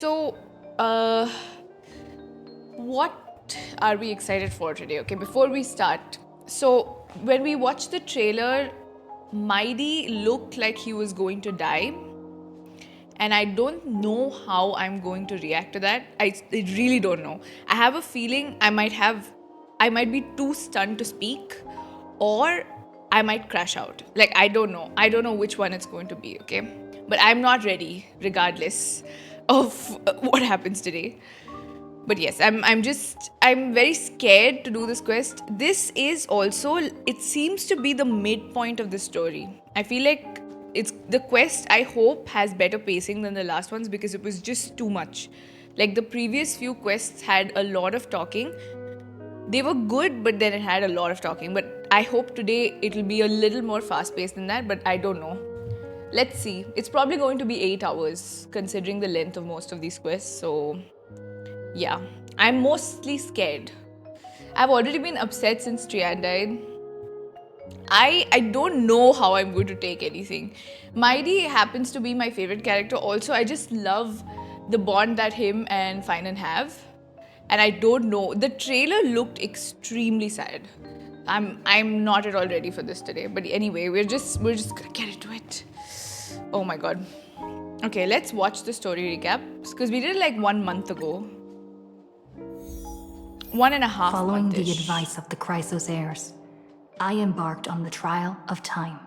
So, what are we excited for today? Okay, before we start. So, when we watched the trailer, Mighty looked like he was going to die. And I don't know how I'm going to react to that. I really don't know. I have a feeling I might be too stunned to speak, or I might crash out. Like, I don't know. I don't know which one it's going to be, okay? But I'm not ready, regardless of what happens today. But yes, I'm very scared to do this quest. This is also, it seems to be the midpoint of the story. I feel like it's the quest, I hope, has better pacing than the last ones because it was just too much. Like the previous few quests had a lot of talking. They were good, but then it had a lot of talking. But I hope today it'll be a little more fast paced than that, but I don't know. Let's see. It's probably going to be 8 hours considering the length of most of these quests, so yeah, I'm mostly scared. I've already been upset since Trian died. I don't know how I'm going to take anything. Mighty happens to be my favorite character. Also, I just love the bond that him and Finan have. And I don't know. The trailer looked extremely sad. I'm not at all ready for this today. But anyway, we're just gonna get into it. Oh my god. Okay, let's watch the story recap. Because we did it like 1 month ago. 1.5 Following month-ish. the advice of the Chrysos heirs, I embarked on the trial of time,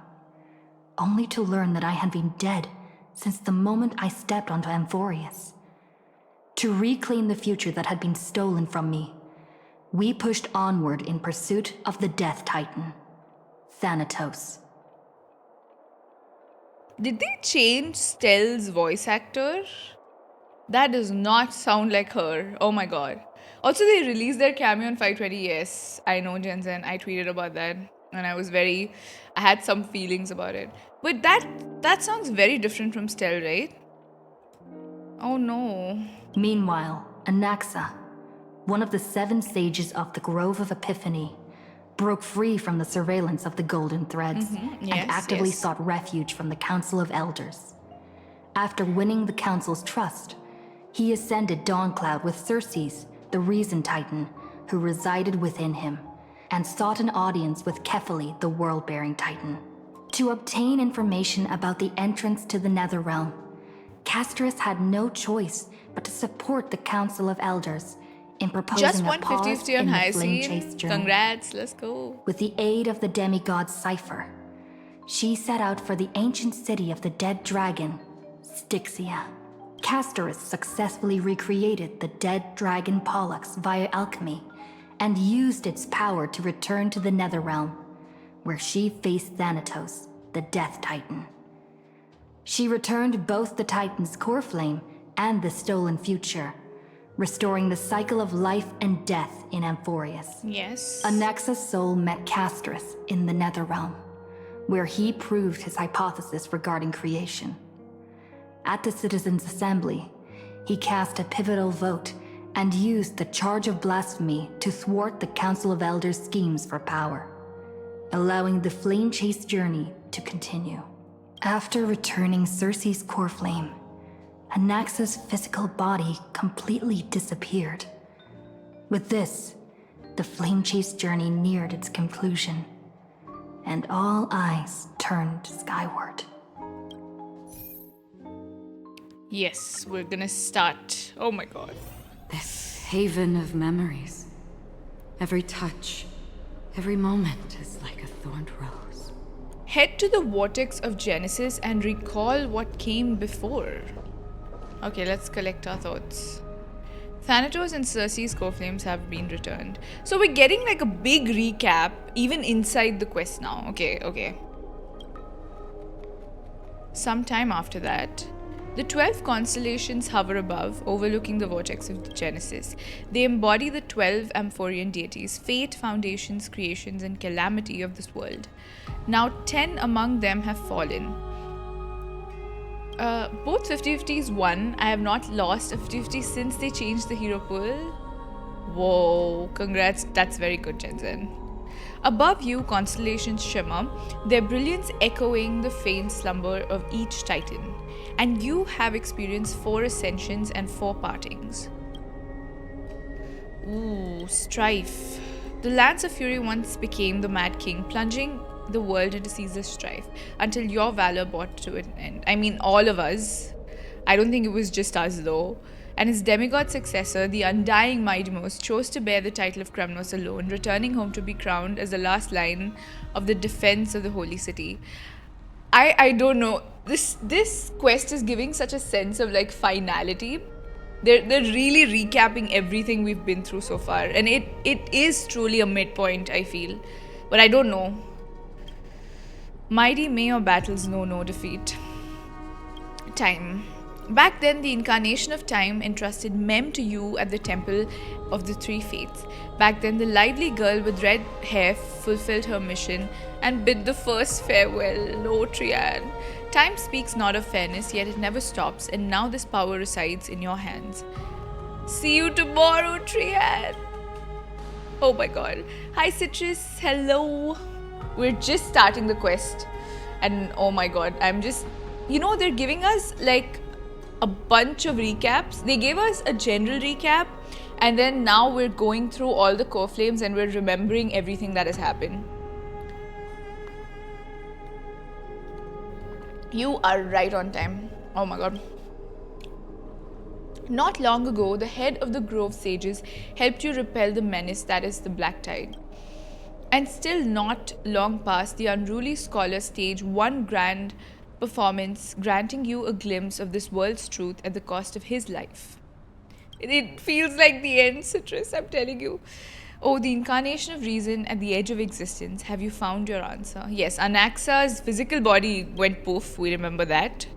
only to learn that I had been dead since the moment I stepped onto Amphoreus. To reclaim the future that had been stolen from me, we pushed onward in pursuit of the Death Titan, Thanatos. Did they change Stell's voice actor? That does not sound like her. Oh my god. Also, they released their cameo on 520. Yes, I know, Jensen. I tweeted about that. And I had some feelings about it. But that sounds very different from Stell, right? Oh no. Meanwhile, Anaxa, one of the 7 sages of the Grove of Epiphany, broke free from the surveillance of the Golden Threads and actively sought refuge from the Council of Elders. After winning the Council's trust, he ascended Dawncloud with Circes, the Reason Titan, who resided within him, and sought an audience with Kefili, the World-Bearing Titan. To obtain information about the entrance to the Netherrealm, Castorice had no choice but to support the Council of Elders in proposing Just a pause 150 on in the high flame scene. chase journey. Congrats, let's go. With the aid of the demigod Cipher, she set out for the ancient city of the dead dragon, Styxia. Castorice successfully recreated the dead dragon Pollux via alchemy and used its power to return to the Netherrealm, where she faced Thanatos, the Death Titan. She returned both the Titan's core flame and the stolen future, restoring the cycle of life and death in Amphoreus. Yes. Anaxa's soul met Castorice in the Netherrealm, where he proved his hypothesis regarding creation. At the Citizens' Assembly, he cast a pivotal vote and used the charge of blasphemy to thwart the Council of Elders' schemes for power, allowing the flame chase journey to continue. After returning Circe's core flame, Anaxa's physical body completely disappeared. With this, the flame chase journey neared its conclusion, and all eyes turned skyward. Yes, we're gonna start. Oh my god. This haven of memories. Every touch, every moment is like a thorned rose. Head to the vortex of Genesis and recall what came before. Okay, let's collect our thoughts. Thanatos and Circe's co-flames have been returned. So we're getting like a big recap even inside the quest now. Okay. Sometime after that, the 12 constellations hover above, overlooking the vortex of Genesis. They embody the 12 Amphorean deities, fate, foundations, creations, and calamity of this world. Now 10 among them have fallen. Both 50/50s won. I have not lost a 50/50 since they changed the hero pool. Whoa, congrats. That's very good, Jensen. Above you, constellations shimmer, their brilliance echoing the faint slumber of each titan. And you have experienced 4 ascensions and 4 partings. Ooh, strife. The Lance of Fury once became the Mad King, plunging the world into ceaseless strife until your valor brought to an end. I mean, all of us. I don't think it was just us though. And his demigod successor, the undying Mightymost, chose to bear the title of Kremnos alone, returning home to be crowned as the last line of the defense of the holy city. I don't know. This quest is giving such a sense of like finality. They're really recapping everything we've been through so far, and it is truly a midpoint, I feel. But I don't know. Mighty, may your battles know no defeat. Time. Back then, the incarnation of time entrusted Mem to you at the Temple of the Three Fates. Back then, the lively girl with red hair fulfilled her mission and bid the first farewell. Oh, Triad. Time speaks not of fairness, yet it never stops, and now this power resides in your hands. See you tomorrow, Triad. Oh my god. Hi, Citrus. Hello. We're just starting the quest, and oh my god, I'm just... You know, they're giving us like a bunch of recaps. They gave us a general recap, and then now we're going through all the core flames and we're remembering everything that has happened. You are right on time. Oh my god. Not long ago, the head of the Grove Sages helped you repel the menace that is the Black Tide. And still not long past, the unruly scholar staged one grand performance, granting you a glimpse of this world's truth at the cost of his life. It feels like the end, Citrus, I'm telling you. Oh, the incarnation of reason at the edge of existence. Have you found your answer? Yes, Anaxa's physical body went poof, we remember that.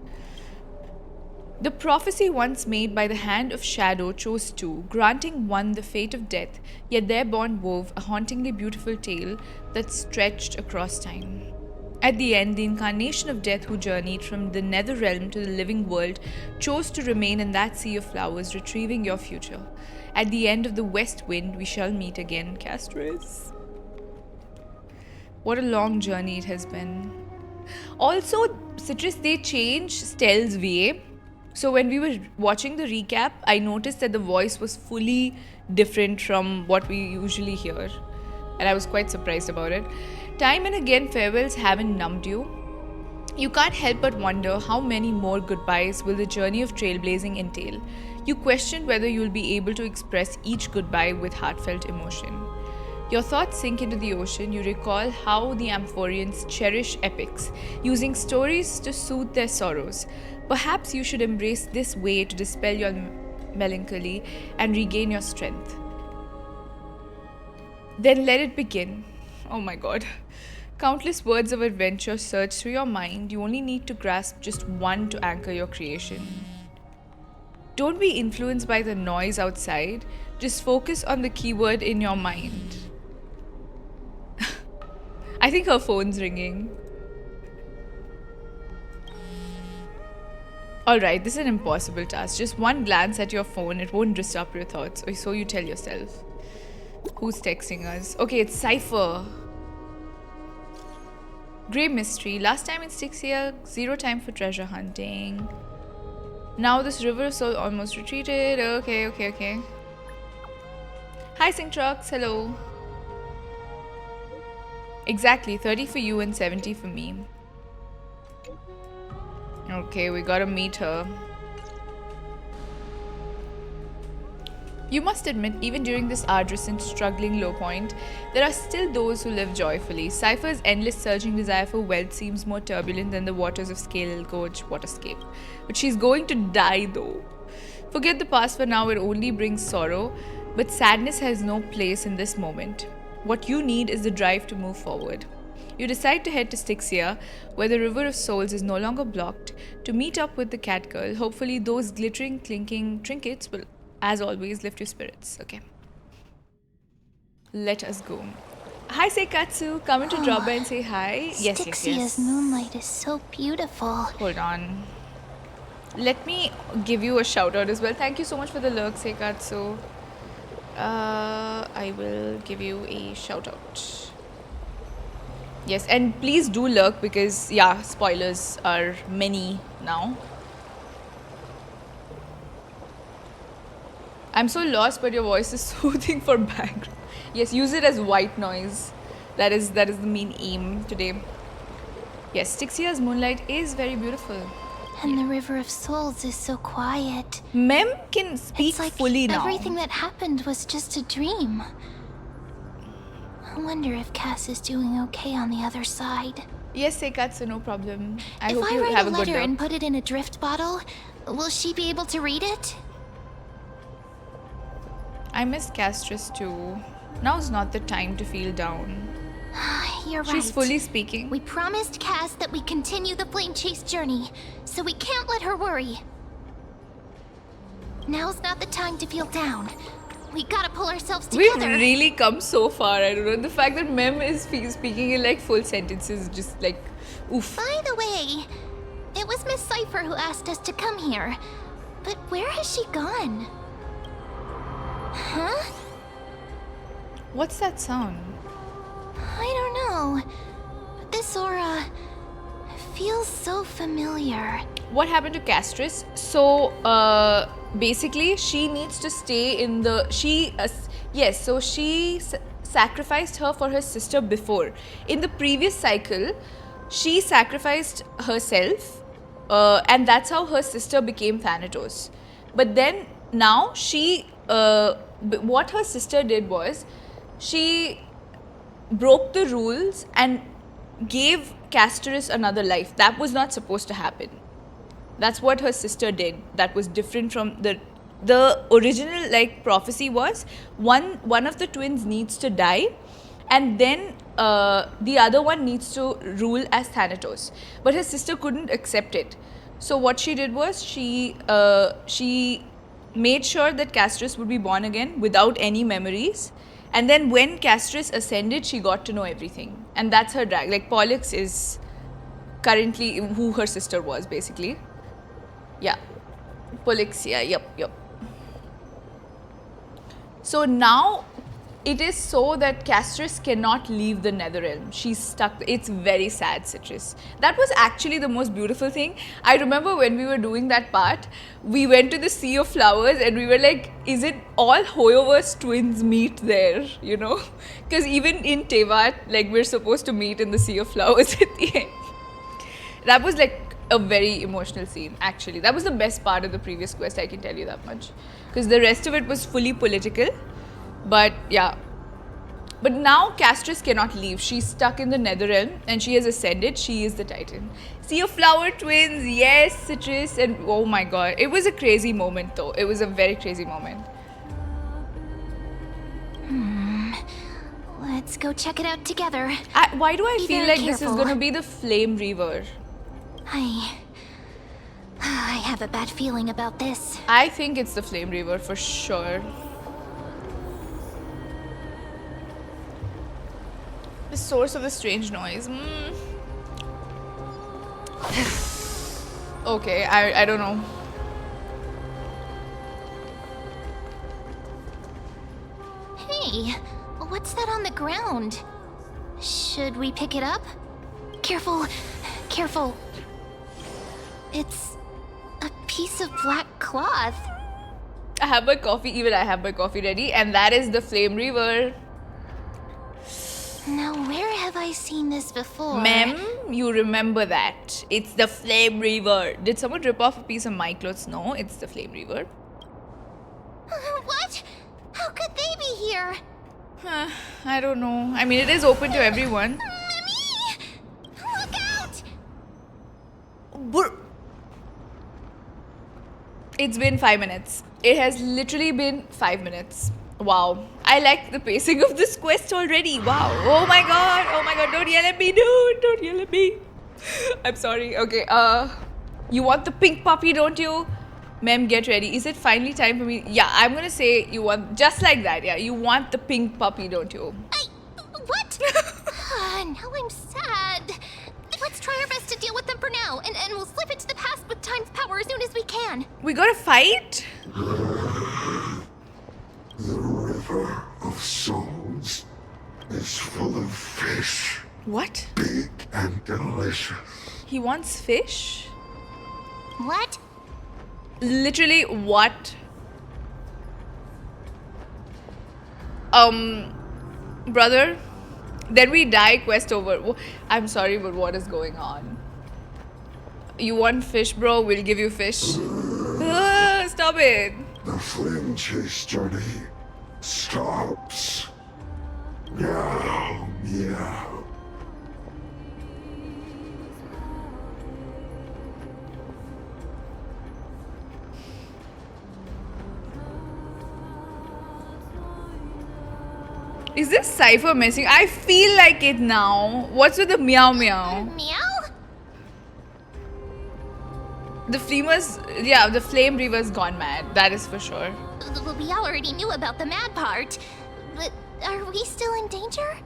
The prophecy once made by the hand of Shadow chose 2, granting one the fate of death, yet their bond wove a hauntingly beautiful tale that stretched across time. At the end, the incarnation of death who journeyed from the nether realm to the living world chose to remain in that sea of flowers, retrieving your future. At the end of the west wind, we shall meet again, Castorice. What a long journey it has been. Also, Citrus, they changed Stell's VA. So when we were watching the recap, I noticed that the voice was fully different from what we usually hear. And I was quite surprised about it. Time and again, farewells haven't numbed you. You can't help but wonder how many more goodbyes will the journey of trailblazing entail. You question whether you'll be able to express each goodbye with heartfelt emotion. Your thoughts sink into the ocean. You recall how the Amphoreans cherish epics, using stories to soothe their sorrows. Perhaps you should embrace this way to dispel your melancholy and regain your strength. Then let it begin. Oh my god. Countless words of adventure surge through your mind. You only need to grasp just one to anchor your creation. Don't be influenced by the noise outside. Just focus on the keyword in your mind. I think her phone's ringing. Alright, this is an impossible task. Just one glance at your phone, it won't disrupt your thoughts, or so you tell yourself. Who's texting us? Okay, it's Cipher. Grey mystery. Last time in Styxia, 0 time for treasure hunting. Now this river soul almost retreated. Okay. Hi, Sing Trucks. Hello. Exactly, 30 for you and 70 for me. Okay, we gotta meet her. You must admit, even during this arduous and struggling low point, there are still those who live joyfully. Cipher's endless surging desire for wealth seems more turbulent than the waters of Scale Gorge waterscape. But she's going to die though. Forget the past for now, it only brings sorrow, but sadness has no place in this moment. What you need is the drive to move forward. You decide to head to Styxia, where the River of Souls is no longer blocked, to meet up with the cat girl. Hopefully those glittering, clinking trinkets will, as always, lift your spirits. Okay. Let us go. Hi, Seikatsu. Coming to drop by and say hi. Yes. Styxia's moonlight is so beautiful. Hold on. Let me give you a shout out as well. Thank you so much for the lurk, Seikatsu. I will give you a shout out. Yes, and please do lurk because, yeah, spoilers are many now. I'm so lost, but your voice is soothing for background. Yes, use it as white noise. That is the main aim today. Yes, Styxia's moonlight is very beautiful. And the River of Souls is so quiet. Mem can speak It's like fully now. everything that happened was just a dream. I wonder if Cass is doing okay on the other side. Yes, Seikatsu, no problem. I If hope I you write have a a good letter day. and put it in a drift bottle, will she be able to read it? I miss Castorice too. Now's not the time to feel down. You're right. She's fully speaking. We promised Cass that we continue the flame chase journey, so we can't let her worry. Now's not the time to feel down. We gotta pull ourselves We've together. really come so far. I don't know. The fact that Mem is speaking in like full sentences, just like, oof. By the way, it was Miss Cipher who asked us to come here. But where has she gone? Huh? What's that sound? I don't know. But this aura feels so familiar. What happened to Castorice? So, basically, she needs to stay in the. Yes, so she sacrificed her for her sister before. In the previous cycle, she sacrificed herself, and that's how her sister became Thanatos. But then, now, what her sister did was, she broke the rules and gave Castorice another life. That was not supposed to happen. That's what her sister did. That was different from the original like prophecy was one of the twins needs to die, and then the other one needs to rule as Thanatos. But her sister couldn't accept it. So what she did was she made sure that Castorice would be born again without any memories. And then when Castorice ascended, she got to know everything. And that's her drag. Like, Pollux is currently who her sister was, basically. Yeah. Pollux, yep. So now, it is so that Castorice cannot leave the Netherrealm. She's stuck. It's very sad, Citrus. That was actually the most beautiful thing. I remember when we were doing that part, we went to the Sea of Flowers and we were like, is it all Hoyoverse twins meet there, you know? Because even in Tevat, like, we're supposed to meet in the Sea of Flowers at the end. That was like a very emotional scene, actually. That was the best part of the previous quest, I can tell you that much. Because the rest of it was fully political. But yeah. But now Castorice cannot leave. She's stuck in the Netherrealm and she has ascended. She is the Titan. Sea of Flower twins, yes, Citrus, and oh my god. It was a crazy moment though. It was a very crazy moment. Let's go check it out together. Why do I Be feel very like this is careful. going to be the Flame Reaver? I have a bad feeling about this. I think it's the Flame Reaver for sure. The source of the strange noise. Okay, I don't know. Hey, what's that on the ground? Should we pick it up? Careful, careful. It's a piece of black cloth. I have my coffee, even I have my coffee ready, and that is the Flame Reaver. Now, where have I seen this before? Mem, you remember that. It's the Flame Reaver. Did someone rip off a piece of my clothes? No, it's the Flame Reaver. What? How could they be here? I don't know. I mean, it is open to everyone. Mummy! Look out! It's been 5 minutes. It has literally been 5 minutes. Wow. I like the pacing of this quest already. Wow. Oh my god. Oh my god. Don't yell at me, dude. Don't yell at me. I'm sorry. Okay. You want the pink puppy, don't you? Mem, get ready. Is it finally time for me? Yeah, I'm gonna say you want, just like that. Yeah, you want the pink puppy, don't you? What? Now I'm sad. Let's try our best to deal with them for now, and we'll slip into the past with time's power as soon as we can. We gotta fight? The River of Souls is full of fish. What? Big and delicious. He wants fish? What? Literally, what? Brother, then we die, quest over. I'm sorry, but what is going on? You want fish, bro? We'll give you fish. Stop it. The flame chase journey stops. Meow, meow. Is this Cipher missing? I feel like it now. What's with the meow meow? Meow? The flamer's, yeah, the flame reaver's gone mad. That is for sure. We already knew about the mad part. But are we still in danger?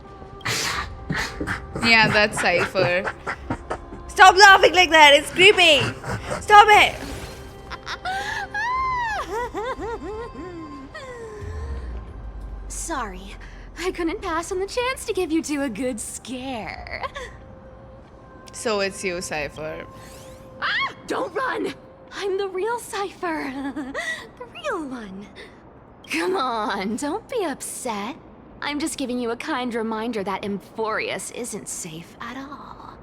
Yeah, that's Cipher. Stop laughing like that. It's creepy. Stop it. Sorry, I couldn't pass on the chance to give you two a good scare. So it's you, Cipher. Ah! Don't run! I'm the real Cipher. The real one. Come on, don't be upset. I'm just giving you a kind reminder that Amphoreus isn't safe at all.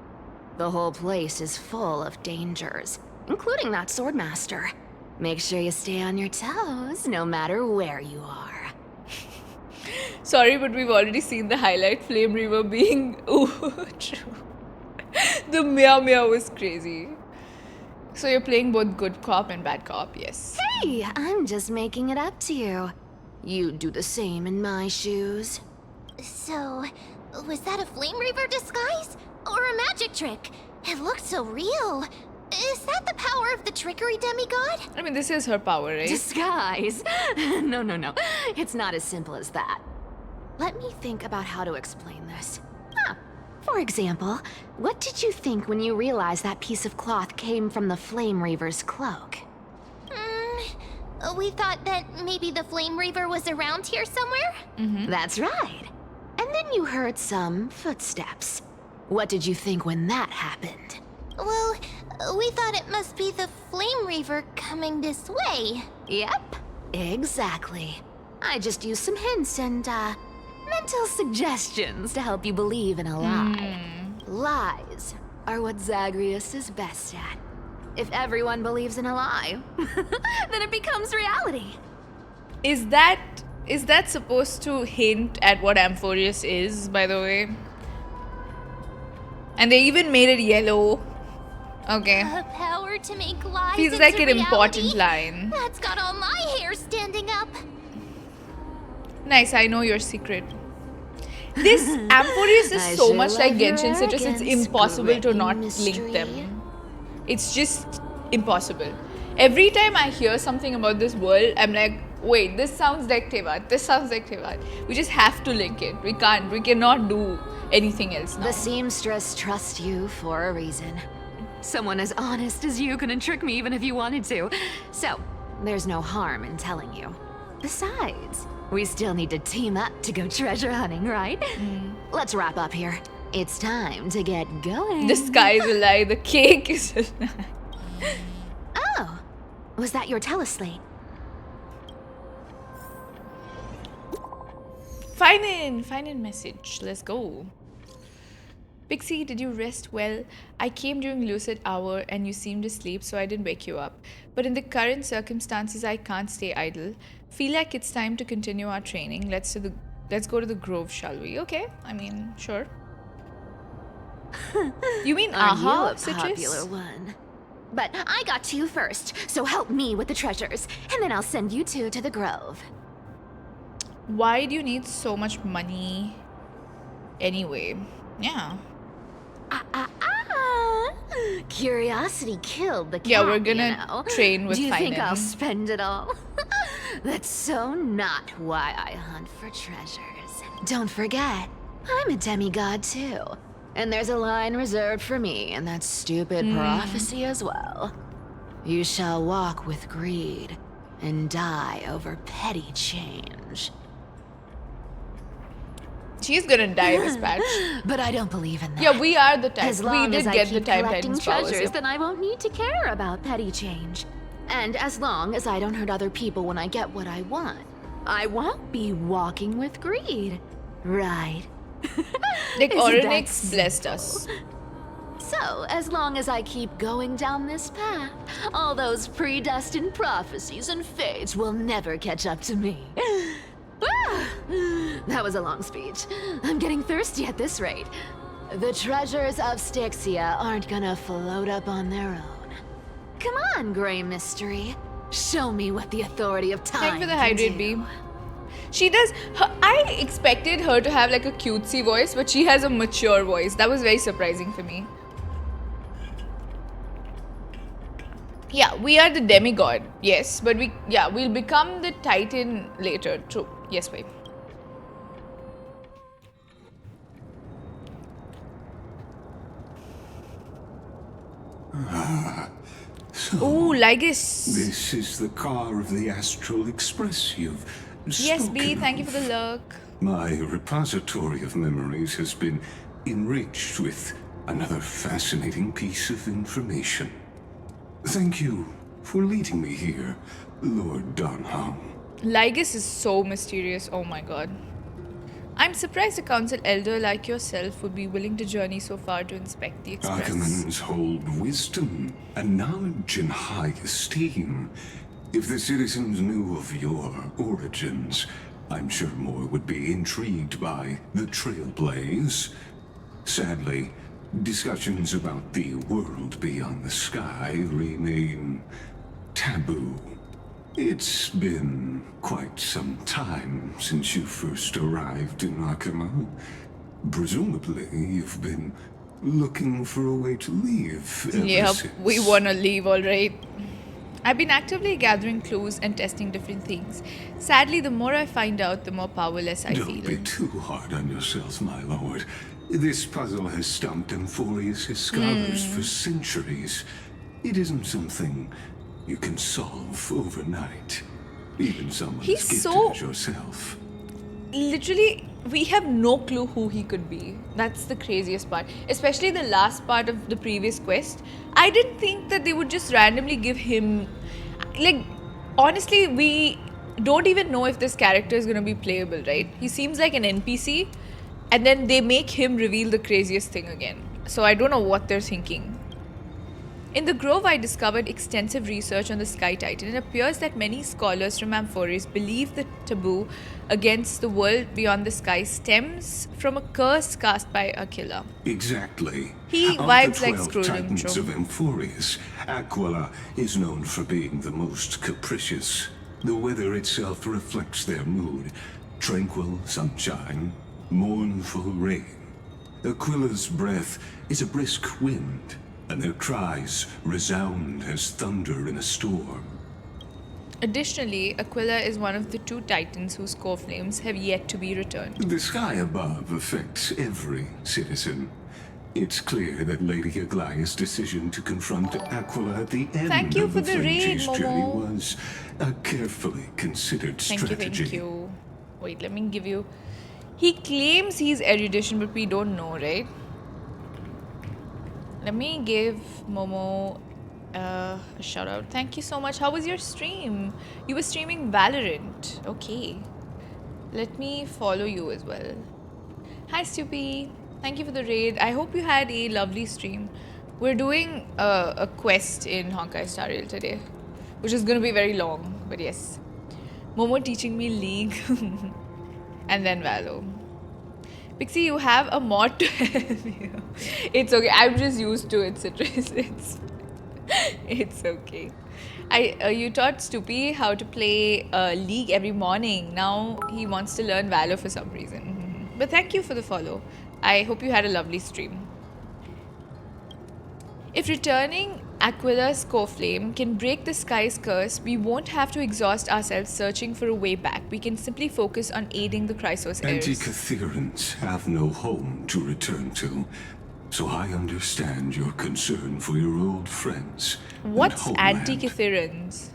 The whole place is full of dangers, including that swordmaster. Make sure you stay on your toes, no matter where you are. Sorry, but we've already seen the highlight flame reaver being... Ooh, true. The meow meow was crazy. So you're playing both good cop and bad cop, yes. Hey, I'm just making it up to you. You'd do the same in my shoes. So, was that a flame reaver disguise? Or a magic trick? It looked so real. Is that the power of the trickery demigod? I mean, this is her power, right? Disguise? No. It's not as simple as that. Let me think about how to explain this. For example, what did you think when you realized that piece of cloth came from the Flame Reaver's cloak? We thought that maybe the flame reaver was around here somewhere? That's right. And then you heard some footsteps. What did you think when that happened? Well, we thought it must be the flame reaver coming this way. Yep, exactly. I just used some hints and, mental suggestions to help you believe in a lie. Lies are what Zagreus is best at. If everyone believes in a lie, then it becomes reality. Is that supposed to hint at what Amphoreus is, by the way? And they even made it yellow. Okay. The power to make lies Feels into like an reality. important line. That's got all my hair standing up. Nice, I know your secret. This Amphoreus is I so sure much like love your Genshin Citrus, it's arrogance, impossible to not mystery. link them. It's just impossible. Every time I hear something about this world, I'm like, wait, this sounds like Tevat, this sounds like Tevat. We just have to link it. We cannot do anything else now. The seamstress trusts you for a reason. Someone as honest as you couldn't trick me even if you wanted to. So, there's no harm in telling you. Besides, we still need to team up to go treasure hunting, right? Let's wrap up here. It's time to get going. The sky is a lie, the cake is a lie. Oh, was that your teleslate? Fine in message. Let's go. Pixie, did you rest well? I came during lucid hour and you seemed asleep, so I didn't wake you up. But in the current circumstances, I can't stay idle. Feel like it's time to continue our training. Let's go to the grove, shall we? Okay, I mean, sure. You mean Are you aha, a Citrus? popular one? But I got to you first, so help me with the treasures, and then I'll send you two to the grove. Why do you need so much money anyway? Yeah. Curiosity killed the cat, Yeah, we're gonna you know. train with Do you think I'll finance. spend it all? That's so not why I hunt for treasures. Don't forget, I'm a demigod too. And there's a line reserved for me in that stupid prophecy as well. You shall walk with greed and die over petty change. She's gonna die this patch. But I don't believe in that. Yeah, we are the time. As We long did as I get the keep time collecting titans powers. treasures, Yep. then I won't need to care about petty change. And as long as I don't hurt other people when I get what I want, I won't be walking with greed. Right. Like Isn't that Orynyx blessed us. So, as long as I keep going down this path, all those predestined prophecies and fates will never catch up to me. Ah, that was a long speech. I'm getting thirsty at this rate. The treasures of Styxia aren't gonna float up on their own. Come on, Grey Mystery. Show me what the authority of time Thank you for the can hydrate do. beam. She does. I expected her to have like a cutesy voice, but she has a mature voice. That was very surprising for me. Yeah, we are the demigod, yes, but we'll become the Titan later. True. Yes, babe. So, Ooh, Lygus. this is the car of the Astral Express you've Yes, B, spoken thank you of. for the look. My repository of memories has been enriched with another fascinating piece of information. Thank you for leading me here, Lord Donham. Lygus is so mysterious, oh my god. I'm surprised a council elder like yourself would be willing to journey so far to inspect the express. Archimans hold wisdom and knowledge in high esteem. If the citizens knew of your origins, I'm sure more would be intrigued by the Trailblaze. Sadly, discussions about the world beyond the sky remain taboo. It's been quite some time since you first arrived in Akima. Presumably, you've been looking for a way to leave ever Yep, since. we wanna leave, alright. I've been actively gathering clues and testing different things. Sadly, the more I find out, the more powerless I Don't feel. be too hard on yourself, my lord. This puzzle has stumped Amphoreus' scholars for centuries. It isn't something you can solve overnight. Even someone He's as gifted so- as yourself. Literally, we have no clue who he could be. That's the craziest part. Especially the last part of the previous quest. I didn't think that they would just randomly give him... Like, honestly, we don't even know if this character is going to be playable, right? He seems like an NPC. And then they make him reveal the craziest thing again. So I don't know what they're thinking. In the Grove, I discovered extensive research on the Sky Titan. It appears that many scholars from Amphoreus believe the taboo against the world beyond the sky stems from a curse cast by Aglia. Exactly. He Of vibes the like 12 Screwed Titans intro. of Amphoreus, Aquila is known for being the most capricious. The weather itself reflects their mood. Tranquil sunshine, mournful rain. Aquila's breath is a brisk wind, and their cries resound as thunder in a storm. Additionally, Aglia is one of the 2 titans whose core flames have yet to be returned. The sky above affects every citizen. It's clear that Lady Aglia's decision to confront Aquila at the end Thank you of for the the raid, Flame Chase journey Momo. was a carefully considered strategy. Thank you. Wait, let me give you... He claims he's erudition, but we don't know, right? Let me give Momo a shout out. Thank you so much. How was your stream? You were streaming Valorant. Okay. Let me follow you as well. Hi, Stupi. Thank you for the raid. I hope you had a lovely stream. We're doing a quest in Honkaistarrail today, which is going to be very long, but yes. Momo teaching me League and then Valo. Pixie, you have a mod to help you. It's okay. I'm just used to it, Citrus. It's okay. You taught Stupi how to play League every morning. Now he wants to learn Valor for some reason. But thank you for the follow. I hope you had a lovely stream. If returning Aquila's core flame can break the sky's curse, we won't have to exhaust ourselves searching for a way back. We can simply focus on aiding the chrysos heirs. Anti-Catherians have no home to return to, so I understand your concern for your old friends. and What's homeland. anti-Catherians?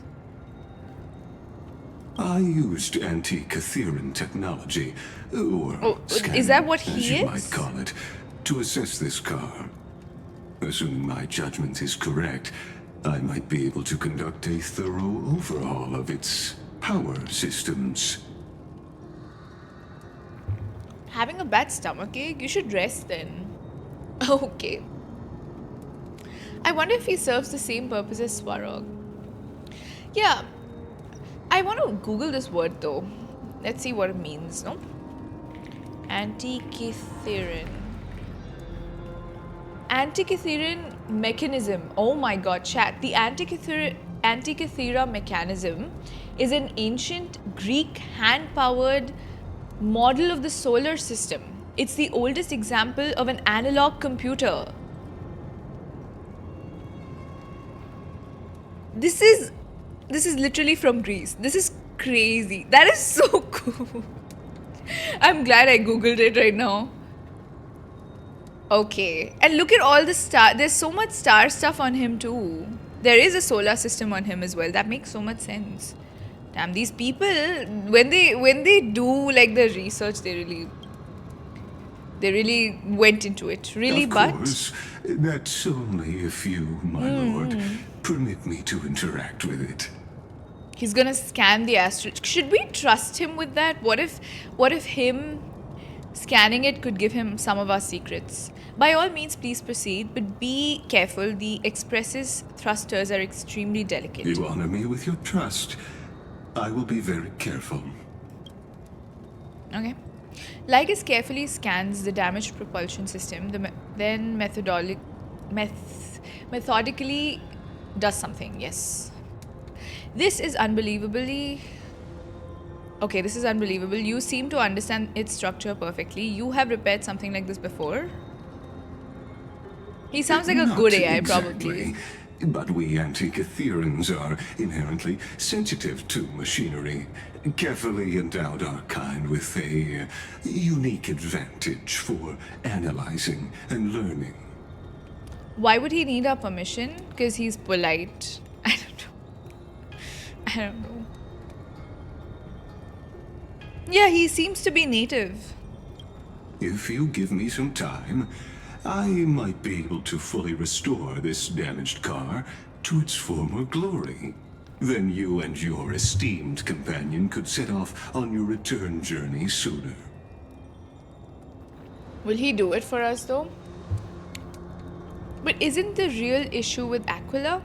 I used anti-Catheran technology, or Oh, scanning, is that what he as you is? might call it, to assess this car. Assuming my judgment is correct, I might be able to conduct a thorough overhaul of its power systems. Having a bad stomachache? You should rest then. Okay. I wonder if he serves the same purpose as Swarog. Yeah. I want to Google this word though. Let's see what it means, no? Antikythera. Antikythera mechanism. Oh my god, chat. The Antikythera mechanism is an ancient Greek hand-powered model of the solar system. It's the oldest example of an analog computer. This is literally from Greece. This is crazy. That is so cool. I'm glad I googled it right now. Okay. And look at all the star. There's so much star stuff on him too. There is a solar system on him as well. That makes so much sense. Damn, these people, when they do like the research, they really went into it. Really, Of course, that's only if you, my lord, permit me to interact with it. He's gonna scan the asteroid. Should we trust him with that? What if him scanning it could give him some of our secrets? By all means, please proceed, but be careful. The Express's thrusters are extremely delicate. You honor me with your trust. I will be very careful. Okay. Lygus carefully scans the damaged propulsion system, then methodically does something. Yes. This is unbelievably... Okay, this is unbelievable. You seem to understand its structure perfectly. You have repaired something like this before. He sounds like a Not good AI, exactly, probably. but we Antikytherans are inherently sensitive to machinery. Carefully endowed our kind with a unique advantage for analyzing and learning. Why would he need our permission? Because he's polite. I don't know. Yeah, he seems to be native. If you give me some time, I might be able to fully restore this damaged car to its former glory. Then you and your esteemed companion could set off on your return journey sooner. Will he do it for us though? But isn't the real issue with Aquila?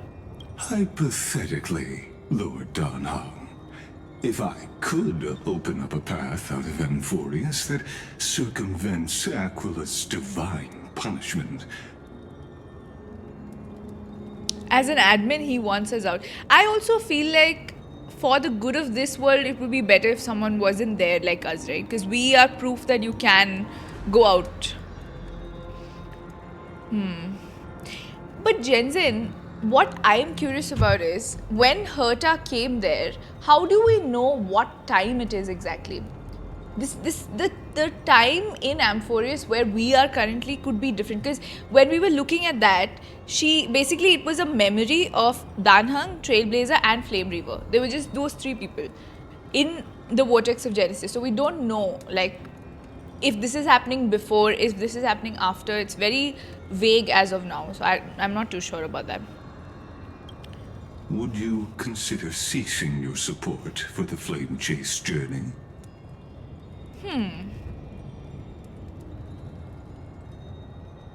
Hypothetically, Lord Donhong, if I could open up a path out of Amphoreus that circumvents Aquila's divine punishment. As an admin, he wants us out. I also feel like for the good of this world, it would be better if someone wasn't there like us, right? Because we are proof that you can go out. But Jensen, what I'm curious about is, when Herta came there, how do we know what time it is exactly? The time in Amphoreus where we are currently could be different, because when we were looking at that, it was a memory of Danhang, Trailblazer and Flame Reaver. They were just those three people in the Vortex of Genesis. So we don't know like if this is happening before, if this is happening after. It's very vague as of now, so I'm not too sure about that. Would you consider ceasing your support for the Flame Chase journey?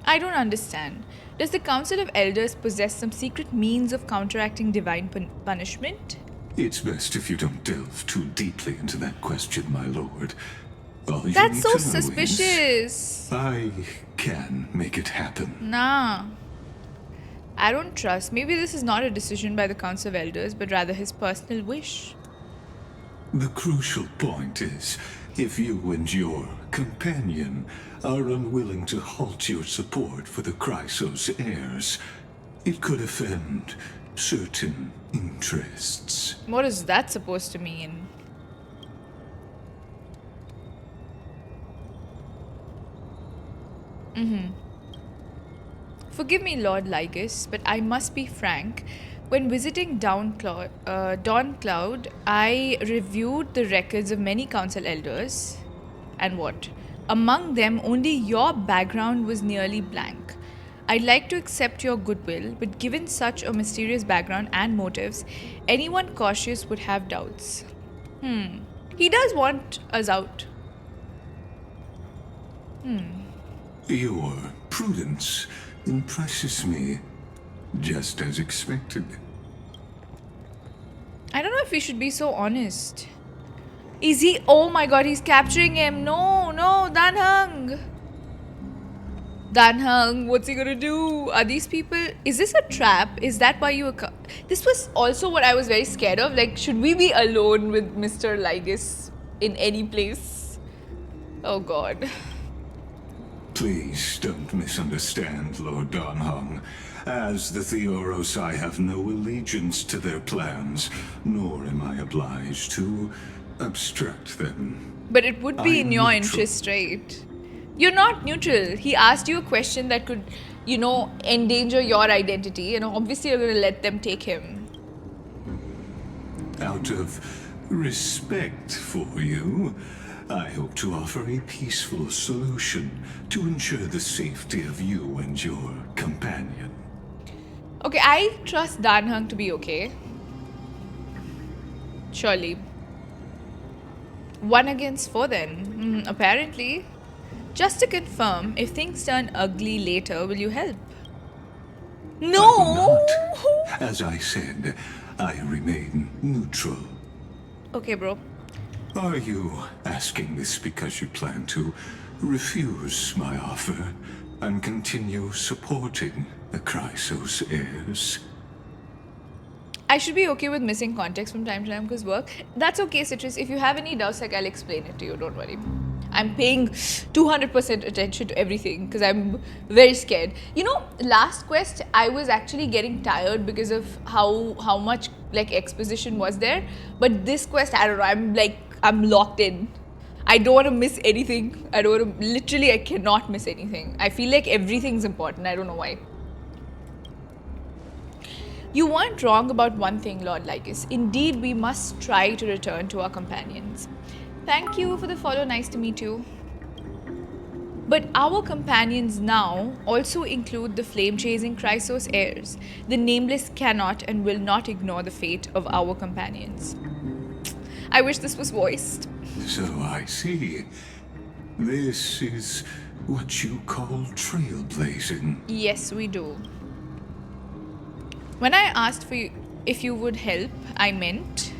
I don't understand. Does the Council of Elders possess some secret means of counteracting divine punishment? It's best if you don't delve too deeply into that question, my lord. All you That's need so to know is suspicious. I can make it happen. Nah. I don't trust. Maybe this is not a decision by the Council of Elders, but rather his personal wish. The crucial point is, if you and your companion are unwilling to halt your support for the chrysos heirs, it could offend certain interests. What is that supposed to mean? Forgive me, Lord Lygus, but I must be frank. When visiting Dawncloud, I reviewed the records of many council elders. And what? Among them, only your background was nearly blank. I'd like to accept your goodwill, but given such a mysterious background and motives, anyone cautious would have doubts. He does want us out. Your prudence impresses me, just as expected. I don't know if we should be so honest. Is he? Oh my god, he's capturing him. No, Danheng. Danheng, what's he gonna do? Are these people? Is this a trap? Is that why you were? This was also what I was very scared of. Like, should we be alone with Mr. Lygus in any place? Oh god. Please don't misunderstand, Lord Danheng. As the Theoros, I have no allegiance to their plans, nor am I obliged to obstruct them. But it would be in your neutral. interest, right? You're not neutral. He asked you a question that could, endanger your identity, and obviously you're going to let them take him. Out of respect for you, I hope to offer a peaceful solution to ensure the safety of you and your companion. Okay, I trust Danheng to be okay. Surely. 1 against 4 then. Apparently. Just to confirm, if things turn ugly later, will you help? No! I will not. As I said, I remain neutral. Okay, bro. Are you asking this because you plan to refuse my offer and continue supporting the chrysos heirs? I should be okay with missing context from time to time because work. That's okay, Citrus. If you have any doubts, I'll explain it to you. Don't worry. I'm paying 200% attention to everything because I'm very scared. Last quest, I was actually getting tired because of how much exposition was there. But this quest, I don't know. I'm locked in. I don't want to miss anything. I cannot miss anything. I feel like everything's important. I don't know why. You weren't wrong about one thing, Lord Lygus. Indeed, we must try to return to our companions. Thank you for the follow. Nice to meet you. But our companions now also include the flame-chasing chrysos heirs. The Nameless cannot and will not ignore the fate of our companions. I wish this was voiced. So I see. This is what you call trailblazing. Yes, we do. When I asked for you if you would help, I meant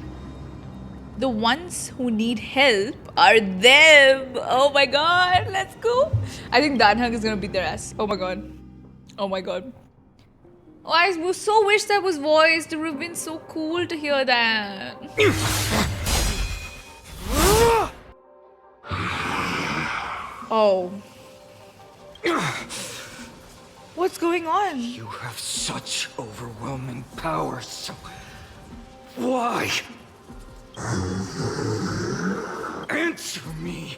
the ones who need help are them. Oh my god, let's go. I think Danheng is gonna beat their ass. Oh my god. Oh my god. Oh, I so wish that was voiced. It would have been so cool to hear that. Oh. What's going on? You have such overwhelming power, so why? Answer me.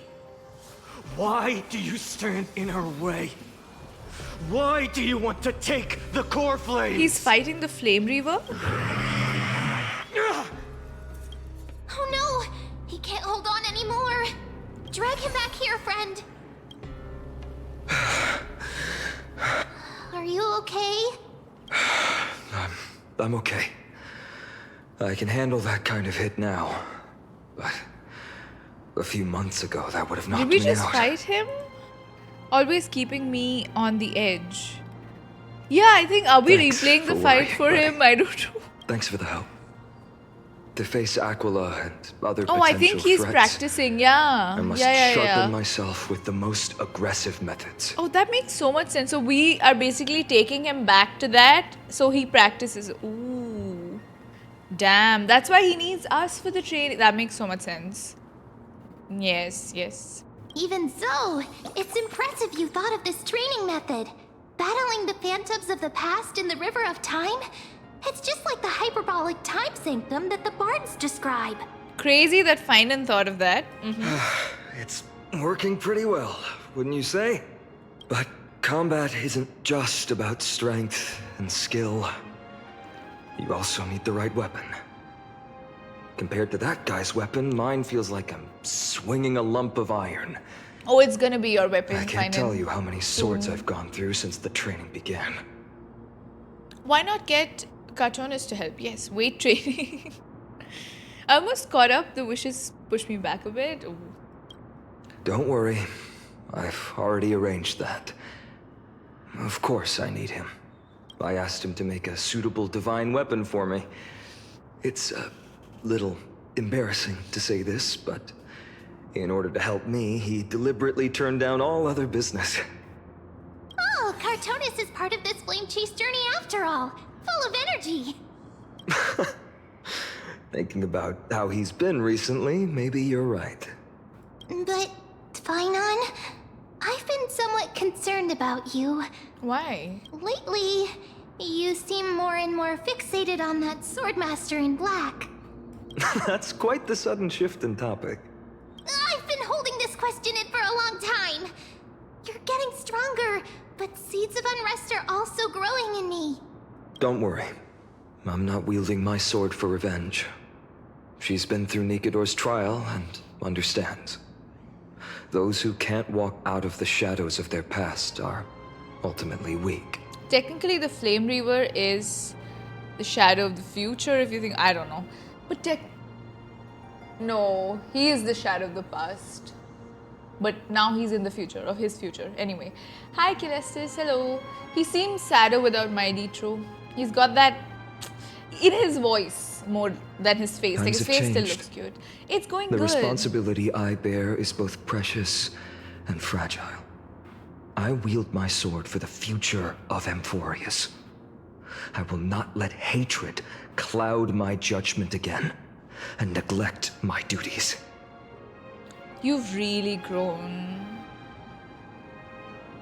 Why do you stand in our way? Why do you want to take the core flame? He's fighting the flame reaver? Oh no! He can't hold on anymore! Drag him back here, friend! Are you okay? I'm okay. I can handle that kind of hit now. But a few months ago, that would have knocked me out. Did we just fight him? Always keeping me on the edge. Yeah, I think, are we replaying the fight for him? I don't know. Thanks for the help. To face Aquila and other potential I think he's threats, practicing, yeah. I must sharpen myself with the most aggressive methods. Oh, that makes so much sense. So we are basically taking him back to that, so he practices. Ooh. Damn, that's why he needs us for the training. That makes so much sense. Yes, yes. Even so, it's impressive you thought of this training method. Battling the phantoms of the past in the River of Time? It's just like the hyperbolic time sanctum that the bards describe. Crazy that Finan thought of that. It's working pretty well, wouldn't you say? But combat isn't just about strength and skill. you also need the right weapon. Compared to that guy's weapon, mine feels like I'm swinging a lump of iron. Oh, it's gonna be your weapon. I can't tell you how many swords I've gone through since the training began. Why not get Castorice to help? Yes, weight training. I almost caught up. The wishes pushed me back a bit. Ooh. Don't worry. I've already arranged that. Of course I need him. I asked him to make a suitable divine weapon for me. It's a little embarrassing to say this, but in order to help me, he deliberately turned down all other business. Oh, Castorice is part of this flame chase journey after all. Full of energy. Thinking about how he's been recently, maybe you're right. But, Finon, I've been somewhat concerned about you. Why? Lately, you seem more and more fixated on that swordmaster in black. That's quite the sudden shift in topic. I've been holding this question in for a long time. You're getting stronger, but seeds of unrest are also growing in me. Don't worry. I'm not wielding my sword for revenge. She's been through Nikedor's trial and understands. Those who can't walk out of the shadows of their past are ultimately weak. Technically, the Flame Reaver is the shadow of the future, if you think. I don't know. But no, he is the shadow of the past. But now he's in the future, of his future. Anyway. Hi, Celestis. Hello. He seems sadder without Mighty, true. He's got that in his voice more than his face. Like, his face still looks cute. It's going good. The responsibility I bear is both precious and fragile. I wield my sword for the future of Amphoreus. I will not let hatred cloud my judgment again and neglect my duties. You've really grown.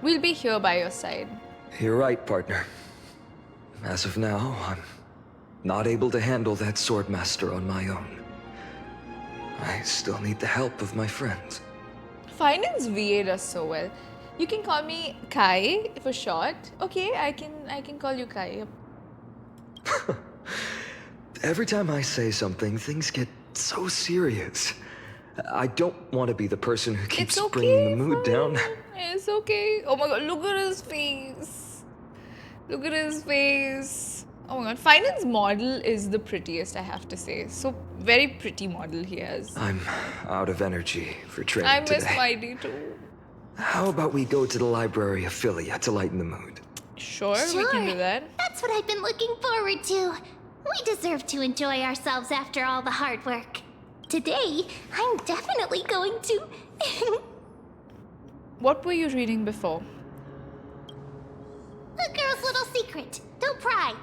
We'll be here by your side. You're right, partner. As of now, I'm not able to handle that swordmaster on my own. I still need the help of my friends. Finance VA does so well. You can call me Kai for short. Okay, I can call you Kai. Yep. Every time I say something, things get so serious. I don't want to be the person who keeps bringing the mood down. It's okay. Oh my god, look at his face. Look at his face. Oh my god, Finance model is the prettiest, I have to say. So very pretty model he has. I'm out of energy for training I today. miss Mighty too. How about we go to the library of Philia to lighten the mood? Sure, we can do that. That's what I've been looking forward to. We deserve to enjoy ourselves after all the hard work. Today, I'm definitely going to... What were you reading before? A girl's little secret. Don't pry.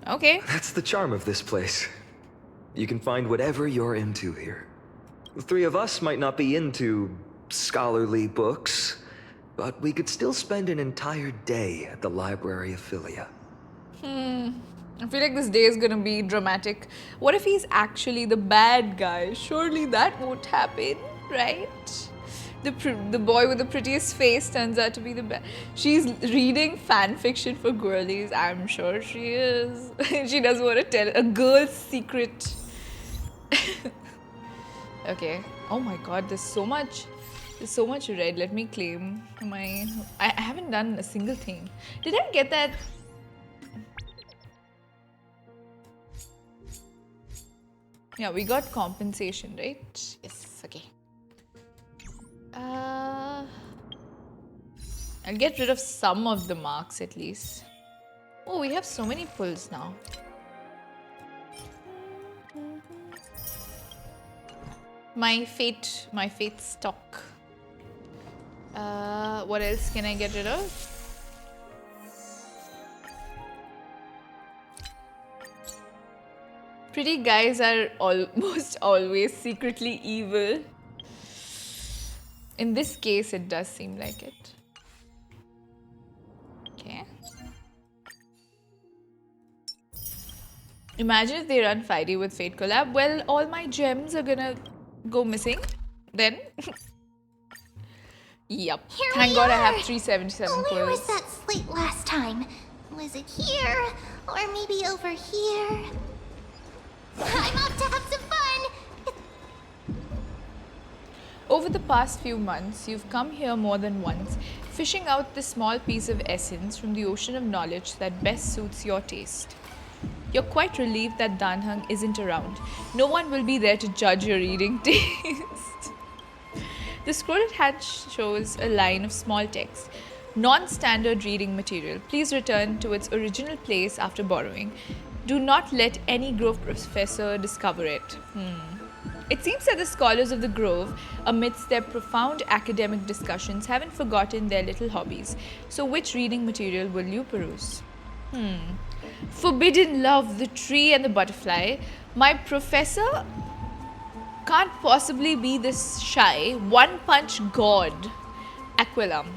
Okay. That's the charm of this place. You can find whatever you're into here. The three of us might not be into scholarly books, but we could still spend an entire day at the library of Philia. I feel like this day is gonna be dramatic. What if he's actually the bad guy? Surely that won't happen, right? The boy with the prettiest face turns out to be the bad. She's reading fan fiction for girlies. I'm sure she is. She doesn't want to tell a girl's secret. Okay. Oh my god, there's so much red. Let me claim my... I haven't done a single thing. Did I get that? Yeah, we got compensation, right? Yes, okay. I'll get rid of some of the marks at least. Oh, we have so many pulls now. My fate stock. What else can I get rid of? Pretty guys are almost always secretly evil. In this case, it does seem like it. Okay. Imagine if they run Friday with Fate collab. Well, all my gems are gonna go missing then. Yep. Thank God I have 377 Where was pulls. that slate last time? Was it here? Or maybe over here? I'm off to have some fun! Over the past few months, you've come here more than once, fishing out the small piece of essence from the ocean of knowledge that best suits your taste. You're quite relieved that Danheng isn't around. No one will be there to judge your reading taste. The scroll at hand shows a line of small text. Non-standard reading material. Please return to its original place after borrowing. Do not let any Grove professor discover it. It seems that the scholars of the Grove, amidst their profound academic discussions, haven't forgotten their little hobbies. So which reading material will you peruse? Forbidden Love, the Tree and the Butterfly. My professor can't possibly be this shy. One Punch God. Aquilum.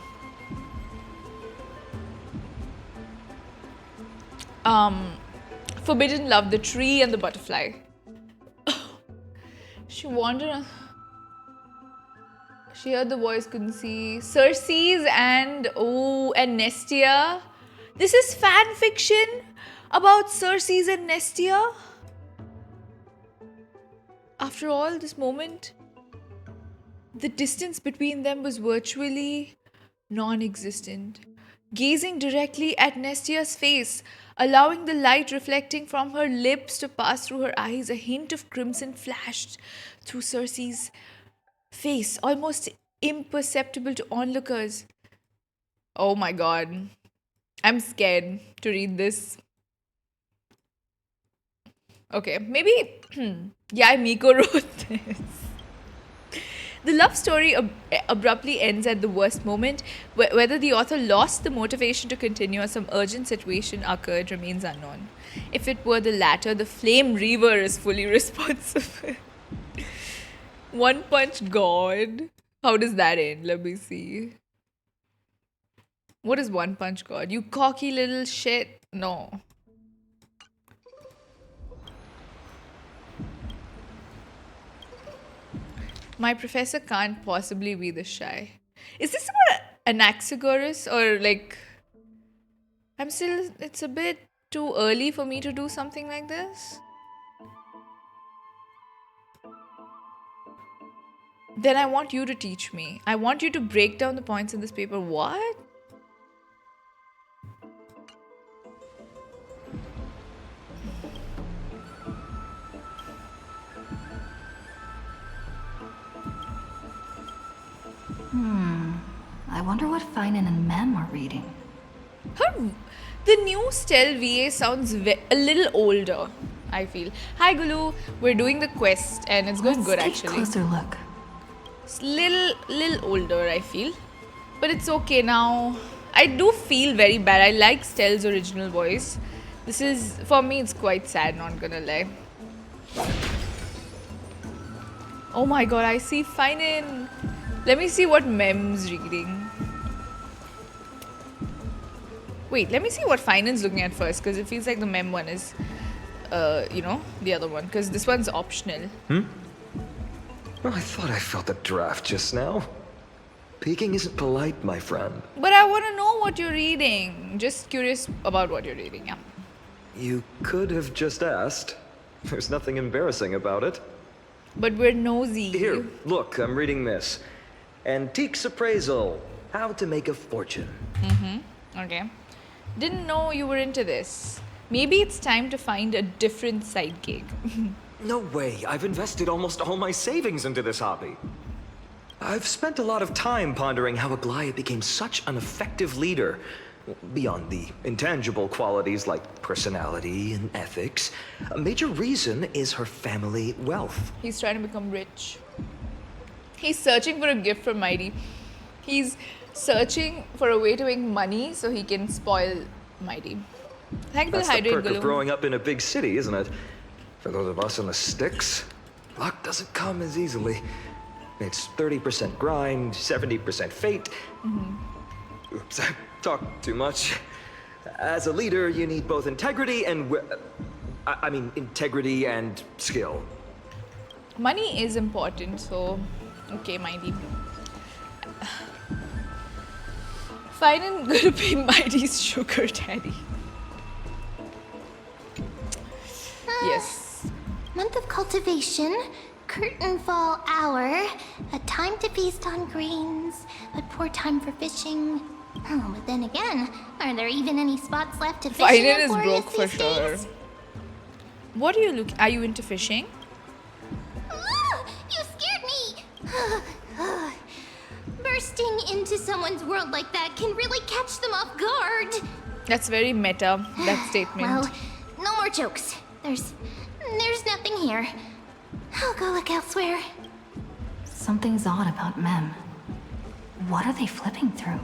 Forbidden Love, the Tree and the Butterfly. She wandered. She heard the voice, couldn't see. Circes and Nestia. This is fan fiction about Circes and Nestia. After all, this moment, the distance between them was virtually non-existent. Gazing directly at Nestia's face, allowing the light reflecting from her lips to pass through her eyes, a hint of crimson flashed through Circe's face, almost imperceptible to onlookers. Oh my god. I'm scared to read this. Okay, maybe Miko wrote this. The love story abruptly ends at the worst moment. Whether the author lost the motivation to continue or some urgent situation occurred remains unknown. If it were the latter, the flame reaver is fully responsible. One Punch God. How does that end? Let me see. What is One Punch God? You cocky little shit. No. My professor can't possibly be this shy. Is this about Anaxagoras or like... it's a bit too early for me to do something like this. Then I want you to teach me. I want you to break down the points in this paper. What? I wonder what Finan and Mem are reading. The new Stell VA sounds a little older, I feel. Hi Gulu, we're doing the quest and it's going good actually. Let's take a closer look. It's little older, I feel. But it's okay now. I do feel very bad. I like Stell's original voice. This is, for me, it's quite sad, not gonna lie. Oh my god, I see Finan. Let me see what Mem's reading. Wait, let me see what Finan's looking at first, because it feels like the Mem one is, the other one, because this one's optional. Well, I thought I felt a draft just now. Peeking isn't polite, my friend. But I want to know what you're reading. Just curious about what you're reading, yeah. You could have just asked. There's nothing embarrassing about it. But we're nosy. Here, look, I'm reading this. Antiques Appraisal. How to Make a Fortune. Okay. Didn't know you were into this. Maybe it's time to find a different side gig. No way. I've invested almost all my savings into this hobby. I've spent a lot of time pondering how Aglia became such an effective leader. Beyond the intangible qualities like personality and ethics, a major reason is her family wealth. He's trying to become rich. He's searching for a gift from Mighty. He's searching for a way to make money so he can spoil Mighty. Thank you for the hydrate, That's the perk of Gulu. growing up in a big city, isn't it? For those of us in the sticks, luck doesn't come as easily. It's 30% grind, 70% fate. Oops, I talked too much. As a leader, you need both integrity and... integrity and skill. Money is important, so... Okay, Mighty. Fine and gonna be Mighty's sugar daddy. Yes. Month of cultivation, curtain fall hour, a time to feast on grains, but poor time for fishing. Oh, but then again, are there even any spots left to fish in Fiden is Amphoreus broke for these sure. days? What are you looking? Are you into fishing? Ah, you scared me! Bursting into someone's world like that can really catch them off guard. That's very meta, that statement. Well, no more jokes. There's nothing here. I'll go look elsewhere. Something's odd about Mem. What are they flipping through?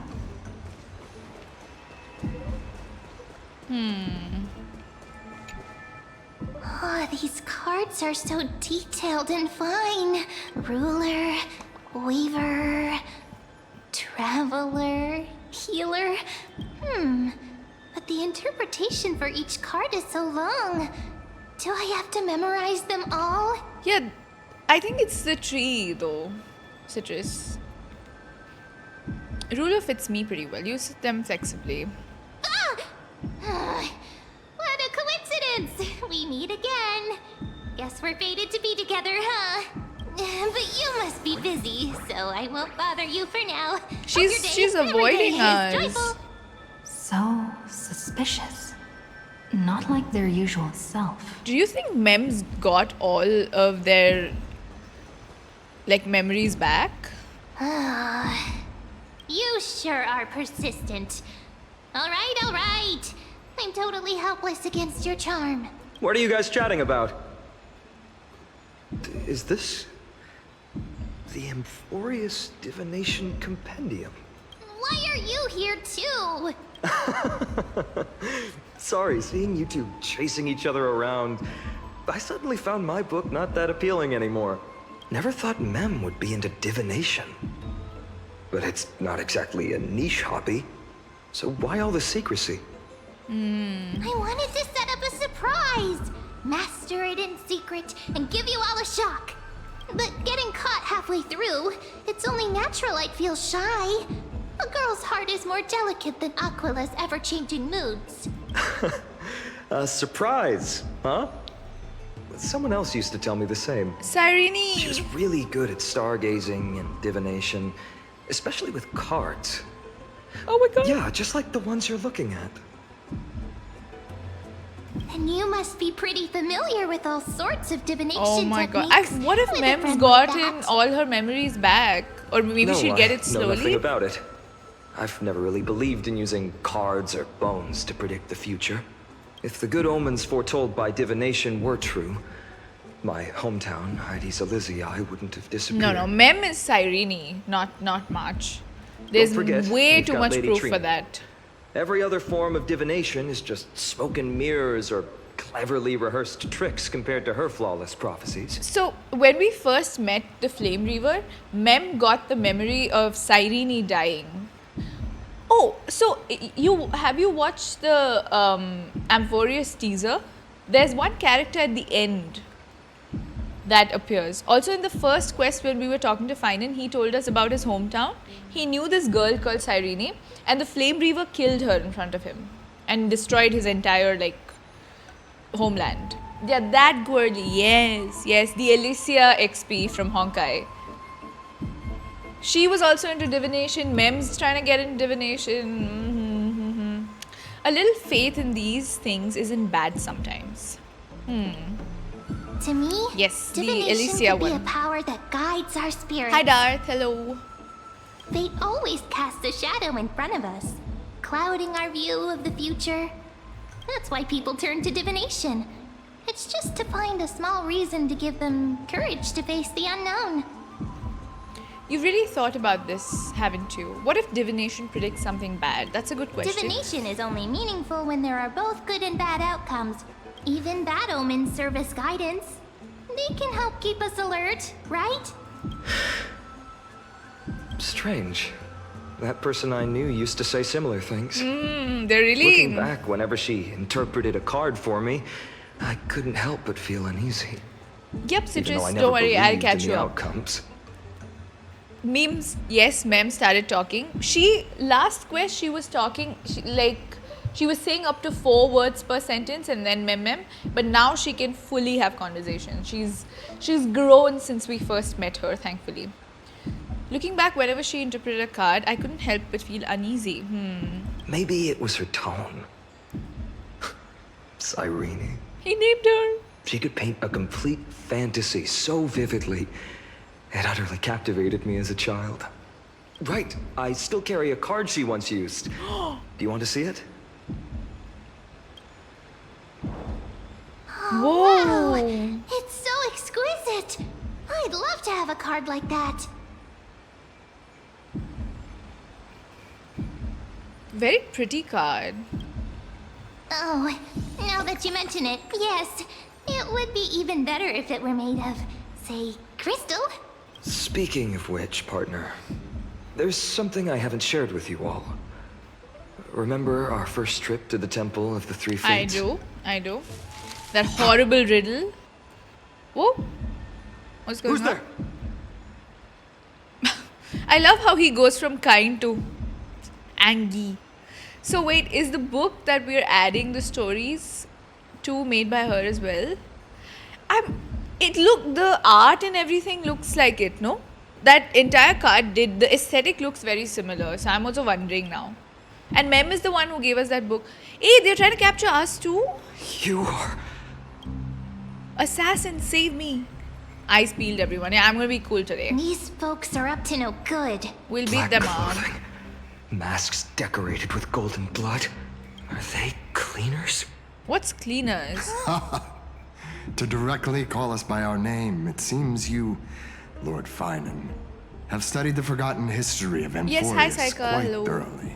Oh, these cards are so detailed and fine. Ruler, weaver, traveler, healer. But the interpretation for each card is so long. Do I have to memorize them all? Yeah, I think it's the tree though, Citrus. Ruler fits me pretty well. Use them flexibly. What a coincidence! We meet again. Guess we're fated to be together, huh? But you must be busy, so I won't bother you for now. Hope your day She's every avoiding day is us. joyful. So suspicious. Not like their usual self. Do you think Mem's got all of their memories back? You sure are persistent. All right. I'm totally helpless against your charm. What are you guys chatting about? Is this the Amphoreus Divination Compendium? Why are you here too? Sorry, seeing you two chasing each other around, I suddenly found my book not that appealing anymore. Never thought Mem would be into divination. But it's not exactly a niche hobby, so why all the secrecy? I wanted to set up a surprise. Master it in secret and give you all a shock. But getting caught halfway through, it's only natural I'd feel shy. A girl's heart is more delicate than Aquila's ever-changing moods. A surprise, huh? Someone else used to tell me the same. Cyrene! She was really good at stargazing and divination, especially with cards. Oh my god. Yeah, just like the ones you're looking at. And you must be pretty familiar with all sorts of divination Oh my god. techniques. What if with a Mem's friend like gotten that. all her memories back? Or maybe No, she'd get I it know nothing slowly? about it. I've never really believed in using cards or bones to predict the future. If the good omens foretold by divination were true, my hometown, Heidi's Elysiae, wouldn't have disappeared. No, Mem is Cyrene, not March. There's forget, way we've too got much Lady proof Trina. for that. Every other form of divination is just smoke and mirrors or cleverly rehearsed tricks compared to her flawless prophecies. So, when we first met the Flame Reaver, Mem got the memory of Cyrene dying. Oh, so have you watched the Amphoreus teaser? There's one character at the end that appears. Also, in the first quest when we were talking to Finan, he told us about his hometown. He knew this girl called Cyrene, and the Flame Reaver killed her in front of him and destroyed his entire homeland. Yeah, that girlie. Yes, the Alicia XP from Honkai. She was also into divination. Mem's trying to get into divination. A little faith in these things isn't bad sometimes. To me, Yes, the divination Alicia could be one. a power that guides our spirits. Hi Darth, hello. Fate always casts a shadow in front of us, clouding our view of the future. That's why people turn to divination. It's just to find a small reason to give them courage to face the unknown. You've really thought about this, haven't you? What if divination predicts something bad? That's a good question. Divination is only meaningful when there are both good and bad outcomes. Even bad omens serve as guidance. They can help keep us alert, right? Strange. That person I knew used to say similar things. They're really... Looking back, whenever she interpreted a card for me, I couldn't help but feel uneasy. Yep, Even Citrus, though I never don't worry, I'll believed catch in you the up. outcomes. Memes, yes, Mem started talking. Last quest, she was talking, She was saying up to 4 words per sentence and then mem, but now she can fully have conversations. She's grown since we first met her, thankfully. Looking back, whenever she interpreted a card, I couldn't help but feel uneasy. Maybe it was her tone. Cyrene. He named her. She could paint a complete fantasy so vividly. It utterly captivated me as a child. Right, I still carry a card she once used. Do you want to see it? Whoa! Wow, it's so exquisite. I'd love to have a card like that. Very pretty card. Oh, now that you mention it, yes. It would be even better if it were made of, say, crystal. Speaking of which, partner, there's something I haven't shared with you all. Remember our first trip to the Temple of the Three Fates? I do. That horrible riddle. Whoa. What's going on? Who's there? I love how he goes from kind to angry. So wait, is the book that we're adding the stories to made by her as well? The art and everything looks like it, no? That entire card the aesthetic looks very similar. So I'm also wondering now. And Mem is the one who gave us that book. Hey, they're trying to capture us too? You are... Assassin, save me. Eyes peeled, everyone. Yeah, I'm gonna be cool today. These folks are up to no good. We'll beat Black them up. clothing, masks decorated with golden blood. Are they cleaners? What's cleaners? To directly call us by our name, it seems you, Lord Finan, have studied the forgotten history of Amphoreus Yes, hi, Saika. quite Hello. thoroughly.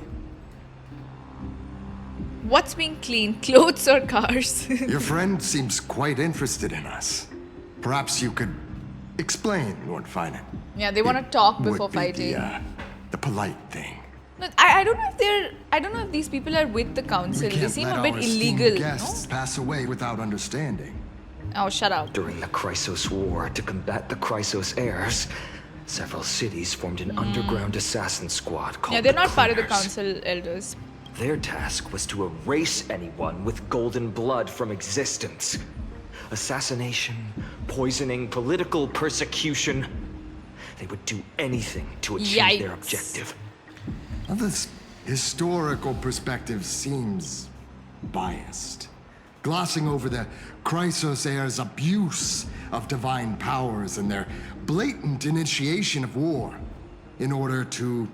What's being cleaned? Clothes or cars? Your friend seems quite interested in us. Perhaps you could explain, Lord Finan. Yeah, they want to talk Would before be fighting. the polite thing. No, I don't know if these people are with the council. We They can't seem let a bit our esteemed illegal, guests no? pass away without understanding. Oh, shut up. During the Chrysos War, to combat the Chrysos heirs, several cities formed an underground assassin squad called Yeah, they're the not part of the Cleaners. council elders. Their task was to erase anyone with golden blood from existence. Assassination, poisoning, political persecution. They would do anything to achieve their Yikes. objective. Now, this historical perspective seems biased, glossing over the Chrysos heirs' abuse of divine powers and their blatant initiation of war in order to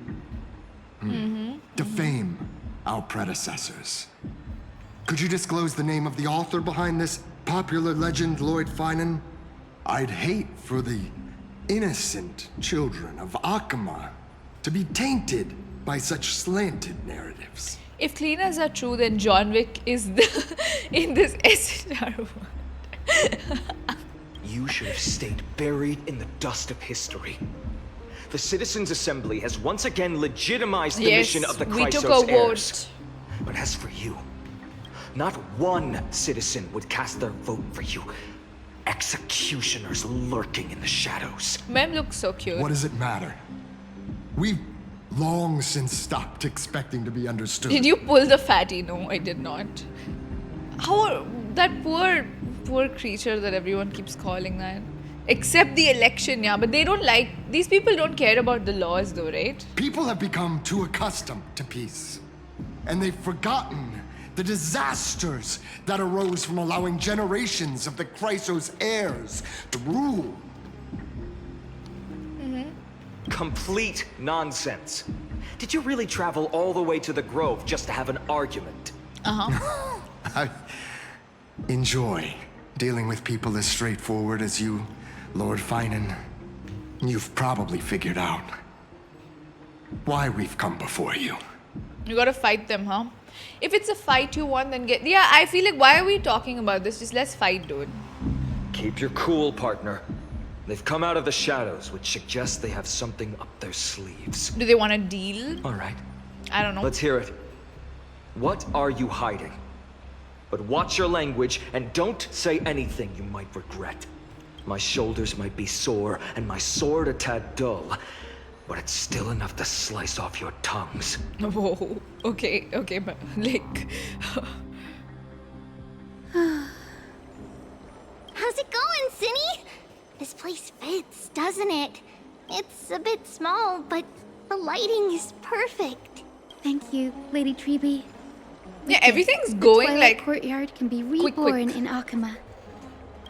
defame our predecessors. Could you disclose the name of the author behind this popular legend, Lord Finan? I'd hate for the innocent children of Akama to be tainted by such slanted narratives. If cleaners are true, then John Wick is in this SNR world. You should have stayed buried in the dust of history. The Citizens' Assembly has once again legitimized the mission of the we took Chrysos a heirs. vote. But as for you, not one citizen would cast their vote for you. Executioners lurking in the shadows. Mem looks so cute. What does it matter? We've long since stopped expecting to be understood. Did you pull the fatty? No, I did not. That poor creature that everyone keeps calling that. Except the election, yeah. But they don't like... These people don't care about the laws though, right? People have become too accustomed to peace. And they've forgotten the disasters that arose from allowing generations of the Chrysos heirs to rule. Complete nonsense. Did you really travel all the way to the Grove just to have an argument? I enjoy dealing with people as straightforward as you, Lord Finan. You've probably figured out why we've come before you. You gotta fight them, huh? If it's a fight you want, then get... Yeah, I feel like, why are we talking about this? Just let's fight, dude. Keep your cool, partner. They've come out of the shadows, which suggests they have something up their sleeves. Do they want to deal? All right, I don't know. let's hear it. What are you hiding? But watch your language and don't say anything you might regret. My shoulders might be sore and my sword a tad dull, but it's still enough to slice off your tongues. Whoa. Okay, but like. How's it going, Cinny? This place fits, doesn't it? It's a bit small, but the lighting is perfect. Thank you, Lady Treeby. Yeah, everything's going Twilight like. Courtyard can be quick. reborn in Akama.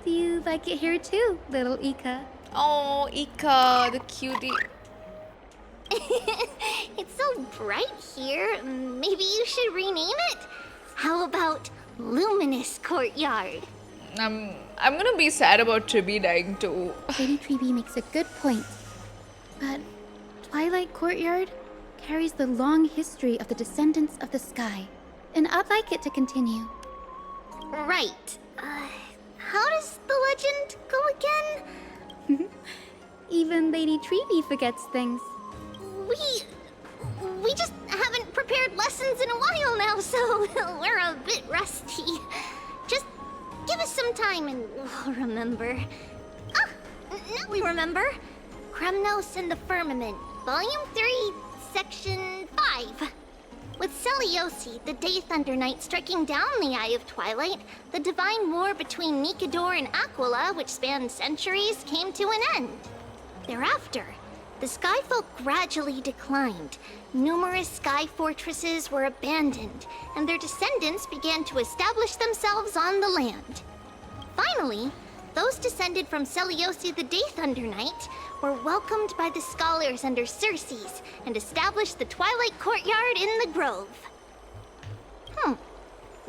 Do you like it here too, little Ika? Oh, Ika, the cutie. It's so bright here. Maybe you should rename it? How about Luminous Courtyard? I'm gonna be sad about Triby dying too. Lady Treeby makes a good point. But Twilight Courtyard carries the long history of the descendants of the sky, and I'd like it to continue. Right. How does the legend go again? Even Lady Treeby forgets things. We just haven't prepared lessons in a while now, so we're a bit rusty. Just give us some time and we'll remember. Ah, now we remember. Kremnos and the Firmament, Volume 3, Section 5. With Celiosi, the Day Thunder Knight, striking down the Eye of Twilight, the divine war between Nikador and Aquila, which spanned centuries, came to an end. Thereafter, the Skyfolk gradually declined. Numerous sky fortresses were abandoned, and their descendants began to establish themselves on the land. Finally, those descended from Celiosi the Day Thunder Knight were welcomed by the scholars under Circes and established the Twilight Courtyard in the Grove.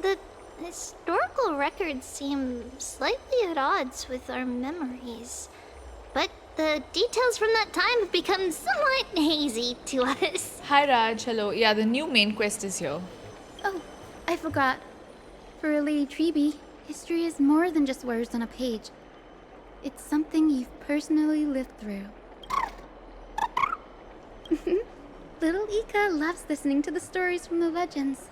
The historical records seem slightly at odds with our memories, but the details from that time have become somewhat hazy to us. Hi Raj, hello. Yeah, the new main quest is here. Oh, I forgot. For Lady Treeby, history is more than just words on a page. It's something you've personally lived through. Little Ika loves listening to the stories from the legends.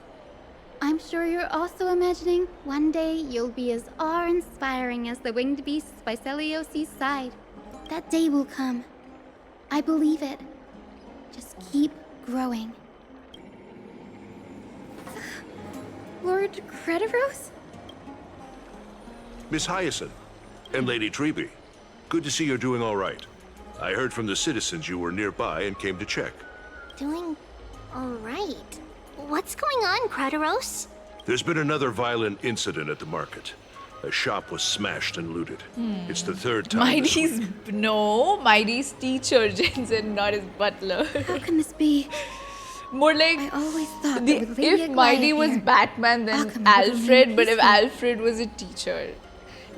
I'm sure you're also imagining one day you'll be as awe-inspiring as the winged beasts by Celiosi's side. That day will come. I believe it. Just keep growing. Lord Crediros? Miss Hyacinth and Lady Treeby, good to see you're doing all right. I heard from the citizens you were nearby and came to check. Doing all right. What's going on, Crediros? There's been another violent incident at the market. A shop was smashed and looted. It's the third time. Mighty's teacher, Jensen, not his butler. How can this be? More like I always thought that with Lady if Aglia Mighty was here, Batman, then Akama would Alfred, remain but if peaceful. Alfred was a teacher.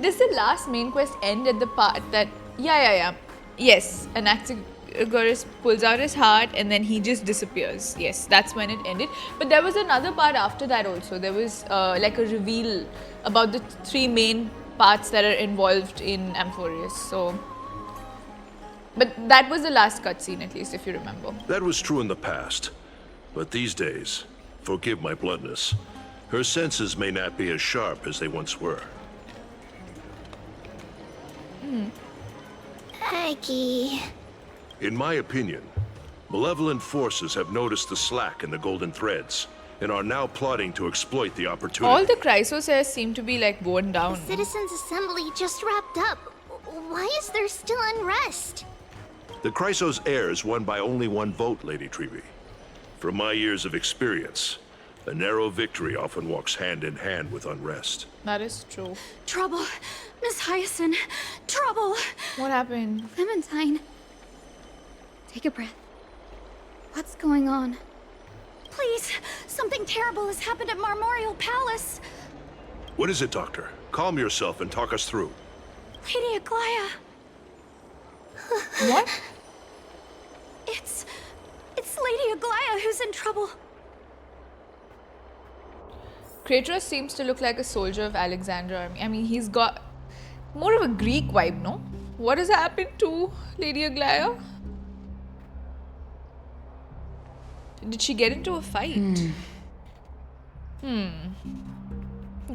Does the last main quest end at the part that yes, Anaxagoras pulls out his heart and then he just disappears. Yes, that's when it ended. But there was another part after that also. There was like a reveal about the three main parts that are involved in Amphoreus. So, but that was the last cutscene, at least if you remember. That was true in the past. But these days, forgive my bluntness, her senses may not be as sharp as they once were. Aggie. In my opinion, malevolent forces have noticed the slack in the golden threads and are now plotting to exploit the opportunity. All the chrysos heirs seem to be like worn down. The Citizens' Assembly just wrapped up. Why is there still unrest? The chrysos heirs won by only one vote, Lady Treeby. From my years of experience, a narrow victory often walks hand in hand with unrest. That is true. Trouble! Miss Hyacinth! Trouble! What happened? Clementine. Take a breath. What's going on? Please, something terrible has happened at Marmorial Palace. What is it, Doctor? Calm yourself and talk us through. Lady Aglia. What? It's Lady Aglia who's in trouble. Kratos seems to look like a soldier of Alexander army. I mean, he's got more of a Greek vibe, no? What has happened to Lady Aglia? Did she get into a fight?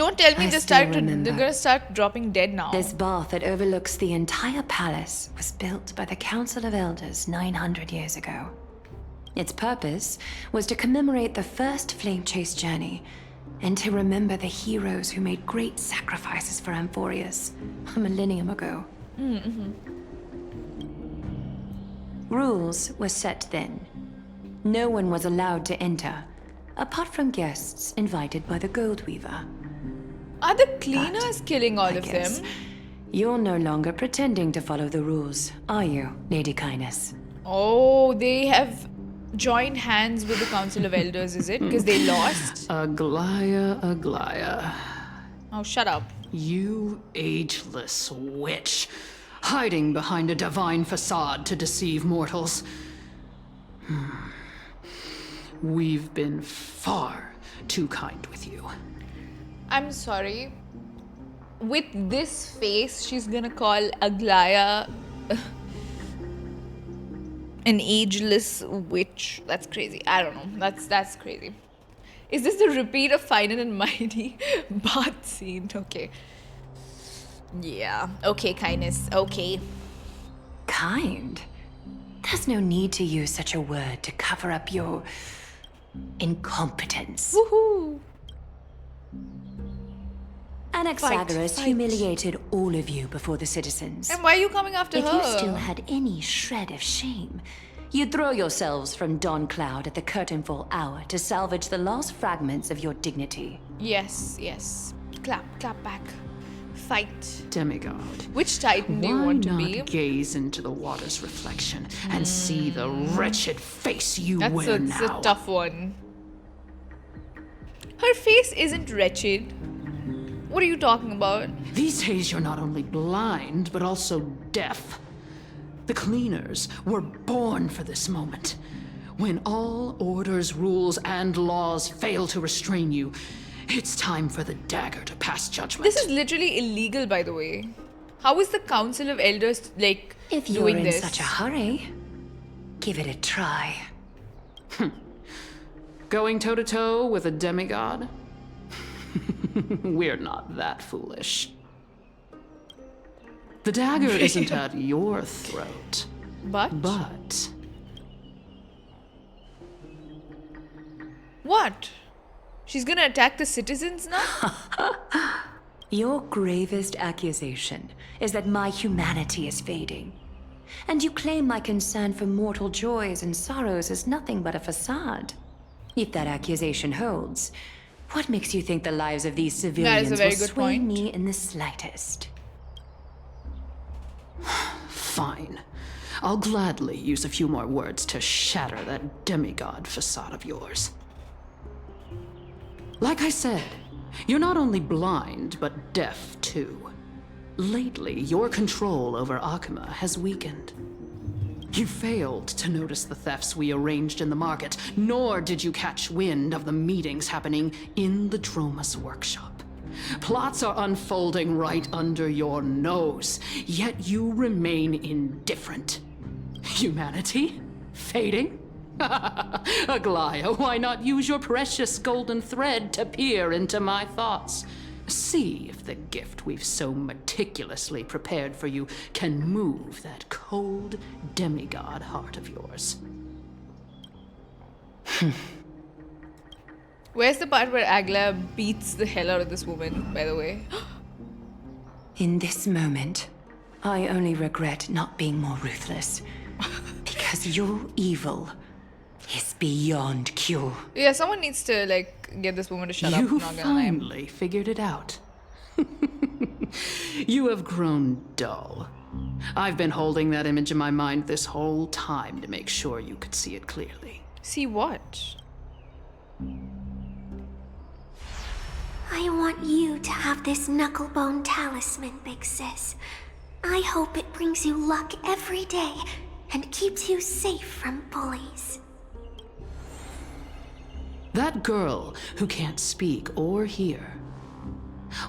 Don't tell me I they're still they're remember. gonna start dropping dead now. This bath that overlooks the entire palace was built by the Council of Elders 900 years ago. Its purpose was to commemorate the first flame chase journey and to remember the heroes who made great sacrifices for Amphoreus a millennium ago. Rules were set then. No one was allowed to enter, apart from guests invited by the Gold Weaver. Are the cleaners killing all I of guess them? You're no longer pretending to follow the rules, are you, Lady Kindness? Oh, they have joined hands with the Council of Elders, is it? Because they lost? Aglia. Oh, shut up. You ageless witch, hiding behind a divine facade to deceive mortals. We've been far too kind with you. I'm sorry. With this face, she's gonna call Aglia an ageless witch. That's crazy. I don't know. That's crazy. Is this the repeat of Final and Mighty bath scene? Okay. Yeah. Okay, kindness. Okay. Kind? There's no need to use such a word to cover up your incompetence. Woohoo! Anaxagoras Fight. humiliated all of you before the citizens. And why are you coming after If her? you still had any shred of shame, you'd throw yourselves from dawn cloud at the curtainfall hour to salvage the last fragments of your dignity. Yes, yes. Clap back. Fight. Demigod. Which Titan do you Why want to not be? gaze into the water's reflection and see the wretched face you wear That's now? a tough one. Her face isn't wretched. What are you talking about? These days you're not only blind, but also deaf. The cleaners were born for this moment. When all orders, rules, and laws fail to restrain you, it's time for the dagger to pass judgment. This is literally illegal, by the way. How is the Council of Elders, like, If you're doing in this? such a hurry, give it a try. Going toe-to-toe with a demigod? We're not that foolish. The dagger isn't at your throat, But? but What? She's gonna attack the citizens now? Your gravest accusation is that my humanity is fading. And you claim my concern for mortal joys and sorrows is nothing but a facade. If that accusation holds, what makes you think the lives of these civilians very will good sway point. me in the slightest? fine. I'll gladly use a few more words to shatter that demigod facade of yours. Like I said, you're not only blind, but deaf too. Lately, your control over Akuma has weakened. You failed to notice the thefts we arranged in the market, nor did you catch wind of the meetings happening in the Droma's workshop. Plots are unfolding right under your nose, yet you remain indifferent. Humanity? Fading? Aglia, why not use your precious golden thread to peer into my thoughts? See if the gift we've so meticulously prepared for you can move that cold demigod heart of yours. Where's the part where Aglia beats the hell out of this woman, by the way? In this moment, I only regret not being more ruthless. Because your evil is beyond cure. Yeah, someone needs to, like, get this woman to shut up. You Not gonna lie. finally figured it out. You have grown dull. I've been holding that image in my mind this whole time to make sure you could see it clearly. See what? I want you to have this knucklebone talisman, Big Sis. I hope it brings you luck every day and keeps you safe from bullies. That girl who can't speak or hear.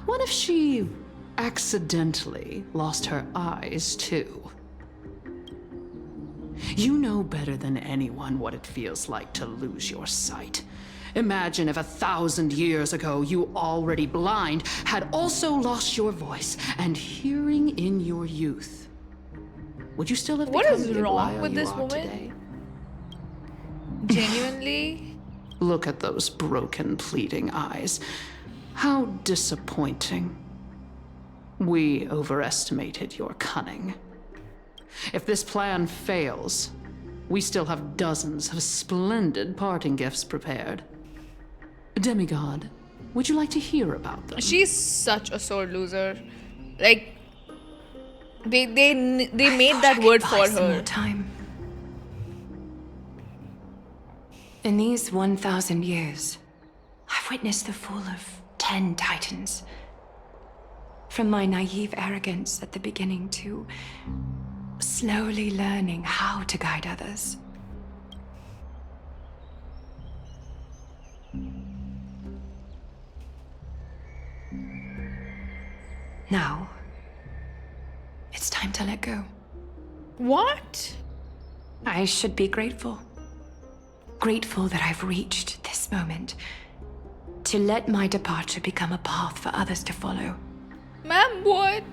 What if she accidentally lost her eyes too? You know better than anyone what it feels like to lose your sight. Imagine if 1,000 years ago you, already blind, had also lost your voice and hearing in your youth. Would you still have What become is the wrong Aglia with you this are woman? today? Genuinely? Look at those broken, pleading eyes. How disappointing. We overestimated your cunning. If this plan fails, we still have dozens of splendid parting gifts prepared. Demigod, would you like to hear about them? She's such a sore loser. Like, they made that word for Some more her. time. In these 1,000 years, I've witnessed the fall of 10 titans. From my naive arrogance at the beginning to slowly learning how to guide others. Now, it's time to let go. What? I should be grateful. Grateful that I've reached this moment. To let my departure become a path for others to follow. Ma'am, what?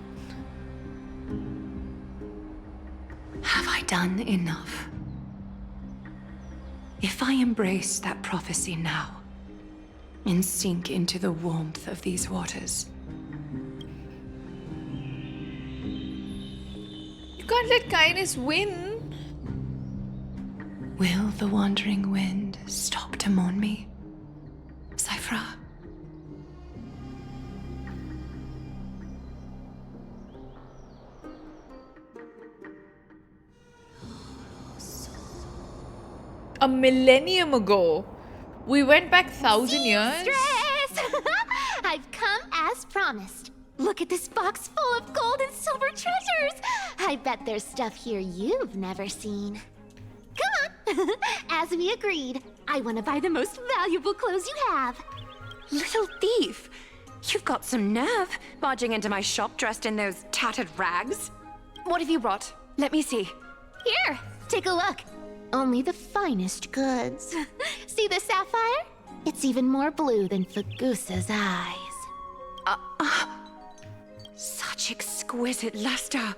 Have I done enough? If I embrace that prophecy now, and sink into the warmth of these waters, You can't let kindness win. will the wandering wind stop to mourn me? Cipher? A millennium ago. We went back 1,000 years. Stress! I've come as promised. Look at this box full of gold and silver treasures. I bet there's stuff here you've never seen. Come on. As we agreed, I want to buy the most valuable clothes you have. Little thief! You've got some nerve, barging into my shop dressed in those tattered rags. What have you brought? Let me see. Here, take a look. Only the finest goods. See the sapphire? It's even more blue than Fagusa's eyes. Such exquisite luster.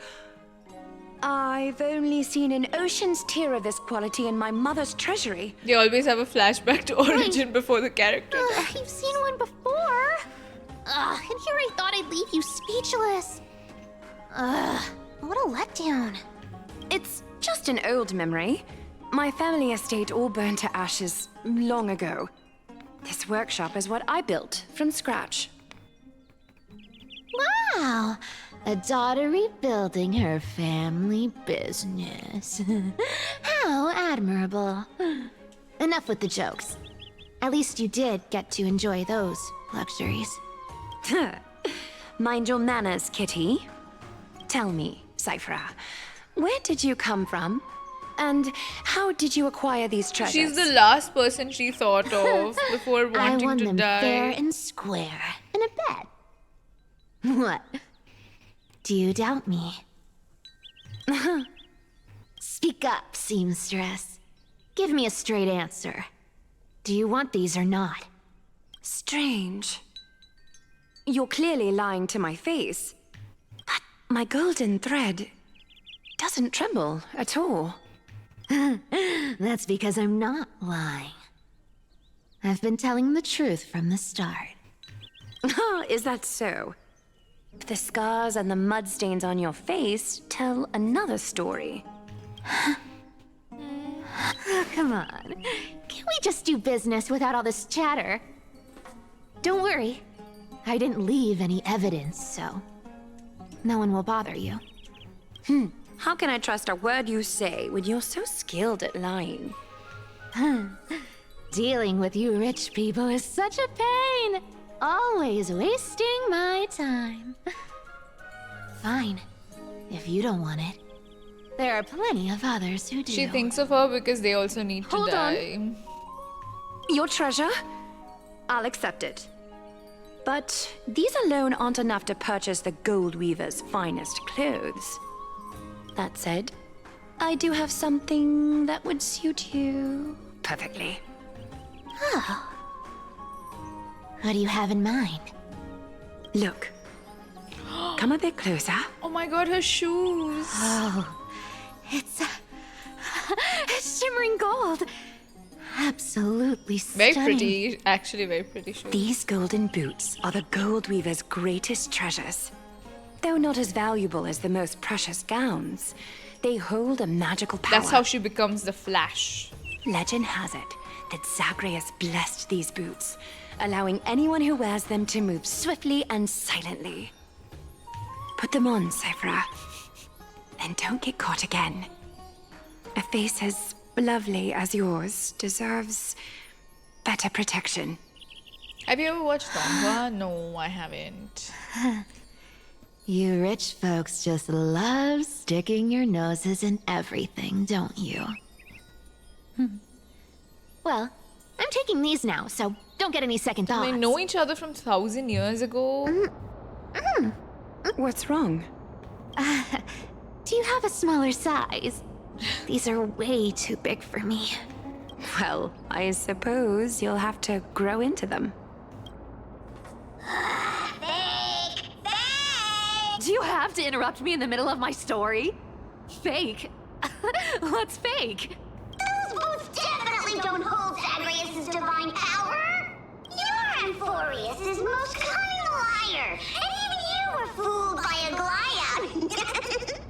I've only seen an ocean's tear of this quality in my mother's treasury. They always have a flashback to origin before the character. You've seen one before. And here I thought I'd leave you speechless. What a letdown. It's just an old memory. My family estate all burned to ashes long ago. This workshop is what I built from scratch. Wow, a daughter rebuilding her family business. How admirable. Enough with the jokes. At least you did get to enjoy those luxuries. Mind your manners, kitty. Tell me, Cipher, where did you come from? And how did you acquire these treasures? She's the last person she thought of before wanting I won to them die. fair and square in a bet. What? Do you doubt me? Speak up, seamstress. Give me a straight answer. Do you want these or not? Strange. You're clearly lying to my face. But my golden thread doesn't tremble at all. That's because I'm not lying. I've been telling the truth from the start. Is that so? The scars and the mud stains on your face tell another story. Come on. Can we just do business without all this chatter? Don't worry. I didn't leave any evidence, so no one will bother you. How can I trust a word you say when you're so skilled at lying? Dealing with you rich people is such a pain. Always wasting my time. Fine, if you don't want it. There are plenty of others who do. She thinks of her because they also need to Hold die. on. Your treasure? I'll accept it. But these alone aren't enough to purchase the gold weaver's finest clothes. That said, I do have something that would suit you perfectly. Oh, What do you have in mind? Look. Come a bit closer. Oh my god, her shoes. Oh, it's shimmering gold. Absolutely Very stunning. pretty, actually very pretty shoes. These golden boots are the gold weaver's greatest treasures. Though not as valuable as the most precious gowns, they hold a magical power. That's how she becomes the Flash. Legend has it that Zagreus blessed these boots, allowing anyone who wears them to move swiftly and silently. Put them on, Cipher. And don't get caught again. A face as lovely as yours deserves better protection. Have you ever watched Honkai? No, I haven't. You rich folks just love sticking your noses in everything, don't you? Well, I'm taking these now, so don't get any second thoughts. They know each other from 1,000 years ago. What's wrong? Do you have a smaller size? These are way too big for me. Well, I suppose you'll have to grow into them. Do you have to interrupt me in the middle of my story? Fake? What's fake? Those boots definitely don't hold Zagreus' divine power. You're Amphoreus' most cunning liar, and even you were fooled by Aglia.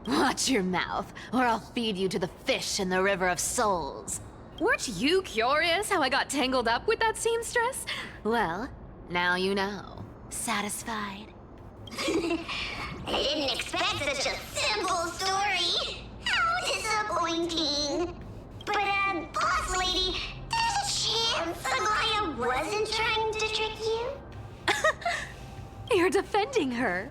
Watch your mouth, or I'll feed you to the fish in the River of Souls. Weren't you curious how I got tangled up with that seamstress? Well, now you know. Satisfied? I didn't expect such a simple story. How disappointing. But, boss lady, there's a chance Aglia wasn't trying to trick you? You're defending her.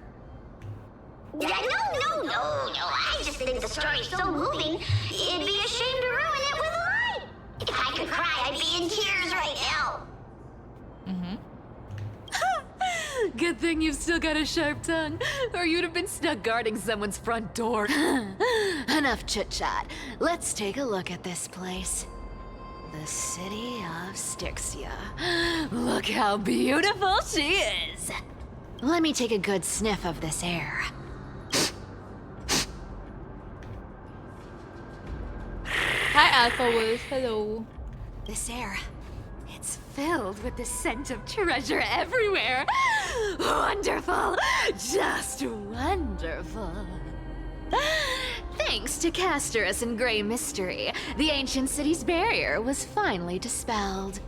No. I just think the story's so moving, it'd be a shame to ruin it with a lie. If I could cry, I'd be in tears right now. Good thing you've still got a sharp tongue, or you'd have been stuck guarding someone's front door. Enough chit-chat. Let's take a look at this place. The city of Styxia. Look how beautiful she is. Let me take a good sniff of this air. Hi, Alpha Wolf. Hello. This air, it's filled with the scent of treasure everywhere. Wonderful, just wonderful. Thanks to Castorice and Grey Mystery, the ancient city's barrier was finally dispelled.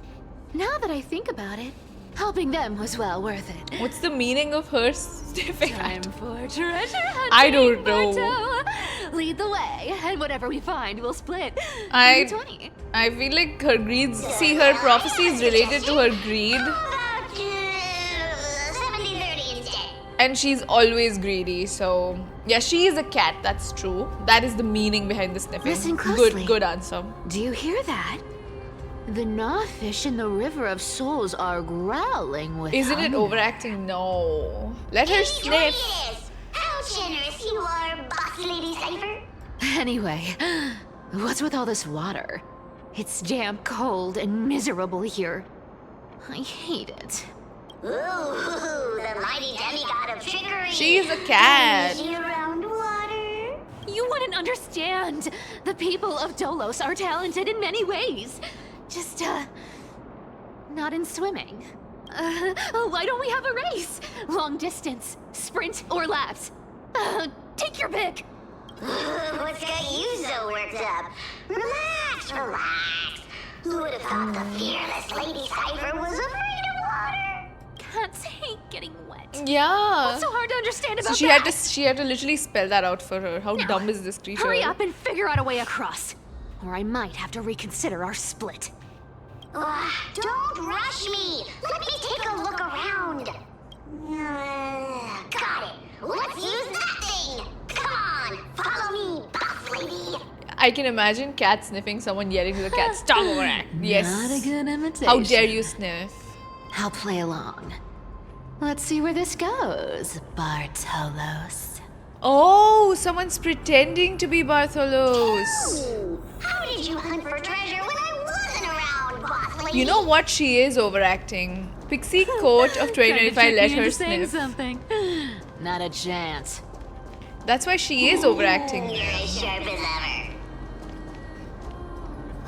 Now that I think about it, helping them was well worth it. What's the meaning of her sniffing Time at? for treasure hunting, I don't know. Barto. Lead the way, and whatever we find, we'll split. I 20. I feel like her greed. See, her prophecy is related to her greed, About 70-30 instead. and she's always greedy. So yeah, she is a cat. That's true. That is the meaning behind the sniffing. Listen closely. Good answer. Do you hear that? The gnawfish in the River of Souls are growling with Isn't it hunger. overacting? No. Let her sniff. Yes. How generous you are, boss lady Cipher. Anyway, what's with all this water? It's damp, cold, and miserable here. I hate it. Ooh, the mighty demigod of trickery. She's a cat. Year-round water. You wouldn't understand. The people of Dolos are talented in many ways. Just, not in swimming. Why don't we have a race? Long distance, sprint, or laps? Take your pick. What's got you so worked up? Relax. Who would have thought the fearless Lady Cipher was afraid of water? Cats hate getting wet. Yeah. What's so hard to understand about So she that? had to literally spell that out for her. How Now, dumb is this creature? Hurry up and figure out a way across. Or I might have to reconsider our split. Don't rush me. Let me take a look around. Got it. Let's use that thing. Come on, follow me, boss lady. I can imagine cat sniffing, someone yelling to the cat, "Stop overact!" Yes. Not a good imitation. How dare you sniff? I'll play along. Let's see where this goes, Bartolos. Oh, someone's pretending to be Bartholos. Ooh, how did you hunt for treasure when I wasn't around, boss You know what? She is overacting. Pixie coat of 2025 let her sniff. Something. Not a chance. That's why she is overacting. You're as sharp as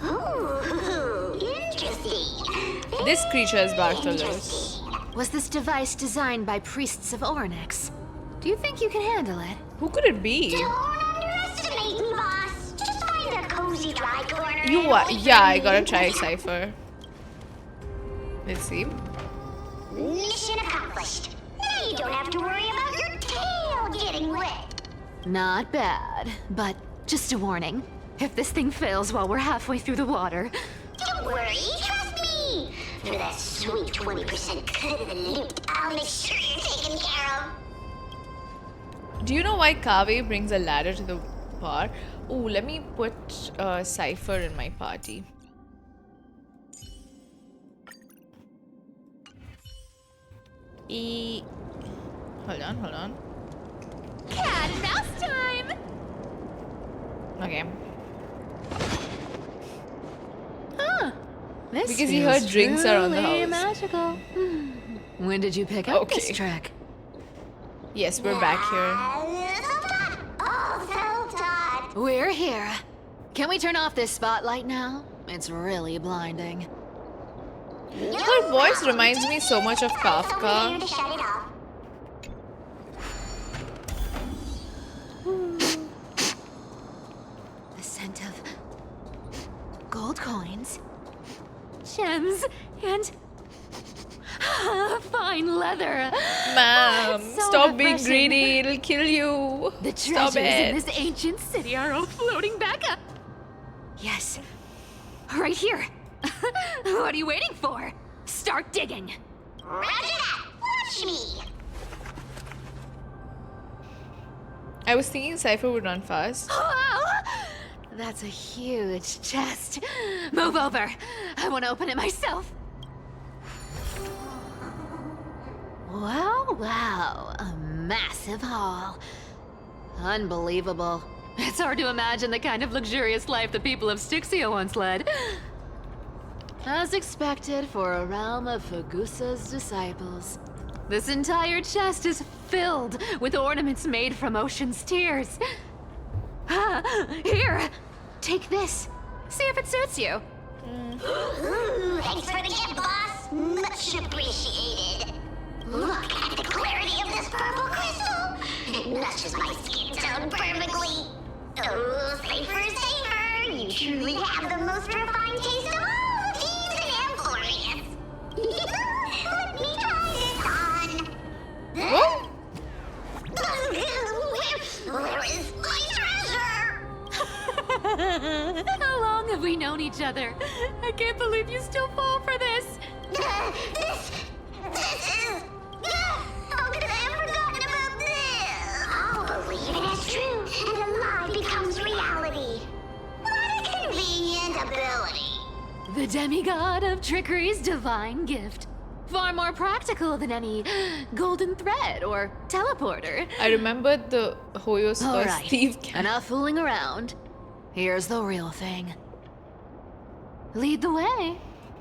ever. Ooh, interesting. This creature is Bartholus. Was this device designed by priests of Ornyx? Do you think you can handle it? Who could it be? Don't underestimate me, boss. Just find a cozy dry corner. You what? Yeah, I gotta try Cipher. Let's see. Mission accomplished. Now you don't have to worry about your tail getting wet. Not bad, but just a warning. If this thing fails while we're halfway through the water... Don't worry, trust me. For that sweet 20% cut of the loot, I'll make sure you're taken care of. Do you know why Kave brings a ladder to the bar? Oh, let me put Cipher in my party. Hold on. Cat and mouse time! Okay. Huh. This Because he heard drinks around the truly house. magical. When did you pick up this trick? Yes, we're back here. We're here. Can we turn off this spotlight now? It's really blinding. Her voice reminds me so much of Kafka. The scent of gold coins, gems, and fine leather. Ma'am, It's so stop being refreshing. greedy. It'll kill you. The Stop treasures in it. this ancient city are all floating back up. Yes, right here. What are you waiting for? Start digging. Roger that. Watch me. I was thinking Cipher would run fast. Wow! That's a huge chest. Move over. I want to open it myself. Wow. A massive haul. Unbelievable. It's hard to imagine the kind of luxurious life the people of Styxia once led. As expected for a realm of Fagusa's disciples. This entire chest is filled with ornaments made from ocean's tears. Here, take this. See if it suits you. Ooh, thanks for the gift, boss. Much appreciated. Look at the clarity of this purple crystal. It matches my skin tone perfectly. Oh, Cipher. You truly have the most refined taste of all thieves in Amphoreus. Let me try this on. What? Where is my treasure? How long have we known each other? I can't believe you still fall for this. This is... How could I have forgotten about this? I'll believe it as true, and a lie becomes reality. What a convenient ability. The demigod of trickery's divine gift. Far more practical than any golden thread or teleporter. I remembered the Hoyo's All first right, thief. enough fooling around. Here's the real thing. Lead the way.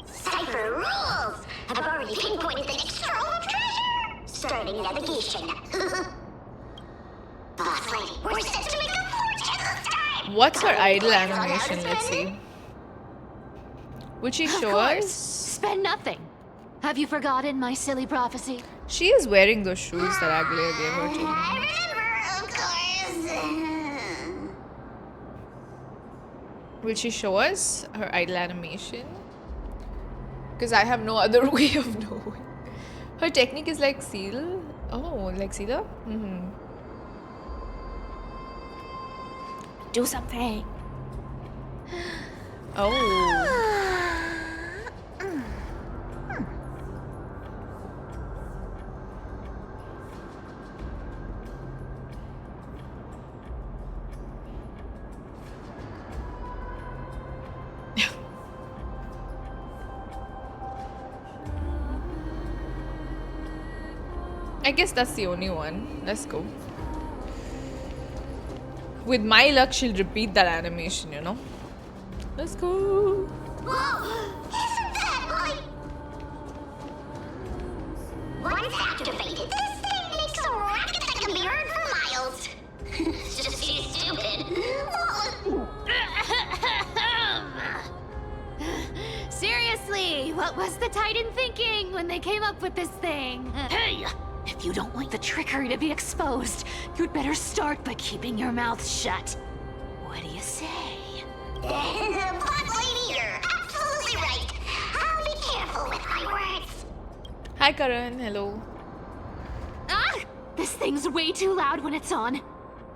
Cipher rules! I've already pinpointed the next trove of treasure! Starting navigation. Boss lady, we're set to make a fortune this time! What's her idle animation? Let's see. Would she show us? Spend nothing. Have you forgotten my silly prophecy? She is wearing those shoes that Aglia gave her to. I remember, of course. Will she show us her idle animation? Because I have no other way of knowing. Her technique is like seal. Oh, like Sealer? Mm-hmm. Do something. Oh. I guess that's the only one. Let's go. With my luck, she'll repeat that animation, you know? Let's go. Whoa! Isn't that Once activated, this thing makes a racket that can be heard for miles. It's just too stupid. Seriously, what was the Titan thinking when they came up with this thing? Hey! If you don't want the trickery to be exposed, you'd better start by keeping your mouth shut. What do you say? But lady, you're absolutely right. I'll be careful with my words. Hi, Karan. Hello. Ah! This thing's way too loud when it's on.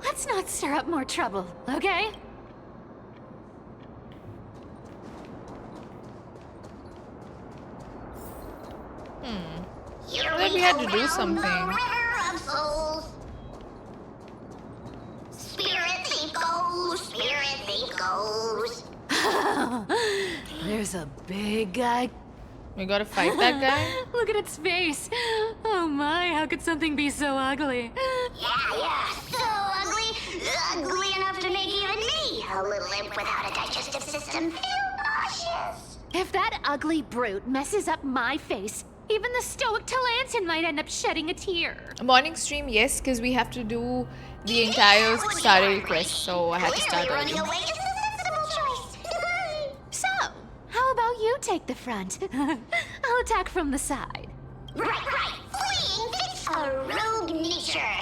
Let's not stir up more trouble, okay? I thought we had to do something. River of souls. Spirit thief goes, spirit thief goes. There's a big guy. We gotta fight that guy? Look at its face. Oh my, how could something be so ugly? Yeah, so ugly. Ugly enough to make even me, a little imp without a digestive system, feel nauseous. If that ugly brute messes up my face, even the stoic Talantin might end up shedding a tear. Morning stream, yes, because we have to do the entire Starrail quest, so I had to start early. Running away is a sensible choice. So, how about you take the front? I'll attack from the side. Right. Fleeing fits a rogue nature.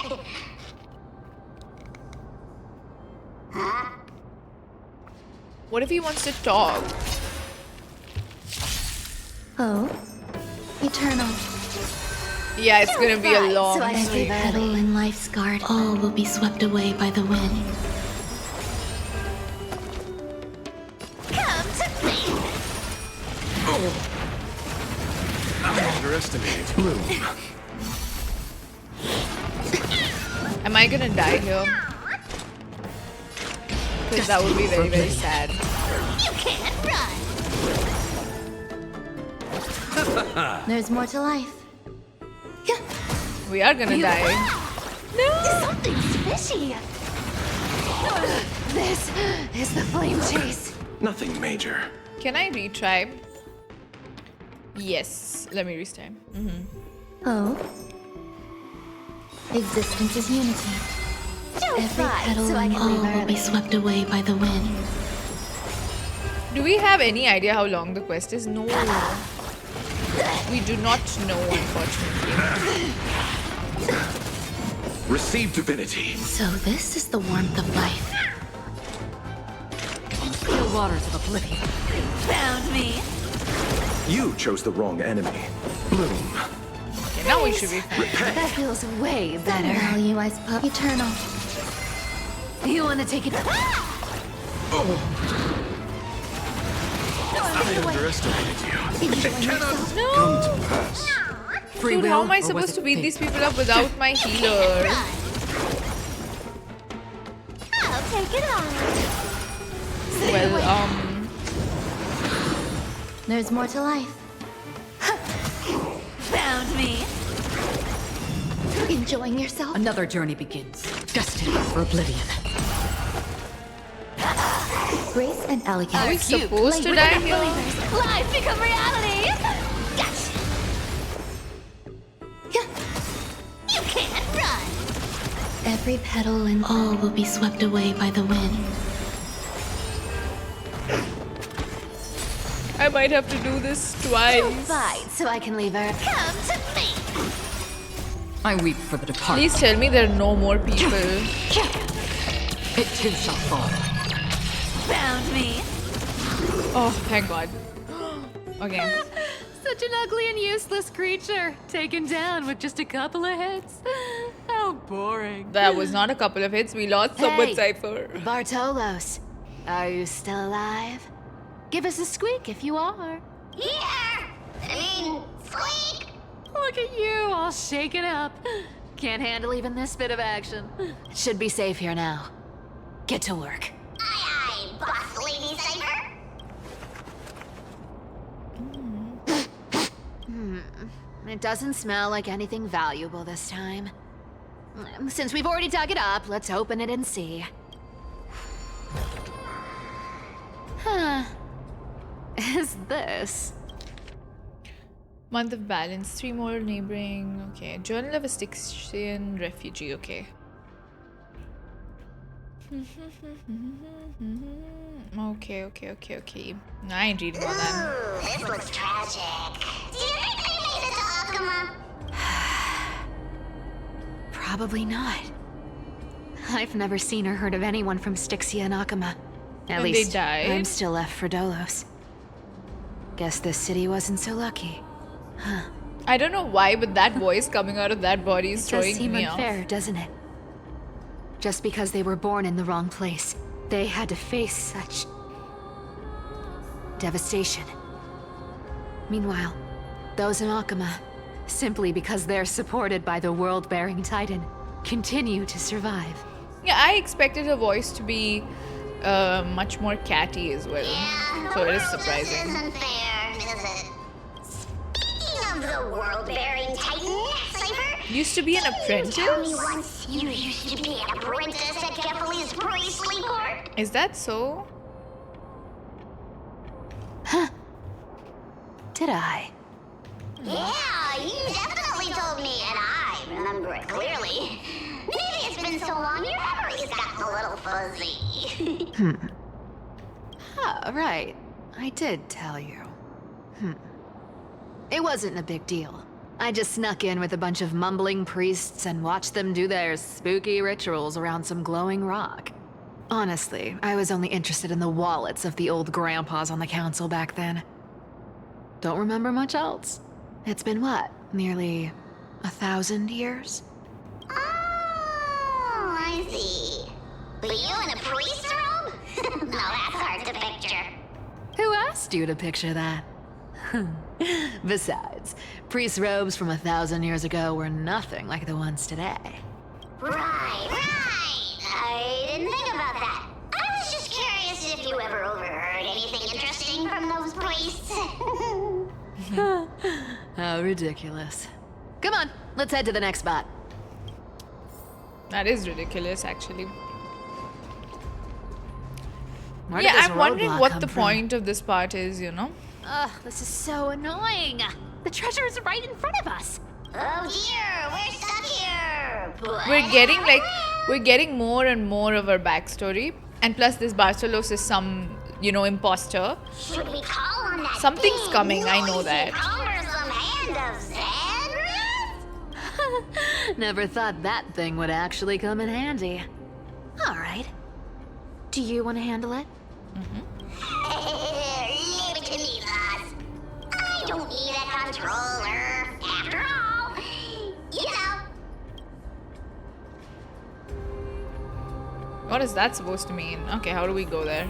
Huh? What if he wants to talk? Oh. Eternal. Yeah, it's gonna be a long so I can Every leave early. petal in life's garden, all will be swept away by the wind. Come to me! I underestimated Bloom. Am I gonna die here? Because that would be very, very sad. You can't run! There's more to life. We are gonna die. No! Something's fishy! This is the flame chase. Nothing major. Can I retry? Yes. Let me restart. Oh. Existence is unity. Don't Every fight, petal so I and can all leave will be early. swept away by the wind. Do we have any idea how long the quest is? No. We do not know, unfortunately. Receive divinity. So this is the warmth of life. The waters of oblivion. Found me. You chose the wrong enemy. Bloom. Okay, now we should be fine. That feels way Better better. value, I suppose. Eternal. You want to take it? I underestimated you. It cannot No! come to pass. Free Dude, will, how am I or was supposed it to beat fate? these people up without my healer? I'll take it on. Well, There's more to life. Found me. Enjoying yourself? Another journey begins, destined for oblivion. Grace and are we elegance. supposed to die here? Life become reality. Gotcha. You can't run. Every petal and all will be swept away by the wind. I might have to do this Don't twice. fight, so I can leave her. Come to me. I weep for the departed. Please tell me there are no more people. It too shall fall. Found me. Oh, thank God. Okay. Such an ugly and useless creature, taken down with just a couple of hits. How boring. That was not a couple of hits. We lost someone, Cipher. Bartolos, are you still alive? Give us a squeak if you are. Squeak! Look at you, all shaken up. Can't handle even this bit of action. Should be safe here now. Get to work. Aye, boss lady Cipher. It doesn't smell like anything valuable this time. Since we've already dug it up, let's open it and see. Huh. Is this? Month of balance. 3 more neighboring. Okay. Journal of a Styxian refugee. Okay. Okay. I ain't reading all that. Ooh, this looks tragic. Do you think they made it to Akuma? Probably not. I've never seen or heard of anyone from Styxia and Akuma. At And they least, died? I'm still left for Dolos. Guess this city wasn't so lucky. Huh. I don't know why, but that voice coming out of that body is It does throwing seem me off. unfair, doesn't it? Just because they were born in the wrong place, they had to face such devastation. Meanwhile, those in Akuma, simply because they're supported by the world-bearing Titan, continue to survive. Yeah, I expected her voice to be much more catty as well. Yeah, So it is this surprising. isn't fair, is it? Speaking of the world-bearing Titan, Cipher, Used to be an apprentice? tell me once you used to be an apprentice at Kefali's priestly court? Is that so? Huh. Did I? Yeah, you definitely told me, and I remember it clearly. Maybe it's been so long your memory's gotten a little fuzzy. Ah, right. I did tell you. It wasn't a big deal. I just snuck in with a bunch of mumbling priests and watched them do their spooky rituals around some glowing rock. Honestly, I was only interested in the wallets of the old grandpas on the council back then. Don't remember much else. It's been what, nearly 1,000 years? Oh, I see. But you in a priest robe? No, that's hard to picture. Who asked you to picture that? Besides, priest robes from 1,000 years ago were nothing like the ones today. Right. I didn't think about that. I was just curious if you ever overheard anything interesting from those priests. How ridiculous. Come on, let's head to the next spot. That is ridiculous, actually. Where did Yeah, this I'm wondering roadblock what come the from? point of this part is, you know? Ugh, this is so annoying. The treasure is right in front of us. Oh dear, we're stuck here. We're getting more and more of our backstory. And plus this Barcelos is some, imposter. Should we call on that Something's thing coming, I know noisy that. cumbersome hand of Xandrith? Never thought that thing would actually come in handy. All right. Do you want to handle it? Leave it to me, boss. I don't need a controller. After all, you know. What is that supposed to mean? Okay, how do we go there?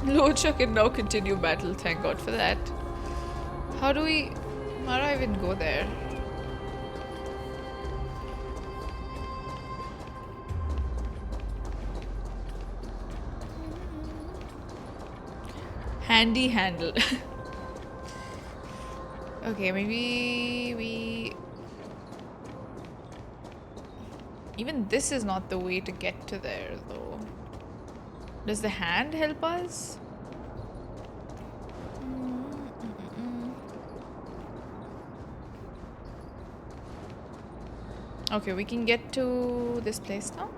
Locha can now continue battle, thank God for that. How do I even go there? Handy handle. Okay, maybe we... Even this is not the way to get to there, though. Does the hand help us? Okay, we can get to this place now.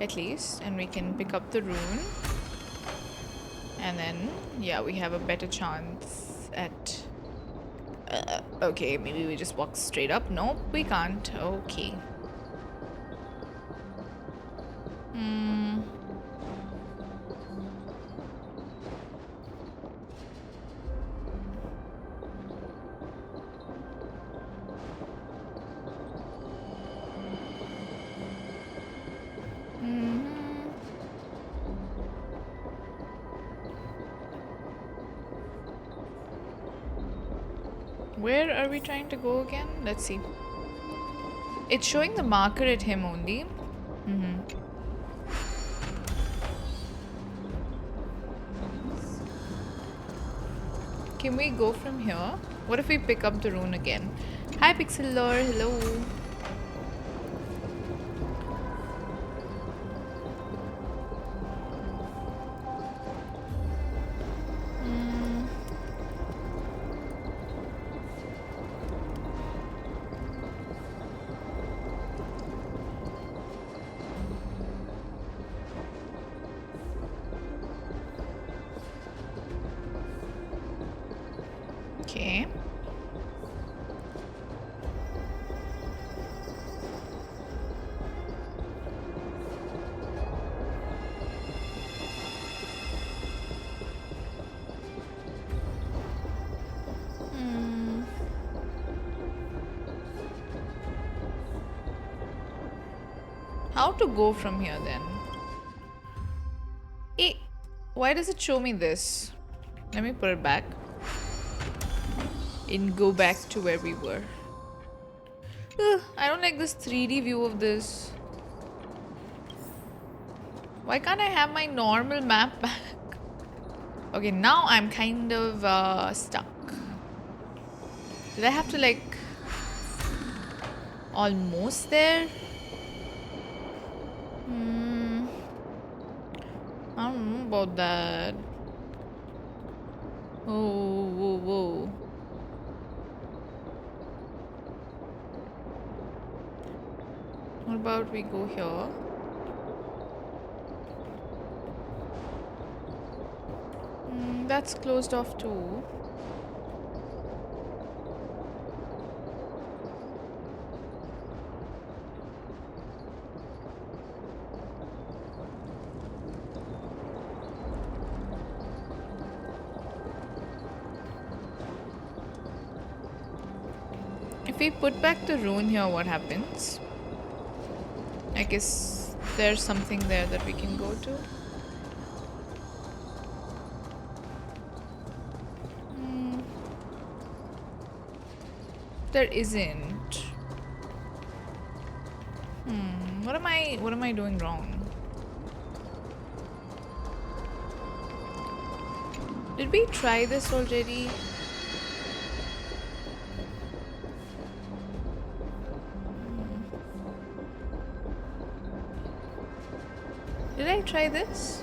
At least. And we can pick up the rune. And then, yeah, we have a better chance at... okay, maybe we just walk straight up. Nope, we can't. Okay. Where are we trying to go again? Let's see. It's showing the marker at him only. Can we go from here? What if we pick up the rune again? Hi Pixel Lore, hello. Okay. How to go from here then? Hey, why does it show me this? Let me put it back and go back to where we were. Ugh, I don't like this 3D view of this. Why can't I have my normal map back? Okay, now I'm kind of stuck. Did I have to like almost there? I don't know about that. Oh, whoa, whoa. What about we go here? That's closed off too. If we put back the rune here, what happens? I guess there's something there that we can go to. There isn't. What am I doing wrong? Did we try this already? Did I try this?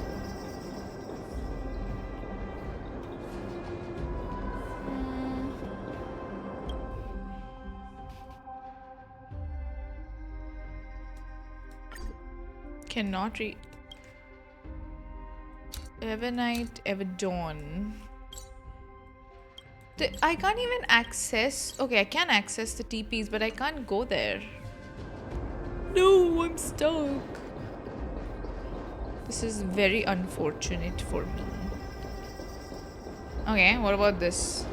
Cannot read. Ever night, ever dawn. I can't even access. Okay, I can access the TPs, but I can't go there. No, I'm stuck. This is very unfortunate for me. Okay, what about this?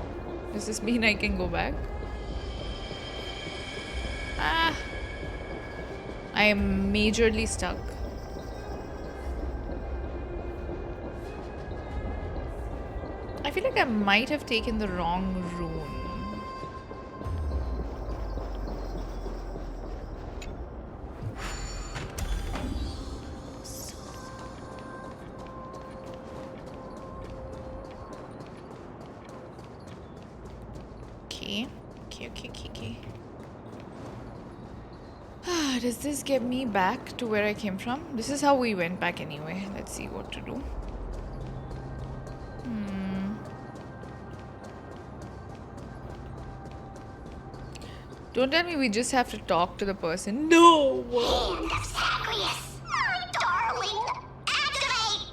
Does this mean I can go back? Ah, I am majorly stuck. I feel like I might have taken the wrong rune. Okay. Does this get me back to where I came from? This is how we went back anyway. Let's see what to do. Don't tell me we just have to talk to the person. No! Hand of Zagreus, my darling, activate!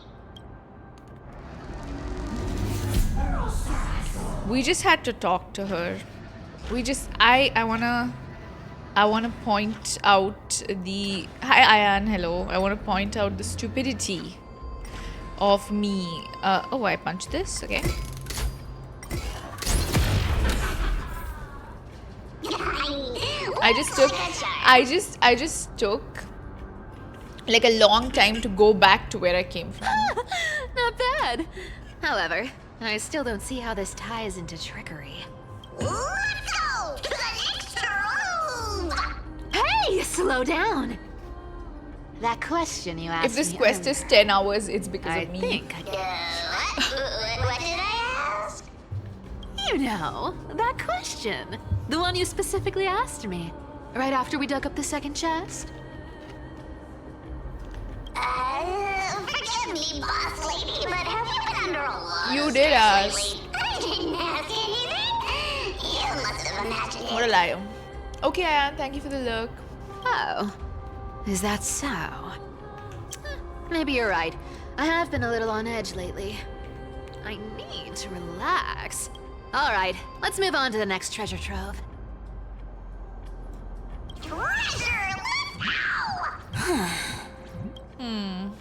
We just had to talk to her. I wanna point out the... Hi, Ayan, hello. I wanna point out the stupidity of me. Oh, I punched this? Okay. I just took like a long time to go back to where I came from. Not bad. However, I still don't see how this ties into trickery. Let's go to the next room! Hey, slow down. That question you asked me If this quest is 10 hours, it's because of me. I think What did I ask? You know, that question. The one you specifically asked me. Right after we dug up the second chest. Forgive me, boss lady, but have you been under a lot You of did stress ask. lately? I didn't ask anything. You must have imagined it. What a liar. Okay, Ayan, thank you for the look. Oh, is that so? Maybe you're right. I have been a little on edge lately. I need to relax. All right, let's move on to the next treasure trove. Treasure, let's go!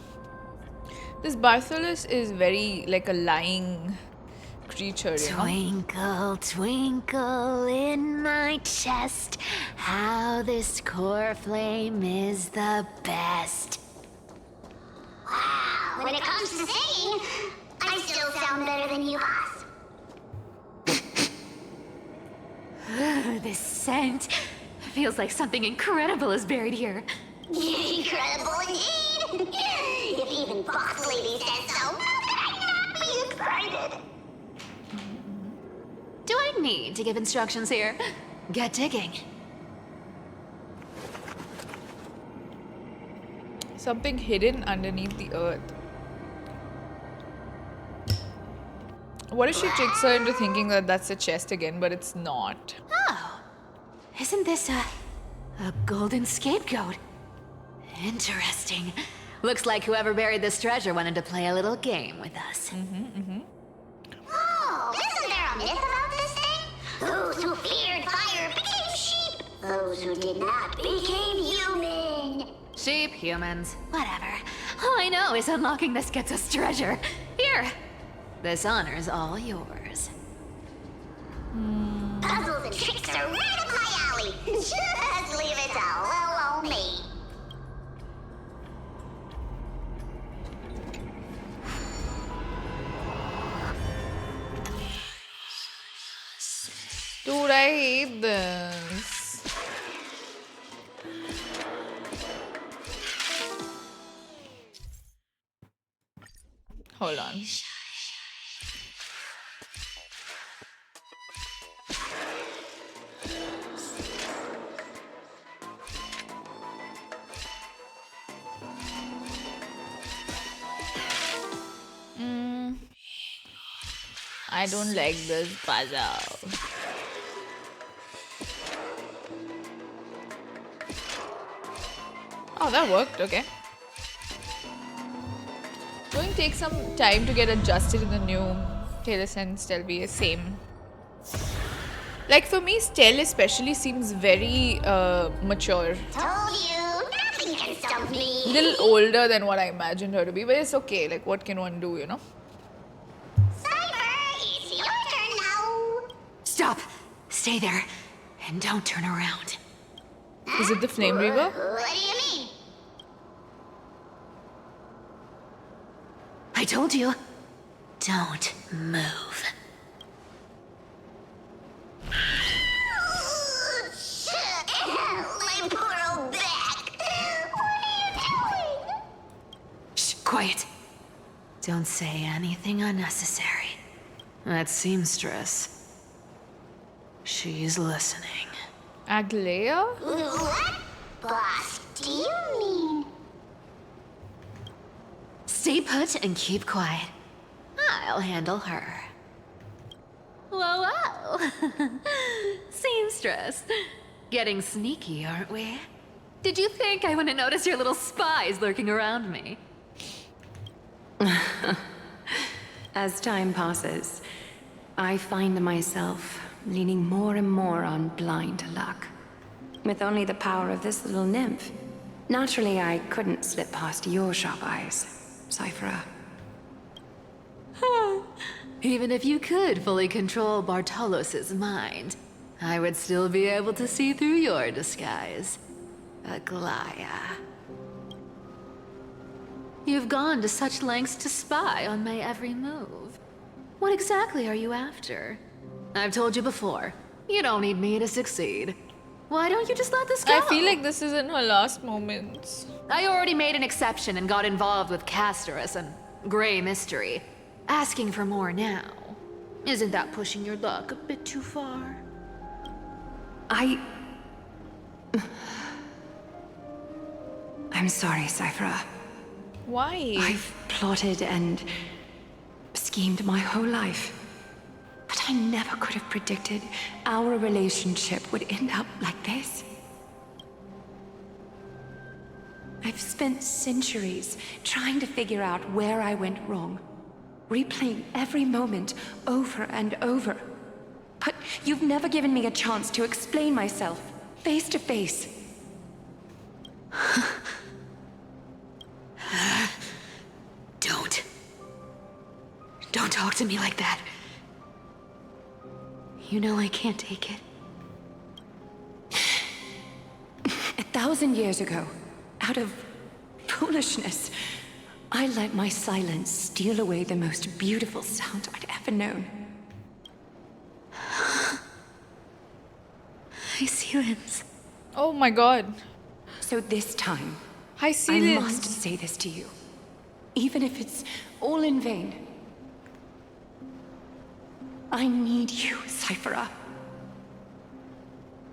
This Bartholus is very like a lying creature, you know? Twinkle, twinkle in my chest, how this core flame is the best. Wow, when it comes to singing, I still sound better than you, boss. This scent feels like something incredible is buried here. Incredible indeed! If even Boss Lady says so, how could I not be excited? Do I need to give instructions here? Get digging. Something hidden underneath the earth. What if she tricks her into thinking that that's a chest again, but it's not? Oh, isn't this a golden scapegoat? Interesting. Looks like whoever buried this treasure wanted to play a little game with us. Oh, isn't there a myth about this thing? Those who feared fire became sheep. Those who did not became human. Sheep, humans, whatever. All I know is unlocking this gets us treasure. Here, this honor's all yours. Puzzles and tricks are right up my alley. Just leave it to little old me. Dude, I hate this. Hold on. I don't like this puzzle. Oh, that worked. Okay. Going to take some time to get adjusted to the new Talis and Stell be same. Like for me, Stell especially seems very mature. Told you, nothing can stop me. Little older than what I imagined her to be, but it's okay. Like, what can one do, you know? Cipher, it's your turn now. Stop! Stay there, and don't turn around. Is it the Flame Reaver? What do you mean? I told you, don't move. My poor old back. What are you doing? Shh, quiet. Don't say anything unnecessary. That seamstress. She's listening. Aglia? What? Boss, do you mean? Stay put and keep quiet. I'll handle her. Whoa, whoa. Seamstress. Getting sneaky, aren't we? Did you think I wouldn't notice your little spies lurking around me? As time passes, I find myself leaning more and more on blind luck. With only the power of this little nymph, naturally I couldn't slip past your sharp eyes, Cipher. Even if you could fully control Bartolos's mind, I would still be able to see through your disguise. Aglia. You've gone to such lengths to spy on my every move. What exactly are you after? I've told you before, you don't need me to succeed. Why don't you just let this go? I feel like this is in her last moments. I already made an exception and got involved with Castorice and Grey Mystery. Asking for more now. Isn't that pushing your luck a bit too far? I'm sorry, Cipher. Why? I've plotted and schemed my whole life. But I never could have predicted our relationship would end up like this. I've spent centuries trying to figure out where I went wrong, replaying every moment over and over. But you've never given me a chance to explain myself, face to face. Don't talk to me like that. You know I can't take it. 1,000 years ago, out of foolishness, I let my silence steal away the most beautiful sound I'd ever known. High ceilings. Oh my god. So this time, High I ceilings. must say this to you, even if it's all in vain. I need you, Cipher.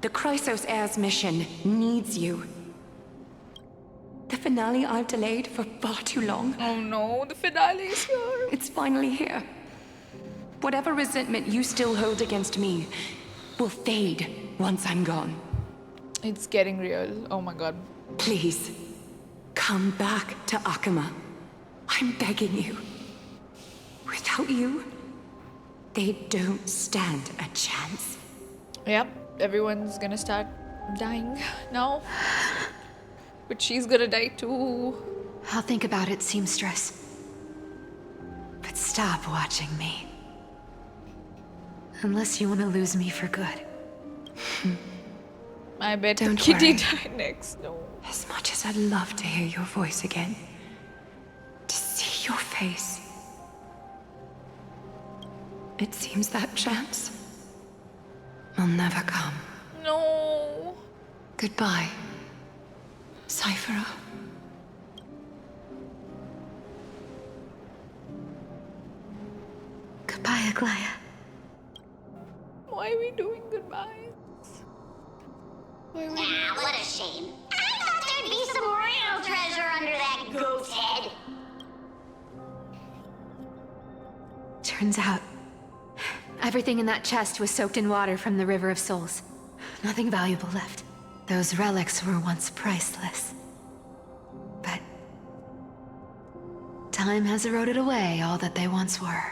The Chrysos heirs mission needs you. The finale I've delayed for far too long. Oh no, the finale is here. It's finally here. Whatever resentment you still hold against me will fade once I'm gone. It's getting real. Oh my god. Please, come back to Akama. I'm begging you. Without you, they don't stand a chance. Yep, everyone's gonna start dying now. But she's gonna die too. I'll think about it, seamstress. But stop watching me. Unless you want to lose me for good. I bet Don't Kitty worry. died next. No. As much as I'd love to hear your voice again, to see your face, it seems that chance will never come. No. Goodbye, Cipher. Goodbye, Aglia. Why are we doing goodbyes? Why are we Ah, what a shame. I thought there'd be some real treasure under that goat's head. Turns out, everything in that chest was soaked in water from the River of Souls. Nothing valuable left. Those relics were once priceless. But time has eroded away all that they once were.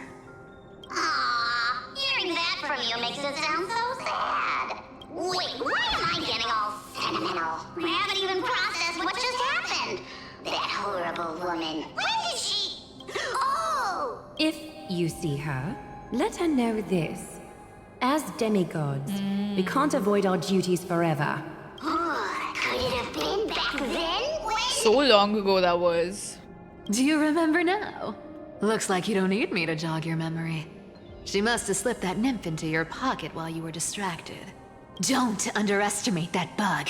Aw, hearing that from you makes it sound so sad. Wait, why am I getting all sentimental? I haven't even processed what just happened. That horrible woman. When did she... Oh! If you see her, let her know this. As demigods, we can't avoid our duties forever. Could it have been back then? When... So long ago that was. Do you remember now? Looks like you don't need me to jog your memory. She must have slipped that nymph into your pocket while you were distracted. Don't underestimate that bug.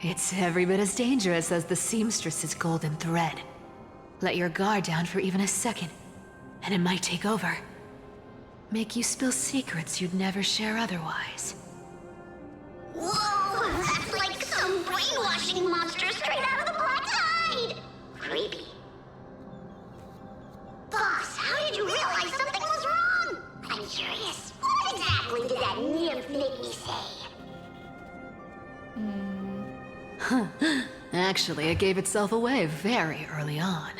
It's every bit as dangerous as the seamstress's golden thread. Let your guard down for even a second, and it might take over. Make you spill secrets you'd never share otherwise. Whoa, that's like some brainwashing monster straight out of the Black Tide! Creepy. Boss, how did you realize something was wrong? I'm curious, what exactly did that nymph make me say? Actually, it gave itself away very early on.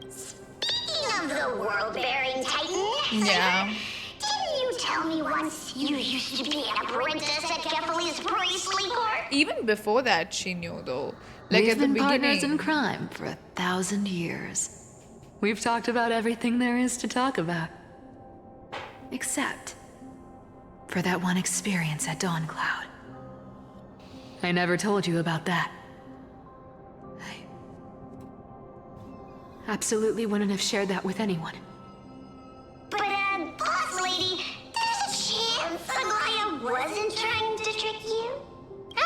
Speaking of the world-bearing titan, Yeah. didn't you tell me once you used to be an apprentice at Kefali's priestly court? Even before that, she knew though. Like We've at the been beginning. partners in crime for 1,000 years. We've talked about everything there is to talk about. Except for that one experience at Dawncloud. I never told you about that. I absolutely wouldn't have shared that with anyone. But, boss lady, there's a chance Aglia wasn't trying to trick you?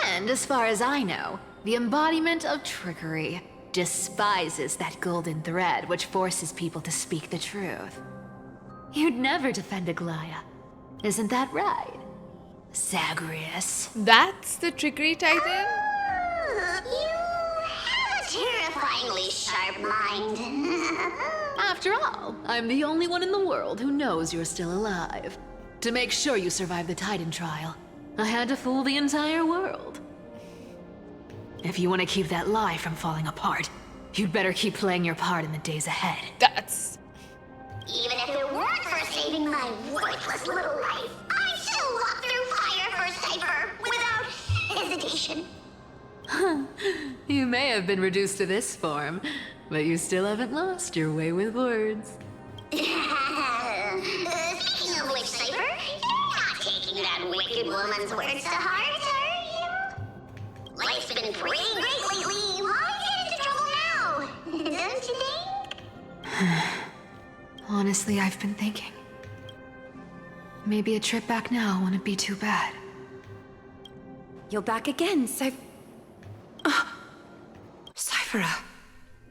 And as far as I know, the embodiment of trickery despises that golden thread which forces people to speak the truth. You'd never defend Aglia. Isn't that right, Zagreus? That's the trickery titan? You have a terrifyingly sharp mind. After all, I'm the only one in the world who knows you're still alive. To make sure you survive the Titan trial, I had to fool the entire world. If you want to keep that lie from falling apart, you'd better keep playing your part in the days ahead. That's... Even if it weren't for saving my worthless little life, I'd still walk through You may have been reduced to this form, but you still haven't lost your way with words. Speaking of which, Cipher, you're not taking that wicked woman's words to heart, are you? Life's been pretty great lately. Why get into trouble now? Don't you think? Honestly, I've been thinking. Maybe a trip back now wouldn't be too bad. You're back again, Cyphera,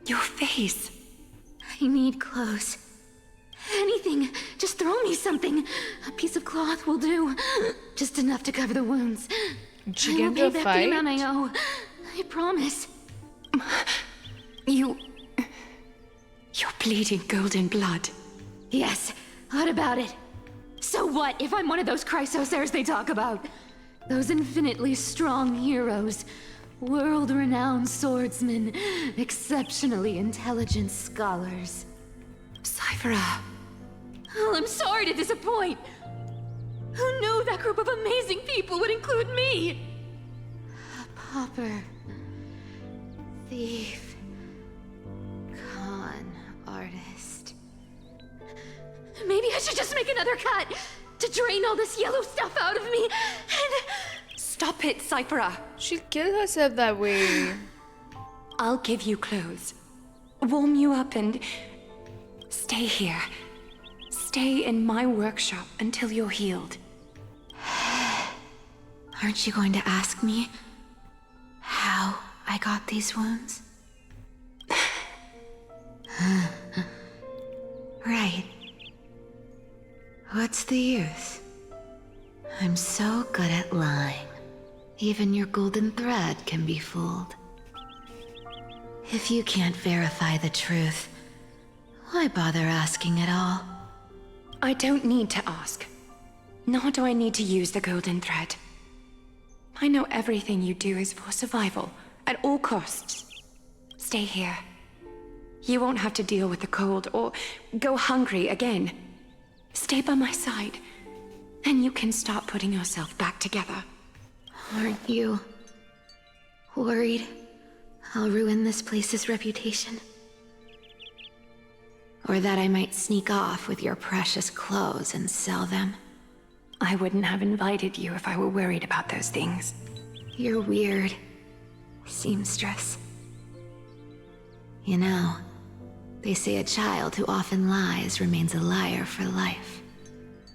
your face. I need clothes. Anything. Just throw me something. A piece of cloth will do. Just enough to cover the wounds. Did you I get will into a pay back fight? the amount I owe. I promise. You're bleeding golden blood. Yes. What about it? So what if I'm one of those chrysos heirs they talk about? Those infinitely strong heroes. World-renowned swordsmen. Exceptionally intelligent scholars. Cyphera. Oh, I'm sorry to disappoint. Who knew that group of amazing people would include me? A pauper. Thief. Con artist. Maybe I should just make another cut to drain all this yellow stuff out of me and... Stop it, Cyphera. She'll kill herself that way. I'll give you clothes. Warm you up and... Stay here. Stay in my workshop until you're healed. Aren't you going to ask me how I got these wounds? Right. What's the use? I'm so good at lying. Even your golden thread can be fooled. If you can't verify the truth, why bother asking at all? I don't need to ask. Nor do I need to use the golden thread. I know everything you do is for survival, at all costs. Stay here. You won't have to deal with the cold or go hungry again. Stay by my side, and you can start putting yourself back together. Aren't you worried I'll ruin this place's reputation? Or that I might sneak off with your precious clothes and sell them? I wouldn't have invited you if I were worried about those things. You're weird, seamstress. You know, they say a child who often lies remains a liar for life.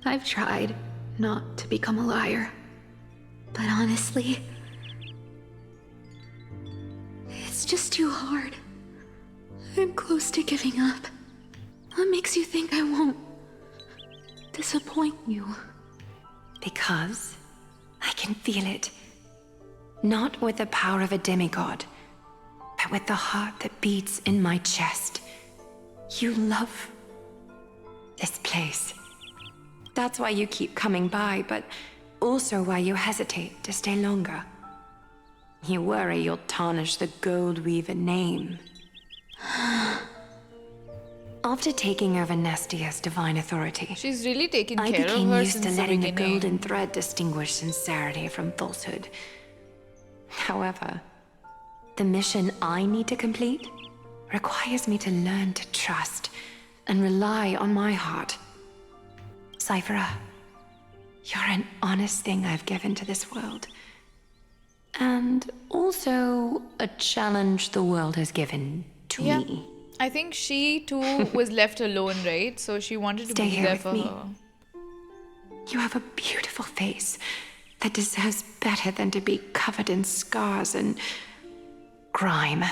I've tried not to become a liar. But honestly, it's just too hard. I'm close to giving up. What makes you think I won't disappoint you? Because I can feel it. Not with the power of a demigod, but with the heart that beats in my chest. You love this place. That's why you keep coming by, but also why you hesitate to stay longer. You worry you'll tarnish the Gold Weaver name. After taking over Nestia's divine authority, She's really taken I care of became her used since to the letting the beginning. golden thread distinguish sincerity from falsehood. However, the mission I need to complete requires me to learn to trust and rely on my heart. Cyphera, you're an honest thing I've given to this world. And also a challenge the world has given to me. I think she too was left alone, right? So she wanted to Stay be here there with for me. her. You have a beautiful face that deserves better than to be covered in scars and grime.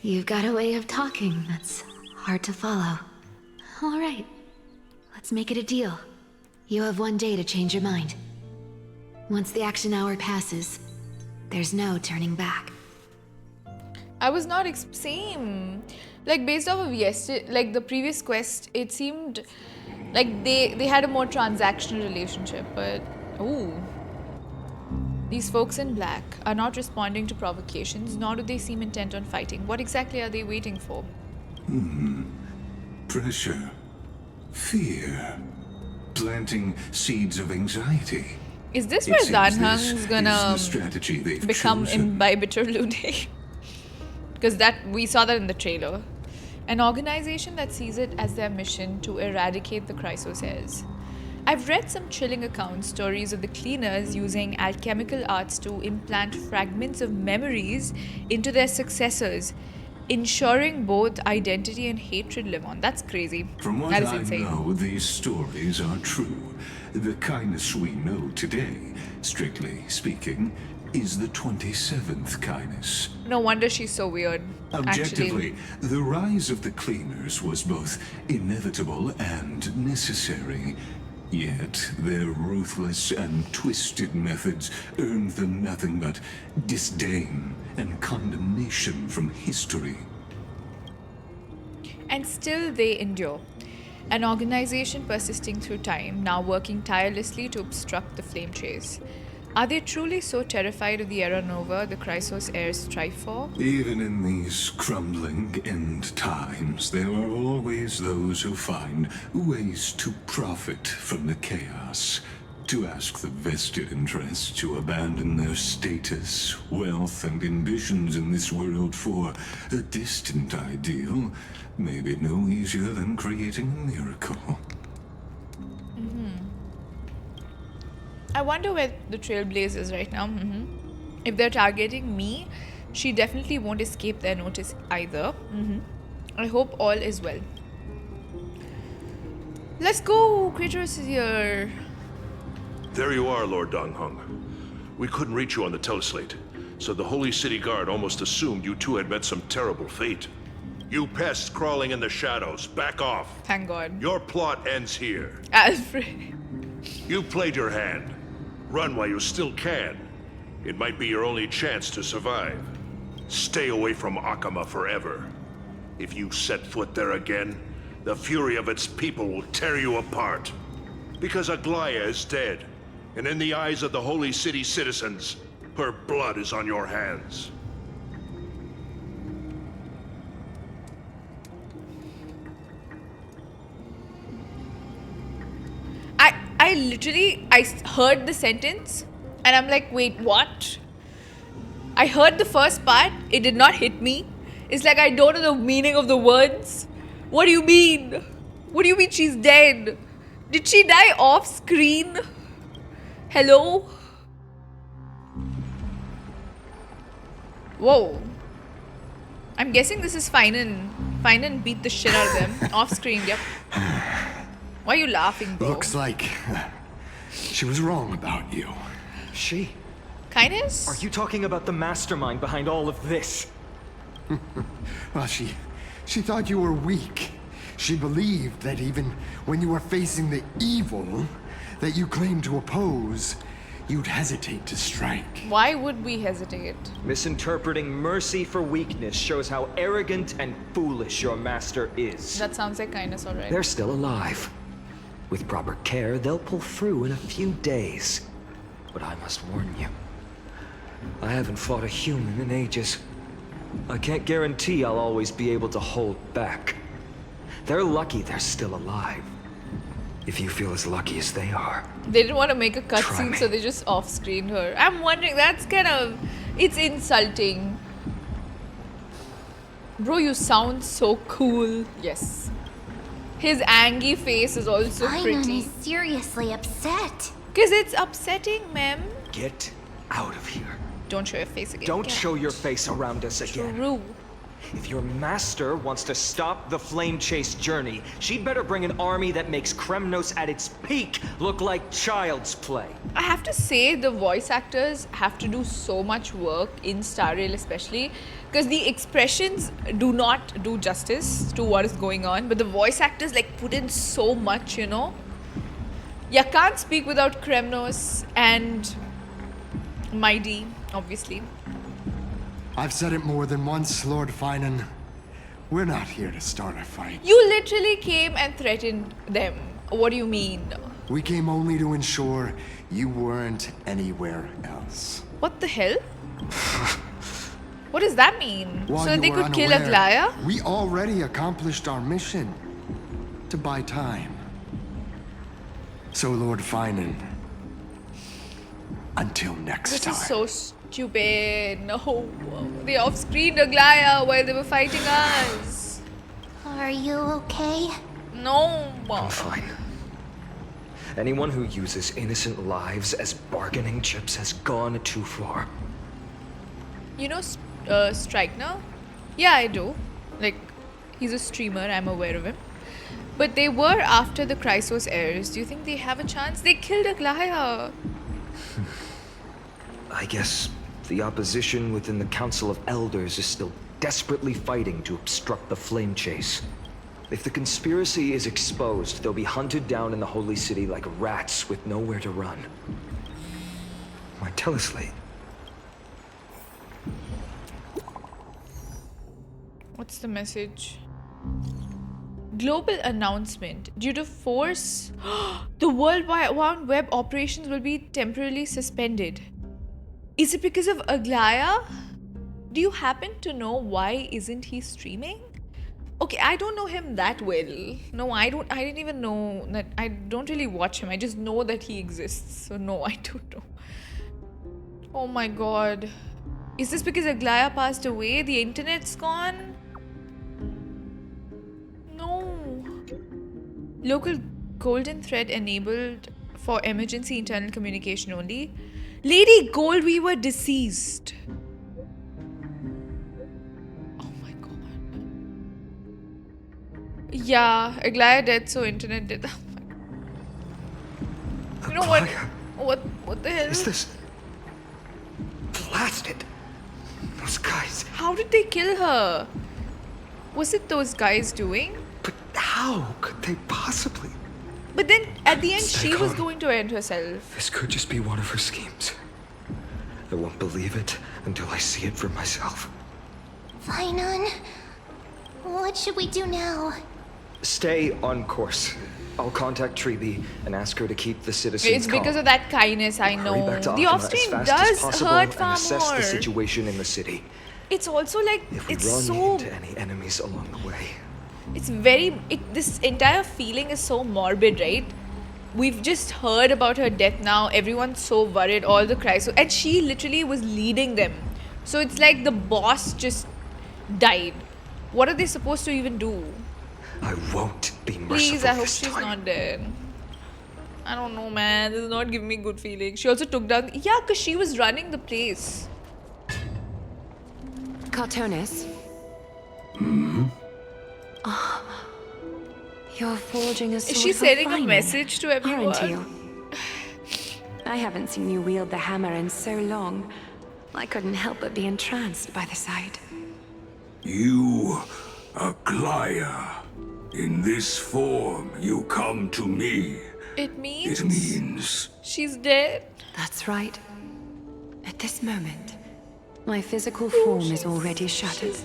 You've got a way of talking that's hard to follow. All right, let's make it a deal. You have 1 day to change your mind. Once the action hour passes, there's no turning back. I was not same. Like based off of yesterday, like the previous quest, it seemed like they had a more transactional relationship. But these folks in black are not responding to provocations, nor do they seem intent on fighting. What exactly are they waiting for? Pressure. Fear. Planting seeds of anxiety. Is this It where seems Danhang's this gonna is the strategy they've become chosen. Imbibitor Lude? Because we saw that in the trailer. An organization that sees it as their mission to eradicate the chrysos heirs. I've read some chilling account stories of the cleaners using alchemical arts to implant fragments of memories into their successors, ensuring both identity and hatred live on. That's crazy. From what That is I insane. know, these stories are true. The kindness we know today, strictly speaking, is the 27th kindness. No wonder she's so weird. Objectively, Actually. the rise of the cleaners was both inevitable and necessary. Yet their ruthless and twisted methods earned them nothing but disdain and condemnation from history. And still they endure. An organization persisting through time, now working tirelessly to obstruct the flame chase. Are they truly so terrified of the Era Nova the Chrysos heirs strive for? Even in these crumbling end times, there are always those who find ways to profit from the chaos. To ask the vested interests to abandon their status, wealth, and ambitions in this world for a distant ideal may be no easier than creating a miracle. I wonder where the Trailblaze is right now. If they're targeting me, she definitely won't escape their notice either. I hope all is well. Let's go! Kratos is here. There you are, Lord Donghung. We couldn't reach you on the teleslate, so the Holy City Guard almost assumed you two had met some terrible fate. You pests crawling in the shadows, back off. Thank God. Your plot ends here. Alfred. You played your hand. Run while you still can. It might be your only chance to survive. Stay away from Akama forever. If you set foot there again, the fury of its people will tear you apart. Because Aglia is dead, and in the eyes of the Holy City citizens, her blood is on your hands. I heard the sentence and I'm like, wait, what? I heard the first part, it did not hit me. It's like I don't know the meaning of the words. What do you mean? What do you mean she's dead? Did she die off screen? Hello? Whoa. I'm guessing this is Finan. Finan beat the shit out of them. Off screen, yep. Why are you laughing, bro? Looks like she was wrong about you. She? Kindness? Are you talking about the mastermind behind all of this? Well, she thought you were weak. She believed that even when you were facing the evil that you claimed to oppose, you'd hesitate to strike. Why would we hesitate? Misinterpreting mercy for weakness shows how arrogant and foolish your master is. That sounds like kindness, alright. They're still alive. With proper care, they'll pull through in a few days. But I must warn you, I haven't fought a human in ages. I can't guarantee I'll always be able to hold back. They're lucky they're still alive. If you feel as lucky as they are. They didn't want to make a cutscene, so they just off-screened her. I'm wondering, that's kind of... It's insulting. Bro, you sound so cool. Yes. His angry face is also pretty. is seriously upset. Because it's upsetting, ma'am. Get out of here. Don't show your face again. Don't show your face around us again. True. If your master wants to stop the flame chase journey, she'd better bring an army that makes Kremnos at its peak look like child's play. I have to say, the voice actors have to do so much work in Starrail especially, because the expressions do not do justice to what is going on, but the voice actors like put in so much, you know. You can't speak without Kremnos and Mighty, obviously. I've said it more than once, Lord Finan. We're not here to start a fight. You literally came and threatened them. What do you mean? We came only to ensure you weren't anywhere else. What the hell? What does that mean? While So you they were could kill unaware, Aglia? We already accomplished our mission. To buy time. So, Lord Finan, Until next time. This is so stupid. No. They off-screened Aglia while they were fighting us. Are you okay? No. I'm fine. Anyone who uses innocent lives as bargaining chips has gone too far. You know Strikner? Yeah, I do. Like, he's a streamer, I'm aware of him. But they were after the Chrysos heirs. Do you think they have a chance? They killed Aglia. I guess the opposition within the Council of Elders is still desperately fighting to obstruct the flame chase. If the conspiracy is exposed, they'll be hunted down in the Holy City like rats with nowhere to run. My teleslate. What's the message? Global announcement. Due to force, the World Wide Web operations will be temporarily suspended. Is it because of Aglia? Do you happen to know why isn't he streaming? Okay, I don't know him that well. No, I didn't even know that. I don't really watch him. I just know that he exists. So no, I don't know. Oh my god. Is this because Aglia passed away? The internet's gone? No. Local golden thread enabled for emergency internal communication only. Lady Goldweaver deceased. Oh my god. Yeah, Aglia dead, so internet dead. Oh my god. You know what? What the hell? Is this? Blasted. Those guys. How did they kill her? Was it those guys doing? But how could they possibly? But then at the end, Stay she was calm. going to end herself. This could just be one of her schemes. I won't believe it until I see it for myself. Finon, what should we do now? Stay on course. I'll contact Treeby and ask her to keep the citizens It's because calm. of that kindness, I know. Hurry back to The Akama off-stream as fast as does possible hurt and far assess more. the situation in the city. It's also like, If we it's run so... into any enemies along the way. It's very... this entire feeling is so morbid, right? We've just heard about her death now. Everyone's so worried, all the cries. And she literally was leading them. So it's like the boss just died. What are they supposed to even do? I won't be merciful. Please, I hope this she's time. not dead. I don't know, man. This is not giving me good feelings. She also took down... Yeah, because she was running the place. Cartonis? Hmm? Oh, you're forging a sword Is she for sending a Finon, message to everyone? Aren't you? I haven't seen you wield the hammer in so long. I couldn't help but be entranced by the sight. You, Aglia. In this form, you come to me. It means... It means... she's dead. That's right. At this moment, my physical form is already shattered.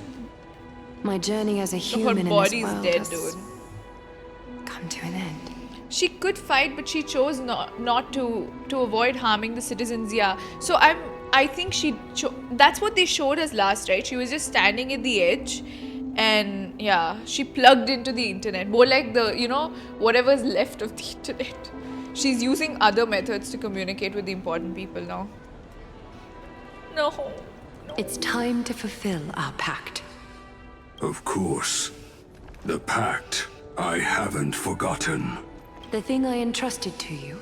My journey as a human Her body's in this world dead, has dude. come to an end. She could fight, but she chose not to avoid harming the citizens. Yeah. So I think that's what they showed us last, right? She was just standing at the edge, and yeah, she plugged into the internet. More like whatever's left of the internet. She's using other methods to communicate with the important people now. No. It's time to fulfill our pact. Of course. The pact. I haven't forgotten. The thing I entrusted to you.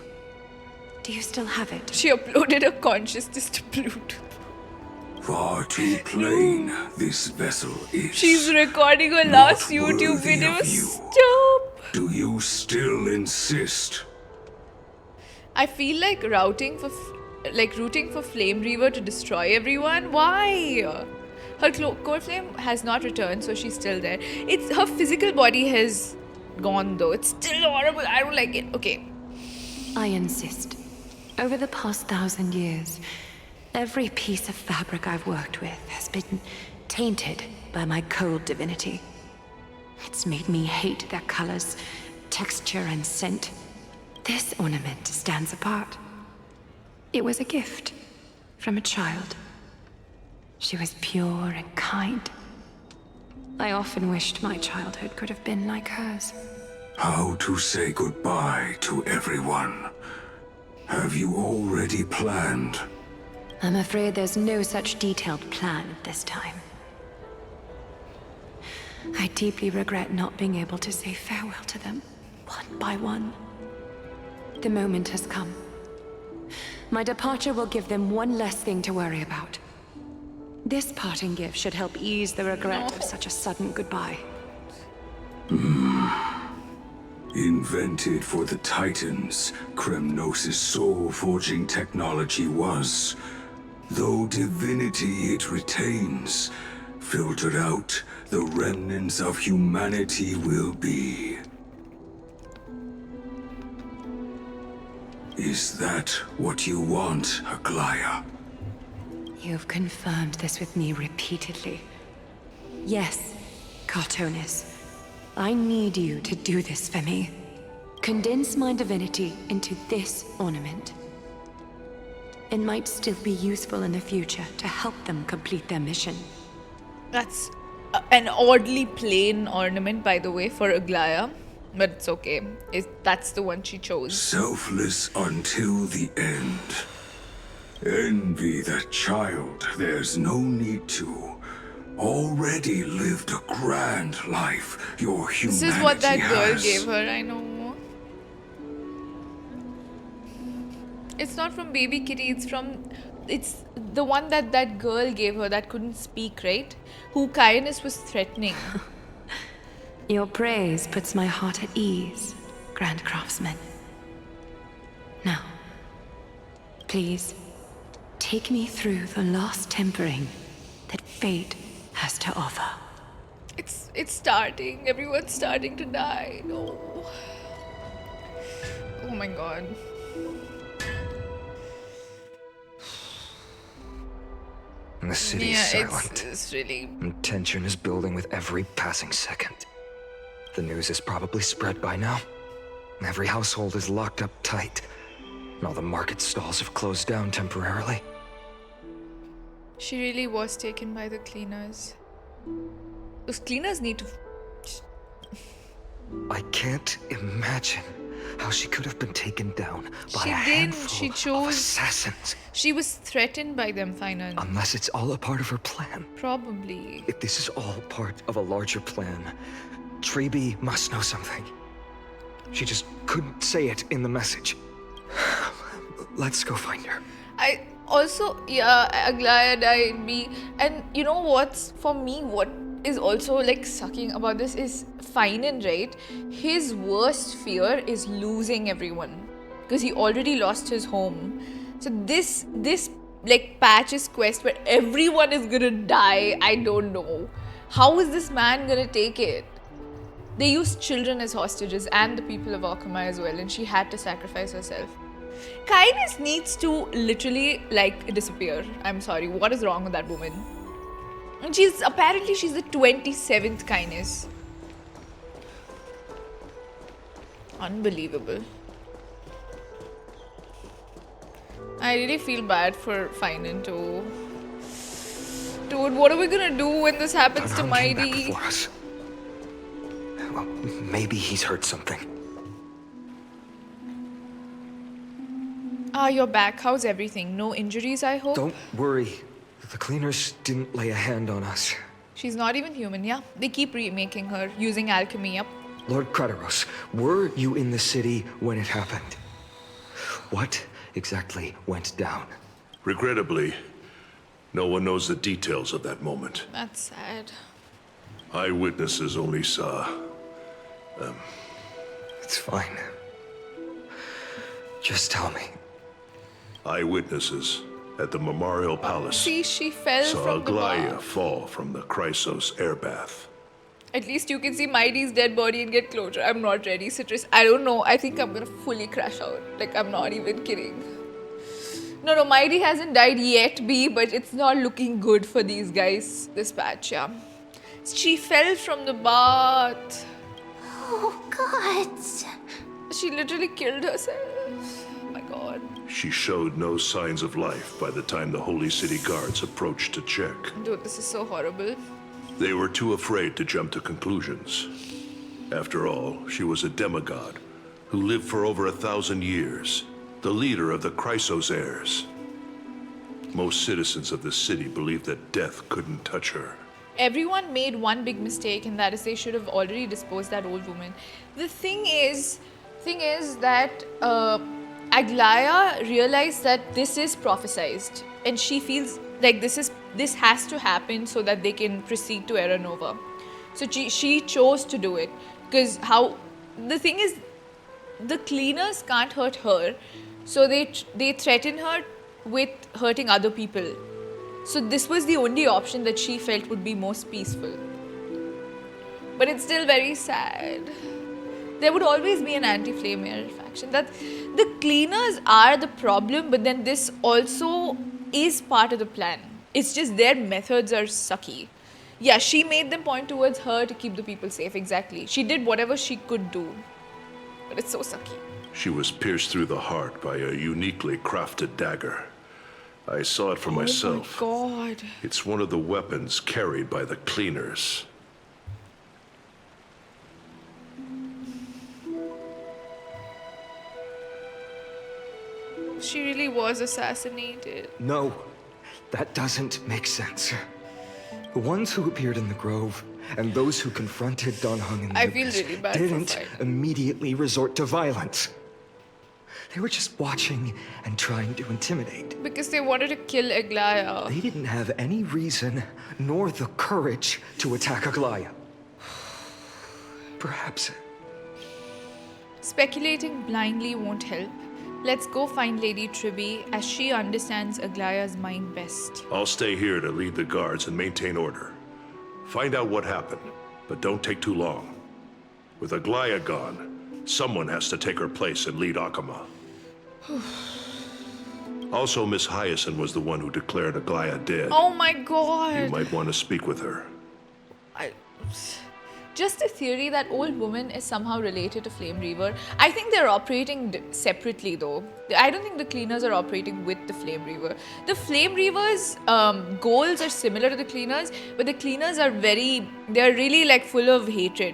Do you still have it? She uploaded her consciousness to Pluto. Far too plain this vessel is. She's recording her last Not YouTube worthy video. of you. Stop! Do you still insist? I feel like rooting for Flame Reaver to destroy everyone. Why? Her core flame has not returned, so she's still there. It's her physical body has gone though. It's still horrible. I don't like it. Okay. I insist. Over the past 1,000 years, every piece of fabric I've worked with has been tainted by my cold divinity. It's made me hate their colors, texture, and scent. This ornament stands apart. It was a gift from a child. She was pure and kind. I often wished my childhood could have been like hers. How to say goodbye to everyone. Have you already planned? I'm afraid there's no such detailed plan at this time. I deeply regret not being able to say farewell to them, one by one. The moment has come. My departure will give them one less thing to worry about. This parting gift should help ease the regret of such a sudden goodbye. Invented for the Titans, Kremnos' soul-forging technology was, though divinity it retains, filtered out, the remnants of humanity will be. Is that what you want, Aglia? You've confirmed this with me repeatedly. Yes, Cartonis. I need you to do this for me. Condense my divinity into this ornament. It might still be useful in the future to help them complete their mission. That's an oddly plain ornament, by the way, for Aglia. But it's okay. That's the one she chose. Selfless until the end. Envy that child, there's no need to. Already lived a grand life, your humanity This is what that girl has. gave her, I know. It's not from Baby Kitty, it's the one that girl gave her that couldn't speak, right? Who Kainis was threatening. Your praise puts my heart at ease, Grand Craftsman. Now, please, take me through the last tempering that fate has to offer. It's starting. Everyone's starting to die. No. Oh my god. And the city is silent. It's really... And tension is building with every passing second. The news is probably spread by now. Every household is locked up tight. And all the market stalls have closed down temporarily. She really was taken by the cleaners. Those cleaners need to... I can't imagine how she could have been taken down by She a didn't. handful She of chose... assassins. She was threatened by them, finally. Unless it's all a part of her plan. Probably. If this is all part of a larger plan, Treeby must know something. She just couldn't say it in the message. Let's go find her. I also, yeah, Aglia died, me. And you know what's, for me, what is also like sucking about this is Finan, right? His worst fear is losing everyone. Because he already lost his home. So this like patch's quest where everyone is gonna die, I don't know. How is this man gonna take it? They used children as hostages and the people of Akama as well, and she had to sacrifice herself. Kainis needs to literally, like, disappear. I'm sorry, what is wrong with that woman? And apparently she's the 27th Kainis. Unbelievable. I really feel bad for Finan too. Dude, what are we gonna do when this happens to Mighty? Well, maybe he's heard something. Ah, you're back. How's everything? No injuries, I hope? Don't worry. The cleaners didn't lay a hand on us. She's not even human, yeah? They keep remaking her, using alchemy, yep. Lord Crateros, were you in the city when it happened? What exactly went down? Regrettably, no one knows the details of that moment. That's sad. Eyewitnesses only saw... It's fine. Just tell me. Eyewitnesses at the Memorial Palace See, she fell saw from the Aglia bar. fall from the chrysos air bath. At least you can see Mighty's dead body and get closure. I'm not ready, Citrus. I don't know. I think I'm gonna fully crash out. Like, I'm not even kidding. No, Mighty hasn't died yet, B, but it's not looking good for these guys, this patch, yeah. She fell from the bath. Oh, God. She literally killed herself. Oh my god. She showed no signs of life by the time the Holy City guards approached to check. Dude, this is so horrible. They were too afraid to jump to conclusions. After all, she was a demigod who lived for over 1,000 years. the leader of the chrysos heirs. Most citizens of the city believed that death couldn't touch her. Everyone made one big mistake, and that is they should have already disposed that old woman. The thing is that Aglia realized that this is prophesized, and she feels like this has to happen so that they can proceed to Era Nova. So she chose to do it, because the thing is, the cleaners can't hurt her, so they threaten her with hurting other people. So this was the only option that she felt would be most peaceful. But it's still very sad. There would always be an anti-flame heir faction. That the cleaners are the problem, but then this also is part of the plan. It's just their methods are sucky. Yeah, she made them point towards her to keep the people safe, exactly. She did whatever she could do. But it's so sucky. She was pierced through the heart by a uniquely crafted dagger. I saw it for myself. Oh my god. It's one of the weapons carried by the cleaners. She really was assassinated. No, that doesn't make sense. The ones who appeared in the grove and those who confronted Don Hung and I feel Lygus really bad for didn't Fight. immediately resort to violence. They were just watching and trying to intimidate. Because they wanted to kill Aglia. They didn't have any reason nor the courage to attack Aglia. Perhaps. Speculating blindly won't help. Let's go find Lady Tribby, as she understands Aglia's mind best. I'll stay here to lead the guards and maintain order. Find out what happened, but don't take too long. With Aglia gone, someone has to take her place and lead Akama. Also, Miss Hyacinth was the one who declared Aglia dead. Oh my god! You might want to speak with her. Just a theory that old woman is somehow related to Flame Reaver. I think they're operating separately though. I don't think the cleaners are operating with the Flame Reaver. The Flame Reaver's goals are similar to the cleaners, but the cleaners are they're really like full of hatred.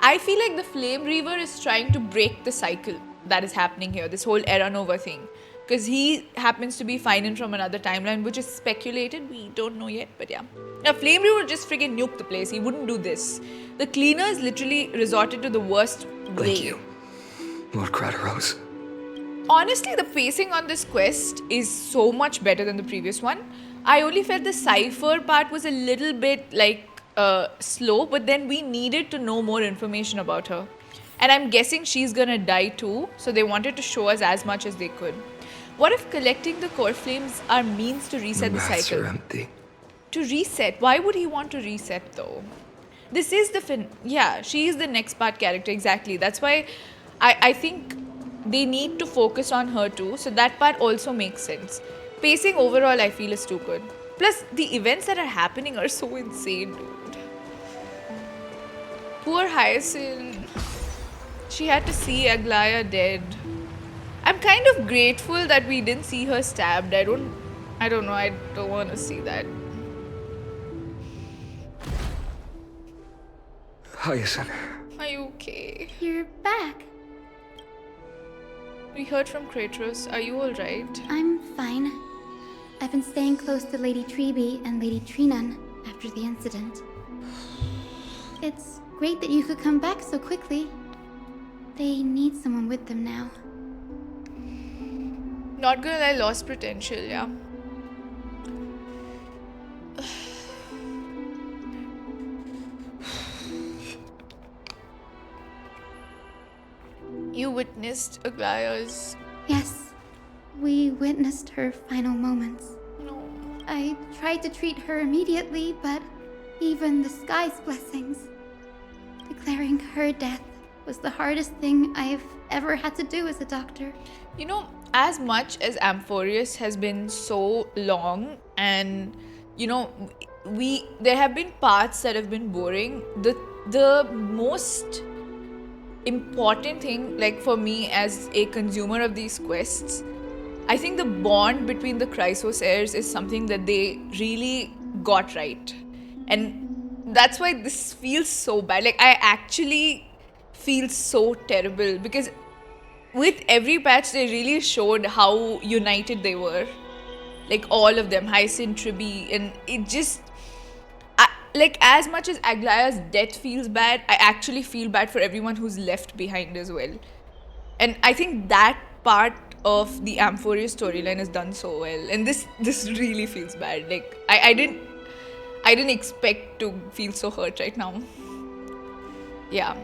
I feel like the Flame Reaver is trying to break the cycle that is happening here, this whole Era Nova thing. Because he happens to be Finan from another timeline, which is speculated. We don't know yet, but yeah. Now, Flame Reaver would just friggin' nuke the place. He wouldn't do this. The cleaners literally resorted to the worst way. Thank you, Lord Craterose. Honestly, the pacing on this quest is so much better than the previous one. I only felt the Cipher part was a little bit like slow, but then we needed to know more information about her. And I'm guessing she's gonna die too, so they wanted to show us as much as they could. What if collecting the core flames are means to reset the cycle? Are empty. To reset? Why would he want to reset though? This is she is the next part character, exactly. That's why I think they need to focus on her too, so that part also makes sense. Pacing overall I feel is too good. Plus the events that are happening are so insane, dude. Poor Hyacinth. She had to see Aglia dead. I'm kind of grateful that we didn't see her stabbed. I don't know, I don't want to see that. Hyacinth. Are you okay? You're back. We heard from Kratos. Are you alright? I'm fine. I've been staying close to Lady Treby and Lady Trinan after the incident. It's great that you could come back so quickly. They need someone with them now. Not gonna lie, lost potential, yeah. You witnessed Aglia's... Yes, we witnessed her final moments. No. I tried to treat her immediately, but even the sky's blessings. Declaring her death was the hardest thing I've ever had to do as a doctor. You know, as much as Amphoreus has been so long and, you know, there have been parts that have been boring, the most important thing, like for me as a consumer of these quests, I think the bond between the chrysos heirs is something that they really got right. And that's why this feels so bad. Like, I actually feel so terrible because with every patch, they really showed how united they were. Like, all of them, Hyacinth, Tribby, and it just... like, as much as Aglia's death feels bad, I actually feel bad for everyone who's left behind as well. And I think that part of the Amphoreus storyline is done so well. And this really feels bad. Like, I didn't expect to feel so hurt right now. Yeah,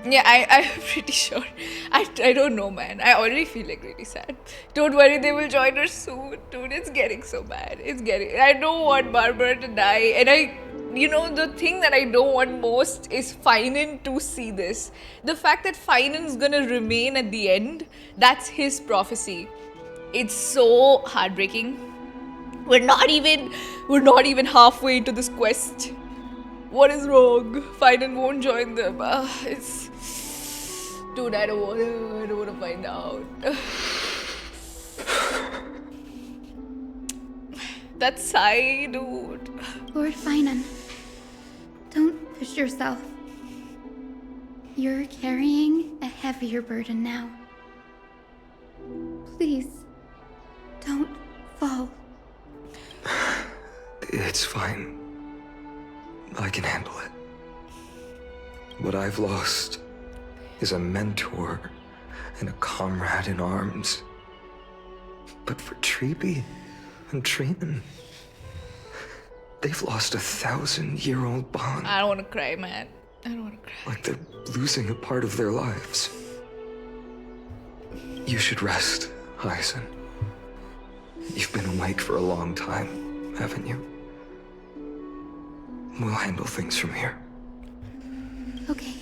I'm pretty sure. I don't know, man. I already feel like really sad. Don't worry, they will join us soon. Dude, it's getting so bad. I don't want Barbara to die. And the thing that I don't want most is Finan to see this. The fact that Finan's gonna remain at the end, that's his prophecy. It's so heartbreaking. We're not even halfway into this quest. What is wrong? Finan won't join them. Dude, I don't wanna find out. That sigh, dude. Lord Finan, don't push yourself. You're carrying a heavier burden now. Please, don't fall. It's fine. I can handle it. What I've lost is a mentor and a comrade in arms. But for Tribby and Trinan, they've lost 1,000-year-old bond. I don't want to cry, man. I don't want to cry. Like they're losing a part of their lives. You should rest, Hyacinth. You've been awake for a long time, haven't you? We'll handle things from here. Okay.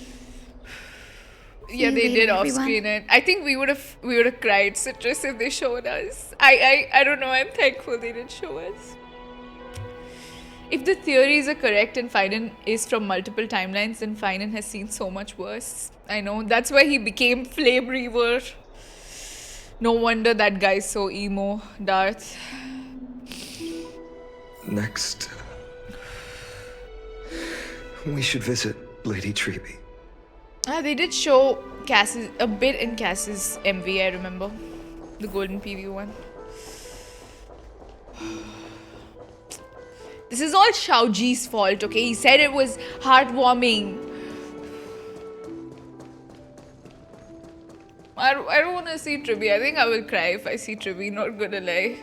Yeah, they did off-screen it. I think we would have cried Citrus if they showed us. I don't know. I'm thankful they didn't show us. If the theories are correct and Finan is from multiple timelines, then Finan has seen so much worse. I know. That's why he became Flame Reaver. No wonder that guy's so emo, Darth. Next, we should visit Lady Tribby. They did show Cass's a bit in Cass's MV, I remember. The golden PV one. This is all Xiaoji's fault, okay? He said it was heartwarming. I don't want to see Tribby. I think I will cry if I see Tribby, not gonna lie.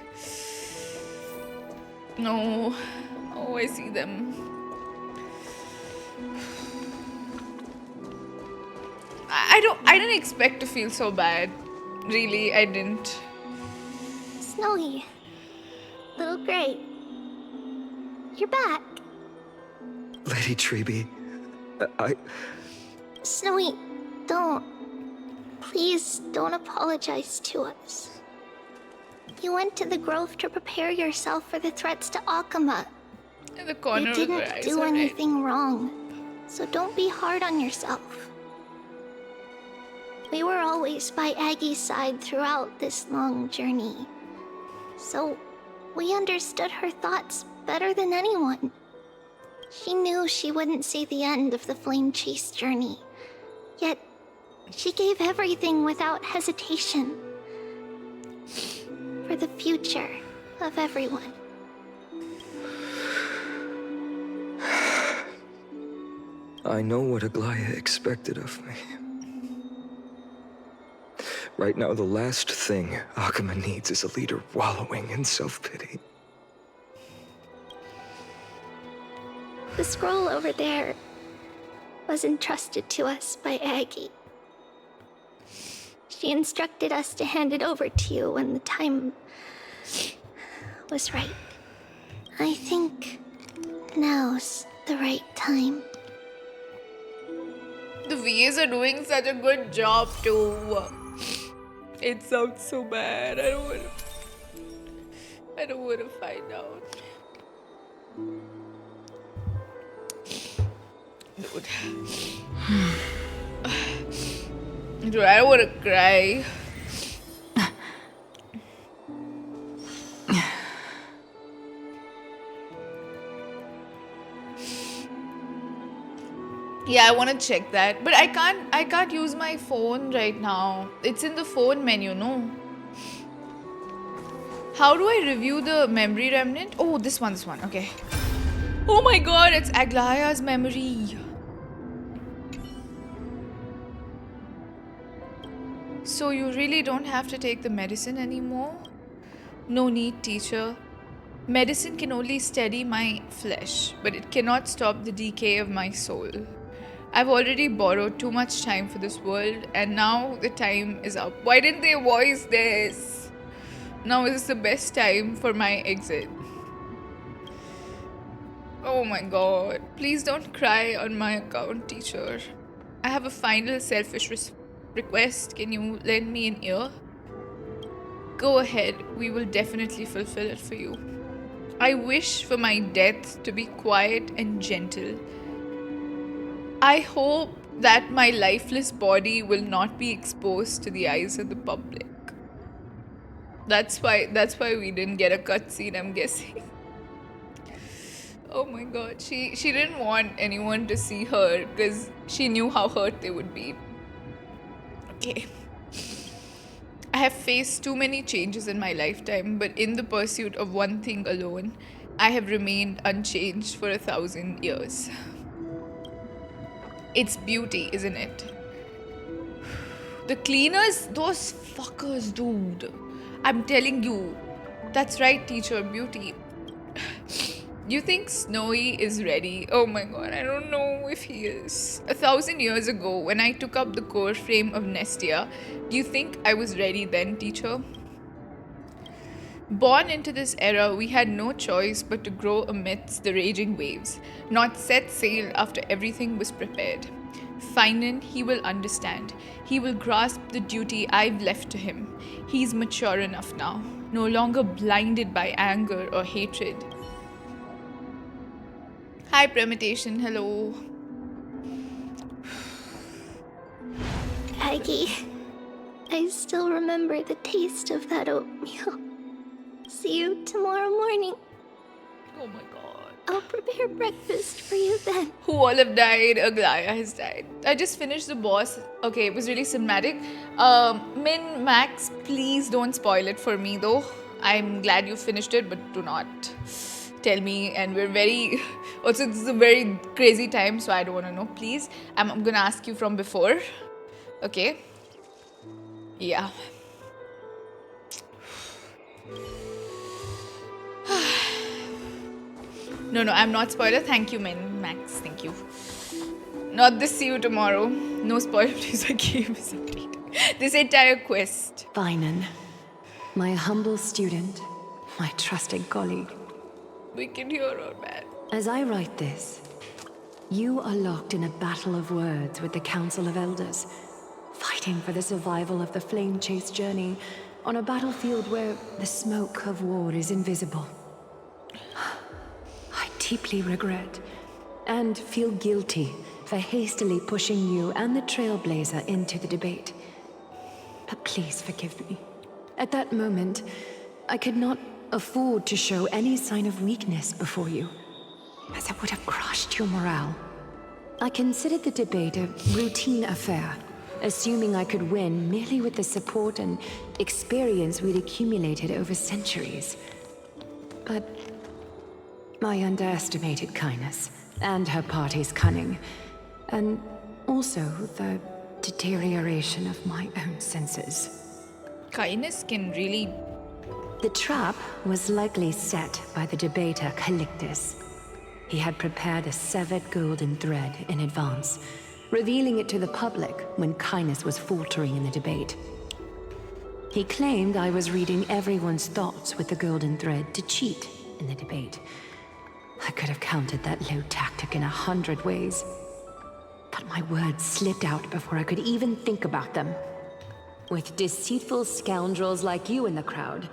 No. Oh, I see them. I didn't expect to feel so bad. Really, I didn't. Snowy. Little Grey. You're back. Lady Tribby, Snowy, don't. Please don't apologize to us. You went to the Grove to prepare yourself for the threats to Akama. In the corner you didn't do anything wrong, so don't be hard on yourself. We were always by Aggie's side throughout this long journey, so we understood her thoughts better than anyone. She knew she wouldn't see the end of the Flame Chase journey, yet she gave everything without hesitation for the future of everyone. I know what Aglia expected of me. Right now, the last thing Akama needs is a leader wallowing in self-pity. The scroll over there was entrusted to us by Aggie. She instructed us to hand it over to you when the time was right. I think now's the right time. The VAs are doing such a good job too. It sounds so bad. I don't want to find out. Dude, I don't want to cry. Yeah, I want to check that. But I can't use my phone right now. It's in the phone menu, no? How do I review the memory remnant? Oh, this one. Okay. Oh my god, it's Aglia's memory. So you really don't have to take the medicine anymore? No need, teacher. Medicine can only steady my flesh, but it cannot stop the decay of my soul. I've already borrowed too much time for this world, and now the time is up. Why didn't they voice this? Now is the best time for my exit. Oh my god. Please don't cry on my account, teacher. I have a final selfish request. Can you lend me an ear? Go ahead. We will definitely fulfill it for you. I wish for my death to be quiet and gentle. I hope that my lifeless body will not be exposed to the eyes of the public. That's why we didn't get a cutscene, I'm guessing. Oh my god, she didn't want anyone to see her because she knew how hurt they would be. Okay. I have faced too many changes in my lifetime, but in the pursuit of one thing alone, I have remained unchanged for 1,000 years. It's beauty, isn't it? The cleaners, those fuckers, dude. I'm telling you. That's right, teacher, beauty. Do you think Snowy is ready? Oh my god, I don't know if he is. 1,000 years ago, when I took up the core frame of Nestia, do you think I was ready then, teacher? Born into this era, we had no choice but to grow amidst the raging waves, not set sail after everything was prepared. Finan, he will understand. He will grasp the duty I've left to him. He's mature enough now, no longer blinded by anger or hatred. Hi, Premeditation. Hello. Aggie, I still remember the taste of that oatmeal. See you tomorrow morning. Oh my god. I'll prepare breakfast for you then. Who all have died? Aglia has died. I just finished the boss. Okay, it was really cinematic. Min, Max, please don't spoil it for me though. I'm glad you finished it, but do not tell me. And we're very... Also, this is a very crazy time, so I don't want to know. Please, I'm gonna ask you from before. Okay? Yeah. No, I'm not spoiler. Thank you, Max. Thank you. Not this. See you tomorrow. No spoiler, please. I gave this update. This entire quest. Finan, my humble student, my trusted colleague. We can hear her, man. As I write this, you are locked in a battle of words with the Council of Elders, fighting for the survival of the flame-chased journey on a battlefield where the smoke of war is invisible. I deeply regret and feel guilty for hastily pushing you and the Trailblazer into the debate. But please forgive me. At that moment, I could not afford to show any sign of weakness before you, as it would have crushed your morale. I considered the debate a routine affair, assuming I could win merely with the support and experience we'd accumulated over centuries. But I underestimated Kindness and her party's cunning, and also the deterioration of my own senses. Kindness can really... The trap was likely set by the debater Calictus. He had prepared a severed golden thread in advance, revealing it to the public when Kindness was faltering in the debate. He claimed I was reading everyone's thoughts with the golden thread to cheat in the debate. I could have countered that low tactic in 100 ways, but my words slipped out before I could even think about them. With deceitful scoundrels like you in the crowd,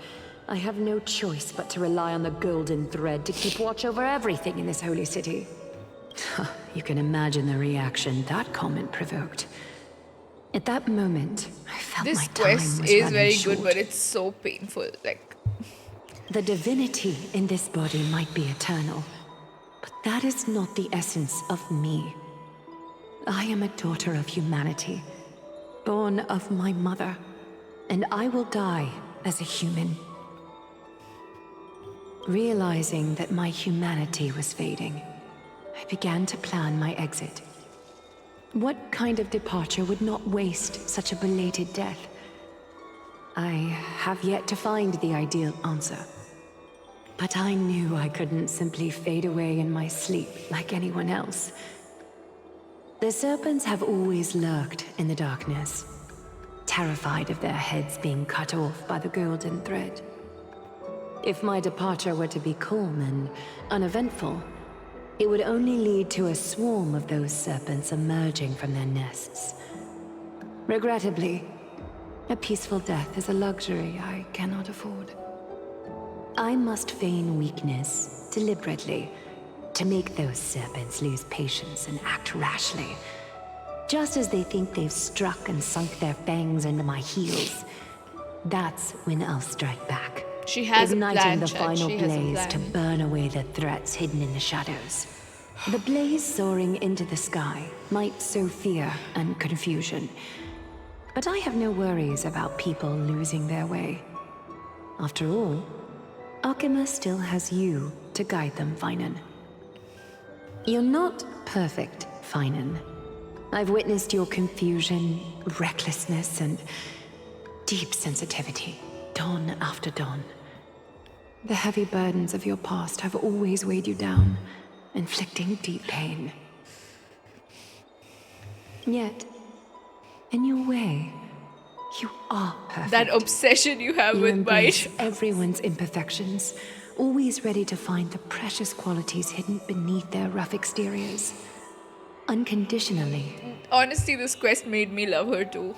I have no choice but to rely on the golden thread to keep watch over everything in this holy city. You can imagine the reaction that comment provoked. At that moment, I felt this my time was quest is running very short. good, but it's so painful. Like, the divinity in this body might be eternal, but that is not the essence of me. I am a daughter of humanity, born of my mother, and I will die as a human. Realizing that my humanity was fading, I began to plan my exit. What kind of departure would not waste such a belated death? I have yet to find the ideal answer. But I knew I couldn't simply fade away in my sleep like anyone else. The serpents have always lurked in the darkness, terrified of their heads being cut off by the golden thread. If my departure were to be calm and uneventful, it would only lead to a swarm of those serpents emerging from their nests. Regrettably, a peaceful death is a luxury I cannot afford. I must feign weakness deliberately to make those serpents lose patience and act rashly. Just as they think they've struck and sunk their fangs into my heels, that's when I'll strike back. She has igniting a plan, the Chad. final She has a blaze plan. to burn away the threats hidden in the shadows. The blaze soaring into the sky might sow fear and confusion, but I have no worries about people losing their way. After all, Akima still has you to guide them, Finan. You're not perfect, Finan. I've witnessed your confusion, recklessness, and deep sensitivity, dawn after dawn. The heavy burdens of your past have always weighed you down, inflicting deep pain. Yet, in your way, you are perfect. That obsession you have You with embrace Bite. everyone's imperfections, always ready to find the precious qualities hidden beneath their rough exteriors. Unconditionally. Honestly, this quest made me love her too.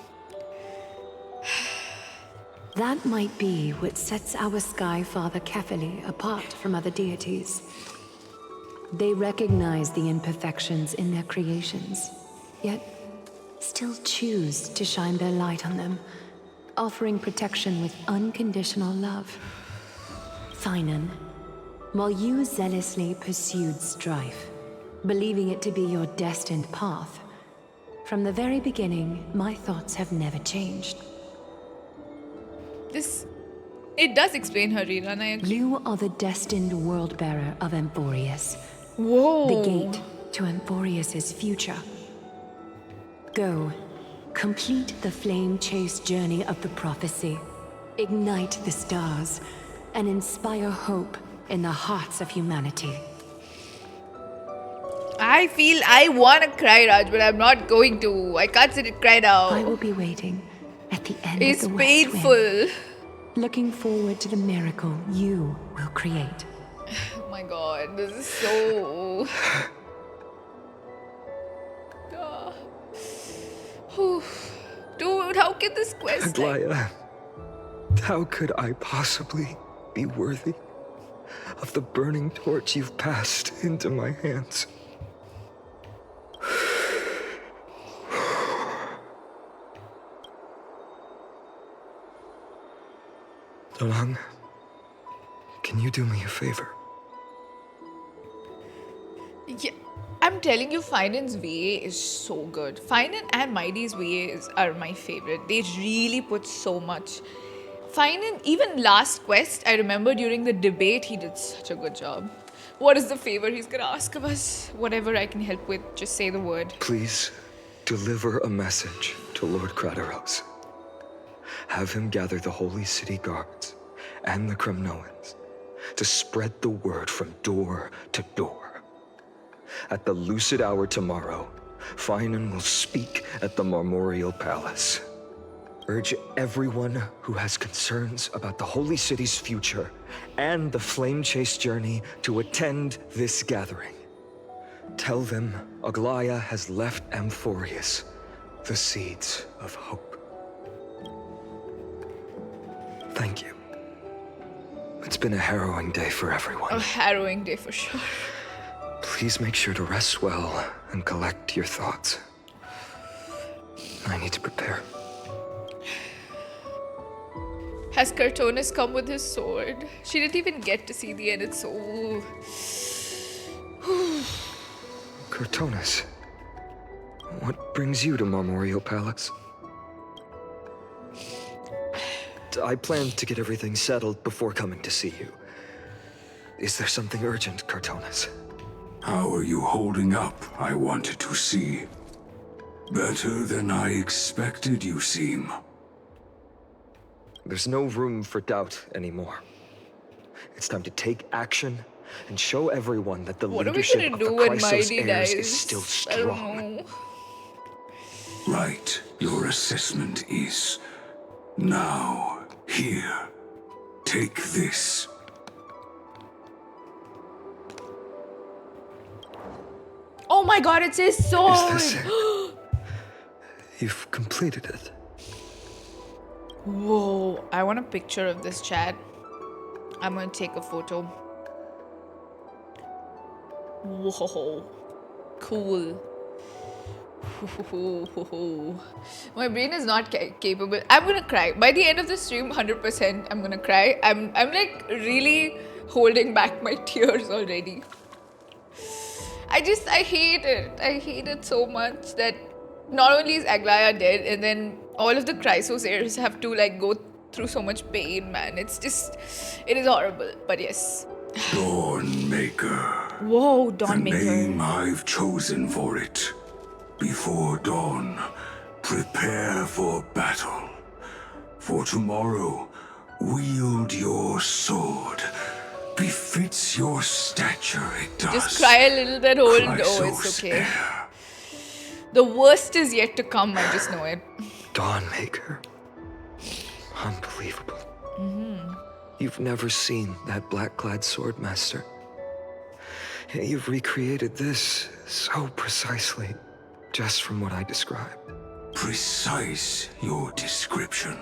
That might be what sets our Sky Father Kefili apart from other deities. They recognize the imperfections in their creations, yet still choose to shine their light on them, offering protection with unconditional love. Finan, while you zealously pursued strife, believing it to be your destined path, from the very beginning, my thoughts have never changed. It does explain her, Reena. I agree. You are the destined world-bearer of Amphoreus. Whoa. The gate to Amphoreus' future. Go, complete the flame-chased journey of the prophecy. Ignite the stars, and inspire hope in the hearts of humanity. I feel I want to cry, Raj, but I'm not going to. I can't sit and cry now. I will be waiting at the end It's of the West painful. Wind, looking forward to the miracle you will create. Oh my god, this is so... Ah. Whew. Dude, how can this quest... Aglia, how could I possibly be worthy of the burning torch you've passed into my hands? Dalang, can you do me a favor? Yeah, I'm telling you, Finan's VA is so good. Finan and Mighty's VAs are my favorite. They really put so much. Finan, even last quest, I remember during the debate, he did such a good job. What is the favor he's gonna ask of us? Whatever I can help with, just say the word. Please deliver a message to Lord Crateros. Have him gather the Holy City guards and the Kremnoans to spread the word from door to door. At the lucid hour tomorrow, Finan will speak at the Marmorial Palace. Urge everyone who has concerns about the Holy City's future and the Flame Chase journey to attend this gathering. Tell them Aglia has left Amphoreus the seeds of hope. Thank you. It's been a harrowing day for everyone. A harrowing day for sure. Please make sure to rest well and collect your thoughts. I need to prepare. Has Cartonis come with his sword? She didn't even get to see the end. It's so... Cartonis, What brings you to Marmoreal Palace? I planned to get everything settled before coming to see you. Is there something urgent, Cartonis? How are you holding up, I wanted to see. Better than I expected, you seem. There's no room for doubt anymore. It's time to take action and show everyone that the leadership of the chrysos heirs is still strong. Right, your assessment is... Now, here. Take this. Oh my god, it's his sword! Is this it? You've completed it. Whoa, I want a picture of this, chat. I'm gonna take a photo. Whoa, cool. My brain is not capable. I'm gonna cry. By the end of the stream, 100% I'm gonna cry. I'm like really holding back my tears already. I hate it. I hate it so much that not only is Aglia dead, and then all of the chrysos heirs have to like go through so much pain, man. It's just, it is horrible. But yes. Dawnmaker. Whoa, Dawnmaker. The name I've chosen for it. Before dawn, prepare for battle. For tomorrow, wield your sword. Befits your stature, it does. Just cry a little, then hold. Oh, it's okay. Heir. The worst is yet to come, I just know it. Dawnmaker. Unbelievable. You've never seen that black-clad swordmaster. You've recreated this so precisely, just from what I described. Precise, your description.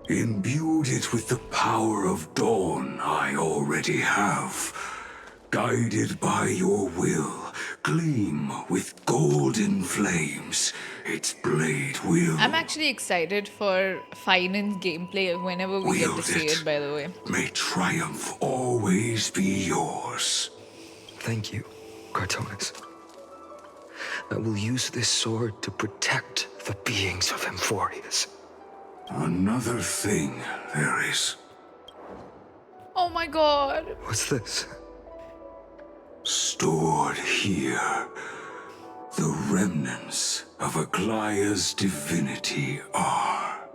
Imbued it with the power of dawn I already have. Guided by your will, gleam with golden flames. Its blade will... I'm actually excited for Finan's gameplay whenever we get to see it, by the way. May triumph always be yours. Thank you, Cartonis. I will use this sword to protect the beings of Amphoreus. Another thing there is. Oh my god. What's this? Stored here, the remnants of Aglia's divinity are.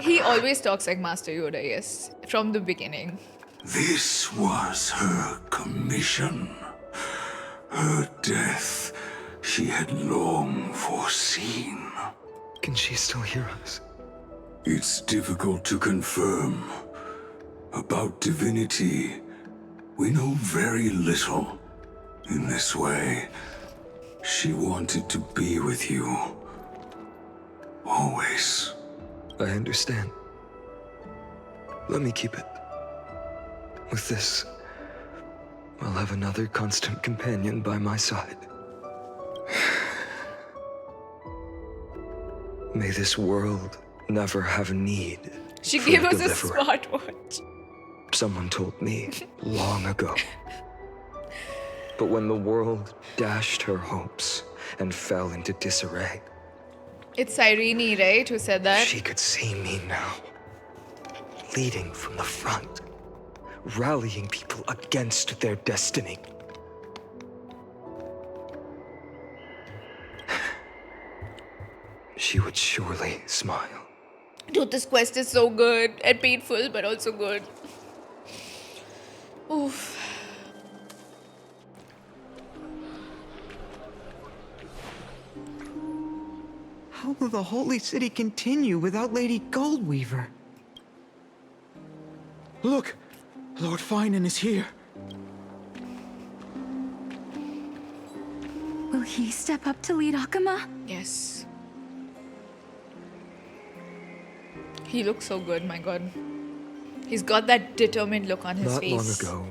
He always talks like Master Yoda, yes. From the beginning. This was her commission. Her death she had long foreseen. Can she still hear us? It's difficult to confirm. About divinity, we know very little. In this way, she wanted to be with you. Always. I understand. Let me keep it. With this, I'll have another constant companion by my side. May this world never have need. She gave us a smartwatch. Someone told me long ago. But when the world dashed her hopes and fell into disarray, It's Irene, right, who said that? she could see me now, leading from the front, rallying people against their destiny. She would surely smile. Dude, this quest is so good and painful, but also good. Oof. How will the Holy City continue without Lady Goldweaver? Look! Lord Finan is here. Will he step up to lead Akama? Yes. He looks so good, my god. He's got that determined look on his Not face. long ago,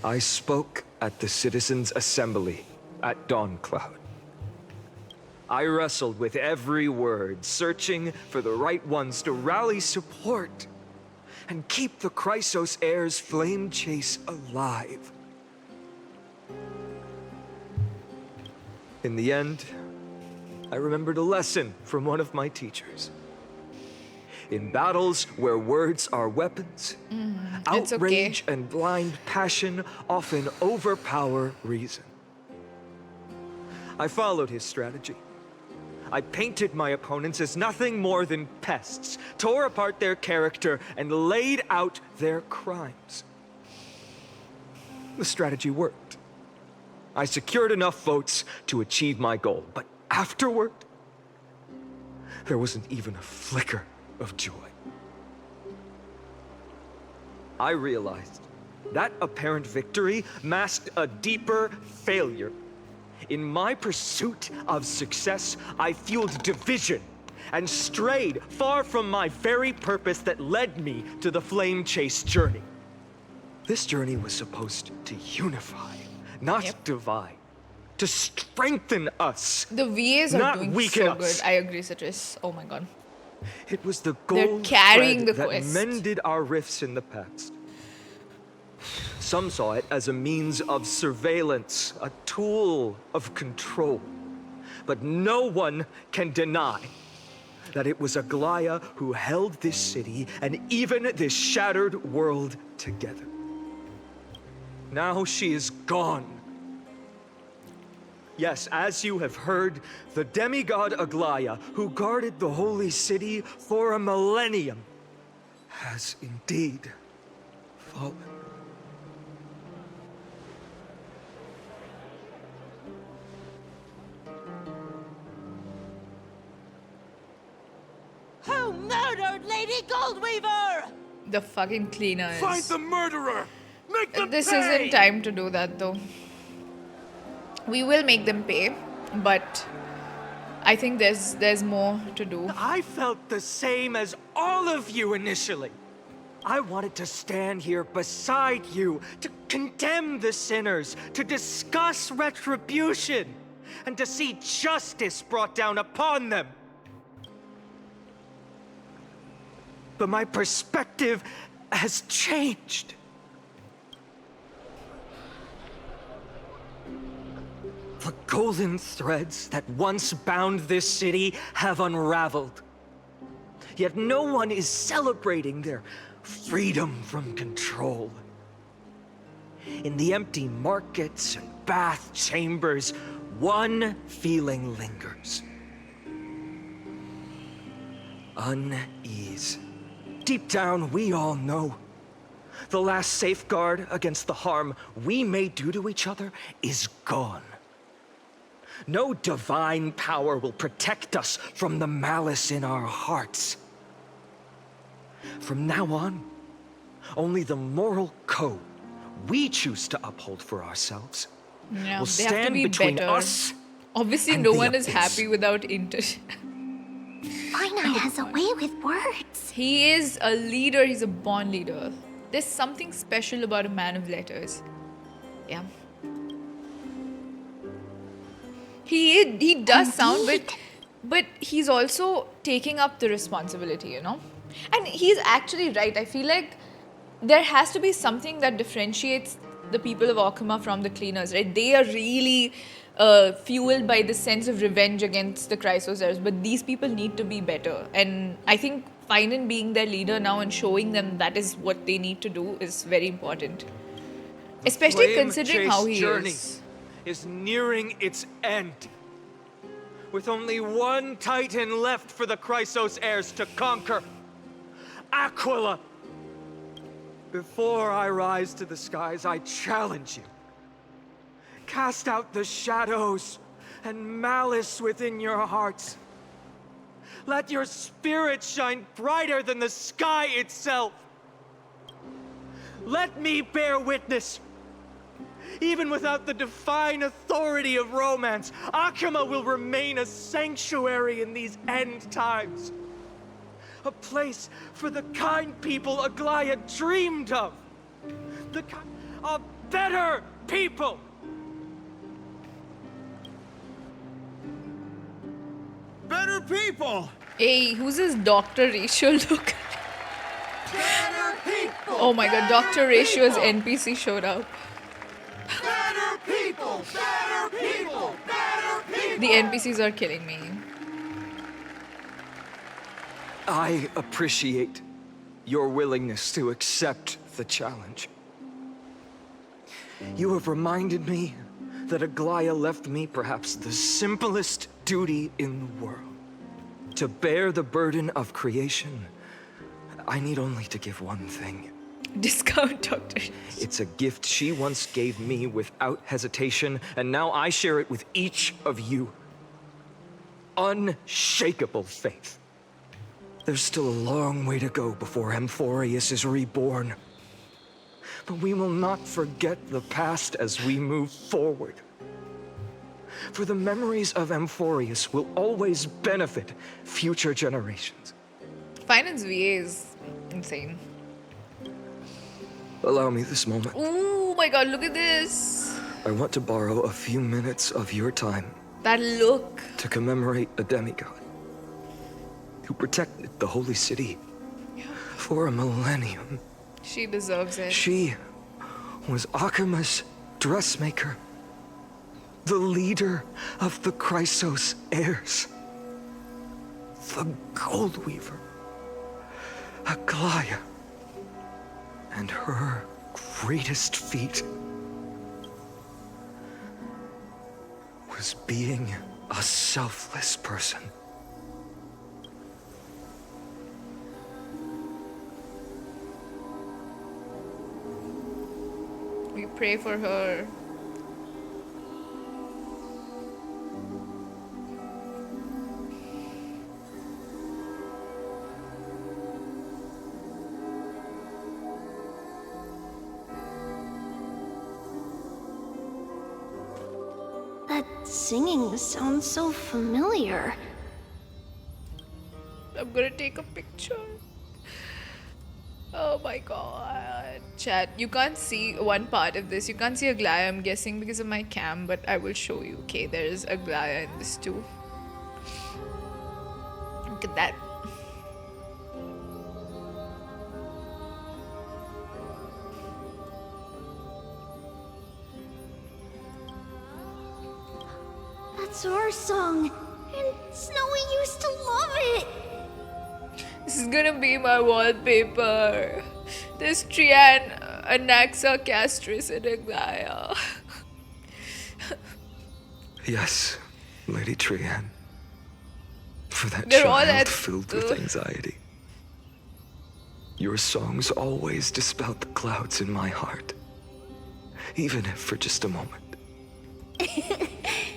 I spoke at the Citizens' Assembly at Dawncloud. I wrestled with every word, searching for the right ones to rally support and keep the Chrysos heirs' flame chase alive. In the end, I remembered a lesson from one of my teachers. In battles where words are weapons, outrage and blind passion often overpower reason. I followed his strategy. I painted my opponents as nothing more than pests, tore apart their character, and laid out their crimes. The strategy worked. I secured enough votes to achieve my goal, but afterward, there wasn't even a flicker of joy. I realized that apparent victory masked a deeper failure. In my pursuit of success, I fueled division and strayed far from my very purpose that led me to the flame chase journey. This journey was supposed to unify, not divide, to strengthen us. The VAs are not doing weaken so us. good. I agree, Citrus. Oh my god. It was the They're gold carrying thread the that quest. mended our rifts in the past. Some saw it as a means of surveillance, a tool of control. But no one can deny that it was Aglia who held this city and even this shattered world together. Now she is gone. Yes, as you have heard, the demigod Aglia, who guarded the holy city for a millennium, has indeed fallen. Who murdered Lady Goldweaver? The fucking cleaners. Find the murderer! Make them This pay! isn't time to do that though. We will make them pay, but I think there's more to do. I felt the same as all of you initially. I wanted to stand here beside you, to condemn the sinners, to discuss retribution, and to see justice brought down upon them. But my perspective has changed. The golden threads that once bound this city have unraveled. Yet no one is celebrating their freedom from control. In the empty markets and bath chambers, one feeling lingers. Unease. Deep down, we all know the last safeguard against the harm we may do to each other is gone. No divine power will protect us from the malice in our hearts. From now on, only the moral code we choose to uphold for ourselves Yeah, will they have to stand be between better. us. Obviously, and no the one is abyss. happy without Inter. Finite has a way with words. He is a leader. He's a born leader. There's something special about a man of letters. Yeah. He does sound, but he's also taking up the responsibility, you know? And he's actually right. I feel like there has to be something that differentiates the people of Okuma from the cleaners, right? They are really fueled by the sense of revenge against the chrysos heirs, but these people need to be better. And I think Finan being their leader now and showing them that is what they need to do is very important. Especially Flame considering how Chase he journey is. nearing its end. With only one titan left for the Chrysos heirs to conquer. Aquila! Before I rise to the skies, I challenge you. Cast out the shadows and malice within your hearts. Let your spirit shine brighter than the sky itself. Let me bear witness. Even without the divine authority of romance, Akuma will remain a sanctuary in these end times. A place for the kind people Aglia dreamed of. A better people. Better people! Hey, who's this Dr. Ratio look? Better people! Oh my god, Dr. Ratio's NPC showed up. Better people! Better people! Better The NPCs are killing me. I appreciate your willingness to accept the challenge. You have reminded me that Aglia left me perhaps the simplest duty in the world. To bear the burden of creation, I need only to give one thing. Discount Doctor. It's a gift she once gave me without hesitation, and now I share it with each of you. Unshakable faith. There's still a long way to go before Amphoreus is reborn. But we will not forget the past as we move forward. For the memories of Amphoreus will always benefit future generations. Finance VA is insane. Allow me this moment. Oh my god, look at this. I want to borrow a few minutes of your time. That look. To commemorate a demigod who protected the holy city for a millennium. She deserves it. She was Akima's dressmaker, the leader of the Chrysos heirs, the gold weaver, Aglia, and her greatest feat was being a selfless person. We pray for her. That singing sounds so familiar. I'm gonna take a picture. Oh my god. Chat, you can't see one part of this. You can't see Aglia, I'm guessing, because of my cam, but I will show you. Okay, there is Aglia in this too. Look at that. That's our song, and Snowy used to love it. This is gonna be my wallpaper. There's Trian, Anaxa, Castorice, and Aglia. Yes, Lady Trian. For that They're all child at filled with anxiety. Your songs always dispelled the clouds in my heart. Even if for just a moment.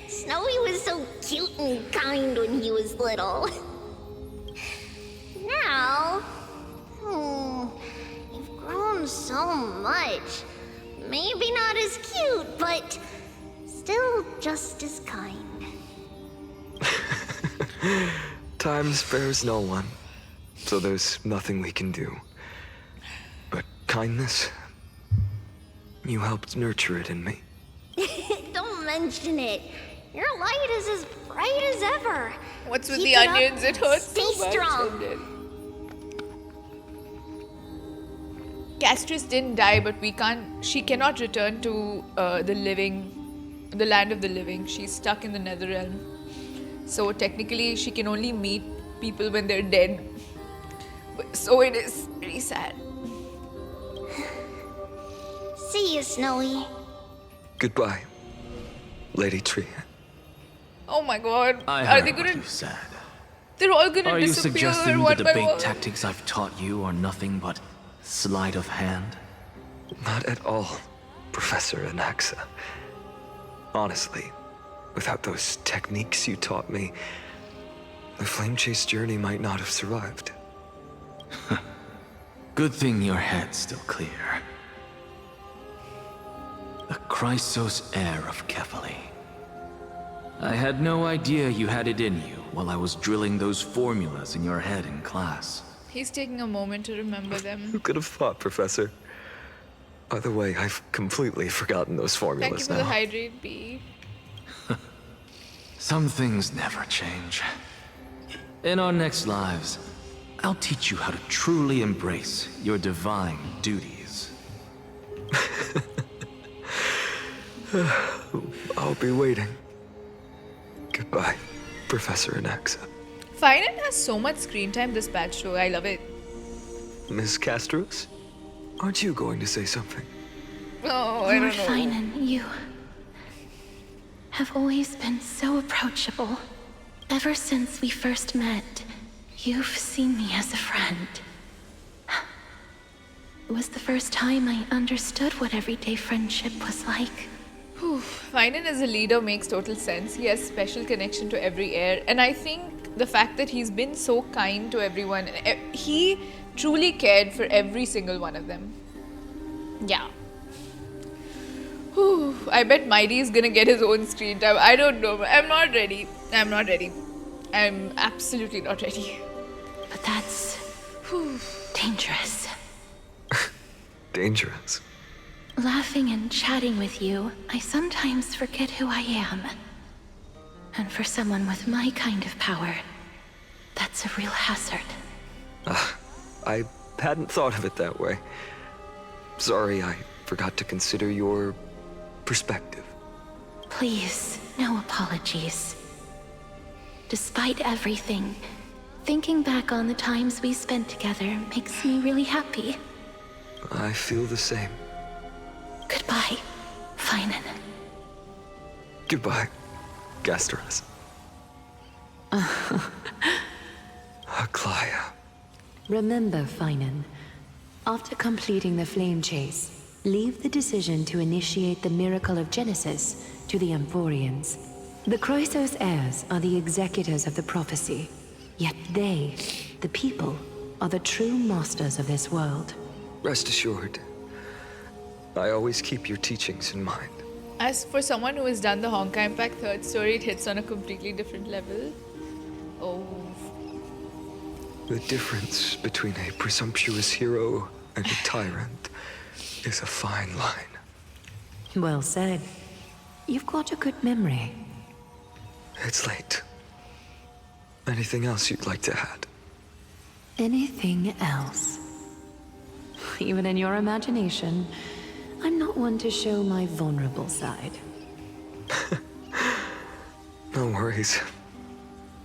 Snowy was so cute and kind when he was little. Now, you've grown so much. Maybe not as cute, but still just as kind. Time spares no one, so there's nothing we can do. But kindness, you helped nurture it in me. Don't mention it. Your light is as bright as ever. What's with Keep the it up. onions? It hurts Stay so much. strong. Castorice didn't die, but she cannot return to the land of the living. She's stuck in the Netherrealm. So technically, she can only meet people when they're dead. So it is very sad. See you, Snowy. Goodbye, Lady Trian. Oh my god. I Are heard they what gonna... you said. They're all gonna Are you disappear suggesting one that the by bait one. tactics I've taught you are nothing but sleight of hand? Not at all, Professor Anaxa. Honestly, without those techniques you taught me, the flame chase journey might not have survived. Good thing your head's still clear. The chrysos heir of Kefali. I had no idea you had it in you while I was drilling those formulas in your head in class. He's taking a moment to remember them. Who could have thought, Professor? By the way, I've completely forgotten those formulas Thank you for now. the hydrate, B. Some things never change. In our next lives, I'll teach you how to truly embrace your divine duties. I'll be waiting. Goodbye, Professor Anaxa. Finan has so much screen time this patch too. I love it. Miss Castorice? Aren't you going to say something? Oh, I Lord don't know. Finan, you have always been so approachable. Ever since we first met, you've seen me as a friend. It was the first time I understood what everyday friendship was like. Finan as a leader makes total sense. He has special connection to every heir, and I think the fact that he's been so kind to everyone, he truly cared for every single one of them. Yeah. I bet Mighty is gonna get his own screen time. I don't know. I'm not ready. I'm absolutely not ready. But that's dangerous. Dangerous. Laughing and chatting with you, I sometimes forget who I am. And for someone with my kind of power, that's a real hazard. I hadn't thought of it that way. Sorry, I forgot to consider your perspective. Please, no apologies. Despite everything, thinking back on the times we spent together makes me really happy. I feel the same. Goodbye, Finan. Goodbye, Castorice. Aglia. Remember, Finan, after completing the flame chase, leave the decision to initiate the miracle of Genesis to the Amphoreans. The chrysos heirs are the executors of the prophecy, yet they, the people, are the true masters of this world. Rest assured, I always keep your teachings in mind. As for someone who has done the Honkai Impact third story, it hits on a completely different level. Oh. The difference between a presumptuous hero and a tyrant is a fine line. Well said. You've got a good memory. It's late. Anything else you'd like to add? Anything else? Even in your imagination, I'm not one to show my vulnerable side. No worries.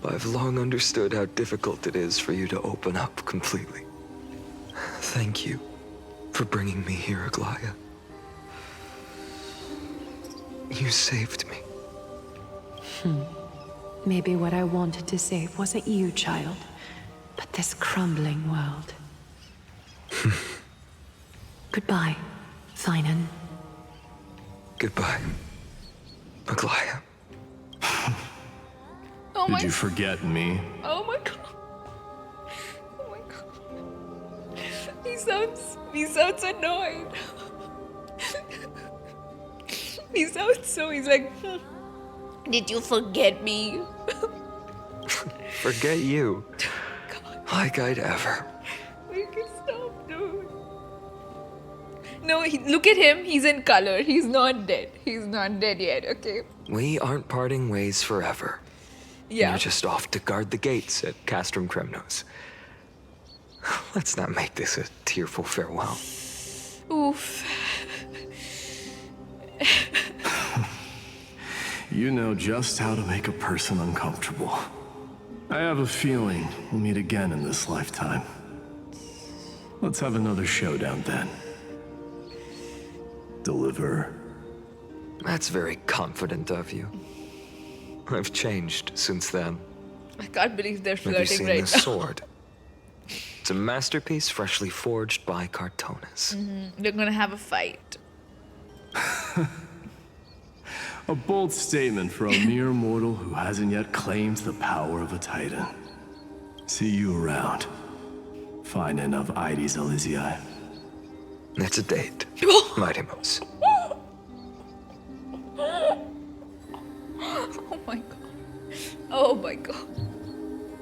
I've long understood how difficult it is for you to open up completely. Thank you for bringing me here, Aglia. You saved me. Maybe what I wanted to save wasn't you, child, but this crumbling world. Goodbye, Finan. Goodbye, Aglia. Oh Did you forget me? Oh my god. Oh my god. He sounds annoyed. He's like, did you forget me? Forget you. Like I'd ever. Make it stop, dude. No, look at him. He's in color. He's not dead. He's not dead yet, okay? We aren't parting ways forever. Yeah. You're just off to guard the gates at Castrum Kremnos. Let's not make this a tearful farewell. Oof. You know just how to make a person uncomfortable. I have a feeling we'll meet again in this lifetime. Let's have another showdown then. Deliver. That's very confident of you. I've changed since then. I can't believe they're Have you flirting seen right this now. sword? It's a masterpiece freshly forged by Cartonis. They're gonna have a fight. A bold statement for a mere mortal who hasn't yet claimed the power of a titan. See you around. Finan of Ides Elysiae. It's a date, Mighty-Mos. Oh my god. Oh my god.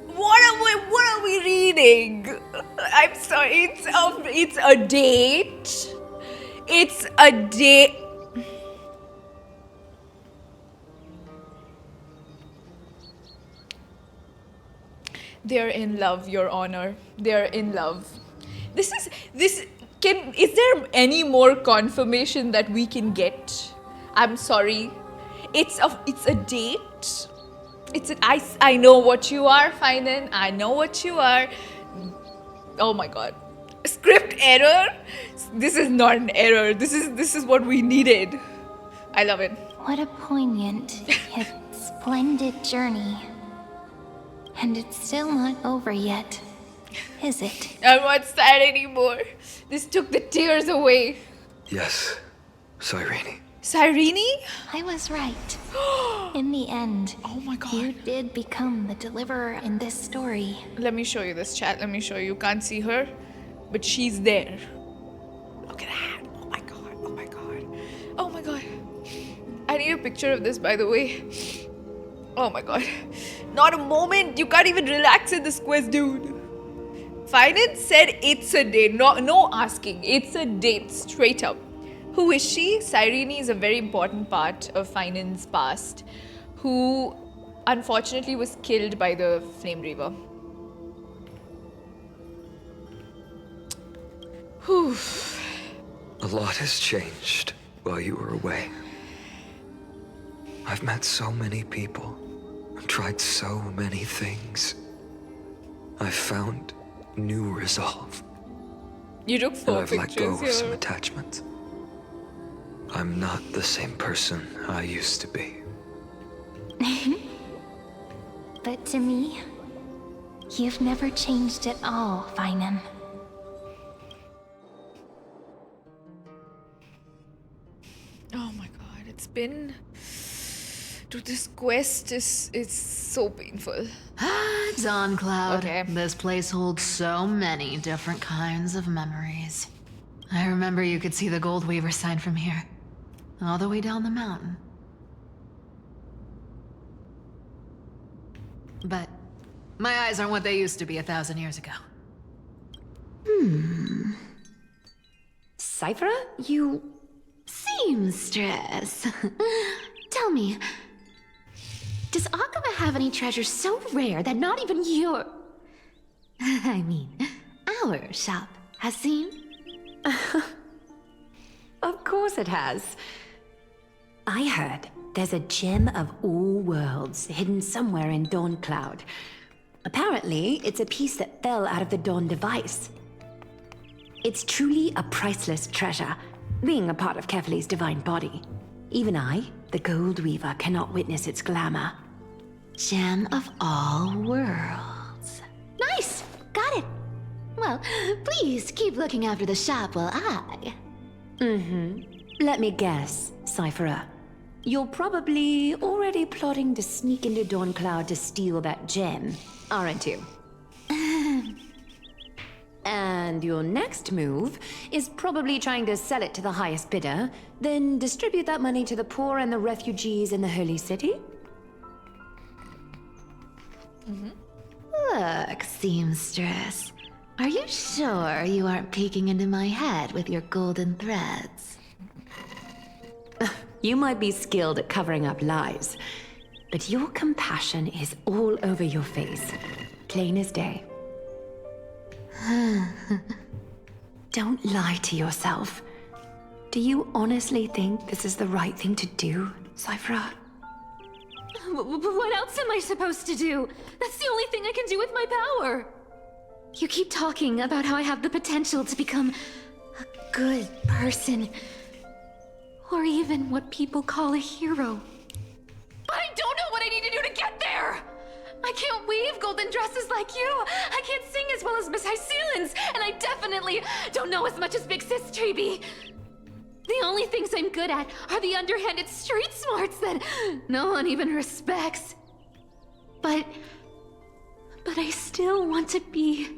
What are we reading? I'm sorry. It's a date. It's a date. They're in love, Your Honor. They're in love. Is there any more confirmation that we can get? I'm sorry. It's a date. I know what you are, Finan. I know what you are. Oh my god. Script error? This is not an error. This is what we needed. I love it. What a poignant yet splendid journey. And it's still not over yet, is it? I'm not sad anymore. This took the tears away. Yes, Cyrene. Cyrene? I was right. In the end, oh my god, you did become the deliverer in this story. Let me show you this, chat. Let me show you. You can't see her, but she's there. Look at that. Oh my god. Oh my god. Oh my god. I need a picture of this, by the way. Oh my god. Not a moment. You can't even relax in this quest, dude. Finan said it's a date. No asking. It's a date. Straight up. Who is she? Cyrene is a very important part of Finan's past, who unfortunately was killed by the Flame Reaver. Whew. A lot has changed while you were away. I've met so many people and tried so many things. I've found new resolve. You took 4 and I've let go pictures of some here. attachments. I'm not the same person I used to be. But to me, you've never changed at all, Finan. Oh my god, it's been... Dude, this quest is so painful. Dawn Cloud. Okay. This place holds so many different kinds of memories. I remember you could see the Gold Weaver sign from here. All the way down the mountain. But my eyes aren't what they used to be 1,000 years ago. Cipher, you... seamstress. Tell me, does Akama have any treasures so rare that not even your... I mean, our shop has seen? Of course it has. I heard there's a gem of all worlds hidden somewhere in Dawn Cloud. Apparently, it's a piece that fell out of the Dawn device. It's truly a priceless treasure, being a part of Kefali's divine body. Even I, the Gold Weaver, cannot witness its glamour. Gem of all worlds. Nice! Got it! Well, please keep looking after the shop while I... Let me guess, Cypher. You're probably already plotting to sneak into Dawn Cloud to steal that gem, aren't you? And your next move is probably trying to sell it to the highest bidder, then distribute that money to the poor and the refugees in the Holy City? Look, seamstress. Are you sure you aren't peeking into my head with your golden threads? You might be skilled at covering up lies, but your compassion is all over your face, plain as day. Don't lie to yourself. Do you honestly think this is the right thing to do, Cypher? What else am I supposed to do? That's the only thing I can do with my power. You keep talking about how I have the potential to become a good person. Or even what people call a hero. But I don't know what I need to do to get there! I can't weave golden dresses like you! I can't sing as well as Miss Hyceelins! And I definitely don't know as much as Big Sis Treby! The only things I'm good at are the underhanded street smarts that no one even respects. But I still want to be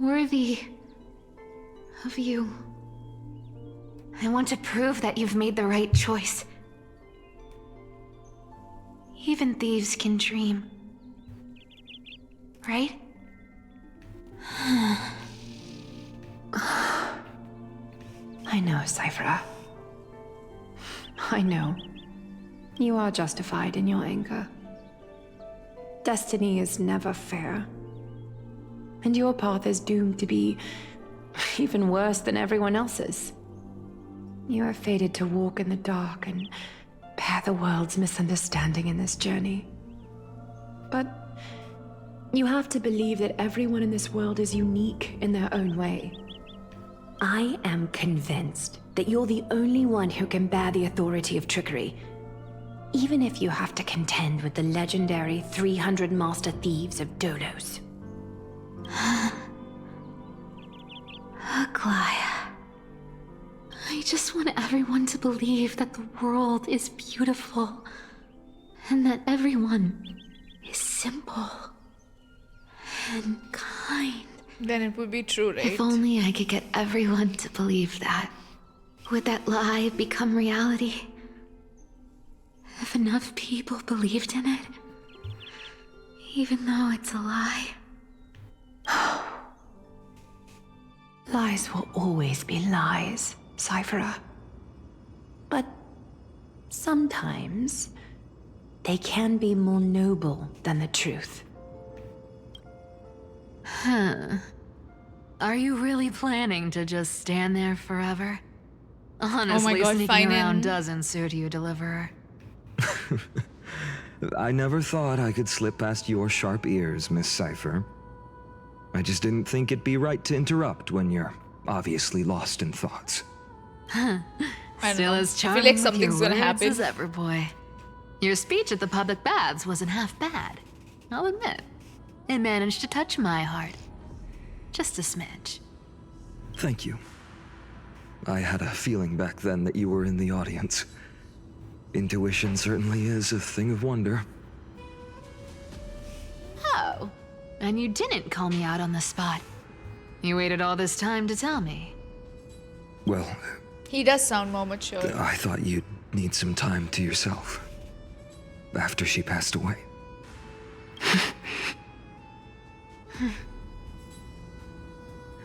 worthy of you. I want to prove that you've made the right choice. Even thieves can dream. Right? I know, Cypher. I know. You are justified in your anger. Destiny is never fair. And your path is doomed to be even worse than everyone else's. You are fated to walk in the dark and repair the world's misunderstanding in this journey. But you have to believe that everyone in this world is unique in their own way. I am convinced that you're the only one who can bear the authority of trickery, even if you have to contend with the legendary 300 master thieves of Dolos. Aglia. I just want everyone to believe that the world is beautiful and that everyone is simple and kind. Then it would be true, right? If only I could get everyone to believe that. Would that lie become reality? If enough people believed in it, even though it's a lie. Lies will always be lies, Cipher. But sometimes they can be more noble than the truth. Huh. Are you really planning to just stand there forever? Honestly, God, sneaking around Finan. doesn't suit you, Deliverer. I never thought I could slip past your sharp ears, Miss Cipher. I just didn't think it'd be right to interrupt when you're obviously lost in thoughts. Still as I charming feel like with something's your gonna words happen. as ever, boy. Your speech at the public baths wasn't half bad. I'll admit. It managed to touch my heart. Just a smidge. Thank you. I had a feeling back then that you were in the audience. Intuition certainly is a thing of wonder. Oh. And you didn't call me out on the spot. You waited all this time to tell me. Well, He does sound more mature. I thought you'd need some time to yourself. After she passed away.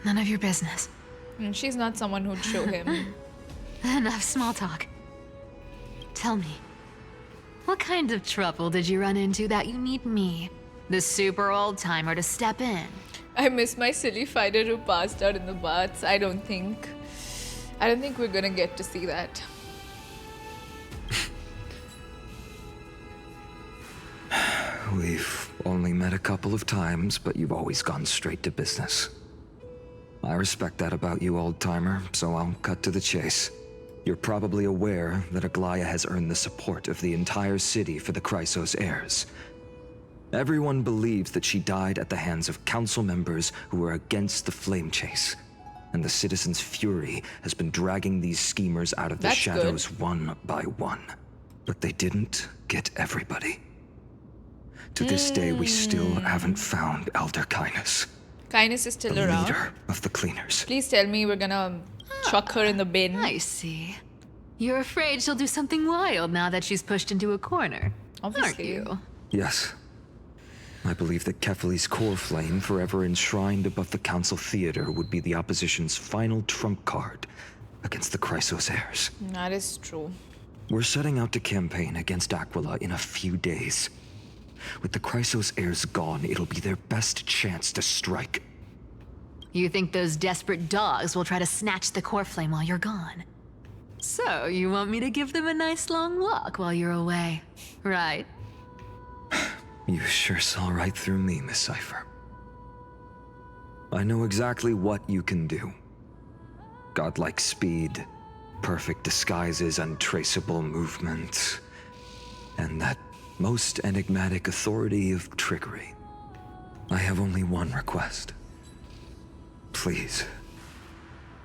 None of your business. And she's not someone who'd show him. Enough small talk. Tell me, what kind of trouble did you run into that you need me, the super old timer, to step in? I miss my silly fighter who passed out in the baths. I don't think we're gonna get to see that. We've only met a couple of times, but you've always gone straight to business. I respect that about you, old-timer, so I'll cut to the chase. You're probably aware that Aglia has earned the support of the entire city for the Chrysos heirs. Everyone believes that she died at the hands of council members who were against the flame chase, and the citizens' fury has been dragging these schemers out of the That's shadows one by one. But they didn't get everybody. To this day, we still haven't found Elder Kindness, Kindness is still the around. leader of the cleaners. Please tell me we're gonna chuck her in the bin. I see. You're afraid she'll do something wild now that she's pushed into a corner, Obviously. aren't you? Yes. I believe that Kefali's core flame, forever enshrined above the council theater, would be the opposition's final trump card against the Chrysos heirs. That is true. We're setting out to campaign against Aquila in a few days. With the Chrysos heirs gone, it'll be their best chance to strike. You think those desperate dogs will try to snatch the core flame while you're gone? So, you want me to give them a nice long walk while you're away, right? You sure saw right through me, Miss Cipher. I know exactly what you can do. Godlike speed, perfect disguises, untraceable movement, and that most enigmatic authority of trickery. I have only one request. Please,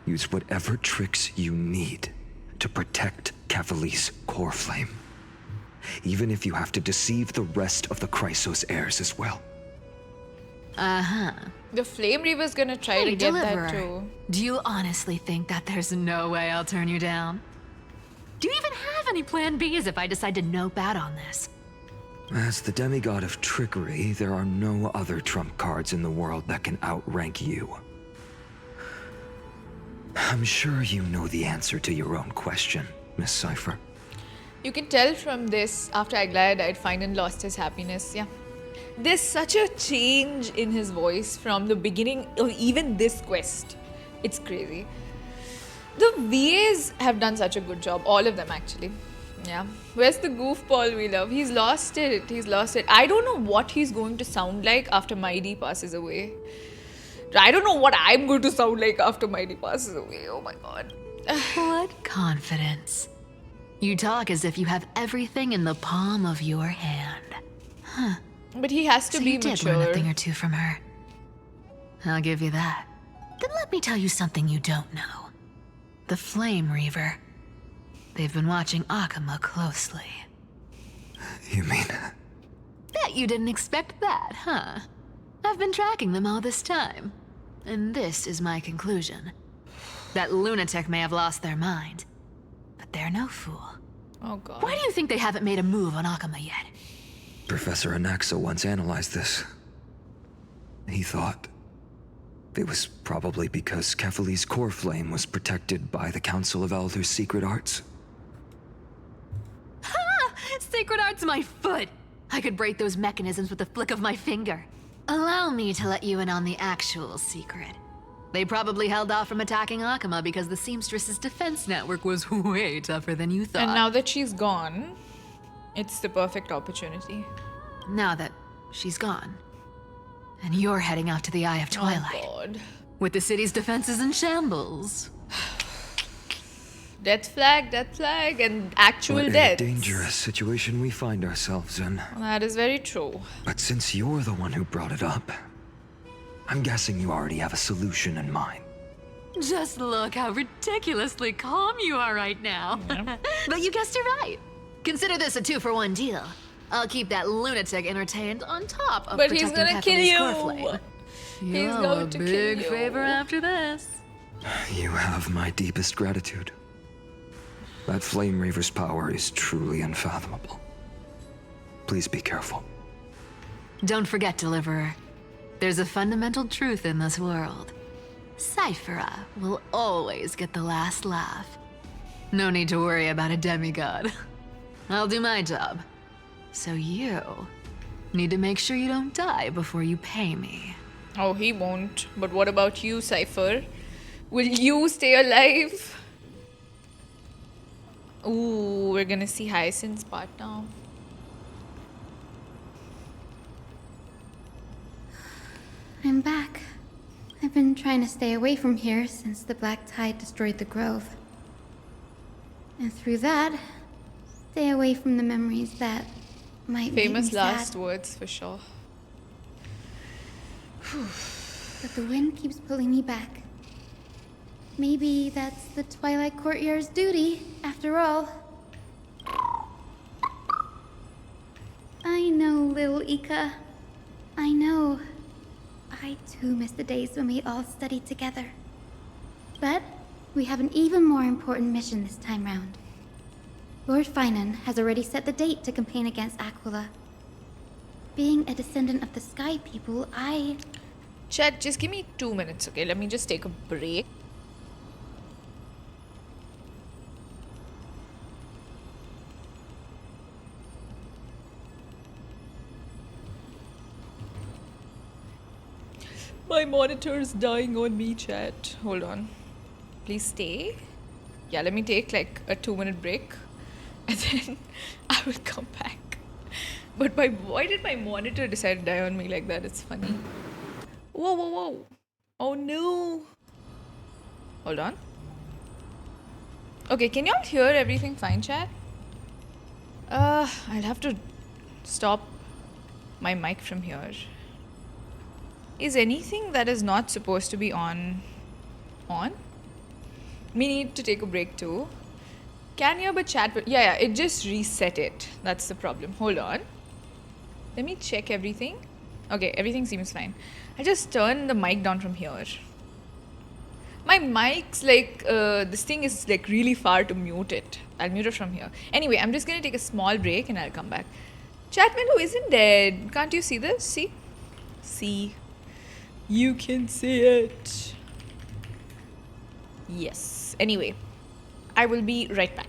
use whatever tricks you need to protect Kefali's core flame. Even if you have to deceive the rest of the Chrysos heirs as well. Uh-huh. The Flame Reaver's gonna try to get Deliverer. that too. Do you honestly think that there's no way I'll turn you down? Do you even have any plan Bs if I decide to nope out on this? As the demigod of trickery, there are no other trump cards in the world that can outrank you. I'm sure you know the answer to your own question, Miss Cipher. You can tell from this, after Aglia died, Finan lost his happiness, yeah. There's such a change in his voice from the beginning of even this quest. It's crazy. The VAs have done such a good job, all of them actually. Yeah. Where's the goofball we love? He's lost it. He's lost it. I don't know what he's going to sound like after Mighty passes away. I don't know what I'm going to sound like after Mighty passes away. Oh my god. What confidence. You talk as if you have everything in the palm of your hand. Huh. But he has to So be you did mature. learn a thing or two from her. I'll give you that. Then let me tell you something you don't know. The Flame Reaver. They've been watching Akama closely. You mean... Bet you didn't expect that, huh? I've been tracking them all this time. And this is my conclusion. That lunatic may have lost their mind, but they're no fool. Oh god. Why do you think they haven't made a move on Akama yet? Professor Anaxa once analyzed this. He thought it was probably because Kefali's core flame was protected by the Council of Elders' secret arts. Ha! Sacred art's my foot! I could break those mechanisms with a flick of my finger. Allow me to let you in on the actual secret. They probably held off from attacking Akama because the Seamstress's defense network was way tougher than you thought. And now that she's gone, it's the perfect opportunity. Now that she's gone, and you're heading out to the Eye of Twilight. Oh god. With the city's defenses in shambles. Death flag, and actual What a death. dangerous situation we find ourselves in. That is very true. But since you're the one who brought it up, I'm guessing you already have a solution in mind. Just look how ridiculously calm you are right now. Yeah. But you guessed it right. Consider this a 2-for-1 deal. I'll keep that lunatic entertained on top of But he's protecting gonna kill Kefali's you. core flame. He's You'll owe going a to big kill you. favor after this. You have my deepest gratitude. That Flame Reaver's power is truly unfathomable. Please be careful. Don't forget, Deliverer. There's a fundamental truth in this world. Cipher will always get the last laugh. No need to worry about a demigod. I'll do my job. So you need to make sure you don't die before you pay me. Oh, he won't. But what about you, Cipher? Will you stay alive? Ooh, we're gonna see Hyacinth's part now. I'm back. I've been trying to stay away from here since the Black Tide destroyed the grove. And through that, stay away from the memories that might make Famous me last sad. words for sure. But the wind keeps pulling me back. Maybe that's the Twilight Courtyard's duty, after all. I know, little Ika. I know. I too miss the days when we all studied together. But we have an even more important mission this time round. Lord Finan has already set the date to campaign against Aquila. Being a descendant of the Sky People, Chat, just give me 2 minutes, okay? Let me just take a break. My monitor is dying on me, chat. Hold on. Please stay. Yeah, let me take like a 2-minute break. And then I will come back. But why did my monitor decide to die on me like that? It's funny. Whoa, whoa, whoa. Oh no. Hold on. Okay, can y'all hear everything fine, chat? I'll have to stop my mic from here. Is anything that is not supposed to be on? We need to take a break too. Can hear but chat, but yeah, it just reset it. That's the problem. Hold on. Let me check everything. Okay, everything seems fine. I just turned the mic down from here. My mic's like, this thing is like really far to mute it. I'll mute it from here. Anyway, I'm just gonna take a small break and I'll come back. Chat window isn't dead. Can't you see this? See? See. You can see it. Yes. Anyway, I will be right back.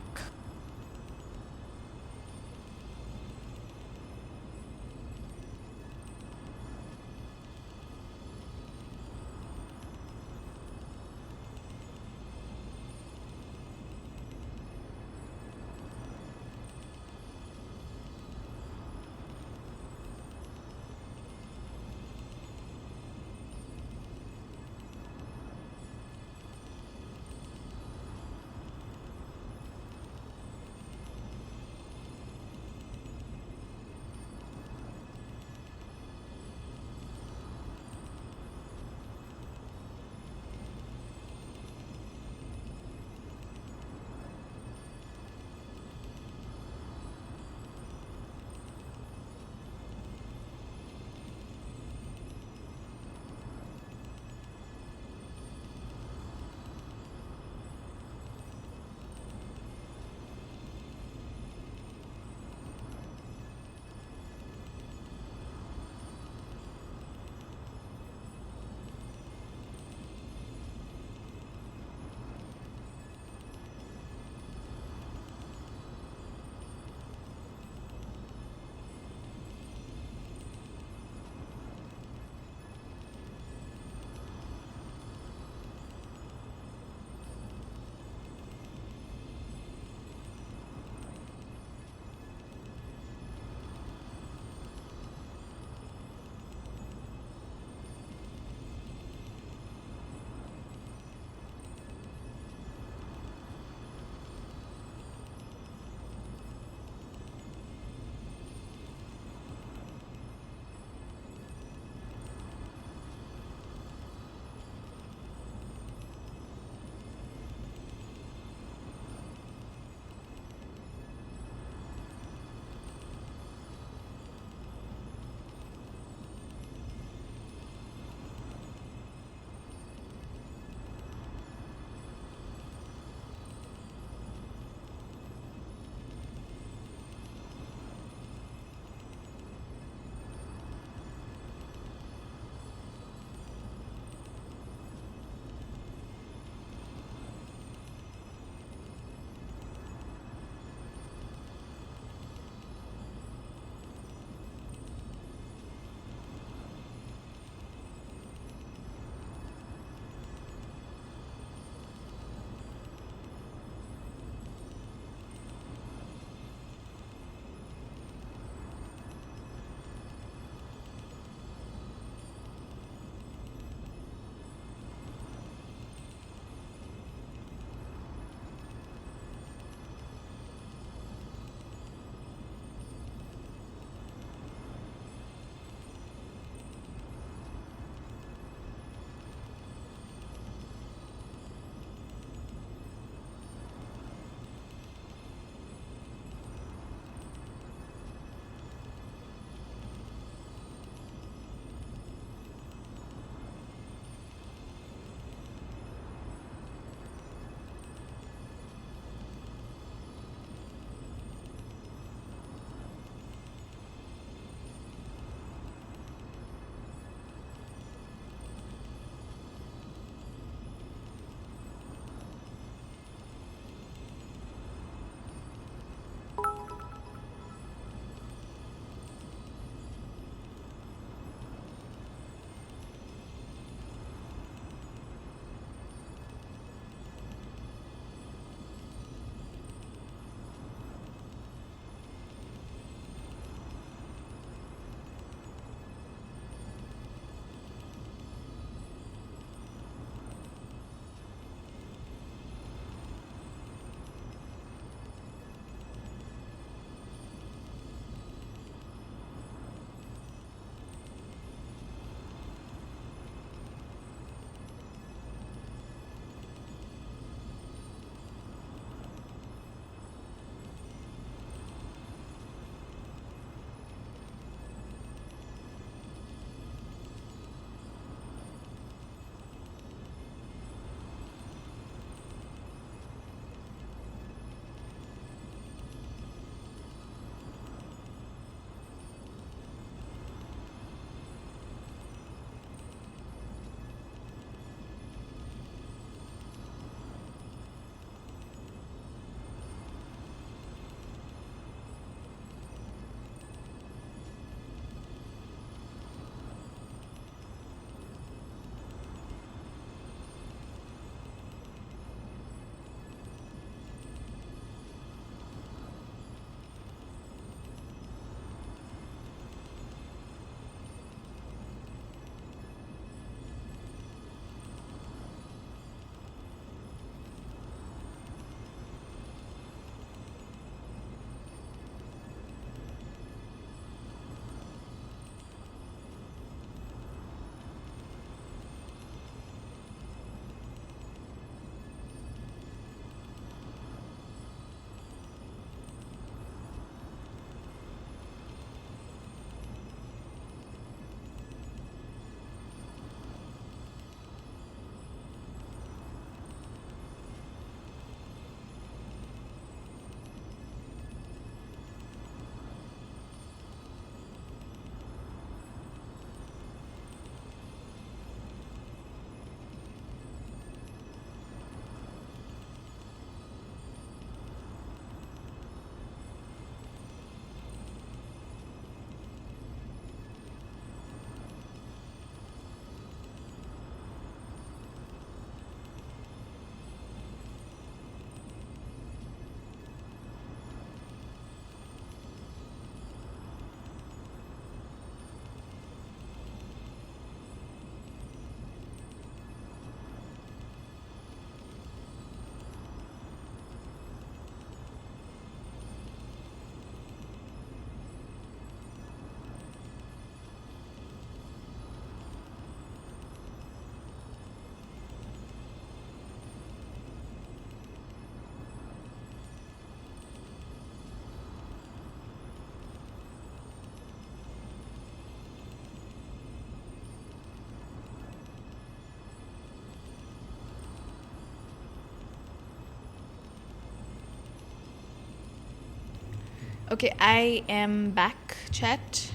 Okay, I am back, chat.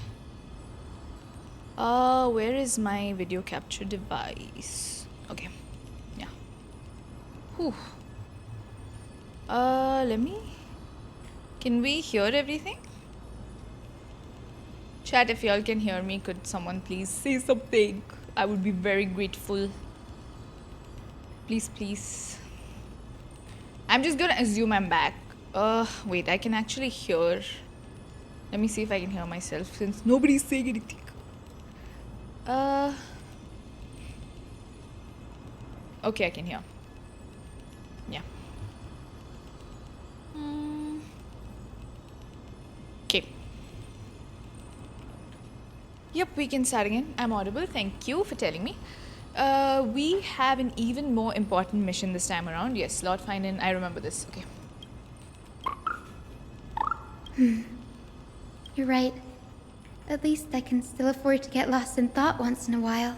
Where is my video capture device? Okay, yeah. Whew. Let me... Can we hear everything? Chat, if y'all can hear me, could someone please say something? I would be very grateful. Please, please. I'm just gonna assume I'm back. Wait, I can actually hear. Let me see if I can hear myself since nobody's saying anything. Okay, I can hear. Yeah. Okay. Yep, we can start again. I'm audible. Thank you for telling me. We have an even more important mission this time around. Yes, Lord Finan. I remember this. Okay. You're right. At least I can still afford to get lost in thought once in a while.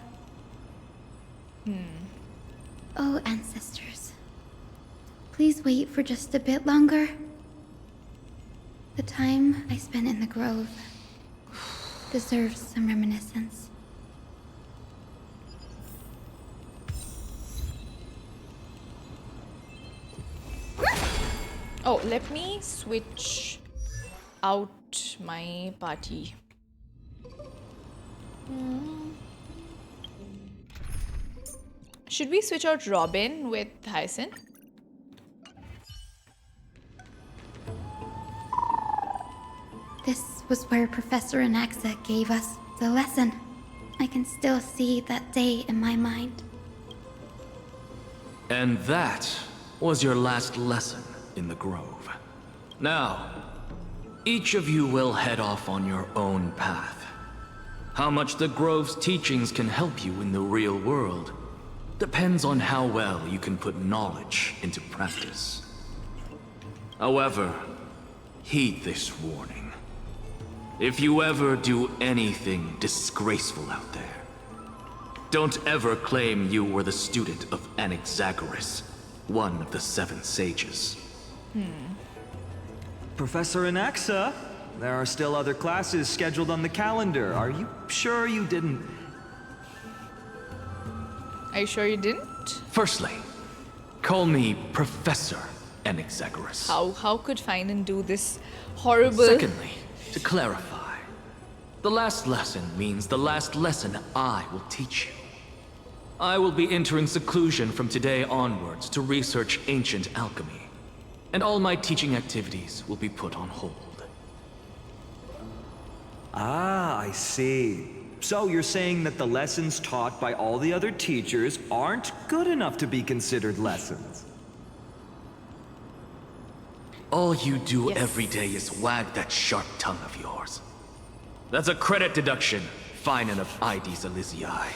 Oh, ancestors. Please wait for just a bit longer. The time I spent in the grove deserves some reminiscence. Oh, let me switch out my party. Should we switch out Robin with Hyacinth? This was where Professor Anaxa gave us the lesson. I can still see that day in my mind. And that was your last lesson in the Grove. Now, each of you will head off on your own path. How much the Grove's teachings can help you in the real world depends on how well you can put knowledge into practice. However, heed this warning. If you ever do anything disgraceful out there, don't ever claim you were the student of Anaxagoras, one of the 7 sages. Professor Anaxa, there are still other classes scheduled on the calendar. Are you sure you didn't... Are you sure you didn't? Firstly, call me Professor Anaxagoras. How could Finan do this horrible... Secondly, to clarify, the last lesson means the last lesson I will teach you. I will be entering seclusion from today onwards to research ancient alchemy, and all my teaching activities will be put on hold. Ah, I see. So you're saying that the lessons taught by all the other teachers aren't good enough to be considered lessons? All you do every day is wag that sharp tongue of yours. That's a credit deduction, Finan of Ides Elysiae.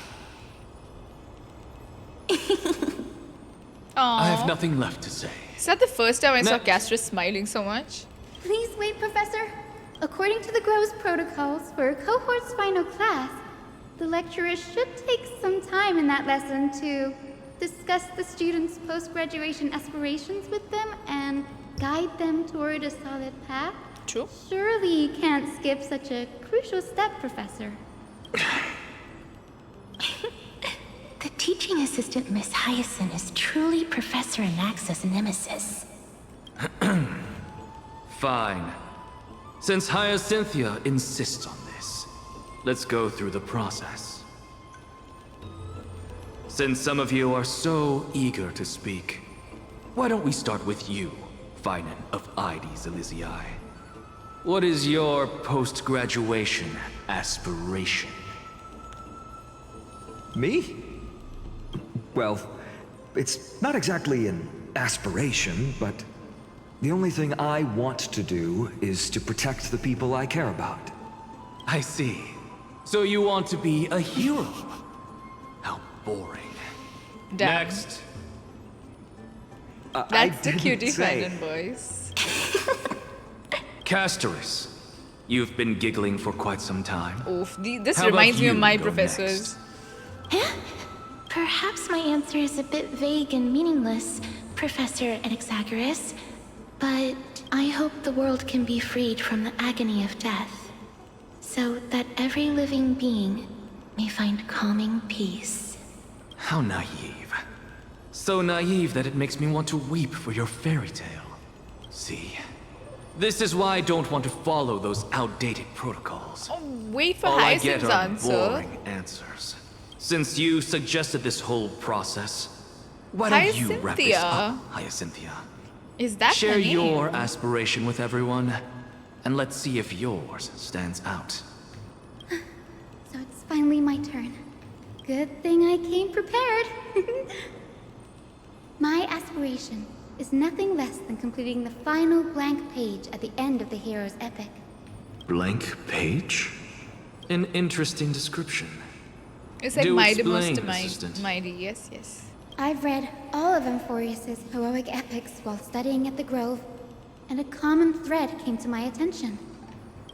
I have nothing left to say. Is that the first time I saw Castorice smiling so much? Please wait, Professor. According to the Grove's protocols for a cohort's final class, the lecturer should take some time in that lesson to discuss the students' post-graduation aspirations with them and guide them toward a solid path. True. Surely you can't skip such a crucial step, Professor. The teaching assistant, Miss Hyacinth, is truly Professor Anaxa's nemesis. Fine. Since Hyacinthia insists on this, let's go through the process. Since some of you are so eager to speak, why don't we start with you, Finan of Ides Elysiae? What is your post-graduation aspiration? Me? Well, it's not exactly an aspiration, but the only thing I want to do is to protect the people I care about. I see. So you want to be a hero? How boring. Damn. Next. That's the cutie Finan voice. Castorice, you've been giggling for quite some time. Oof, this How reminds about me of you my go professors. Perhaps my answer is a bit vague and meaningless, Professor Anaxagoras, but I hope the world can be freed from the agony of death, so that every living being may find calming peace. How naive. So naive that it makes me want to weep for your fairy tale. See, this is why I don't want to follow those outdated protocols. Wait for All I get Hyacinth's are answer. boring answers. Since you suggested this whole process, why don't you wrap this up, Hyacinthia? Is that Share her name? your aspiration with everyone, and let's see if yours stands out. So it's finally my turn. Good thing I came prepared. My aspiration is nothing less than completing the final blank page at the end of the hero's epic. Blank page? An interesting description. It's like Do Mighty explain, Most Assistant. Mighty, yes, yes. I've read all of Amphoreus' heroic epics while studying at the Grove, and a common thread came to my attention.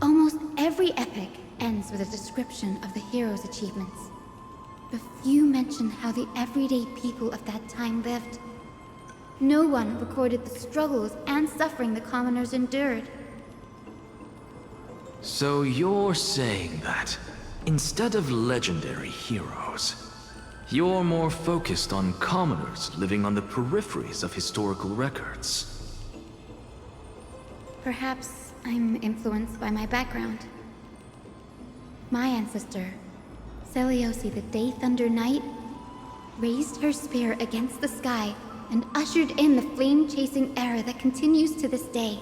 Almost every epic ends with a description of the hero's achievements. But few mention how the everyday people of that time lived. No one recorded the struggles and suffering the commoners endured. So you're saying that, instead of legendary heroes, you're more focused on commoners living on the peripheries of historical records. Perhaps I'm influenced by my background. My ancestor, Celiosi the Day Thunder Knight, raised her spear against the sky and ushered in the flame-chasing era that continues to this day.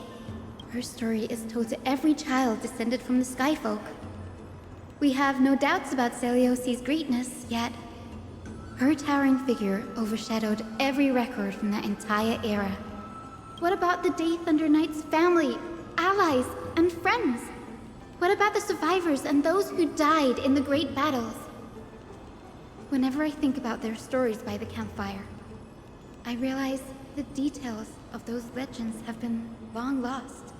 Her story is told to every child descended from the Skyfolk. We have no doubts about Celiosi's greatness, yet her towering figure overshadowed every record from that entire era. What about the Day Thunder Knight's family, allies, and friends? What about the survivors and those who died in the great battles? Whenever I think about their stories by the campfire, I realize the details of those legends have been long lost.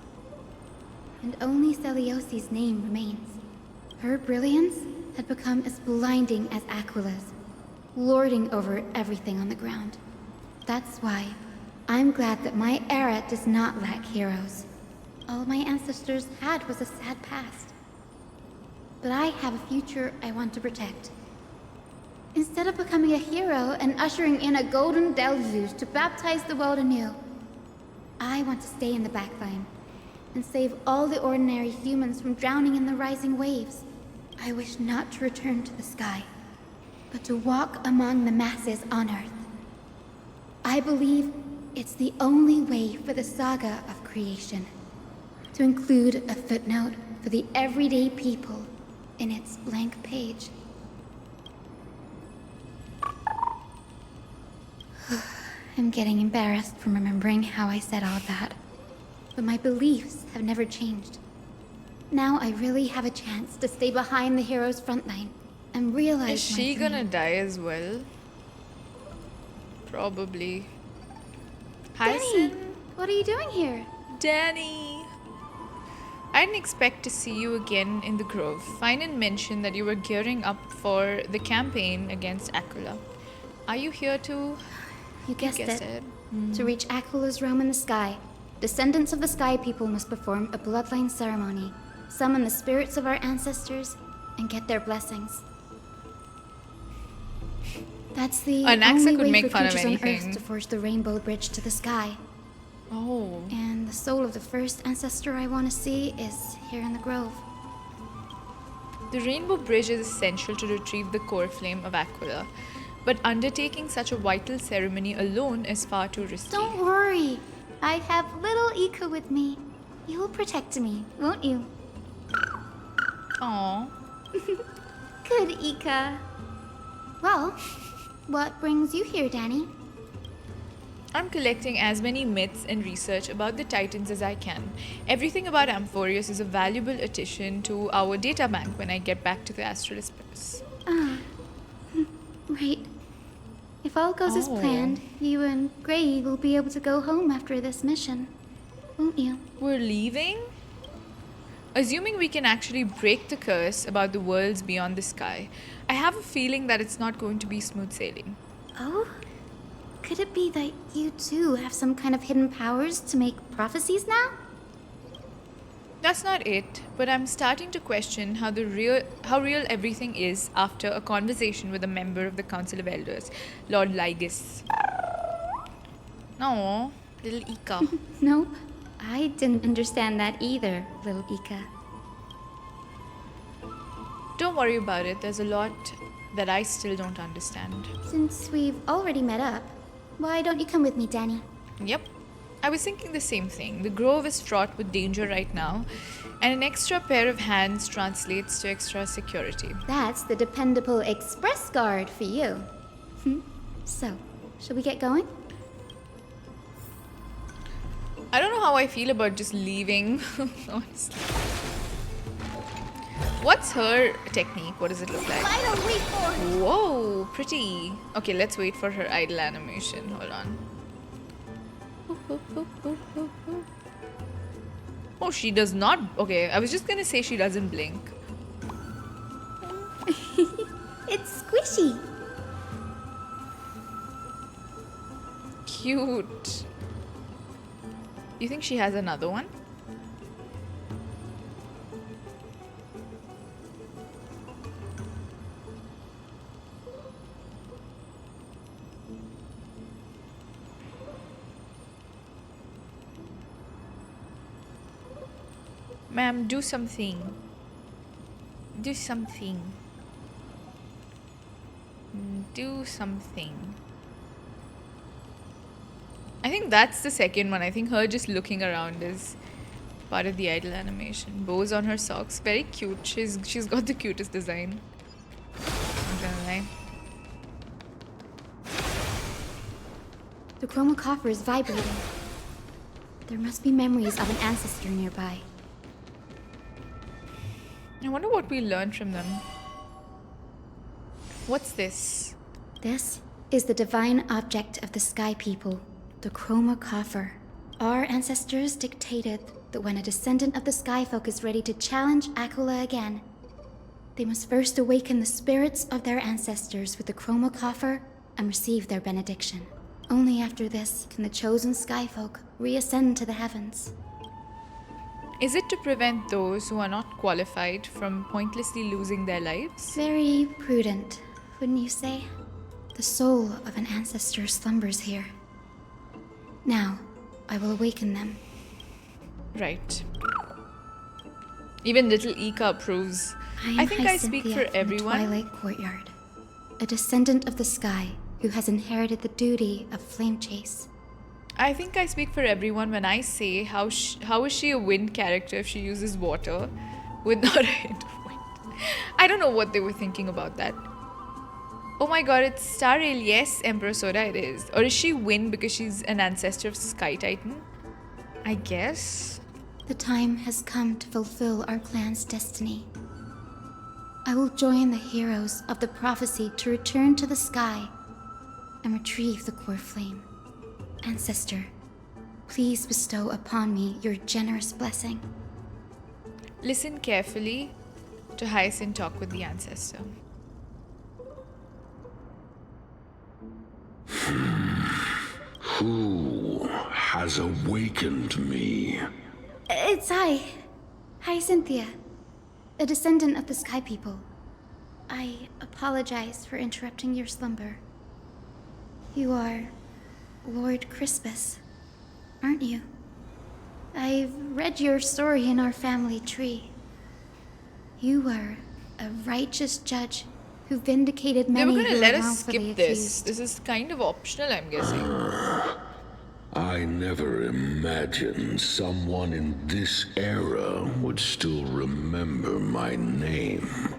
And only Celiosi's name remains. Her brilliance had become as blinding as Aquila's, lording over everything on the ground. That's why I'm glad that my era does not lack heroes. All my ancestors had was a sad past. But I have a future I want to protect. Instead of becoming a hero and ushering in a golden deluge to baptize the world anew, I want to stay in the backline and save all the ordinary humans from drowning in the rising waves. I wish not to return to the sky, but to walk among the masses on Earth. I believe it's the only way for the saga of creation, to include a footnote for the everyday people in its blank page. I'm getting embarrassed from remembering how I said all that, but my beliefs have never changed. Now I really have a chance to stay behind the hero's front line and realize Is she gonna die as well? Probably. Danny, what are you doing here? Danny! I didn't expect to see you again in the Grove. Finan mentioned that you were gearing up for the campaign against Aquila. Are you here to... You guessed it. To reach Aquila's realm in the sky, descendants of the Sky People must perform a bloodline ceremony, summon the spirits of our ancestors, and get their blessings. That's the Anaxa only could way make for fun of creatures on anything. Earth to forge the rainbow bridge to the sky. Oh. And the soul of the first ancestor I want to see is here in the Grove. The Rainbow Bridge is essential to retrieve the core flame of Aquila, but undertaking such a vital ceremony alone is far too risky. Don't worry. I have little Ika with me. You'll protect me, won't you? Aww. Good, Ika. Well, what brings you here, Danny? I'm collecting as many myths and research about the Titans as I can. Everything about Amphoreus is a valuable addition to our databank when I get back to the Astrolaspis. Right. If all goes as planned, you and Gray will be able to go home after this mission, won't you? We're leaving? Assuming we can actually break the curse about the worlds beyond the sky, I have a feeling that it's not going to be smooth sailing. Oh? Could it be that you too have some kind of hidden powers to make prophecies now? That's not it, but I'm starting to question how real everything is after a conversation with a member of the Council of Elders, Lord Lygus. No, little Ika. Nope, I didn't understand that either, little Ika. Don't worry about it, there's a lot that I still don't understand. Since we've already met up, why don't you come with me, Danny? Yep. I was thinking the same thing. The grove is fraught with danger right now, and an extra pair of hands translates to extra security. That's the dependable express guard for you. So, shall we get going? I don't know how I feel about just leaving, honestly. What's her technique? What does it look like? Whoa, pretty. Okay, let's wait for her idle animation. Hold on. Oh, she does not. Okay, I was just gonna say she doesn't blink. It's squishy. Cute. You think she has another one? Ma'am, do something. Do something. Do something. I think that's the second one. I think her just looking around is part of the idle animation. Bows on her socks. Very cute. She's got the cutest design. Not gonna lie. The chroma coffer is vibrating. There must be memories of an ancestor nearby. I wonder what we learned from them. What's this? This is the divine object of the Sky People, the chroma coffer. Our ancestors dictated that when a descendant of the Sky Folk is ready to challenge Aglia again, they must first awaken the spirits of their ancestors with the chroma coffer and receive their benediction. Only after this can the chosen Sky Folk reascend to the heavens. Is it to prevent those who are not qualified from pointlessly losing their lives? Very prudent, wouldn't you say? The soul of an ancestor slumbers here. Now, I will awaken them. Right. Even little Ika approves. I think I speak for everyone. The Twilight Courtyard, a descendant of the sky who has inherited the duty of flame chase. I think I speak for everyone when I say how is she a wind character if she uses water with not a hint of wind. I don't know what they were thinking about that. Oh my god, it's Starrail. Yes, Emperor Soda, it is. Or is she wind because she's an ancestor of Sky Titan? I guess. The time has come to fulfill our clan's destiny. I will join the heroes of the prophecy to return to the sky and retrieve the core flame. Ancestor, please bestow upon me your generous blessing. Listen carefully to Hyacinth talk with the ancestor. Who has awakened me? It's I, Hyacinthia, a descendant of the Sky People. I apologize for interrupting your slumber. You are Lord Crispus, aren't you? I've read your story in our family tree. You were a righteous judge who vindicated many They were who gonna let were us wrongfully skip this. accused. This is kind of optional, I'm guessing. I never imagined someone in this era would still remember my name.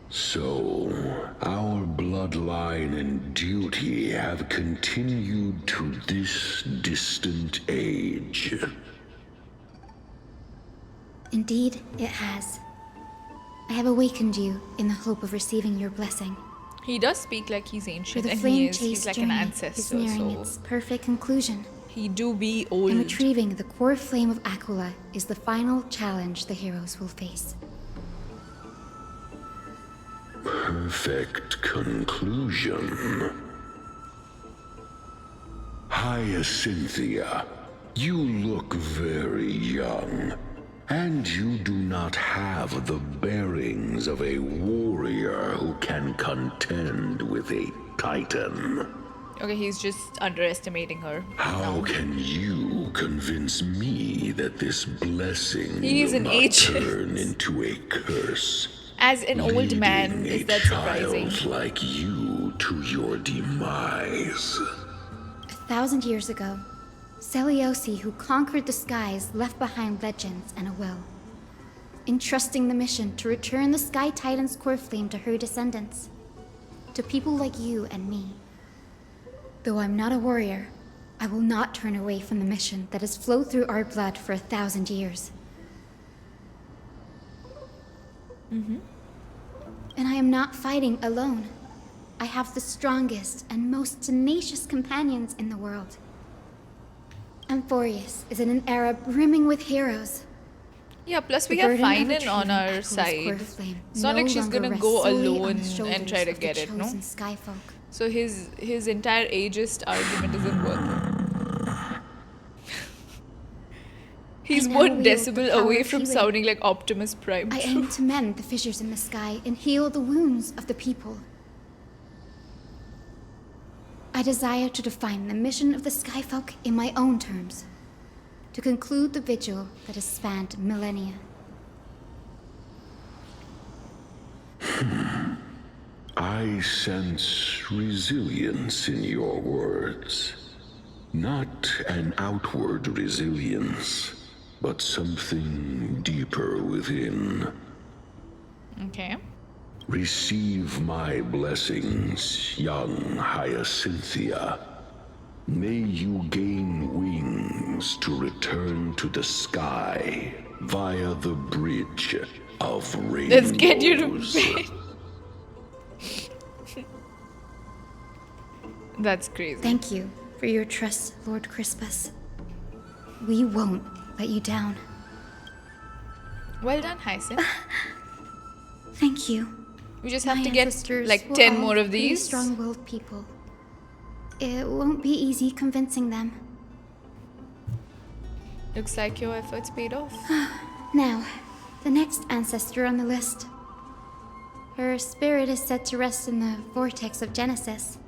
So, our bloodline and duty have continued to this distant age. Indeed, it has. I have awakened you in the hope of receiving your blessing. He does speak like he's For ancient, the and flame he's chase like an journey ancestor, is nearing so its perfect conclusion. he do be old. And retrieving the core flame of Aglia is the final challenge the heroes will face. Perfect conclusion. Hyacinthia, You look very young, and you do not have the bearings of a warrior who can contend with a titan. Okay, he's just underestimating her. How can you convince me that this blessing He's will an not agent. turn into a curse? As an old man, leading is a that surprising? child like you to your demise. 1,000 years ago, Celiosi, who conquered the skies, left behind legends and a will, entrusting the mission to return the Sky Titan's core flame to her descendants, to people like you and me. Though I'm not a warrior, I will not turn away from the mission that has flowed through our blood for 1,000 years. And I am not fighting alone. I have the strongest and most tenacious companions in the world. Amphoreus is in an era brimming with heroes. Yeah, plus we The have burden of Finan on retrieving our Echo's core side. flame It's not no like she's longer gonna rests go solely on alone the and shoulders try to of the get it, no? chosen Skyfolk. So his entire ageist argument isn't working. He's I now one wield the decibel power away of from healing. sounding like Optimus Prime. I aim to mend the fissures in the sky and heal the wounds of the people. I desire to define the mission of the Skyfolk in my own terms, to conclude the vigil that has spanned millennia. I sense resilience in your words. Not an outward resilience, but something deeper within. Okay. Receive my blessings, young Hyacinthia. May you gain wings to return to the sky via the bridge of rainbows. Let's get you to bed. That's crazy. Thank you for your trust, Lord Crispus. We won't let you down. Well done, Hyacinth. Thank you. We just have My to get ancestors like were 10 all more of pretty these. strong-willed people. It won't be easy convincing them. Looks like your efforts paid off. Now, the next ancestor on the list. Her spirit is said to rest in the vortex of Genesis.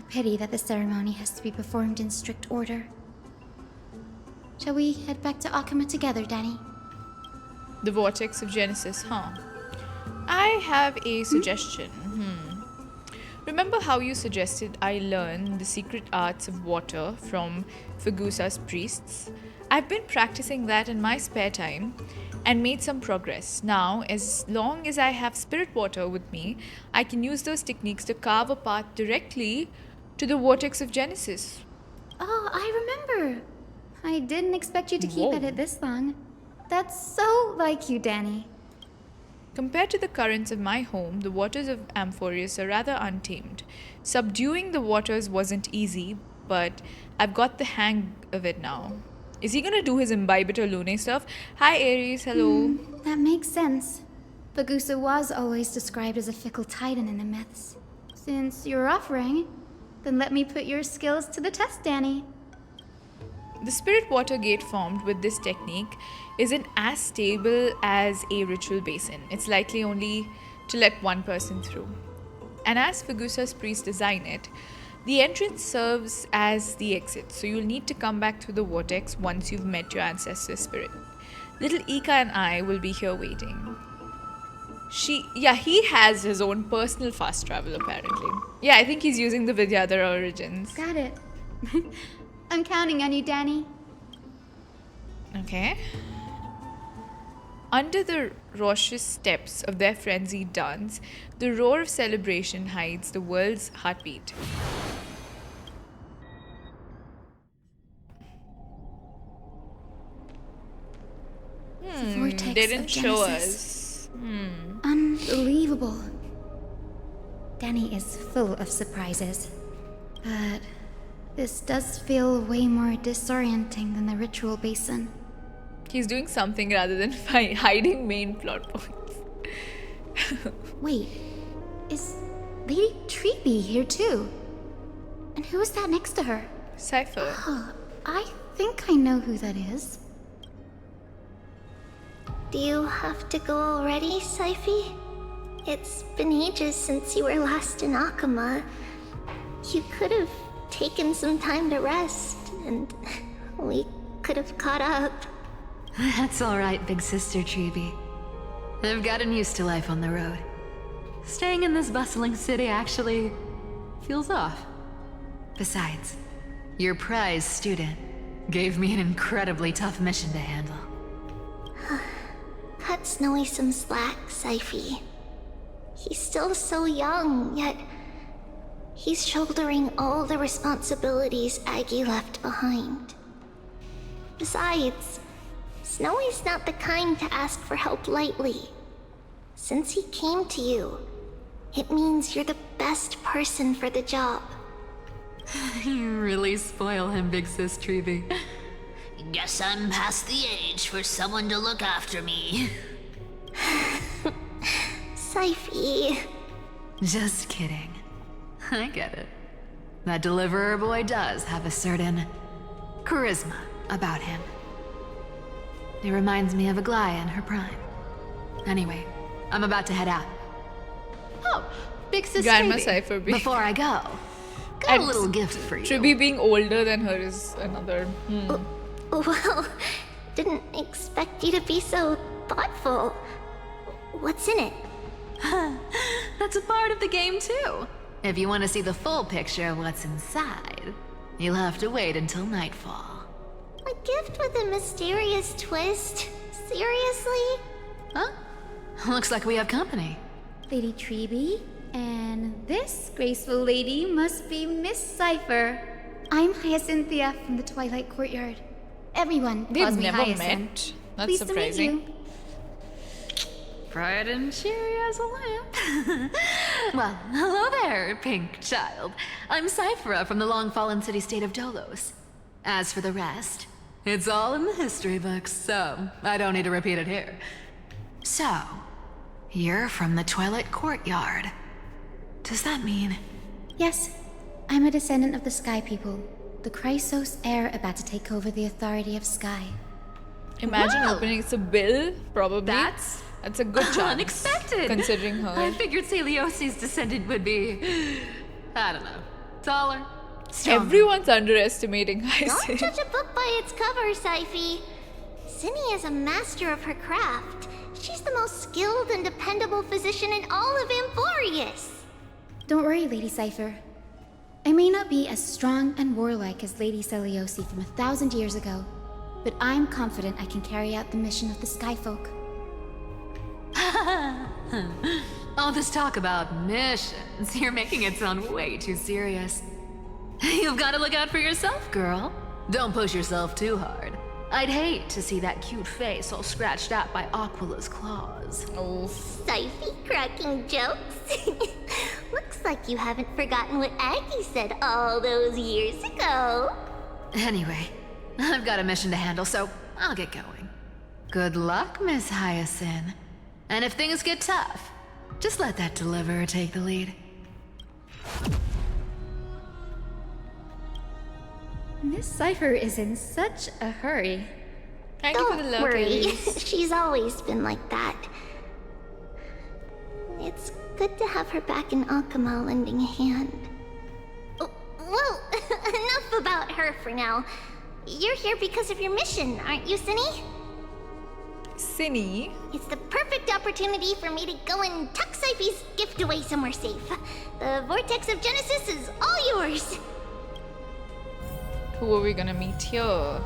A pity that the ceremony has to be performed in strict order. Shall we head back to Akama together, Danny? The vortex of Genesis, huh? I have a suggestion. Remember how you suggested I learn the secret arts of water from Fagusa's priests? I've been practicing that in my spare time and made some progress. Now, as long as I have spirit water with me, I can use those techniques to carve a path directly to the vortex of Genesis. Oh, I remember. I didn't expect you to keep Whoa. at it this long. That's so like you, Danny. Compared to the currents of my home, the waters of Amphoreus are rather untamed. Subduing the waters wasn't easy, but I've got the hang of it now. Is he gonna do his Imbibitor Lune stuff? Hi Aries, hello. That makes sense. Fagusa was always described as a fickle titan in the myths. Since you're offering, then let me put your skills to the test, Danny. The spirit water gate formed with this technique isn't as stable as a ritual basin. It's likely only to let one person through. And as Fagusa's priests design it, the entrance serves as the exit, so you'll need to come back through the vortex once you've met your ancestor's spirit. Little Ika and I will be here waiting. He has his own personal fast travel apparently. Yeah, I think he's using the Vidyadhara origins. Got it. I'm counting on you, Danny. Okay. Under the raucous steps of their frenzied dance, the roar of celebration hides the world's heartbeat. The vortex They didn't of show Genesis. us. Unbelievable. Danny is full of surprises. But this does feel way more disorienting than the ritual basin. He's doing something rather than hiding main plot points. Wait, is Lady Treeby here too? And who is that next to her? Cipher. Oh, I think I know who that is. Do you have to go already, Cipher? It's been ages since you were last in Akama. You could have taken some time to rest, and we could have caught up. That's alright, big sister Treeby. I've gotten used to life on the road. Staying in this bustling city actually feels off. Besides, your prize student gave me an incredibly tough mission to handle. Cut Snowy some slack, Cipher. He's still so young, yet he's shouldering all the responsibilities Aggie left behind. Besides, Snowy's not the kind to ask for help lightly. Since he came to you, it means you're the best person for the job. You really spoil him, big sis Treeby. Guess I'm past the age for someone to look after me. Cipher. Just kidding. I get it. That deliverer boy does have a certain charisma about him. He reminds me of Aglia in her prime. Anyway, I'm about to head out. Oh, big sis Grandma Treeby. Cipher being... Before I go, got a little gift for you. Treeby being older than her is another... Well, didn't expect you to be so thoughtful. What's in it? That's a part of the game too. If you want to see the full picture of what's inside, you'll have to wait until nightfall. A gift with a mysterious twist? Seriously? Huh? Looks like we have company. Lady Treeby, and this graceful lady must be Miss Cipher. I'm Hyacinthia from the Twilight Courtyard. Everyone calls me never Hyacinth. met. That's Pleased surprising. to meet you. Bright and cheery as a lamp. Well, hello there, pink child. I'm Cipher from the long-fallen city-state of Dolos. As for the rest, it's all in the history books, so I don't need to repeat it here. So, you're from the Twilight Courtyard. Does that mean... Yes, I'm a descendant of the Sky People, the chrysos heir about to take over the authority of Sky. Imagine Wow. opening it's a bill, probably. That's a good chance. Unexpected! Considering her. I figured Celiosi's descendant would be... I don't know. Taller, stronger. Everyone's underestimating Don't Hyacinth. judge a book by its cover, Cipher. Cinny is a master of her craft. She's the most skilled and dependable physician in all of Amphoreus. Don't worry, Lady Cipher. I may not be as strong and warlike as Lady Celiosi from 1,000 years ago, but I'm confident I can carry out the mission of the Skyfolk. All this talk about missions, you're making it sound way too serious. You've got to look out for yourself, girl. Don't push yourself too hard. I'd hate to see that cute face all scratched out by Aquila's claws. Oh. Cipher cracking jokes? Looks like you haven't forgotten what Aggie said all those years ago. Anyway, I've got a mission to handle, so I'll get going. Good luck, Miss Hyacinth. And if things get tough, just let that deliverer take the lead. Miss Cipher is in such a hurry. Thank you for the Don't love, worry, ladies. she's always been like that. It's good to have her back in Akama lending a hand. Oh, well, enough about her for now. You're here because of your mission, aren't you, Cinny? Cinny? It's the perfect opportunity for me to go and tuck Cipher's gift away somewhere safe. The Vortex of Genesis is all yours. Who are we gonna meet here?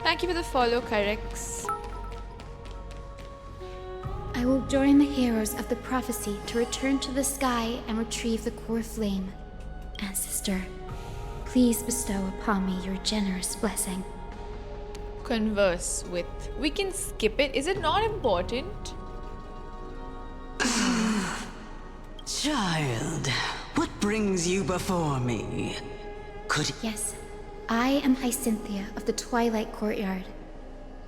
Thank you for the follow, Kyrex. I will join the heroes of the prophecy to return to the sky and retrieve the core flame. Ancestor, please bestow upon me your generous blessing. Converse with. We can skip it. Is it not important? Child, what brings you before me? Yes, I am Hyacinthia of the Twilight Courtyard,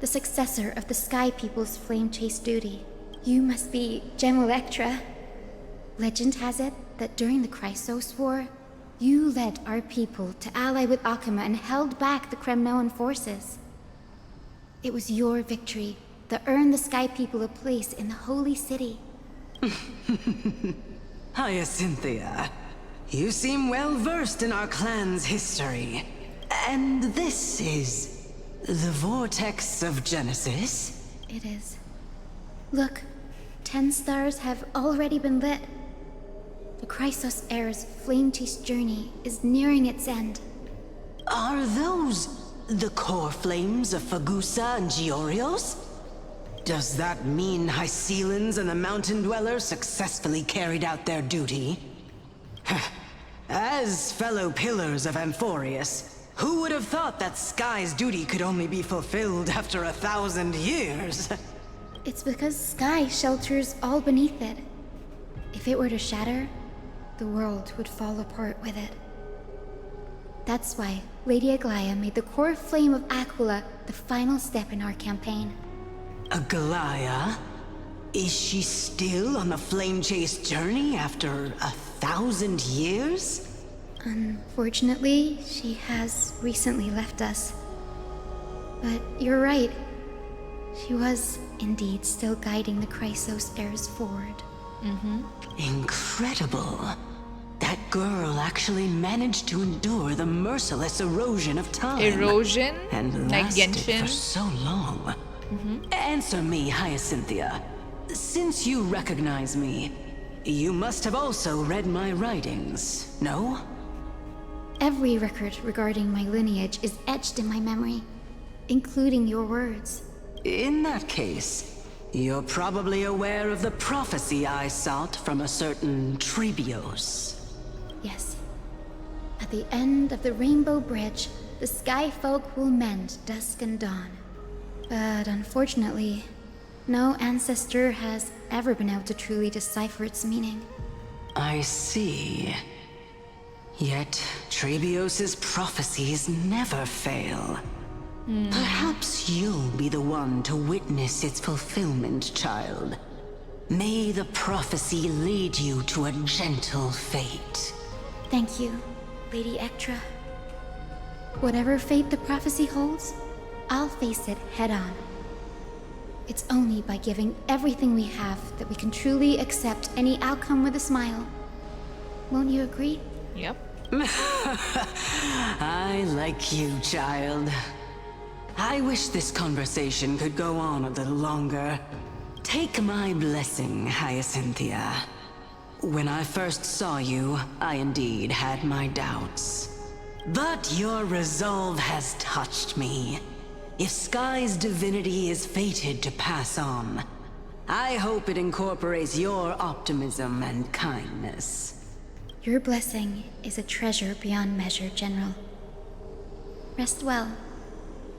the successor of the Sky People's flame chase duty. You must be Gem Electra. Legend has it that during the Chrysos War, You led our people to ally with Akama and held back the Kremnoan forces. It was your victory that earned the Sky People a place in the Holy City. Hyacinthia, you seem well versed in our clan's history. And this is the Vortex of Genesis? It is. Look, 10 stars have already been lit. The Chrysos heirs' flame-chased journey is nearing its end. Are those the core flames of Fagusa and Giorios? Does that mean Hycelans and the Mountain Dwellers successfully carried out their duty? As fellow pillars of Amphoreus, who would have thought that Sky's duty could only be fulfilled after 1,000 years? It's because Sky shelters all beneath it. If it were to shatter, the world would fall apart with it. That's why Lady Aglia made the core flame of Aquila the final step in our campaign. Aglia? Is she still on the flame-chased journey after 1,000 years? Unfortunately, she has recently left us. But you're right. She was indeed still guiding the Chrysos heirs forward. Incredible. That girl actually managed to endure the merciless erosion of time. Erosion? And Like lasted Genshin? for so long. Answer me, Hyacinthia. Since you recognize me, you must have also read my writings, no? Every record regarding my lineage is etched in my memory, including your words. In that case, you're probably aware of the prophecy I sought from a certain Trebios. Yes. At the end of the Rainbow Bridge, the Sky Folk will mend dusk and dawn. But unfortunately, no ancestor has ever been able to truly decipher its meaning. I see. Yet, Trebios's prophecies never fail. Perhaps you'll be the one to witness its fulfillment, child. May the prophecy lead you to a gentle fate. Thank you, Lady Ectra. Whatever fate the prophecy holds, I'll face it head on. It's only by giving everything we have that we can truly accept any outcome with a smile. Won't you agree? Yep. I like you, child. I wish this conversation could go on a little longer. Take my blessing, Hyacinthia. When I first saw you, I indeed had my doubts. But your resolve has touched me. If Sky's divinity is fated to pass on, I hope it incorporates your optimism and kindness. Your blessing is a treasure beyond measure, General. Rest well.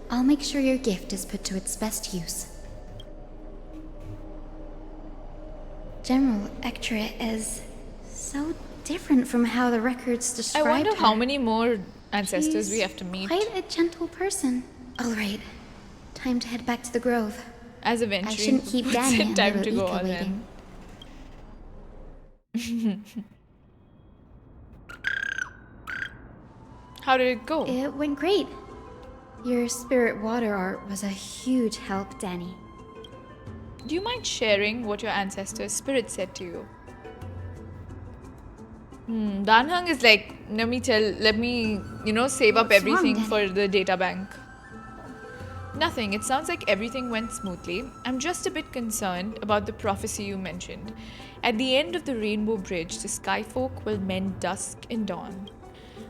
I'll make sure your gift is put to its best use. General Ectra is so different from how the records I described wonder her. how many more ancestors She's we have to meet. Quite a gentle person. All right, time to head back to the grove. As eventually, I shouldn't keep what's Danny it and time to little go Ika on waiting. then? How did it go? It went great. Your spirit water art was a huge help, Danny. Do you mind sharing what your ancestors' spirit said to you? Danhang is like, let me, save up What's wrong, everything Danny? for the data bank. Nothing. It sounds like everything went smoothly. I'm just a bit concerned about the prophecy you mentioned. At the end of the Rainbow Bridge, the Skyfolk will mend dusk and dawn.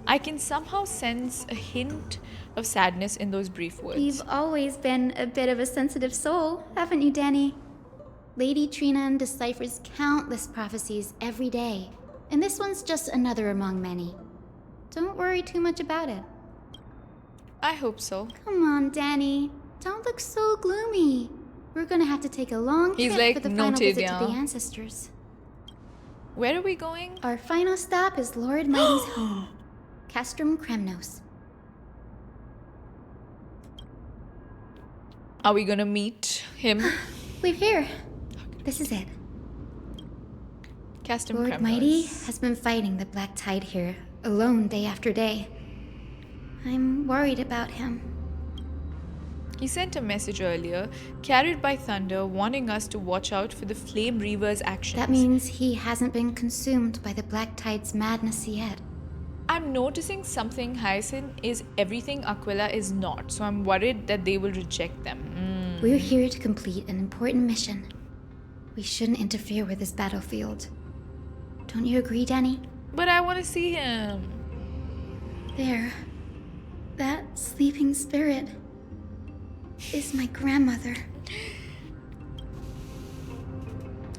I can somehow sense a hint of sadness in those brief words. You've always been a bit of a sensitive soul, haven't you, Danny? Lady Trinan deciphers countless prophecies every day, and this one's just another among many. Don't worry too much about it. I hope so. Come on, Danny. Don't look so gloomy. We're gonna have to take a long He's trip like, for the final noted, visit yeah. to the ancestors. Where are we going? Our final stop is Lord Mighty's home, Castrum Kremnos. Are we gonna meet him? We're here. This is it. Castrum Lord Kremnos. Mighty has been fighting the Black Tide here alone day after day. I'm worried about him. He sent a message earlier, carried by thunder, warning us to watch out for the Flame Reaver's actions. That means he hasn't been consumed by the Black Tide's madness yet. I'm noticing something. Hyacinth is everything Aquila is not, so I'm worried that they will reject them. We're here to complete an important mission. We shouldn't interfere with this battlefield. Don't you agree, Danny? But I want to see him. There. That sleeping spirit is my grandmother.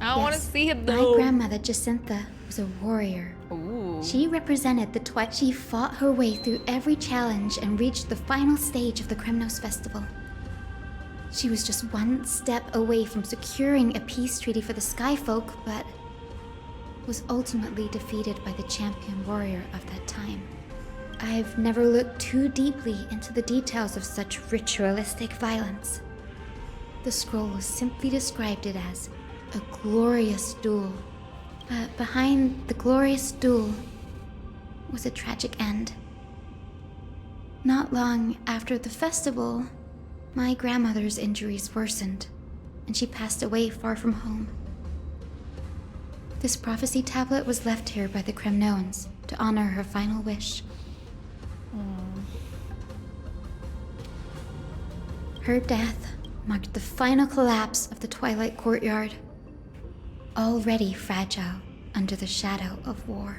I want to see him though. My grandmother, Jacintha, was a warrior. Ooh. She represented the Twilight. She fought her way through every challenge and reached the final stage of the Kremnos Festival. She was just one step away from securing a peace treaty for the Skyfolk, but was ultimately defeated by the champion warrior of that time. I've never looked too deeply into the details of such ritualistic violence. The scroll simply described it as a glorious duel. But behind the glorious duel was a tragic end. Not long after the festival, my grandmother's injuries worsened, and she passed away far from home. This prophecy tablet was left here by the Kremnoans to honor her final wish. Her death marked the final collapse of the Twilight Courtyard, already fragile under the shadow of war.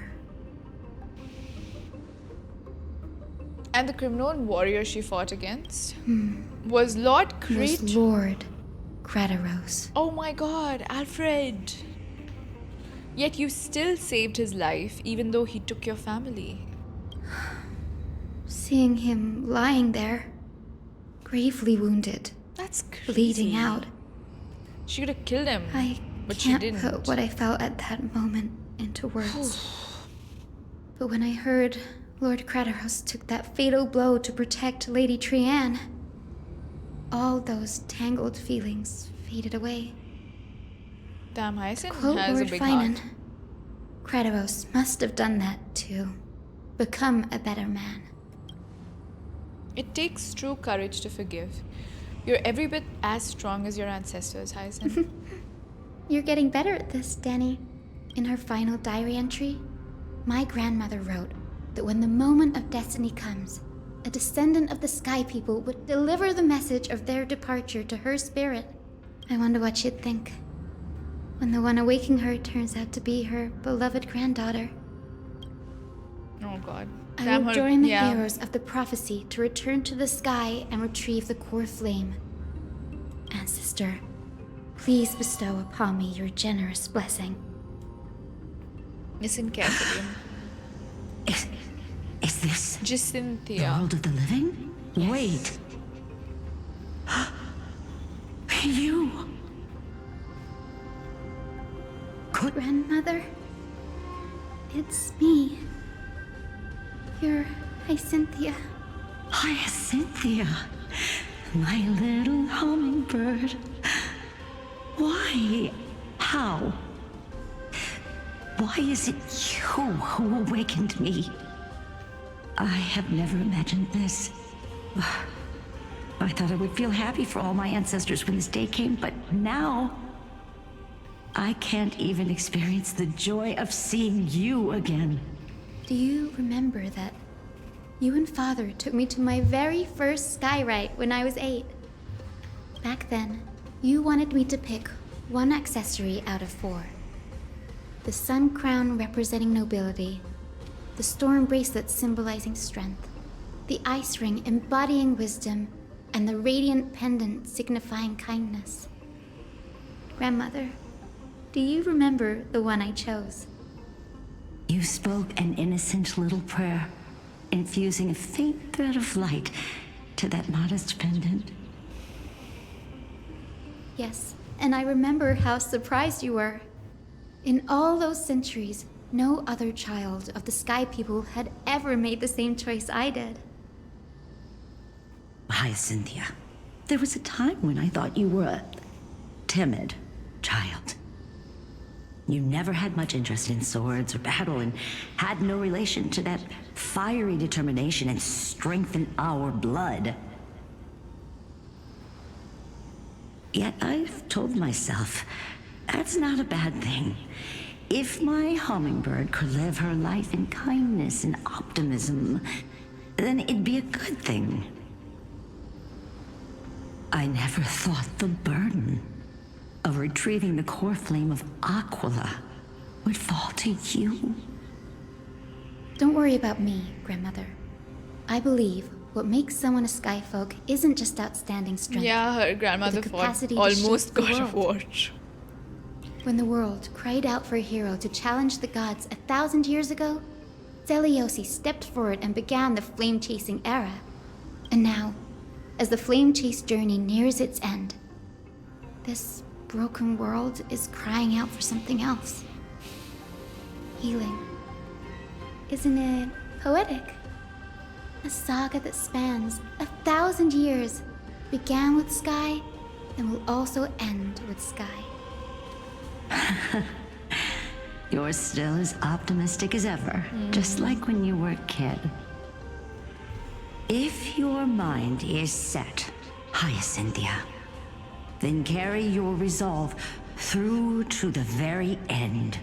And the Kremnon warrior she fought against was Lord Crete. Was Lord Crataros. Oh my god, Alfred! Yet you still saved his life, even though he took your family. Seeing him lying there, gravely wounded, that's crazy. Bleeding out. She could have killed him, but she can't didn't. Put what I felt at that moment into words. But when I heard Lord Crataros took that fatal blow to protect Lady Trianne, all those tangled feelings faded away. Damn, Hyacinth Quote has Lord a big Finan, heart. Crataros must have done that to become a better man. It takes true courage to forgive. You're every bit as strong as your ancestors, Hyacinth. You're getting better at this, Danny. In her final diary entry, my grandmother wrote that when the moment of destiny comes, a descendant of the Sky People would deliver the message of their departure to her spirit. I wonder what she'd think when the one awaking her turns out to be her beloved granddaughter. Oh god. I will join the heroes of the prophecy to return to the sky and retrieve the core flame. Ancestor, please bestow upon me your generous blessing. Listen carefully. Is this Jacintha? the world of the living? Yes. Wait. You. Grandmother, it's me. Your Hyacinthia. Hyacinthia, my little hummingbird. Why? How? Why is it you who awakened me? I have never imagined this. I thought I would feel happy for all my ancestors when this day came, but now I can't even experience the joy of seeing you again. Do you remember that you and Father took me to my very first skyrite when I was 8? Back then, you wanted me to pick one accessory out of 4. The sun crown representing nobility, the storm bracelet symbolizing strength, the ice ring embodying wisdom, and the radiant pendant signifying kindness. Grandmother, do you remember the one I chose? You spoke an innocent little prayer, infusing a faint thread of light to that modest pendant. Yes, and I remember how surprised you were. In all those centuries, no other child of the Sky People had ever made the same choice I did. Hyacinthia, there was a time when I thought you were a timid child. You never had much interest in swords or battle and had no relation to that fiery determination and strength in our blood. Yet I've told myself, that's not a bad thing. If my hummingbird could live her life in kindness and optimism, then it'd be a good thing. I never thought the burden of retrieving the core flame of Aquila would fall to you. Don't worry about me, Grandmother. I believe what makes someone a Skyfolk isn't just outstanding strength. Yeah, her grandmother fought almost God of War. When the world cried out for a hero to challenge the gods 1,000 years ago, Celiosi stepped forward and began the flame-chasing era. And now, as the flame-chase journey nears its end, this broken world is crying out for something else. Healing. Isn't it poetic? A saga that spans 1,000 years, began with Sky, and will also end with Sky. You're still as optimistic as ever, just like when you were a kid. If your mind is set, Hyacinthia, then carry your resolve through to the very end.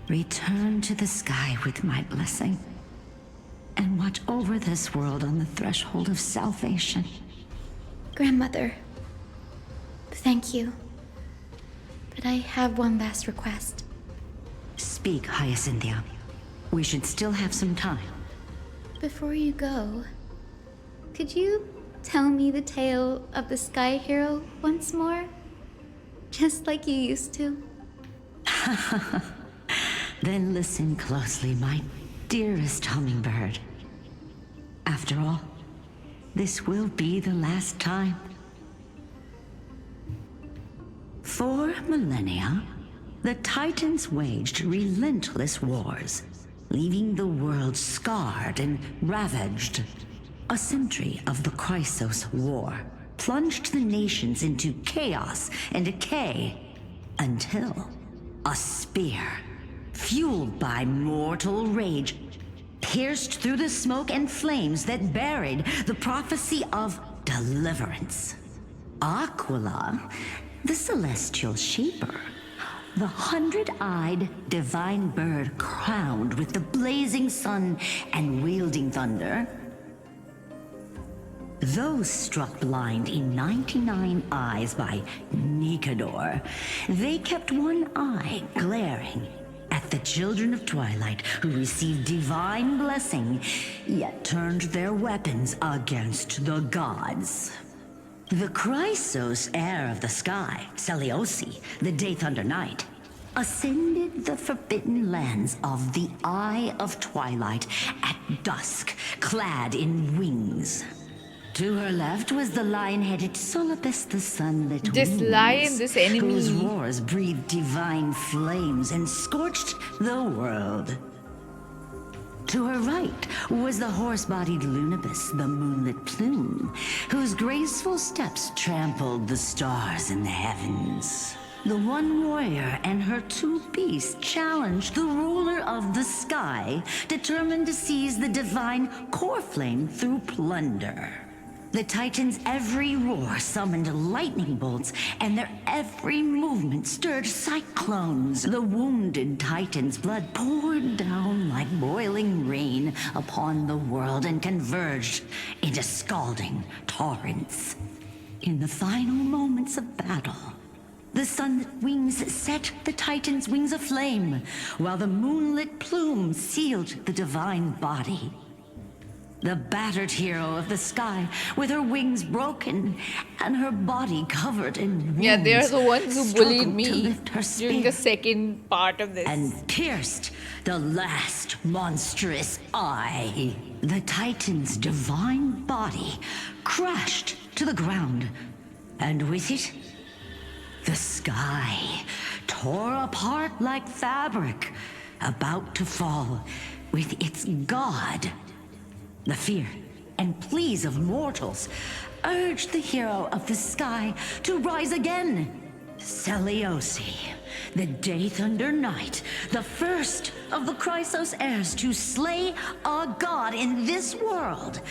Return to the sky with my blessing, and watch over this world on the threshold of salvation. Grandmother, thank you. But I have one last request. Speak, Hyacinthia. We should still have some time. Before you go, could you tell me the tale of the Sky Hero once more? Just like you used to? Then listen closely, my dearest hummingbird. After all, this will be the last time. For millennia, the Titans waged relentless wars, leaving the world scarred and ravaged. A century of the Chrysos War plunged the nations into chaos and decay, until a spear, fueled by mortal rage, pierced through the smoke and flames that buried the prophecy of deliverance. Aquila, the celestial sheeper, the 100-eyed divine bird crowned with the blazing sun and wielding thunder. Those struck blind in 99 eyes by Nicador, they kept one eye glaring at the children of Twilight who received divine blessing, yet turned their weapons against the gods. The chrysos heir of the sky, Celiosi, the Day Thunder Knight, ascended the forbidden lands of the Eye of Twilight at dusk, clad in wings. To her left was the lion-headed Solibus, the sunlit This wings, lion, this enemy. whose roars breathed divine flames and scorched the world. To her right was the horse-bodied Lunibus, the moonlit plume, whose graceful steps trampled the stars in the heavens. The one warrior and her two beasts challenged the ruler of the sky, determined to seize the divine core flame through plunder. The Titans' every roar summoned lightning bolts, and their every movement stirred cyclones. The wounded Titan's blood poured down like boiling rain upon the world and converged into scalding torrents. In the final moments of battle, the sunlit wings set the Titan's wings aflame, while the moonlit plume sealed the divine body. The battered hero of the sky, with her wings broken and her body covered in wounds, Yeah, they're the ones who bullied struggled to me lift her during the spear second part of this. and pierced the last monstrous eye. The Titan's divine body crashed to the ground, and with it, the sky tore apart like fabric, about to fall with its god. The fear and pleas of mortals urged the hero of the sky to rise again. Celiosi, the Day Thunder Knight, the first of the Chrysos heirs to slay a god in this world,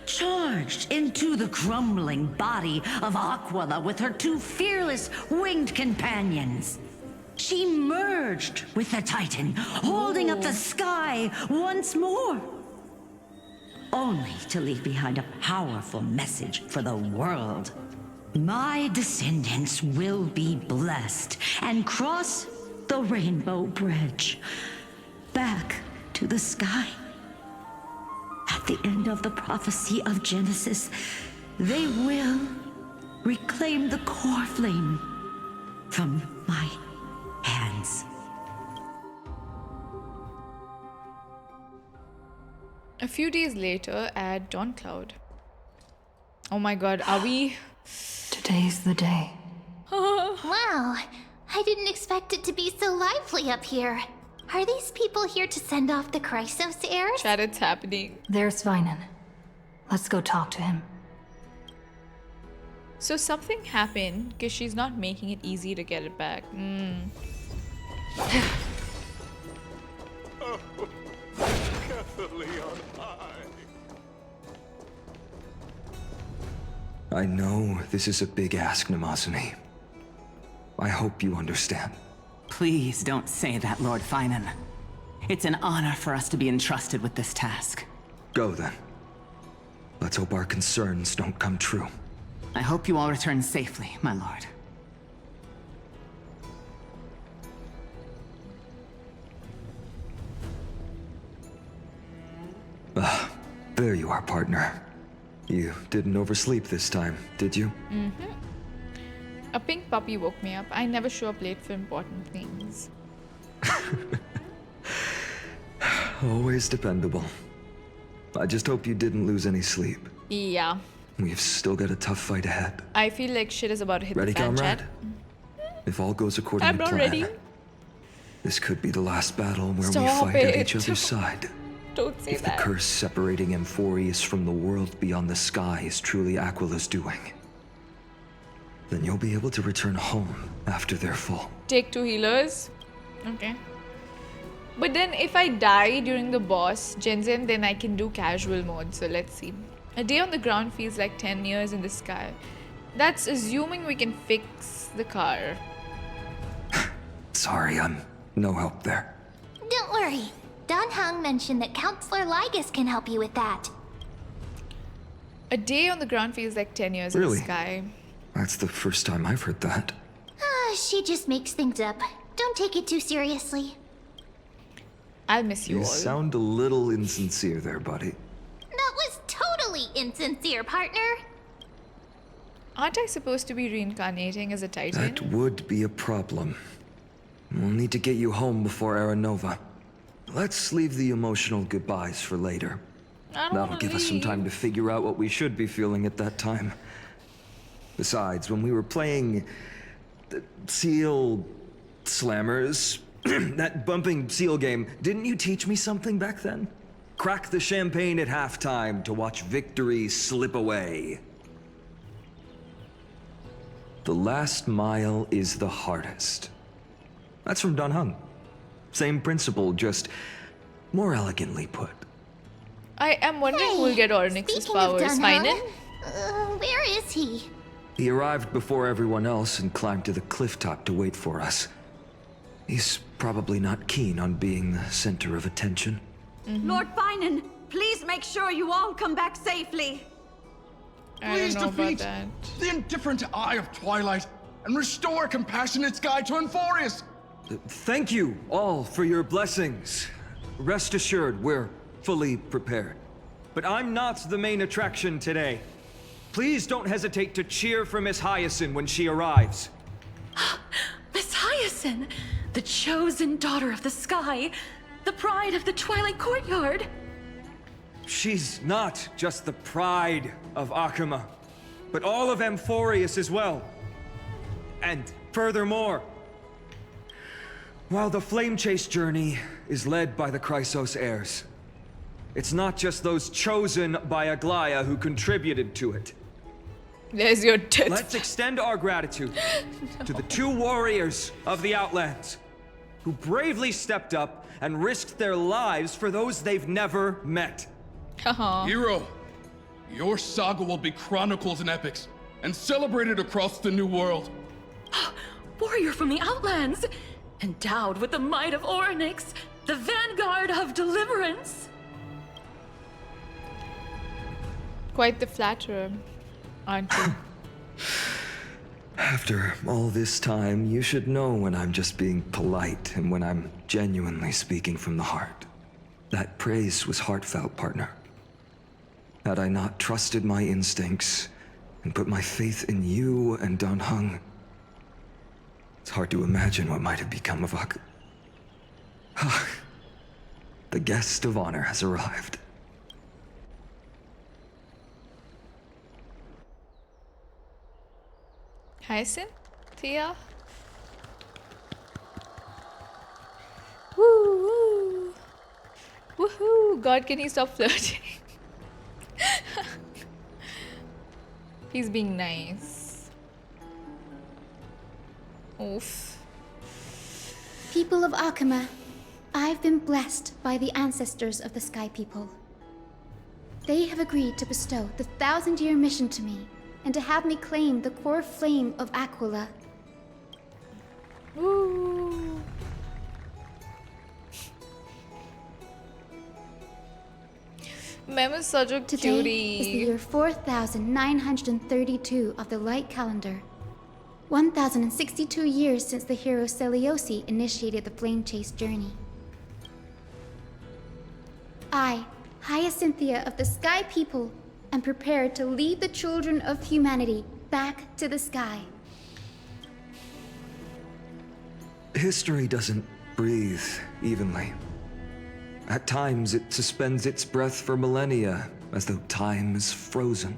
charged into the crumbling body of Aquila with her two fearless winged companions. She merged with the Titan, holding up the sky once more, only to leave behind a powerful message for the world. My descendants will be blessed and cross the Rainbow Bridge back to the sky. At the end of the prophecy of Genesis, they will reclaim the core flame from my hands. A few days later at Dawn Cloud. Oh my god, are we... Today's the day. Wow, I didn't expect it to be so lively up here. Are these people here to send off the Chrysos heirs? Chat, it's happening. There's Sveinen. Let's go talk to him. So something happened because she's not making it easy to get it back. Carefully on high. I know this is a big ask, Namazani. I hope you understand. Please don't say that, Lord Finan. It's an honor for us to be entrusted with this task. Go then. Let's hope our concerns don't come true. I hope you all return safely, my lord. There you are, partner. You didn't oversleep this time, did you? A pink puppy woke me up. I never show up late for important things. Always dependable. I just hope you didn't lose any sleep. Yeah. We've still got a tough fight ahead. I feel like shit is about to hit Ready, the fan, comrade? chat. If all goes according I'm to not plan, ready. this could be the last battle where Stop we fight at it. each other's side. Don't say If that. the curse separating Amphoreus from the world beyond the sky is truly Aquila's doing, then you'll be able to return home after their fall. Take 2 healers. Okay. But then if I die during the boss, Genzen, then I can do casual mode. So let's see. A day on the ground feels like 10 years in the sky. That's assuming we can fix the car. Sorry, I'm no help there. Don't worry. Don Hung mentioned that Counselor Lygus can help you with that. A day on the ground feels like 10 years in Really? the sky. That's the first time I've heard that. She just makes things up. Don't take it too seriously. I'll miss you You all. sound a little insincere there, buddy. That was totally insincere, partner. Aren't I supposed to be reincarnating as a Titan? That would be a problem. We'll need to get you home before Aranova. Let's leave the emotional goodbyes for later. That'll give us some time to figure out what we should be feeling at that time. Besides, when we were playing the Seal Slammers, that bumping seal game, didn't you teach me something back then? Crack the champagne at halftime to watch victory slip away. The last mile is the hardest. That's from Don Hung. Same principle, just more elegantly put. I am wondering who will get Ornyx's Speaking of powers. Don Finan? Hung, where is he? He arrived before everyone else and climbed to the cliff top to wait for us. He's probably not keen on being the center of attention. Lord Finan, please make sure you all come back safely. I don't know about defeat that. the indifferent Eye of Twilight and restore a compassionate sky to Amphoreus. Thank you all for your blessings. Rest assured, we're fully prepared. But I'm not the main attraction today. Please don't hesitate to cheer for Miss Hyacinth when she arrives. Miss Hyacinth, the chosen daughter of the sky, the pride of the Twilight Courtyard. She's not just the pride of Akama, but all of Amphoreus as well. And furthermore, while the Flame Chase journey is led by the Chrysos heirs, it's not just those chosen by Aglia who contributed to it. There's your tit. Let's extend our gratitude to the 2 warriors of the Outlands who bravely stepped up and risked their lives for those they've never met. Hero, your saga will be chronicled in epics and celebrated across the New World. Warrior from the Outlands, endowed with the might of Orynyx, the vanguard of deliverance. Quite the flatterer, aren't you? After all this time, you should know when I'm just being polite and when I'm genuinely speaking from the heart. That praise was heartfelt, partner. Had I not trusted my instincts and put my faith in you and Dan Heng, it's hard to imagine what might have become of Ak. The guest of honor has arrived. Hyacinth? Thea? Woo woo! Woohoo! God, can he stop flirting? He's being nice. Oof. People of Akama, I've been blessed by the ancestors of the Sky People. They have agreed to bestow the 1,000-year mission to me and to have me claim the core flame of Aquila. Woo! Mem is such a Today cutie. is the year 4,932 of the light calendar. 1,062 years since the hero Seliosi initiated the flame chase journey. I, Hyacinthia of the Sky People, am prepared to lead the children of humanity back to the sky. History doesn't breathe evenly. At times, it suspends its breath for millennia, as though time is frozen.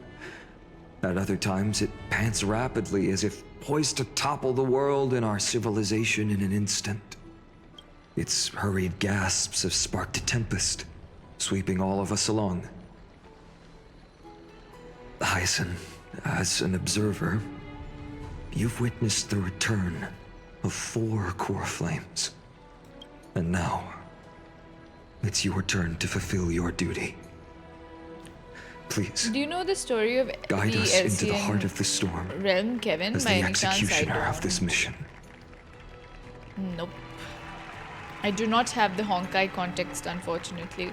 At other times, it pants rapidly, as if poised to topple the world and our civilization in an instant. Its hurried gasps have sparked a tempest, sweeping all of us along. Hyacinth, as an observer, you've witnessed the return of 4 core flames. And now, it's your turn to fulfill your duty. Please. Do you know the story of Guide the us into the Elsian heart of the storm realm, Kevin? as By the any chance, I executioner of don't. this mission. Nope. I do not have the Honkai context, unfortunately.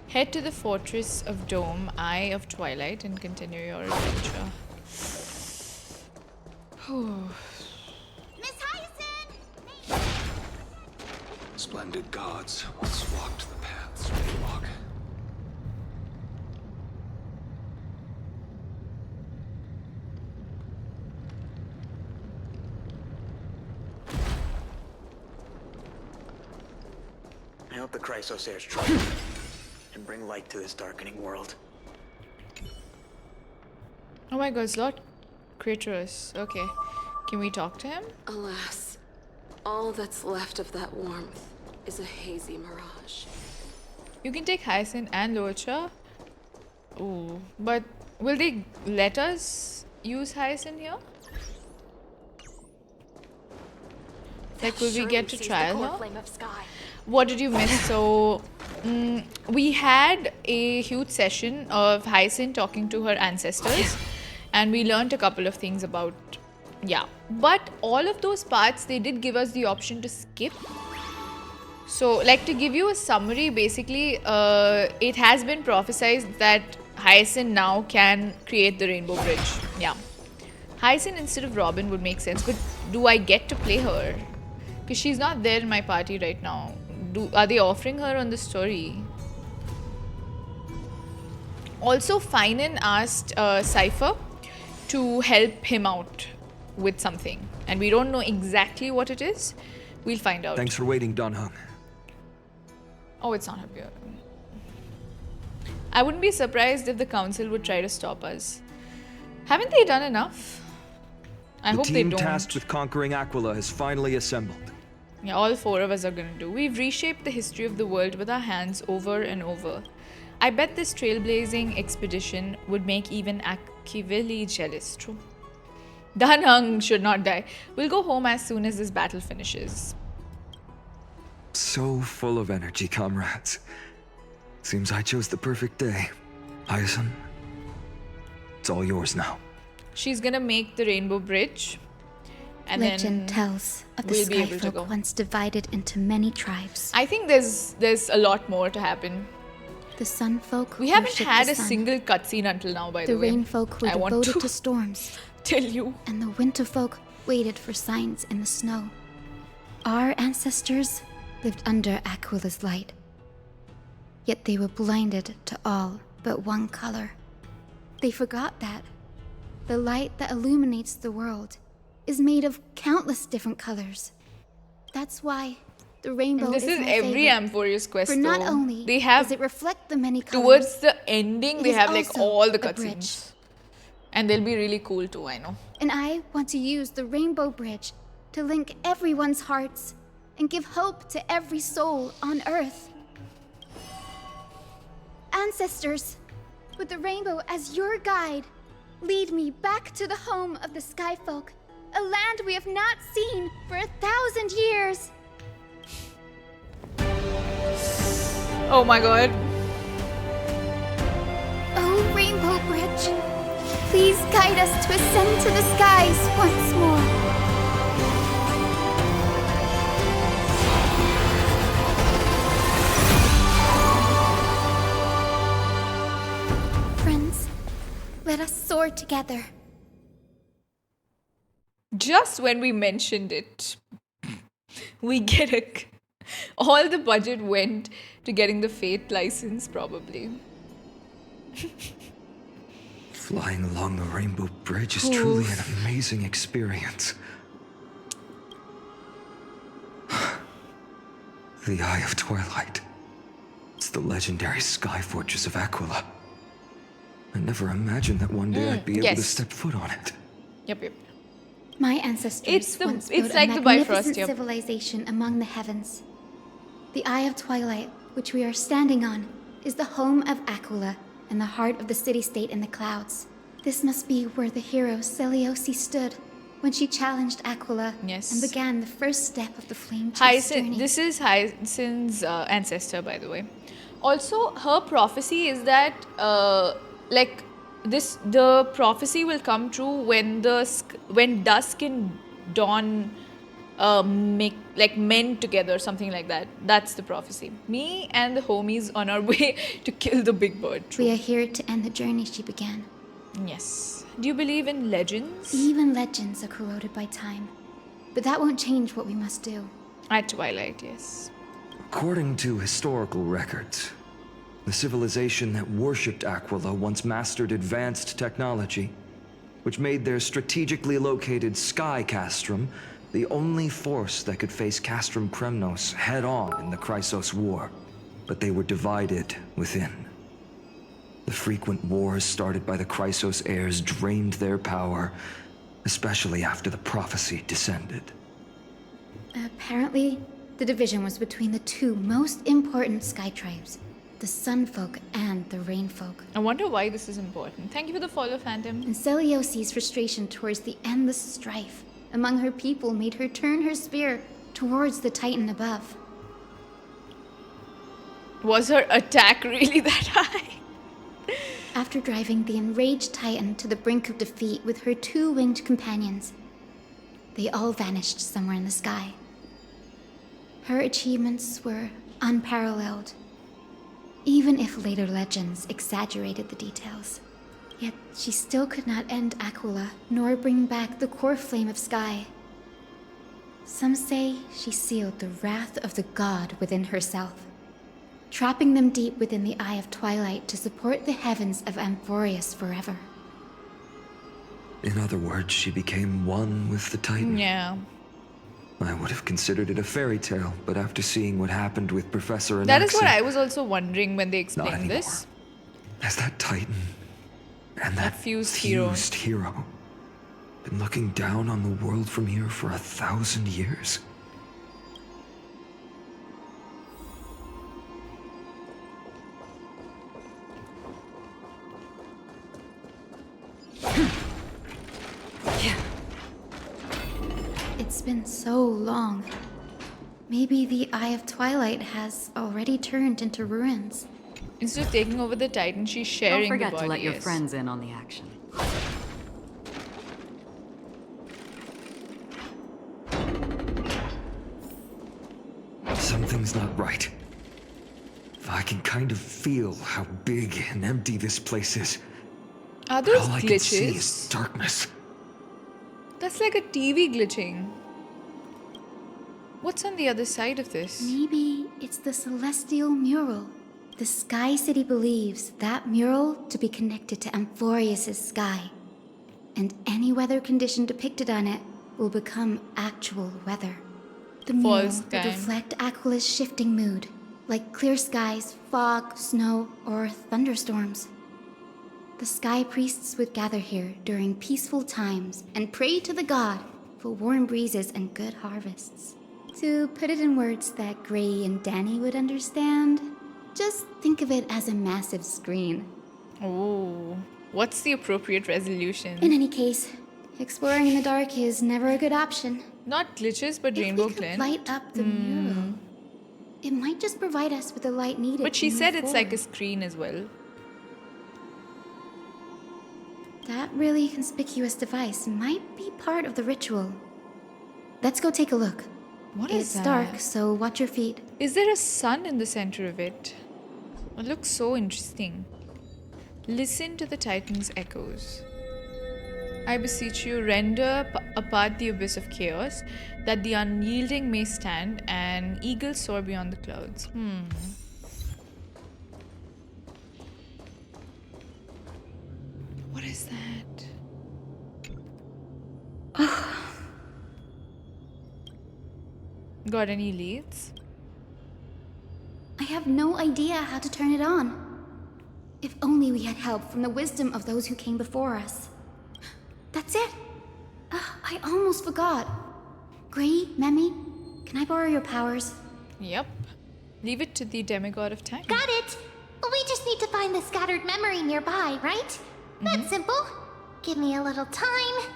Head to the Fortress of Dome, Eye of Twilight, and continue your adventure. Miss Hyacinth! Splendid gods once walked the paths we walk. I hope the chrysos heirs triumph and bring light to this darkening world. Oh my god, it's Lord Kratos. Okay. Can we talk to him? Alas, all that's left of that warmth is a hazy mirage. You can take Hyacinth and Locha. Ooh, but will they let us use Hyacinth here? Like, will we get to trial her? What did you miss? So, we had a huge session of Hyacinth talking to her ancestors, and we learned a couple of things about, yeah. But all of those parts, they did give us the option to skip. So, like, to give you a summary, basically, it has been prophesized that Hyacinth now can create the Rainbow Bridge. Yeah. Hyacinth instead of Robin would make sense, but do I get to play her? Because she's not there in my party right now. Are they offering her on the story? Also, Finan asked Cipher to help him out with something. And we don't know exactly what it is. We'll find out. Thanks for waiting, Dan Heng. Oh, it's not up here. I wouldn't be surprised if the council would try to stop us. Haven't they done enough? I hope they don't. The team tasked with conquering Aquila has finally assembled. Yeah, all four of us are gonna do. We've reshaped the history of the world with our hands over and over. I bet this trailblazing expedition would make even Akivili jealous. True. Danhang should not die. We'll go home as soon as this battle finishes. So full of energy, comrades. Seems I chose the perfect day. Hyacinth, it's all yours now. She's gonna make the rainbow bridge. And Legend then tells of the we'll be able to go. Skyfolk once divided into many tribes. I think there's a lot more to happen. The Sunfolk. We haven't worshipped had the a sun. single cutscene until now, by the way. The Rainfolk were I want devoted to to storms. tell you. And the Winterfolk waited for signs in the snow. Our ancestors lived under Aquila's light. Yet they were blinded to all but one color. They forgot that the light that illuminates the world is made of countless different colors. That's why the rainbow And this is my every favorite. Amphoreus quest, For not though. only They have, does it reflect the many colors, towards the ending, it they is have like also all the a bridge. cutscenes. And they'll be really cool too, I know. And I want to use the rainbow bridge to link everyone's hearts and give hope to every soul on Earth. Ancestors, with the rainbow as your guide, lead me back to the home of the Skyfolk, a land we have not seen for 1,000 years. Oh my god. Oh, Rainbow Bridge, please guide us to ascend to the skies once more. Friends, let us soar together. Just when we mentioned it, we get a... All the budget went to getting the Fate license, probably. Flying along the Rainbow Bridge is truly an amazing experience. The Eye of Twilight. It's the legendary sky fortress of Aquila. I never imagined that one day I'd be able to step foot on it. Yep. My ancestors once built it's like a the magnificent Bifrost, yep. civilization among the heavens. The Eye of Twilight, which we are standing on, is the home of Aquila and the heart of the city-state in the clouds. This must be where the hero Celiose stood when she challenged Aquila and began the first step of the flame chase journey. This is Hyacinth's ancestor, by the way. Also, her prophecy is that, the prophecy will come true when dusk and dawn mend together, something like that. That's the prophecy. Me and the homies on our way to kill the big bird. We are here to end the journey she began. Yes. Do you believe in legends? Even legends are corroded by time. But that won't change what we must do. At Twilight, yes. According to historical records, the civilization that worshipped Aquila once mastered advanced technology, which made their strategically located sky castrum the only force that could face Castrum Kremnos head-on in the Chrysos War. But they were divided within. The frequent wars started by the Chrysos heirs drained their power, especially after the prophecy descended. Apparently, the division was between the two most important sky tribes, the Sunfolk and the Rainfolk. I wonder why this is important. Thank you for the follow, Phantom. And Celios's frustration towards the endless strife among her people made her turn her spear towards the Titan above. Was her attack really that high? After driving the enraged Titan to the brink of defeat with her two winged companions, they all vanished somewhere in the sky. Her achievements were unparalleled, even if later legends exaggerated the details. Yet she still could not end Aquila, nor bring back the core flame of sky. Some say she sealed the wrath of the god within herself, trapping them deep within the Eye of Twilight to support the heavens of Amphoreus forever. In other words, she became one with the Titan. Yeah. I would have considered it a fairy tale, but after seeing what happened with Professor Anaxi... That is what I was also wondering when they explained this. Has that Titan and that fused hero been looking down on the world from here for 1,000 years? It's been so long. Maybe the Eye of Twilight has already turned into ruins. Instead of taking over the Titan, she's sharing Don't the forget body. to let your yes. friends in on the action. Something's not right. I can kind of feel how big and empty this place is. Are those All I can see glitches? is darkness. That's like a TV glitching. What's on the other side of this? Maybe it's the celestial mural. The Sky City believes that mural to be connected to Amphoreus' sky. And any weather condition depicted on it will become actual weather. The mural False would time. reflect Aquila's shifting mood, like clear skies, fog, snow, or thunderstorms. The sky priests would gather here during peaceful times and pray to the god for warm breezes and good harvests. To put it in words that Gray and Danny would understand, just think of it as a massive screen. Oh, what's the appropriate resolution? In any case, exploring in the dark is never a good option. Not glitches, but If rainbow we could glint. light up the mural, it might just provide us with the light needed. But she to said move it's like a forward. screen as well. That really conspicuous device might be part of the ritual. Let's go take a look. What It's is dark, that? so watch your feet. Is there a sun in the center of it? It looks so interesting. Listen to the Titan's echoes. I beseech you, render apart the abyss of chaos, that the unyielding may stand, and eagles soar beyond the clouds. What is that? Got any leads? I have no idea how to turn it on. If only we had help from the wisdom of those who came before us. That's it! I almost forgot. Gray, Memi, can I borrow your powers? Yep. Leave it to the demigod of time. Got it! We just need to find the scattered memory nearby, right? That's simple. Give me a little time.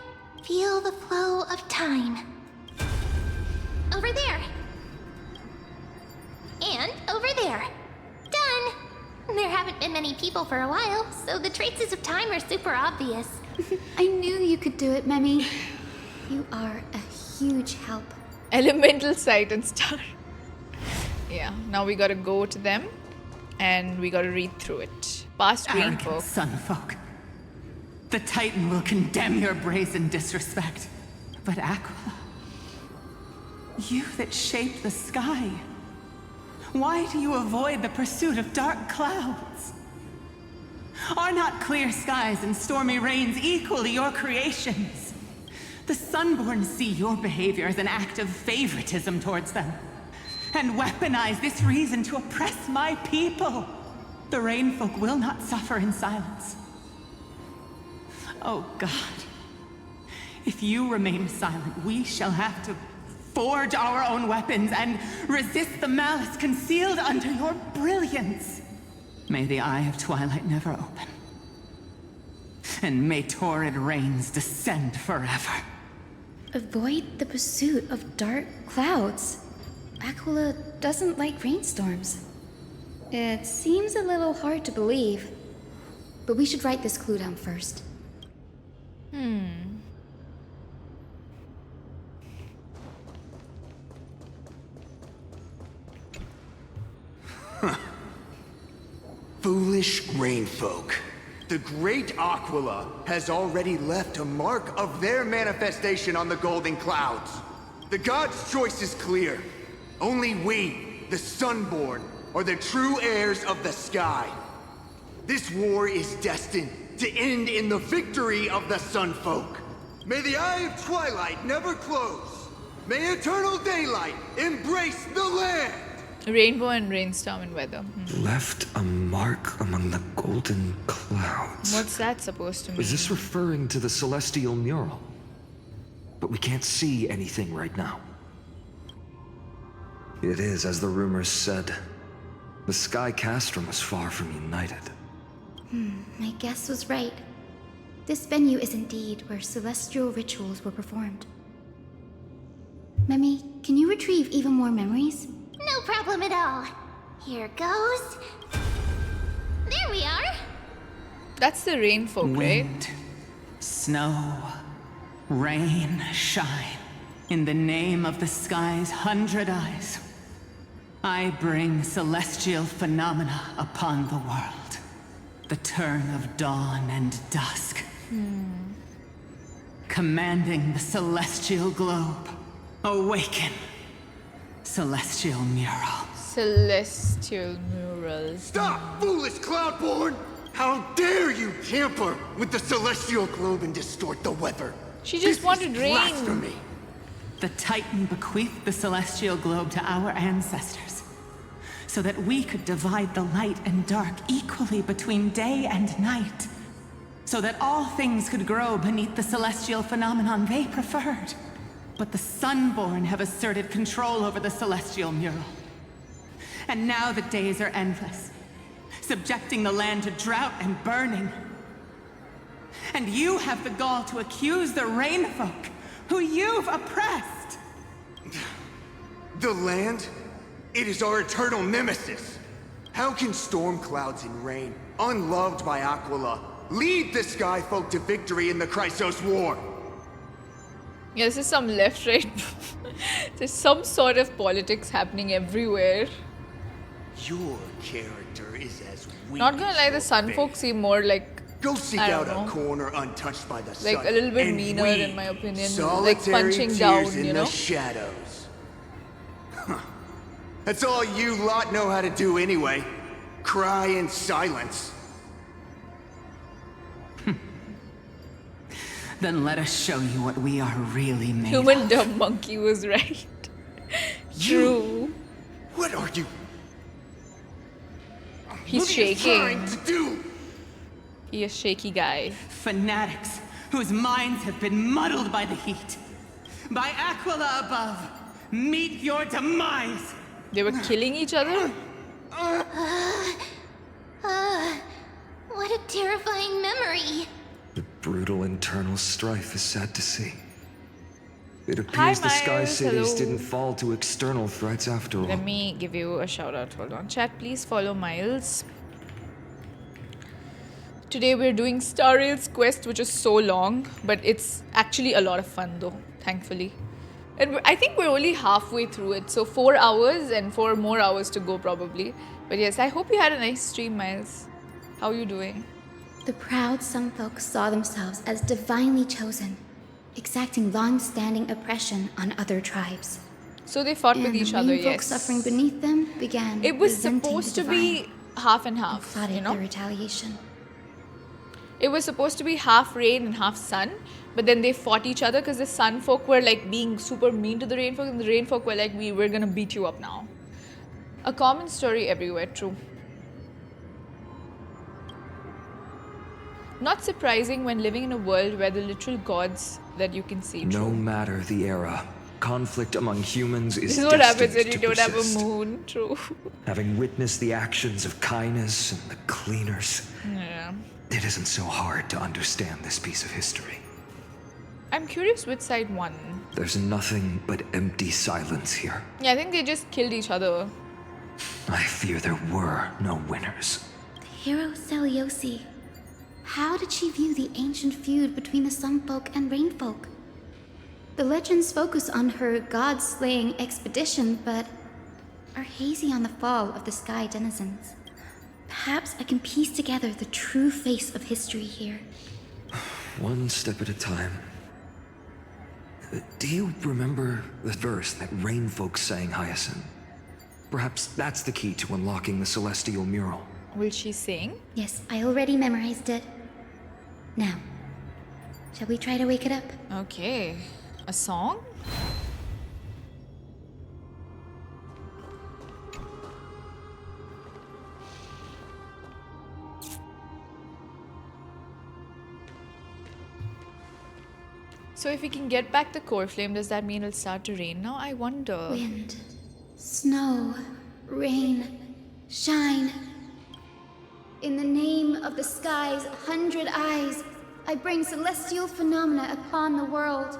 Feel the flow of time. Over there. And over there. Done! There haven't been many people for a while, so the traces of time are super obvious. I knew you could do it, Memi. You are a huge help. Elemental sight and star. Yeah, now we gotta go to them and we gotta read through it. Past Arrogant Greenfolk. sunfolk. The Titan will condemn your brazen disrespect. But Aquila, you that shaped the sky, why do you avoid the pursuit of dark clouds? Are not clear skies and stormy rains equally your creations? The Sunborn see your behavior as an act of favoritism towards them, and weaponize this reason to oppress my people. The Rainfolk will not suffer in silence. Oh God, if you remain silent, we shall have to forge our own weapons and resist the malice concealed under your brilliance. May the Eye of Twilight never open. And may torrid rains descend forever. Avoid the pursuit of dark clouds. Aquila doesn't like rainstorms. It seems a little hard to believe. But we should write this clue down first. Foolish rainfolk. The great Aquila has already left a mark of their manifestation on the golden clouds. The god's choice is clear. Only we, the Sunborn, are the true heirs of the sky. This war is destined to end in the victory of the Sunfolk. May the Eye of Twilight never close. May eternal daylight embrace the land. Rainbow and rainstorm and weather. Left a mark among the golden clouds. What's that supposed to mean? Is this referring to the celestial mural? But we can't see anything right now. It is, as the rumors said. The Sky Castrum was far from united. My guess was right. This venue is indeed where celestial rituals were performed. Memi, can you retrieve even more memories? No problem at all. Here goes. There we are. That's the rain folk, right? Wind, snow, rain, shine. In the name of the sky's 100 eyes, I bring celestial phenomena upon the world. The turn of dawn and dusk. Commanding the celestial globe. Awaken. Celestial mural. Celestial murals. Stop, foolish Cloudborn! How dare you tamper with the celestial globe and distort the weather? She just wanted rain. Blasphemy. The Titan bequeathed the celestial globe to our ancestors, so that we could divide the light and dark equally between day and night, so that all things could grow beneath the celestial phenomenon they preferred. But the Sunborn have asserted control over the celestial mural. And now the days are endless, subjecting the land to drought and burning. And you have the gall to accuse the Rainfolk, who you've oppressed. The land? It is our eternal nemesis. How can storm clouds and rain, unloved by Aquila, lead the sky folk to victory in the Chrysos War? Yeah, this is some left-right. There's some sort of politics happening everywhere. Your character is as weak. Not gonna lie, the Sun folk seem more like. Go seek I out don't a know. corner untouched by the sun. Like a little bit and meaner, weep in my opinion. Like solitary punching tears down, in you the know? shadows. Huh. That's all you lot know how to do anyway. Cry in silence. Then let us show you what we are really made Human of. dumb monkey was right. True. What are you? He's what are you shaking. trying to do? He is shaky guy. Fanatics whose minds have been muddled by the heat. By Aquila above, meet your demise. They were killing each other? What a terrifying memory. The brutal internal strife is sad to see. It appears the Sky Miles, Cities hello. didn't fall to external threats after all. Let me give you a shout out. Hold on. Chat, please follow Miles. Today we're doing Starrail's quest, which is so long, but it's actually a lot of fun though, thankfully. And I think we're only halfway through it, so 4 hours and 4 more hours to go probably. But yes, I hope you had a nice stream, Miles. How are you doing? The proud Sunfolk saw themselves as divinely chosen, exacting long-standing oppression on other tribes. So they fought with And each the other, Rainfolk yes. suffering beneath them began It was resenting supposed the to be divine half and and half, plotted you know? their retaliation. It was supposed to be half rain and half sun, but then they fought each other because the sun folk were like being super mean to the rain folk, and the rain folk were like, we're gonna beat you up now. A common story everywhere, true. Not surprising when living in a world where the literal gods that you can see. No matter the era, conflict among humans is This is what happens destined when you to don't have a persist. moon, true. Having witnessed the actions of Kindness and the Cleaners, Yeah. it isn't so hard to understand this piece of history. I'm curious which side won. There's nothing but empty silence here. Yeah, I think they just killed each other. I fear there were no winners. The hero Celiosi. How did she view the ancient feud between the Sunfolk and Rainfolk? The legends focus on her god-slaying expedition, but are hazy on the fall of the sky denizens. Perhaps I can piece together the true face of history here. One step at a time. Do you remember the verse that Rainfolk sang, Hyacinth? Perhaps that's the key to unlocking the celestial mural. Will she sing? Yes, I already memorized it. Now, shall we try to wake it up? Okay. A song? So if we can get back the core flame, does that mean it'll start to rain now? I wonder. Wind, snow, rain, shine. In the name of the sky's 100 eyes, I bring celestial phenomena upon the world.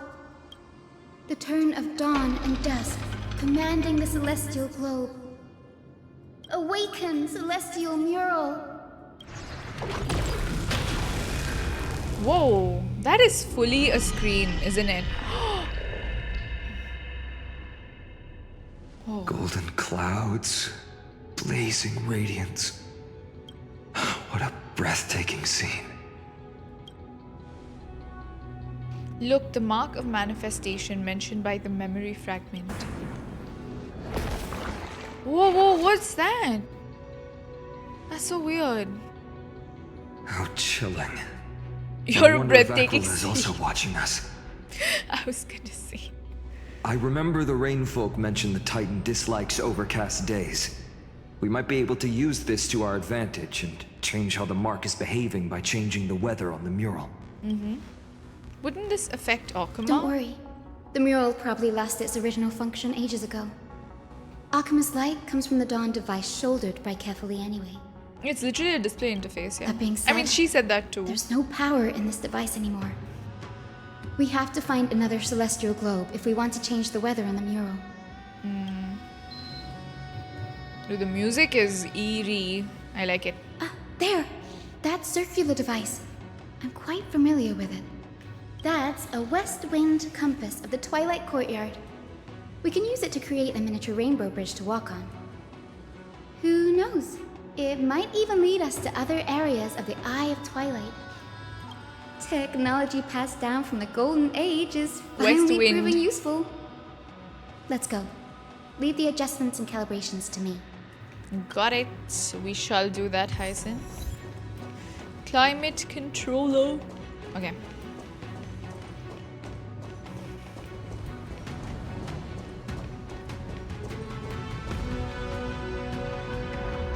The turn of dawn and dusk, commanding the celestial globe. Awaken, celestial mural! Whoa, that is fully a screen, isn't it? Oh. Golden clouds, blazing radiance. What a breathtaking scene. Look, the mark of manifestation mentioned by the memory fragment. Whoa, whoa, what's that? That's so weird. How chilling. You're a breathtaking scene. Is also watching us. I was gonna say. I remember the Rainfolk mentioned the Titan dislikes overcast days. We might be able to use this to our advantage and change how the mark is behaving by changing the weather on the mural. Mm-hmm. Wouldn't this affect Akuma? Don't worry. The mural probably lost its original function ages ago. Akuma's light comes from the Dawn device shouldered by Philia anyway. It's literally a display interface, yeah. That being said, I mean, she said that too. There's no power in this device anymore. We have to find another celestial globe if we want to change the weather on the mural. Dude, the music is eerie. I like it. There! That circular device. I'm quite familiar with it. That's a west wind compass of the Twilight Courtyard. We can use it to create a miniature rainbow bridge to walk on. Who knows? It might even lead us to other areas of the Eye of Twilight. Technology passed down from the Golden Age is finally proving useful. Let's go. Leave the adjustments and calibrations to me. Got it. We shall do that, Hyacinth. Climate controller. Okay.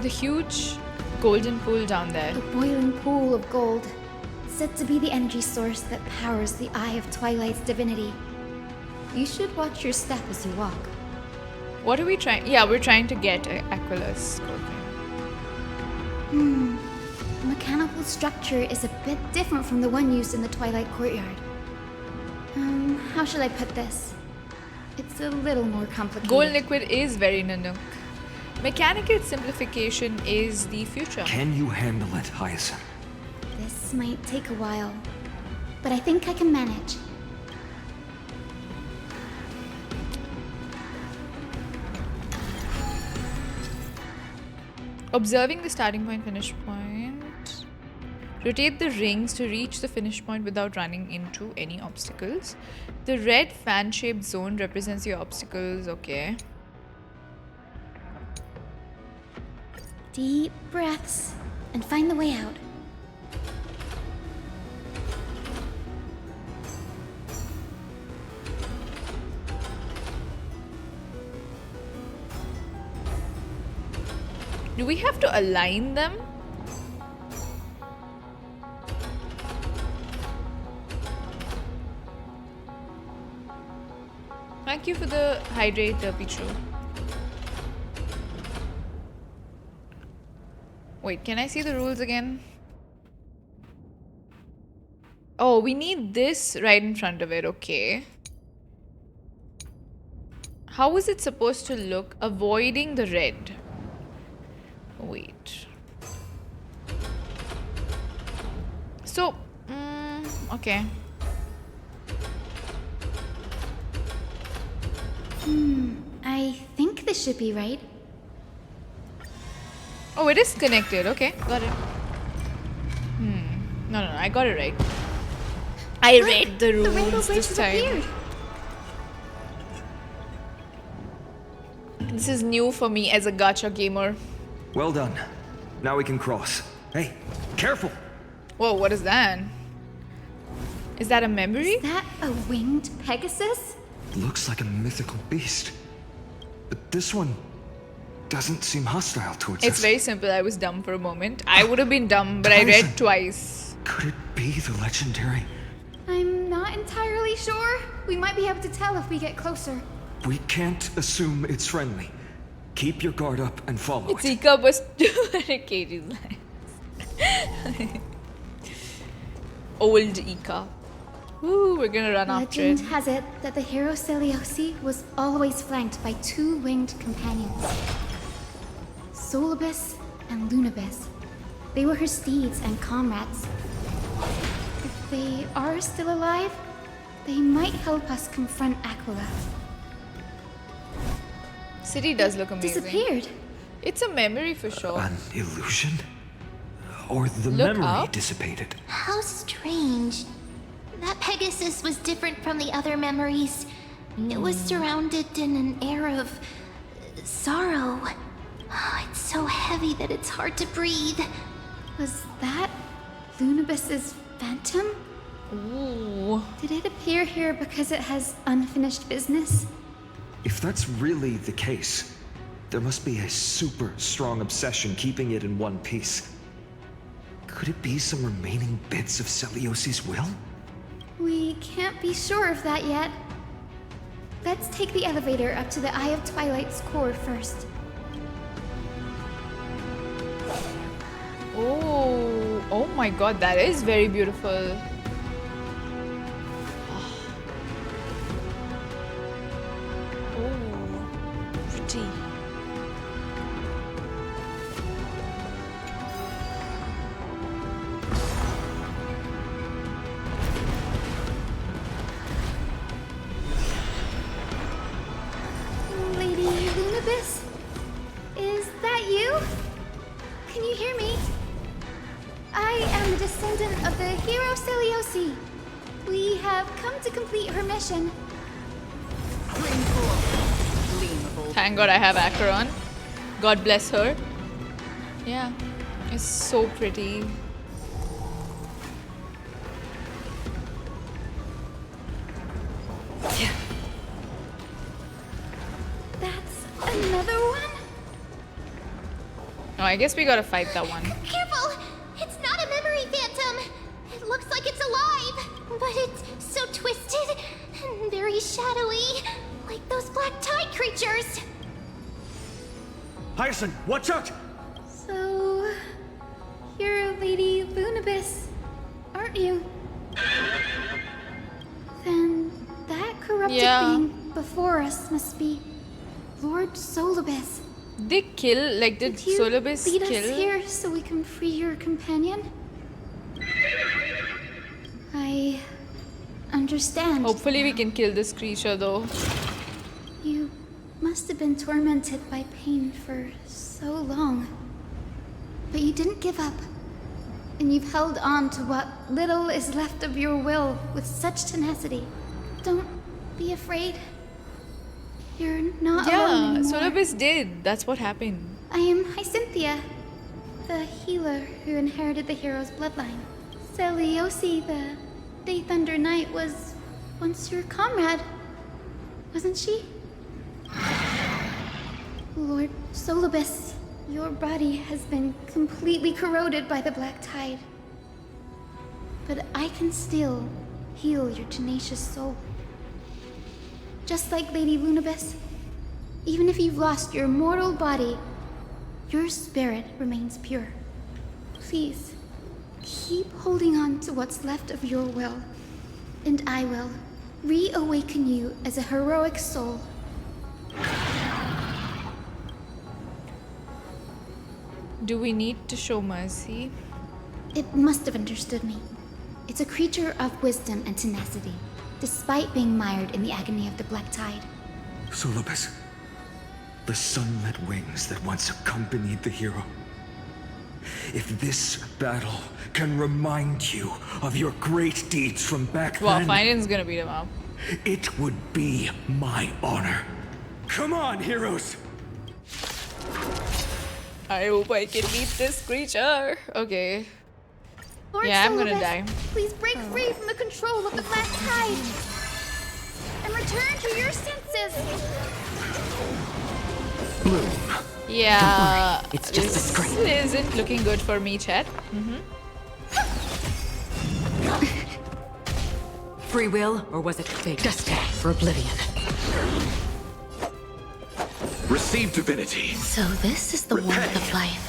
The huge golden pool down there. A boiling pool of gold, said to be the energy source that powers the Eye of Twilight's divinity. You should watch your step as you walk. What are we trying? Yeah, we're trying to get Aquila's gold. The mechanical structure is a bit different from the one used in the Twilight Courtyard. How should I put this? It's a little more complicated. Gold liquid is very Nanook. Mechanical simplification is the future. Can you handle it, Hyacinth? This might take a while, but I think I can manage. Observing the starting point, finish point. Rotate the rings to reach the finish point without running into any obstacles. The red fan-shaped zone represents your obstacles. Okay. Deep breaths and find the way out. Do we have to align them? Thank you for the hydrator, Pichu. Wait, can I see the rules again? Oh, we need this right in front of it. Okay. How is it supposed to look? Avoiding the red. Wait. So, okay. I think this should be right. Oh, it is connected. Okay, got it. No, I got it right. I read the rules this time. This is new for me as a gacha gamer. Well done. Now we can cross. Hey, careful! Whoa, what is that? Is that a memory? Is that a winged Pegasus? Looks like a mythical beast. But this one doesn't seem hostile towards us. It's very simple. I was dumb for a moment. I would have been dumb, but I read twice. Could it be the legendary? I'm not entirely sure. We might be able to tell if we get closer. We can't assume it's friendly. Keep your guard up and follow it. Zika was 200 kgs. old Ika. Ooh, we're gonna run after it. Legend has it that the hero Celiosi was always flanked by two winged companions, Solibus and Lunabis. They were her steeds and comrades. If they are still alive, they might help us confront Aquila. City does look amazing. Disappeared. It's a memory for sure. An illusion? Or the Look memory up. dissipated? How strange. That Pegasus was different from the other memories. It was surrounded in an air of sorrow. Oh, it's so heavy that it's hard to breathe. Was that Lunabis's phantom? Ooh. Did it appear here because it has unfinished business? If that's really the case, there must be a super strong obsession keeping it in one piece. Could it be some remaining bits of Celiosi's will? We can't be sure of that yet. Let's take the elevator up to the Eye of Twilight's core first. Oh my god, that is very beautiful. Oh, pretty. Lady Lunabis? Is that you? Can you hear me? I am the descendant of the hero Celiosi. We have come to complete her mission. Thank God I have Acheron. God bless her. Yeah, it's so pretty. That's another one? Oh, I guess we gotta fight that one. Careful! It's not a memory phantom! It looks like it's alive, but it's so twisted and very shadowy, like those black tide creatures. Hyacinth, watch out! So, you're Lady Lunabis, aren't you? Then that corrupted being before us must be Lord Solibus. Did Did you Solibus lead kill? us here so we can free your companion? I understand. Hopefully we can kill this creature though. You must have been tormented by pain for so long. But you didn't give up. And you've held on to what little is left of your will with such tenacity. Don't be afraid. You're not alone Yeah, anymore. Solibus did. That's what happened. I am Hyacinthia, the healer who inherited the hero's bloodline. Celiosi, the Day Thunder Knight, was once your comrade, wasn't she? Lord Solibus, your body has been completely corroded by the black tide. But I can still heal your tenacious soul. Just like Lady Lunabis, even if you've lost your mortal body, your spirit remains pure. Please, keep holding on to what's left of your will, and I will reawaken you as a heroic soul. Do we need to show mercy? It must have understood me. It's a creature of wisdom and tenacity, despite being mired in the agony of the black tide. Solibus, the sunlit wings that once accompanied the hero. If this battle can remind you of your great deeds from back Well, then, Finance gonna beat him up. it would be my honor. Come on, heroes! I hope I can beat this creature. Okay. Lord Yeah, I'm gonna Solibus, die. Please break free from the control of the black tide and return to your senses. Bloom. Yeah. Don't worry, it's just a screen. This isn't looking good for me, chat. Free will, or was it fate? Destiny for oblivion. Receive divinity. So this is the warmth of life.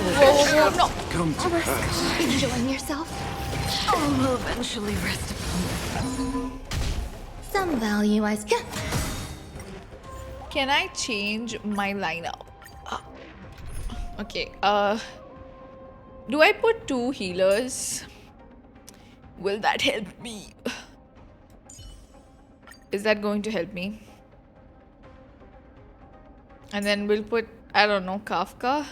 whoa, no. Come to pass. Enjoying yourself? All will eventually rest upon Some value, I yeah. Can I change my lineup? Okay, do I put 2 healers? Will that help me? Is that going to help me? And then we'll put, I don't know, Kafka.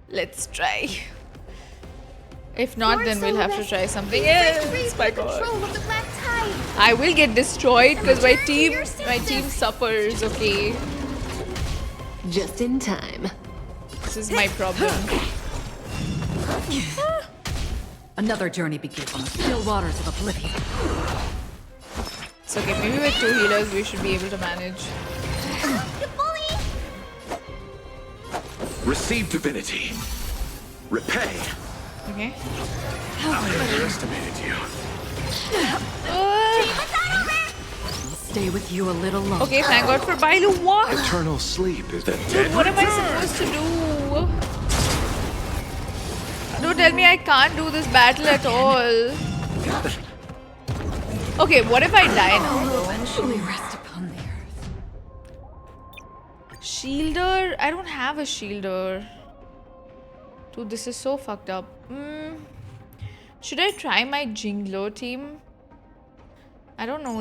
Let's try. If not, then we'll have to try something else. My God. I will get destroyed because my team suffers. Okay. Just in time. This is my problem. Another journey begins on the still waters of oblivion. It's okay. Maybe with 2 healers, we should be able to manage. Receive divinity. Repay. Okay. I underestimated you. I'll stay with you a little longer. Okay, thank God for Bailu. What? Eternal sleep is the Dude, what am I supposed to do? Don't tell me I can't do this battle at all. Okay, what if I die now? Eventually rest upon the earth. Shielder? I don't have a shielder. Dude, this is so fucked up. Should I try my Jinglo team? I don't know.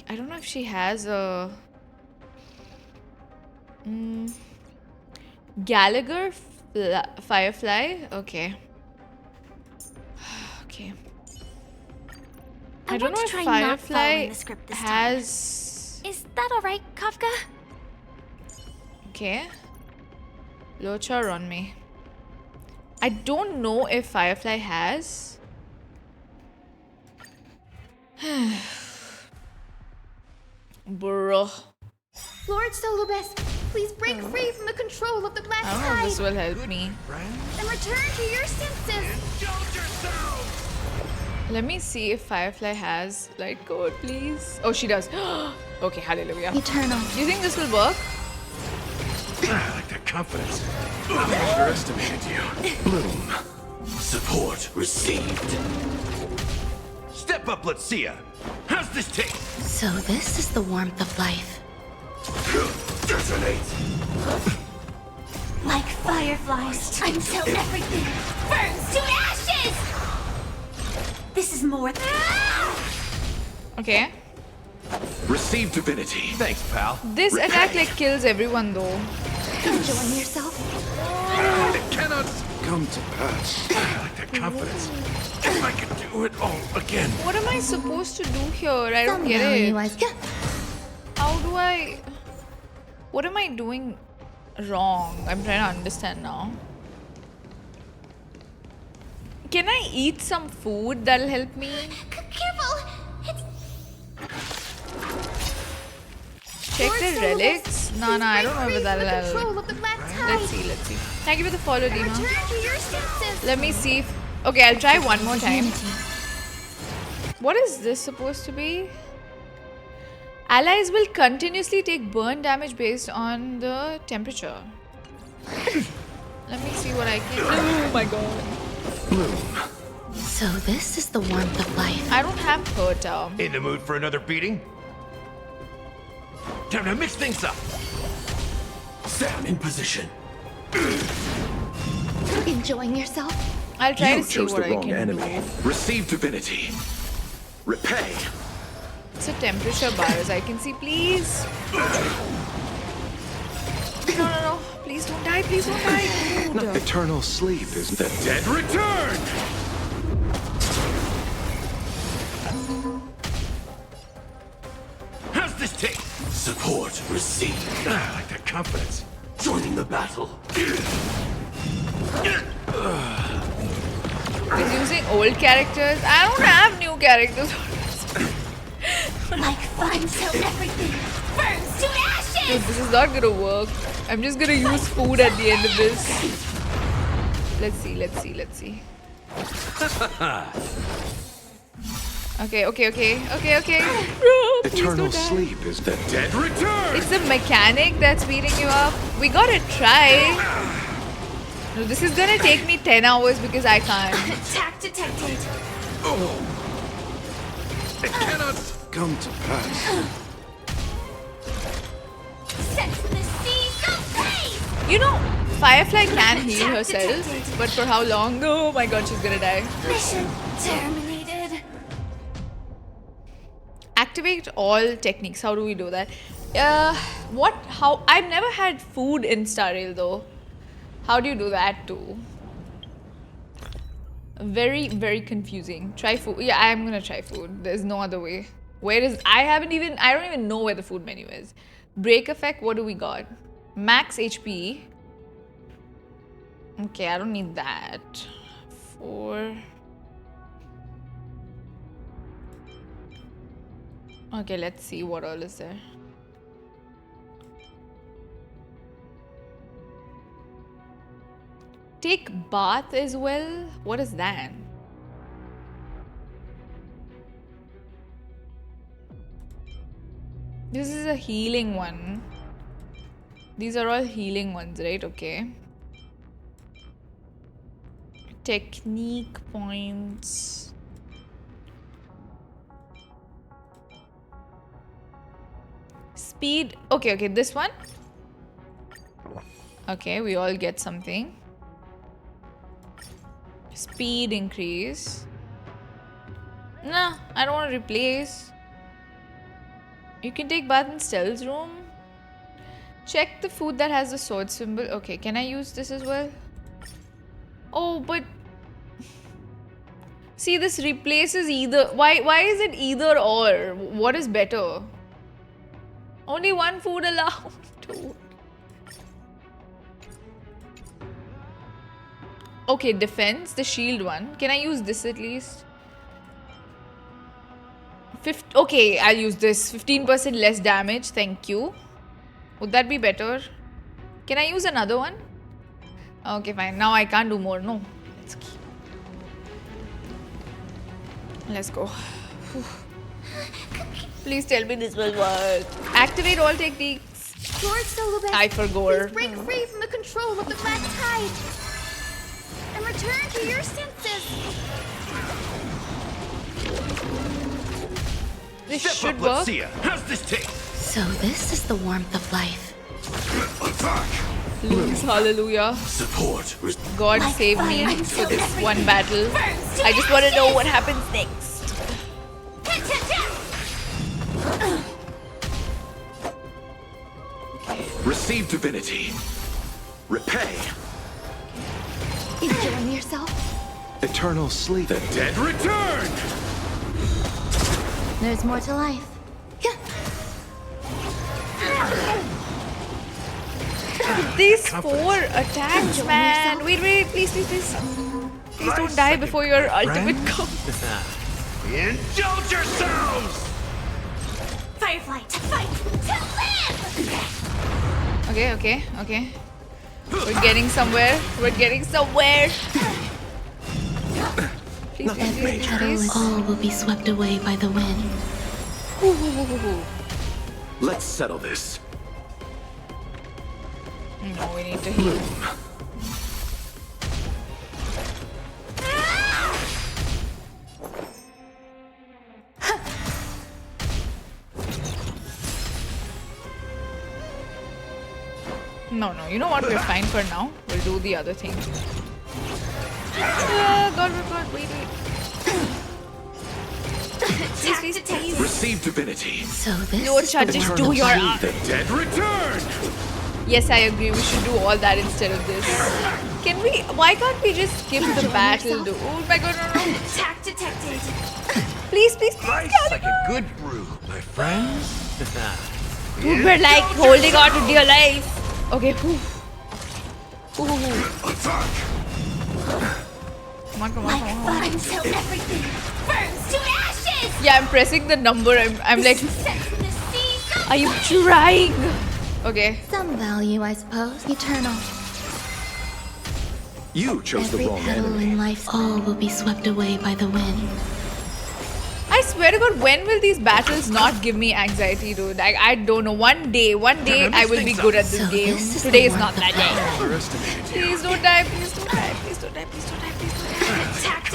I don't know if she has a... Gallagher Firefly? Okay. Okay. I don't know if Firefly has... Is that alright, Kafka? Okay. Lochar on me. I don't know if Firefly has. Bro. Lord Solobes, please break free from the control of the black I don't know if tide this will help me. and return to your senses. Let me see if Firefly has light code, please. Oh, she does. Okay, hallelujah. Eternal. Do you think this will work? I like that confidence. I underestimated you. Bloom. Support received. Step up, let's see ya. How's this taste? So this is the warmth of life. Detonate. Like fireflies until everything burns to ashes! This is more than... Okay. Receive divinity. Thanks, pal. This attack like kills everyone though. Enjoying yourself? It cannot come to pass. I like that confidence. If I could do it all again. What am I supposed to do here? I don't get it. How do I... What am I doing wrong? I'm trying to understand now. Can I eat some food that'll help me? Careful! It's... Check the relics? No, I don't know if that'll help. Let's see. Thank you for the follow, Dima. Let me see if... Okay, I'll try one more time. What is this supposed to be? Allies will continuously take burn damage based on the temperature. Let me see what I can do. Oh my god. Bloom. So this is the warmth of life. I don't have hurt. In the mood for another beating? Time to mix things up. Stand in position. Enjoying yourself? I'll try You to see chose what the I wrong can enemy. do. Receive divinity. Repay. It's a temperature bar as I can see, please. No. Please don't die, please don't die. Dude. Eternal sleep is the Dead return! How's this taste? support received. I like that confidence. Joining the battle. He's using old characters. I don't have new characters. Like fun till everything burns to ashes! Dude, this is not gonna work. I'm just gonna use food at the end of this. Let's see. Okay. Eternal sleep is the dead return! It's the mechanic that's beating you up. We gotta try. No, this is gonna take me 10 hours because I can't. Attack detected. Oh. It cannot come to pass. Set to the sea, so please! You know, Firefly can heal herself, but for how long? Oh my god, she's gonna die. Mission terminated. Activate all techniques. How do we do that? How? I've never had food in Starrail though. How do you do that too? Very, very confusing. Try food. Yeah, I'm gonna try food. There's no other way. Where is... I don't even know where the food menu is. Break effect, what do we got? Max HP. Okay, I don't need that. 4... Okay, let's see what all is there. Take bath as well? What is that? This is a healing one. These are all healing ones, right? Okay. Technique points. Speed. Okay, this one. Okay, we all get something. Speed increase. Nah, I don't want to replace. You can take bath in Stealth's room. Check the food that has the sword symbol. Okay, can I use this as well? Oh, but... See, this replaces either... Why is it either or? What is better? Only one food allowed. Dude. Okay, defense, the shield one. Can I use this at least? Okay, I'll use this. 15% less damage, thank you. Would that be better? Can I use another one? Okay, fine. Now I can't do more. No. Let's go. Please tell me this will work. Activate all techniques. Lord Solobek, I forgot. please break free from the control of the black tide and return to your senses. This Step should up, work. Styxia. How's this taste? So this is the warmth of life. Please, hallelujah. Support. God save me for this one battle. I just want to know what happens next. Receive divinity. Repay. Enjoying yourself? Eternal sleep. The dead return! There's more to life. These 4 attacks, man. Wait, please. Please don't die before your ultimate comes. Indulge yourselves! Firefly, to fight, to live! Okay. We're getting somewhere. Every petal, all will be swept away by the wind. Let's settle this. No, we need to heal. No, you know what? We're fine for now. We'll do the other thing. God, wait. Please. Receive divinity. So this Lord is Shah, the just warmth do of your life. arm. The dead return! Yes, I agree. We should do all that instead of this. Can we? Why can't we just skip the battle? Oh my god, no. Attack detected. Please. Life's like a good brew, my friends. Dude, we're like holding on to dear life. Okay, Attack! Come on. Until everything burns to ashes! Yeah, I'm pressing the number. I'm like, Set to the sea, so are you trying? Okay. Some value, I suppose. Eternal. You chose Every the wrong petal enemy. in life, all will be swept away by the wind. I swear to God, when will these battles not give me anxiety, dude? Like, I don't know. One day I will be good at this game. Today is not that day. Please don't die, please don't die, please don't die, please don't die, please don't die.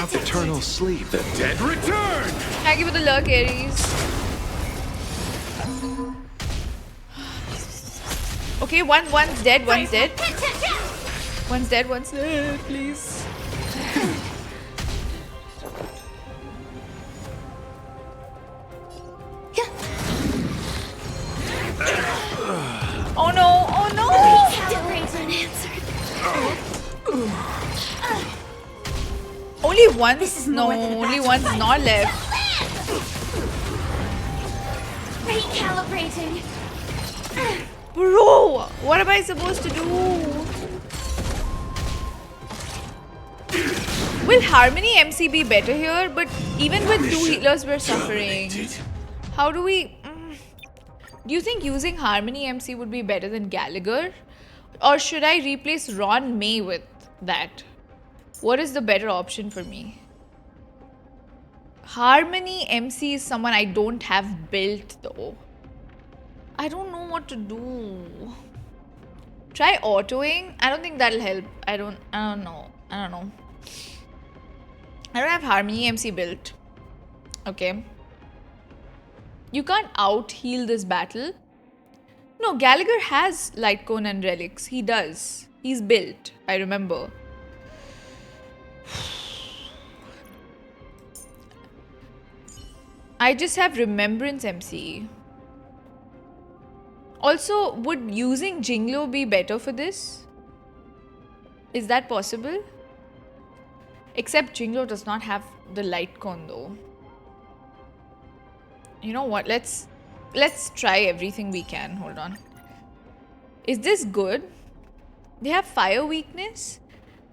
Have eternal sleep. The dead return! Thank you for the lurk, Ares. Okay, one's dead, one's dead. One's dead, one's dead, please. Oh no, oh no! Only one's, no, only one's not left. Recalibrating. Bro, what am I supposed to do? Will Harmony MC be better here? But even with 2 healers we're suffering. How do we... Do you think using Harmony MC would be better than Gallagher? Or should I replace Ron May with that? What is the better option for me? Harmony MC is someone I don't have built though. I don't know what to do. Try autoing? I don't think that'll help. I don't know. I don't have Harmony MC built. Okay. You can't out-heal this battle. No, Gallagher has Light Cone and Relics. He does. He's built. I remember. I just have Remembrance MC. Also, would using Jinglo be better for this? Is that possible? Except Jinglo does not have the Light Cone though. You know what? Let's try everything we can. Hold on. Is this good? They have fire weakness,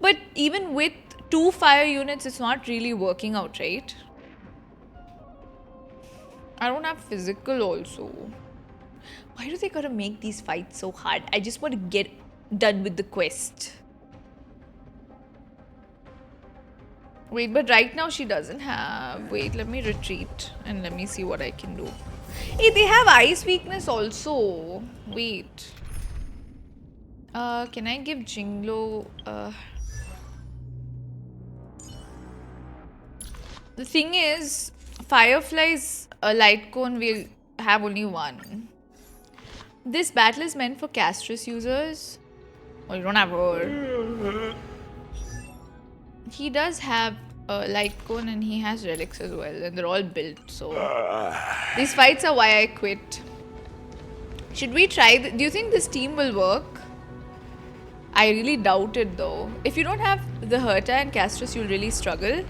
but even with 2 fire units, it's not really working out, right? I don't have physical also. Why do they gotta make these fights so hard? I just want to get done with the quest. Wait, but right now she doesn't have... Wait, let me retreat and let me see what I can do. Hey, they have ice weakness also. Wait. Can I give Jinglo... The thing is, Firefly's Light Cone will have only 1. This battle is meant for Castorice users. Oh, you don't have her. He does have a Light Cone and he has Relics as well, and they're all built, so... These fights are why I quit. Should we try... Do you think this team will work? I really doubt it though. If you don't have the Herta and Castorice, you'll really struggle.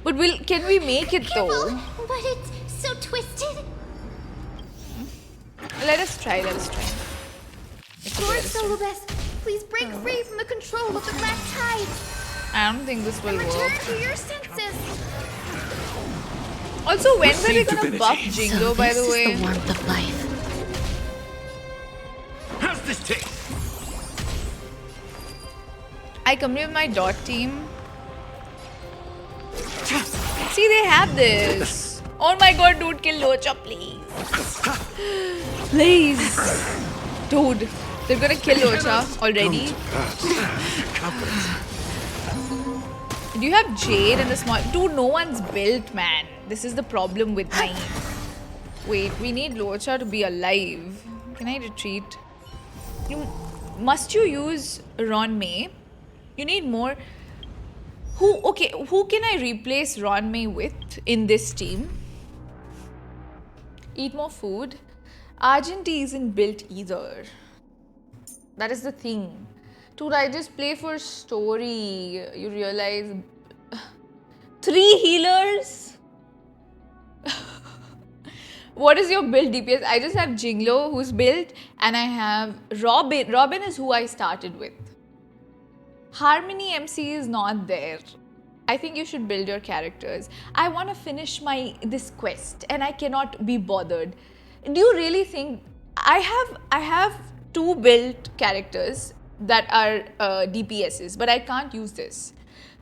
But can we make it though? But it's so twisted. Let us try, let us try. Lord Solobes, please break free from the control of the Black Tide. I don't think this will Return work. to your senses. Also, when were they gonna buff Jingo, by the way? This is the warmth of life. How's this taste? I compete with my dot team. See, they have this. Oh my god, dude, kill Locha, please. Please. Dude, they're gonna kill Locha already. Do you have Jade and the small... Dude, no one's built, man. This is the problem with mine. Wait, we need Locha to be alive. Can I retreat? Must you use Ron May? You need more... Who can I replace Ron May with in this team? Eat more food. Argenti isn't built either. That is the thing. Dude, I just play for story. You realize... 3 healers? What is your build DPS? I just have Jinglo who's built, and I have Robin. Robin is who I started with. Harmony MC is not there. I think you should build your characters. I want to finish this quest and I cannot be bothered. Do you really think... I have 2 built characters that are DPSs, but I can't use this.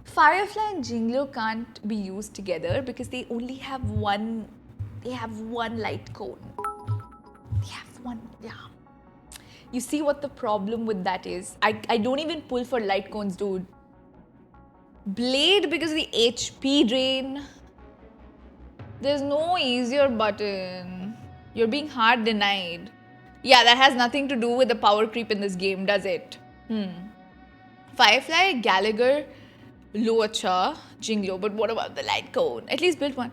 Firefly and Jinglo can't be used together because they only have one. They have one light cone. They have one. Yeah. You see what the problem with that is? I don't even pull for light cones, dude. Blade because of the HP drain. There's no easier button. You're being hard denied. Yeah, that has nothing to do with the power creep in this game, does it? Firefly, Gallagher, Luocha, Jinglo. But what about the light cone? At least build one.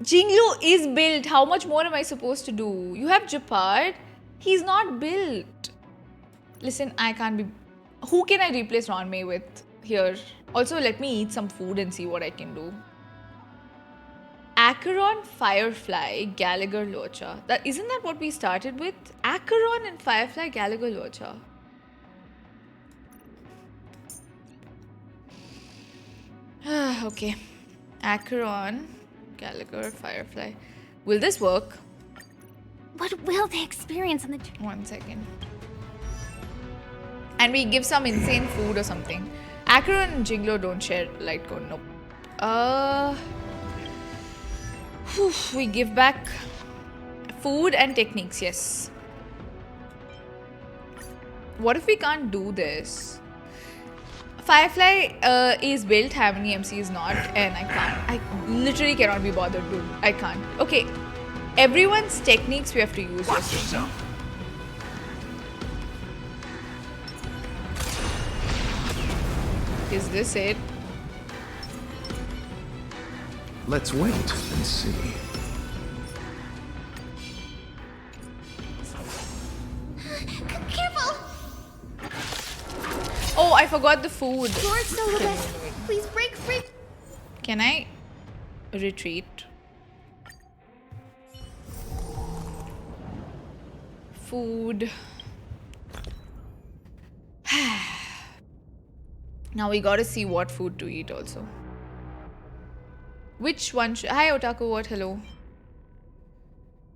Jinglo is built. How much more am I supposed to do? You have Japard. He's not built. Listen, I can't be... Who can I replace Ron May with here? Also, let me eat some food and see what I can do. Acheron, Firefly, Gallagher, Luocha. Isn't that what we started with? Acheron and Firefly, Gallagher, Luocha. Okay. Acheron, Gallagher, Firefly. Will this work? What will they experience on the... 1 second. And we give some insane food or something. Acheron and Jinglo don't share light cone. Nope. We give back food and techniques, yes. What if we can't do this? Firefly is built, how many MC is not, and I can't. I literally cannot be bothered, dude. I can't. Okay, everyone's techniques we have to use. Watch yourself. Is this it? Let's wait and see. Careful! Oh, I forgot the food. You're still the best. Please break free. Can I retreat? Food. Now we gotta see what food to eat also. Which one should... Hi Otaku, what? Hello.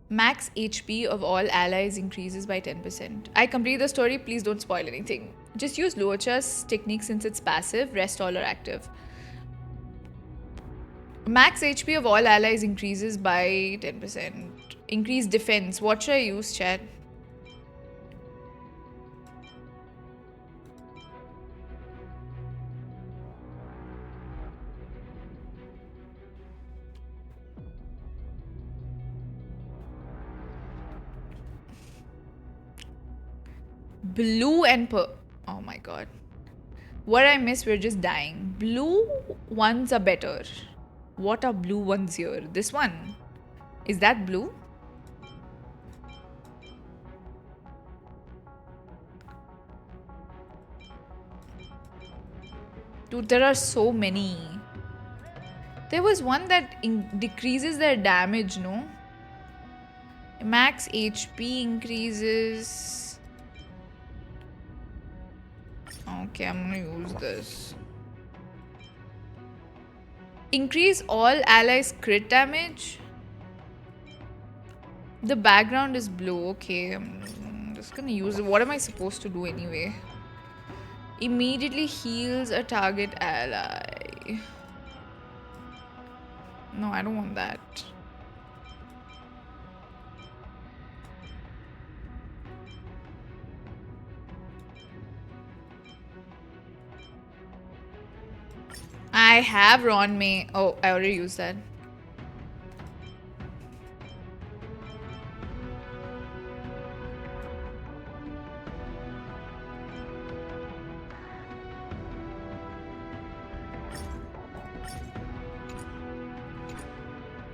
Max HP of all allies increases by 10%. I complete the story, please don't spoil anything. Just use Luocha's technique since it's passive, rest all are active. Max HP of all allies increases by 10%. Increase defense. What should I use, chat? Blue and oh my god. What I miss, we're just dying. Blue ones are better. What are blue ones here? This one. Is that blue? Dude, there are so many. There was one that decreases their damage, no? Max HP increases. Okay, I'm gonna use this. Increase all allies crit damage. The background is blue. Okay, I'm just gonna use it. What am I supposed to do anyway? Immediately heals a target ally. No, I don't want that. I have Ron May. Oh, I already used that.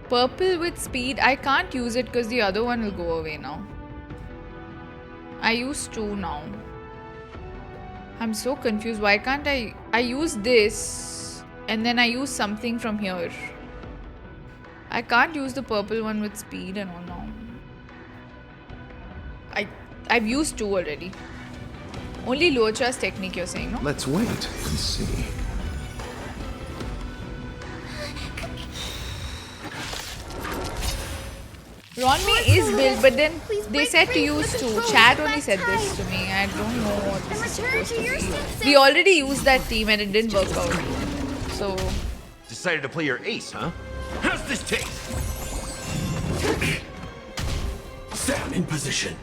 Purple with speed. I can't use it because the other one will go away now. I use 2 now. I'm so confused. Why can't I use this and then I use something from here. I can't use the purple one with speed and all now. I've used 2 already. Only Luocha's technique you're saying, no? Let's wait and see. Ronme is built, but then they said to use 2. Chat only said this to me. I don't know what this is supposed to be. We already used that team and it didn't work out. so... Decided to play your ace, huh? How's this taste? Stand in position.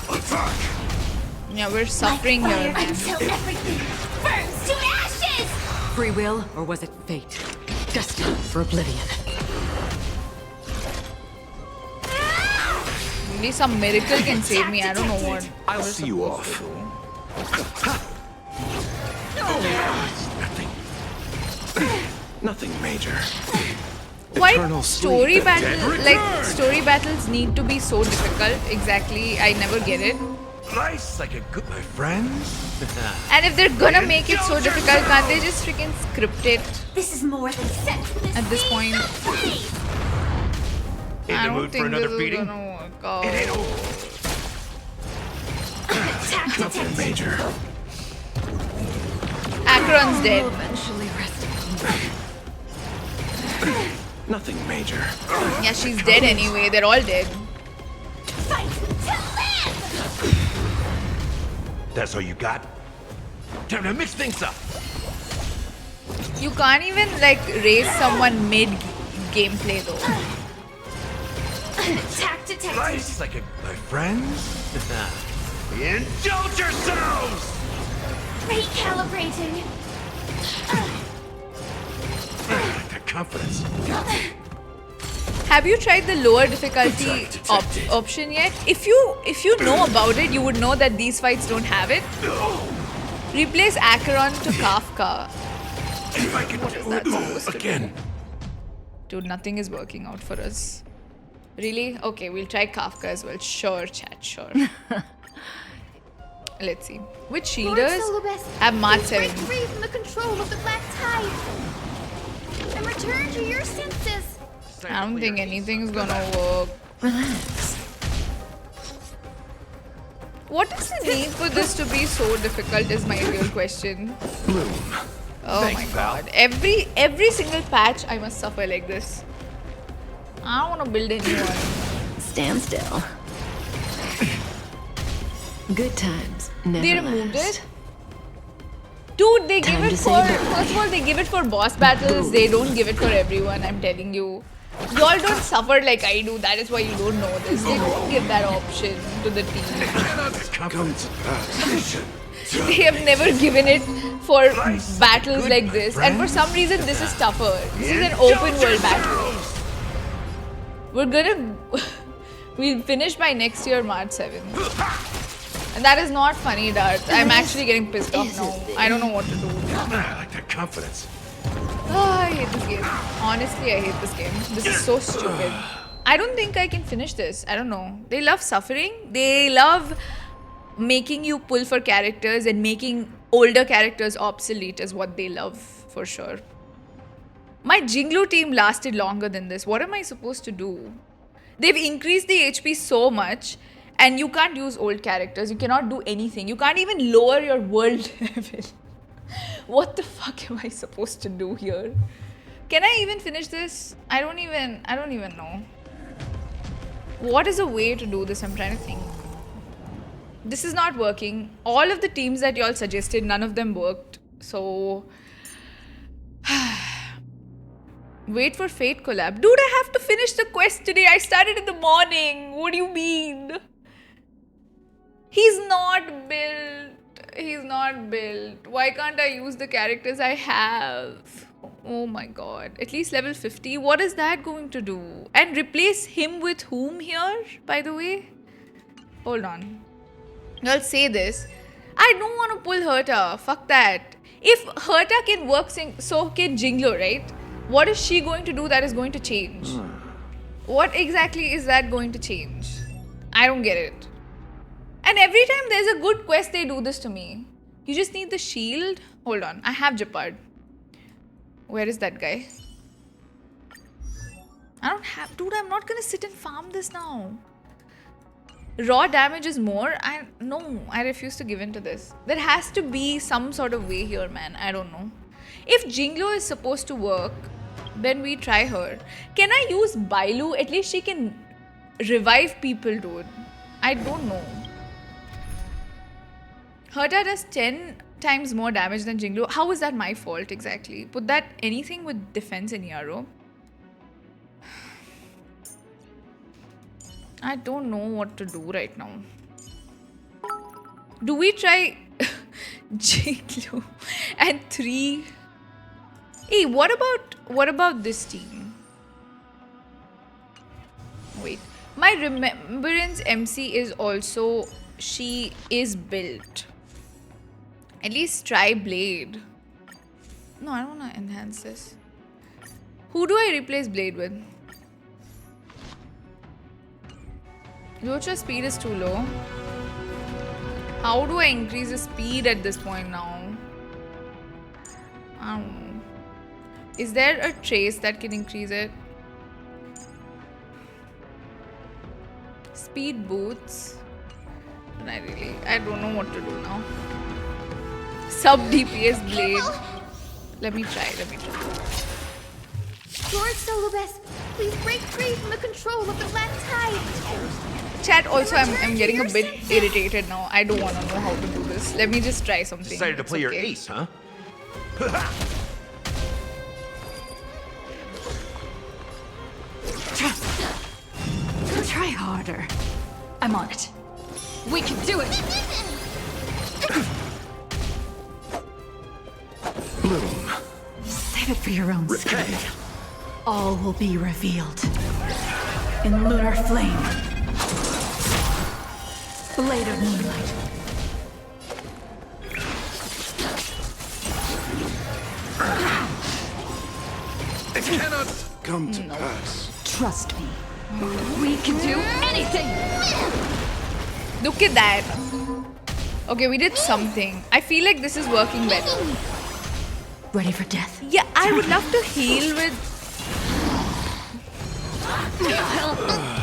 Attack! Yeah, we're suffering here, man. Until everything burns to ashes! Free will, or was it fate? Destined for oblivion. Maybe some miracle can save me. I don't know what. I'll see you off. Nothing major. Why Eternal story sleep. battle, like story battles need to be so difficult? Exactly, I never get it. Nice, like a good, my friends. And if they're gonna make it so difficult, can't they just freaking script it? This is more than set at this point. In I the don't mood for think another this is beating? gonna work out. It ain't over. Nothing major. Acheron's dead. Eventually resting. Nothing major. Yeah, she's dead anyway. They're all dead. That's all you got? Time to mix things up. You can't even like raise someone mid gameplay though. Nice, like a, my friends. Indulge yourselves. Recalibrating. The confidence. Have you tried the lower difficulty option yet? If you know about it, you would know that these fights don't have it. Replace Acheron to Kafka. If I could do it again. Dude, nothing is working out for us. Really? Okay, we'll try Kafka as well. Sure, chat, sure. Let's see. Which shielders have March 7? Break free from the control of the black tide and return to your senses. I don't think anything's gonna work. Relax. What is the need for this to be so difficult is my real question. Bloom. Oh Thanks, my pal. god. Every single patch I must suffer like this. I don't wanna build anyone. Stand still. Good times never They removed last. it? Dude, they Time give it to for... say goodbye. First of all, they give it for boss battles. They don't give it for everyone, I'm telling you. Y'all don't suffer like I do. That is why you don't know this. They don't give that option to the team. They have never given it for battles like this. And for some reason, this is tougher. This is an open world battle. We're gonna... We'll finish by next year, March 7th. And that is not funny, Darth. I'm actually getting pissed off now. I don't know what to do. I like that confidence. Oh, I hate this game. Honestly, I hate this game. This is so stupid. I don't think I can finish this. I don't know. They love suffering. They love making you pull for characters and making older characters obsolete is what they love, for sure. My Jinglu team lasted longer than this. What am I supposed to do? They've increased the HP so much and you can't use old characters. You cannot do anything. You can't even lower your world level. What the fuck am I supposed to do here? Can I even finish this? I don't even know. What is a way to do this? I'm trying to think. This is not working. All of the teams that y'all suggested, none of them worked. So... Wait for Fate collab. Dude, I have to finish the quest today. I started in the morning. What do you mean? He's not built. He's not built. Why can't I use the characters I have? Oh my god. At least level 50. What is that going to do? And replace him with whom here, by the way? Hold on. I'll say this. I don't want to pull Herta. Fuck that. If Herta can work, so can Jinglo, right? What is she going to do that is going to change? What exactly is that going to change? I don't get it. And every time there's a good quest, they do this to me. You just need the shield. Hold on. I have Japard. Where is that guy? I don't have... Dude, I'm not gonna sit and farm this now. Raw damage is more. No, I refuse to give in to this. There has to be some sort of way here, man. I don't know. If Jinglo is supposed to work, then we try her. Can I use Bailu? At least she can revive people, dude. I don't know. Herta does 10 times more damage than Jinglo. How is that my fault exactly? Put that anything with defense in Yarrow. I don't know what to do right now. Do we try Jinglo and 3? Hey, what about this team? Wait. My remembrance MC is also, she is built. At least try Blade. No, I don't want to enhance this. Who do I replace Blade with? Rocha's speed is too low. How do I increase the speed at this point now? I don't know. Is there a trace that can increase it? Speed boots. But I don't know what to do now. Sub DPS Blade. Let me try. Lord Solobes, please break free from the control of the black tide. Chat, also I'm getting a bit irritated now. I don't want to know how to do this. Let me just try something. Decided to play your ace, huh? Try harder. I'm on it. We can do it! Bloom. Save it for your own skin. All will be revealed. In lunar flame. Blade of moonlight. It cannot come to pass. Trust me. We can do anything! Look at that. Okay, we did something. I feel like this is working better. Ready for death? Yeah, I would love to heal with...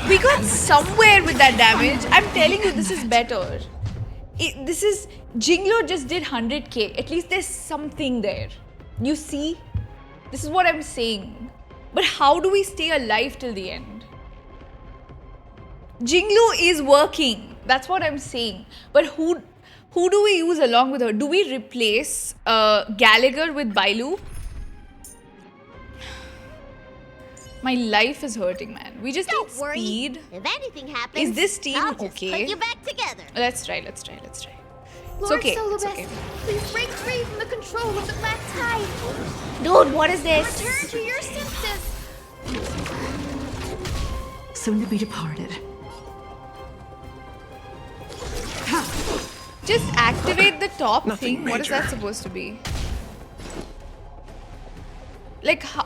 We got somewhere with that damage. I'm telling you, this is better. This is... Jinglo just did 100k. At least there's something there. You see? This is what I'm saying. But how do we stay alive till the end? Jinglo is working. That's what I'm saying. But who do we use along with her? Do we replace Gallagher with Bailu? My life is hurting, man. We just need speed. If anything happens, Is this team I'll just okay? put you back together. Let's try. It's Lord okay. Solobes, It's okay. please break free from the control of the black tide. Dude, what is this? Return to your senses. Soon to be departed. Just activate the top Nothing thing. What is major. that supposed to be? Like, how,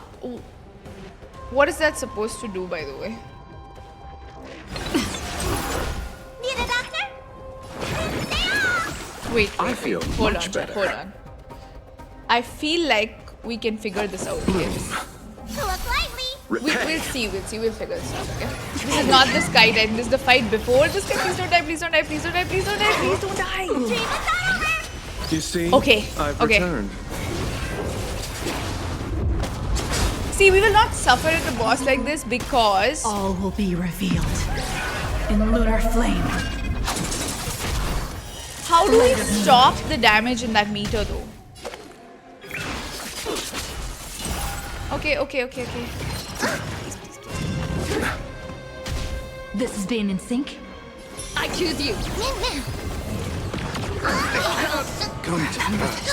what is that supposed to do, by the way? Need a doctor? Wait. I feel Hold much on, better. hold on. I feel like we can figure this out. Yes. Look lively. We'll see. We'll figure this out, okay? This is not the sky type. This is the fight before the sky. Please don't die. Please don't die. Please don't die. Please don't die. Please don't die. You see? Okay, I've okay. returned. See, we will not suffer at the boss like this because... All will be revealed. In lunar flame. How do we stop the damage in that meter though? Okay. This is being in sync. I choose you! Come to pass.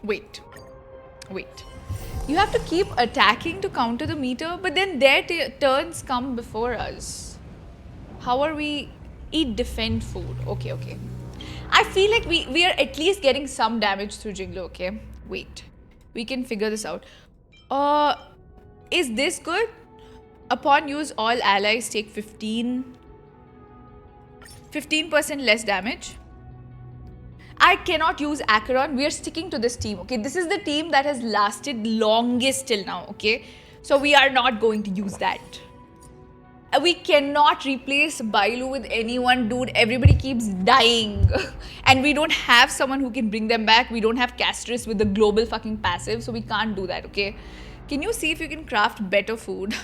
Wait. You have to keep attacking to counter the meter, but then their turns come before us. How are we... Eat, defend food. Okay. I feel like we are at least getting some damage through Jinglo, okay? Wait. We can figure this out. Is this good? Upon use, all allies take 15% less damage. I cannot use Acheron. We are sticking to this team, okay? This is the team that has lasted longest till now, okay? So we are not going to use that. We cannot replace Bailu with anyone, dude. Everybody keeps dying. And we don't have someone who can bring them back. We don't have Castorice with the global fucking passive, so we can't do that, okay? Can you see if you can craft better food?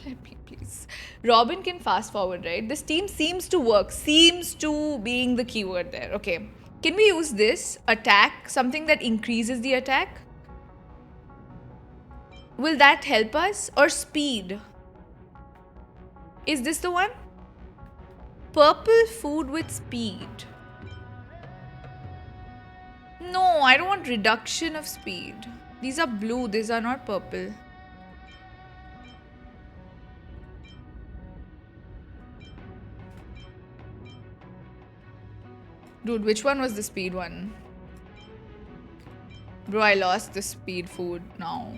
Let me, please. Robin can fast forward, right? This team seems to work. Seems to being the keyword there. Okay. Can we use this? Attack? Something that increases the attack? Will that help us? Or speed? Is this the one? Purple food with speed. No, I don't want reduction of speed. These are blue, these are not purple. Dude, which one was the speed one? Bro, I lost the speed food now.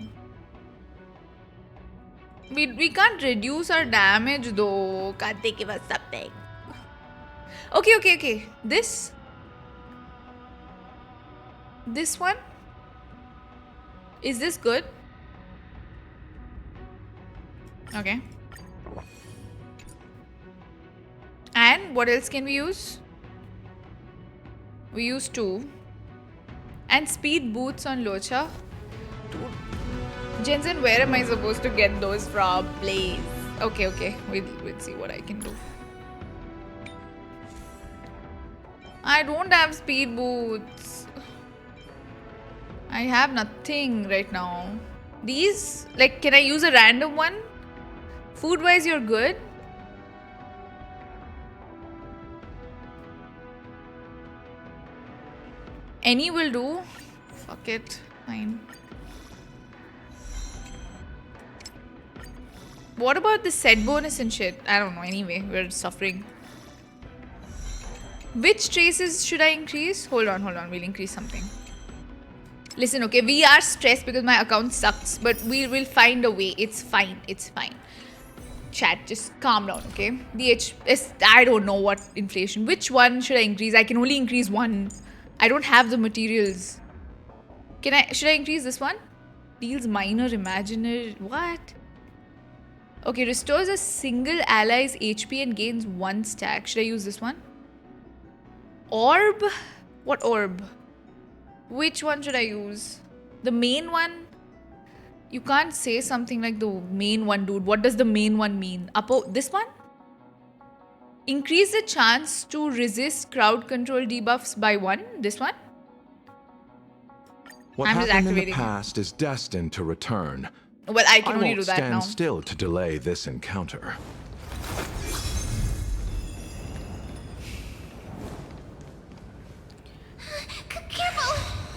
We can't reduce our damage though. Can't they give us something? Okay. This one? Is this good? Okay. And what else can we use? We use 2. And speed boots on Locha. Jensen, where am I supposed to get those from? Please. Okay. We'll see what I can do. I don't have speed boots. I have nothing right now. These, like, can I use a random one? Food wise, you're good. Any will do. Fuck it. Fine. What about the set bonus and shit? I don't know. Anyway, we're suffering. Which traces should I increase? Hold on. We'll increase something. Listen, okay, we are stressed because my account sucks, but we will find a way. It's fine. Chat, just calm down, okay? I don't know what inflation. Which one should I increase? I can only increase one. I don't have the materials. Should I increase this one? Deals minor imaginary. What? Okay, restores a single ally's HP and gains 1 stack. Should I use this one? Orb? What orb? Which one should I use? The main one? You can't say something like the main one, dude. What does the main one mean? This one? Increase the chance to resist crowd control debuffs by 1. This one? What I'm just happened in the activating. past is destined to return. Well, I can only do that now. I won't stand still to delay this encounter. Careful!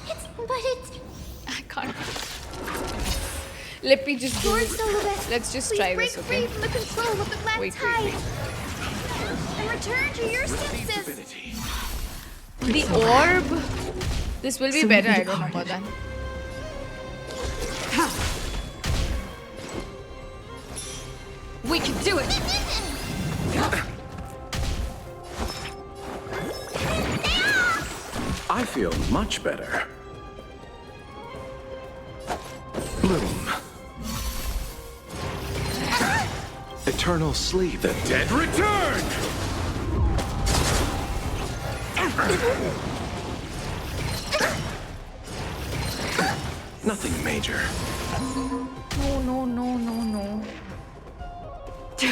It's... I can't. Let me just do it. Let's just try this, okay? Free from the control of the black tide. And return to your senses. The orb. This will be better. I don't know about that. We can do it! I feel much better. Bloom. Eternal sleep. The dead return! Nothing major. No. Okay.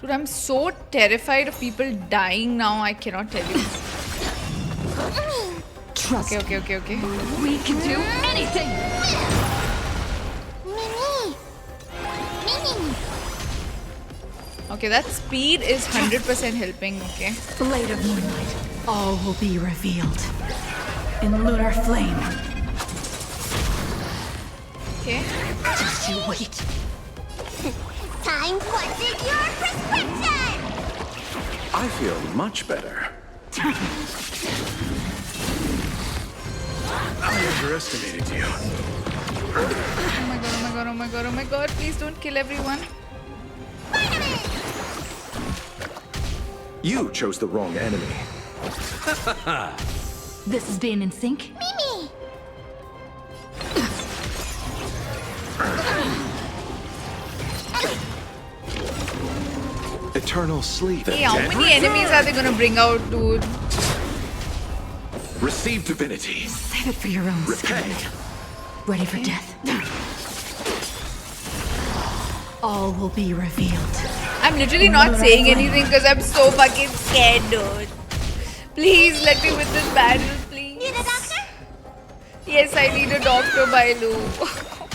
Dude, I'm so terrified of people dying now, I cannot tell you. Trust. Okay. We can do anything! Okay, that speed is 100% helping, okay? Later moonlight, all will be revealed. In lunar flame. Okay. Just you wait. Time what's in your prescription! I feel much better. I underestimated you. Oh my god, please don't kill everyone. You chose the wrong enemy. This is being in sync? Mimi! Eternal sleep. Hey, how many enemies are they gonna bring out, dude? Receive divinity. Save it for your own Repay. skin. Ready for death. All will be revealed. I'm literally not saying anything because I'm so fucking scared, dude. Please let me win this battle, please. Need a doctor? Yes, I need a doctor, Bailu.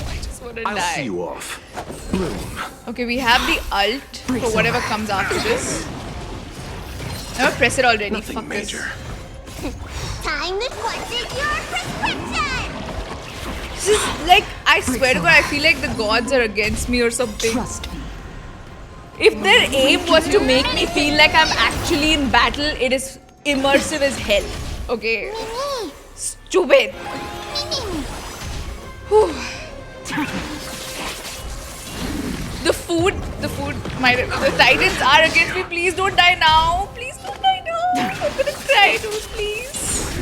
I just want to die. I'll see you off. Bloom. Okay, we have the ult for whatever comes after this. I'm gonna press it already. Nothing Fuck major. Time to question your prescription! This is like, I swear to God, I feel like the gods are against me or something. Trust me. If their aim was to make me feel like I'm actually in battle, it is immersive as hell. Okay. Stupid. Whew. The food, the titans are against me. Please don't die now. Please don't die now. I'm gonna cry, dude. Please.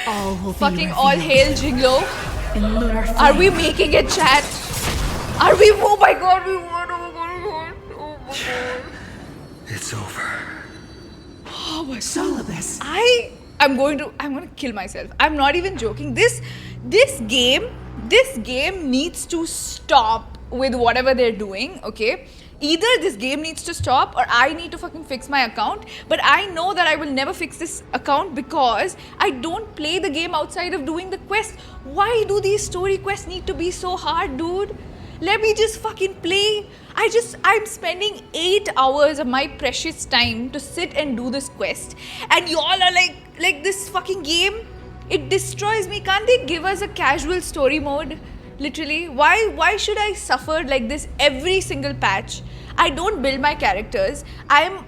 All will be Fucking revealed. all hail Jinglo. In lunar Are we flame. making it, chat? Are we? Oh my God, we won. Oh my God. Oh my God. It's over. Oh my God. Solibus. I'm gonna kill myself. I'm not even joking. This game needs to stop with whatever they're doing, okay? Either this game needs to stop or I need to fucking fix my account. But I know that I will never fix this account because I don't play the game outside of doing the quest. Why do these story quests need to be so hard, dude? Let me just fucking play. I'm spending 8 hours of my precious time to sit and do this quest. And y'all are like this fucking game, it destroys me. Can't they give us a casual story mode? Literally, why should I suffer like this every single patch? I don't build my characters. I'm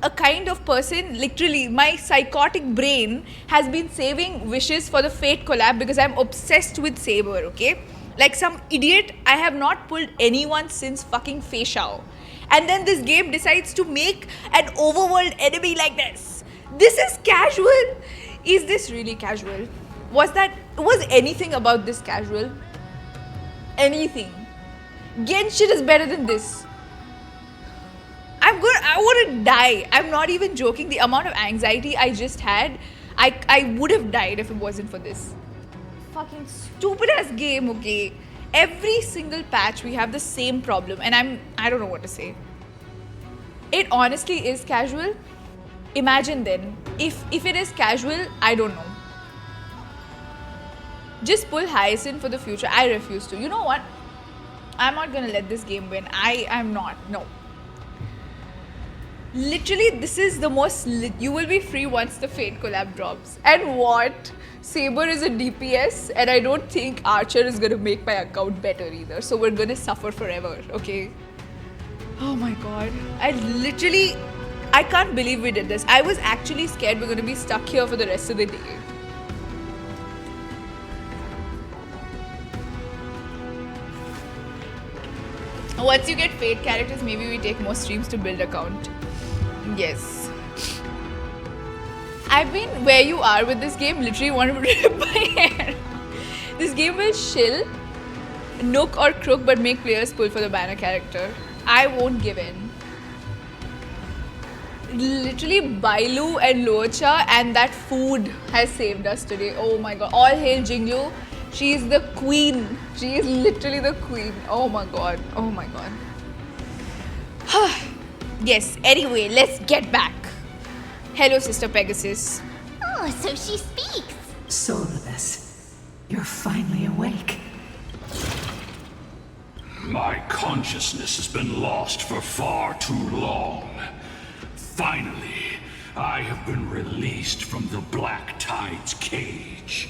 a kind of person, literally, my psychotic brain has been saving wishes for the Fate collab because I'm obsessed with Saber, okay? Like some idiot, I have not pulled anyone since fucking Fei Shao. And then this game decides to make an overworld enemy like this. This is casual. Is this really casual? Was anything about this casual? Anything. Genshin is better than this. I want to die. I'm not even joking. The amount of anxiety I just had, I would have died if it wasn't for this. Fucking stupid ass game, okay? Every single patch we have the same problem and I don't know what to say. It honestly is casual. Imagine then, if it is casual, I don't know. Just pull Hyacinth for the future. I refuse to. You know what? I'm not gonna let this game win. I'm not. No. Literally, this is the most you will be free once the Fate collab drops. And what? Saber is a DPS and I don't think Archer is gonna make my account better either. So we're gonna suffer forever, okay? Oh my God. I can't believe we did this. I was actually scared we're gonna be stuck here for the rest of the day. Once you get Fate characters, maybe we take more streams to build account. Yes. I've been where you are with this game, literally want to rip my hair. This game will shill, nook or crook, but make players pull for the banner character. I won't give in. Literally, Bailu and Locha and that food has saved us today. Oh my God. All hail Jinglu. She is the queen. She is literally the queen. Oh my God. Oh my God. Yes, anyway, let's get back. Hello, Sister Pegasus. Oh, so she speaks. Solibus, you're finally awake. My consciousness has been lost for far too long. Finally, I have been released from the Black Tide's cage.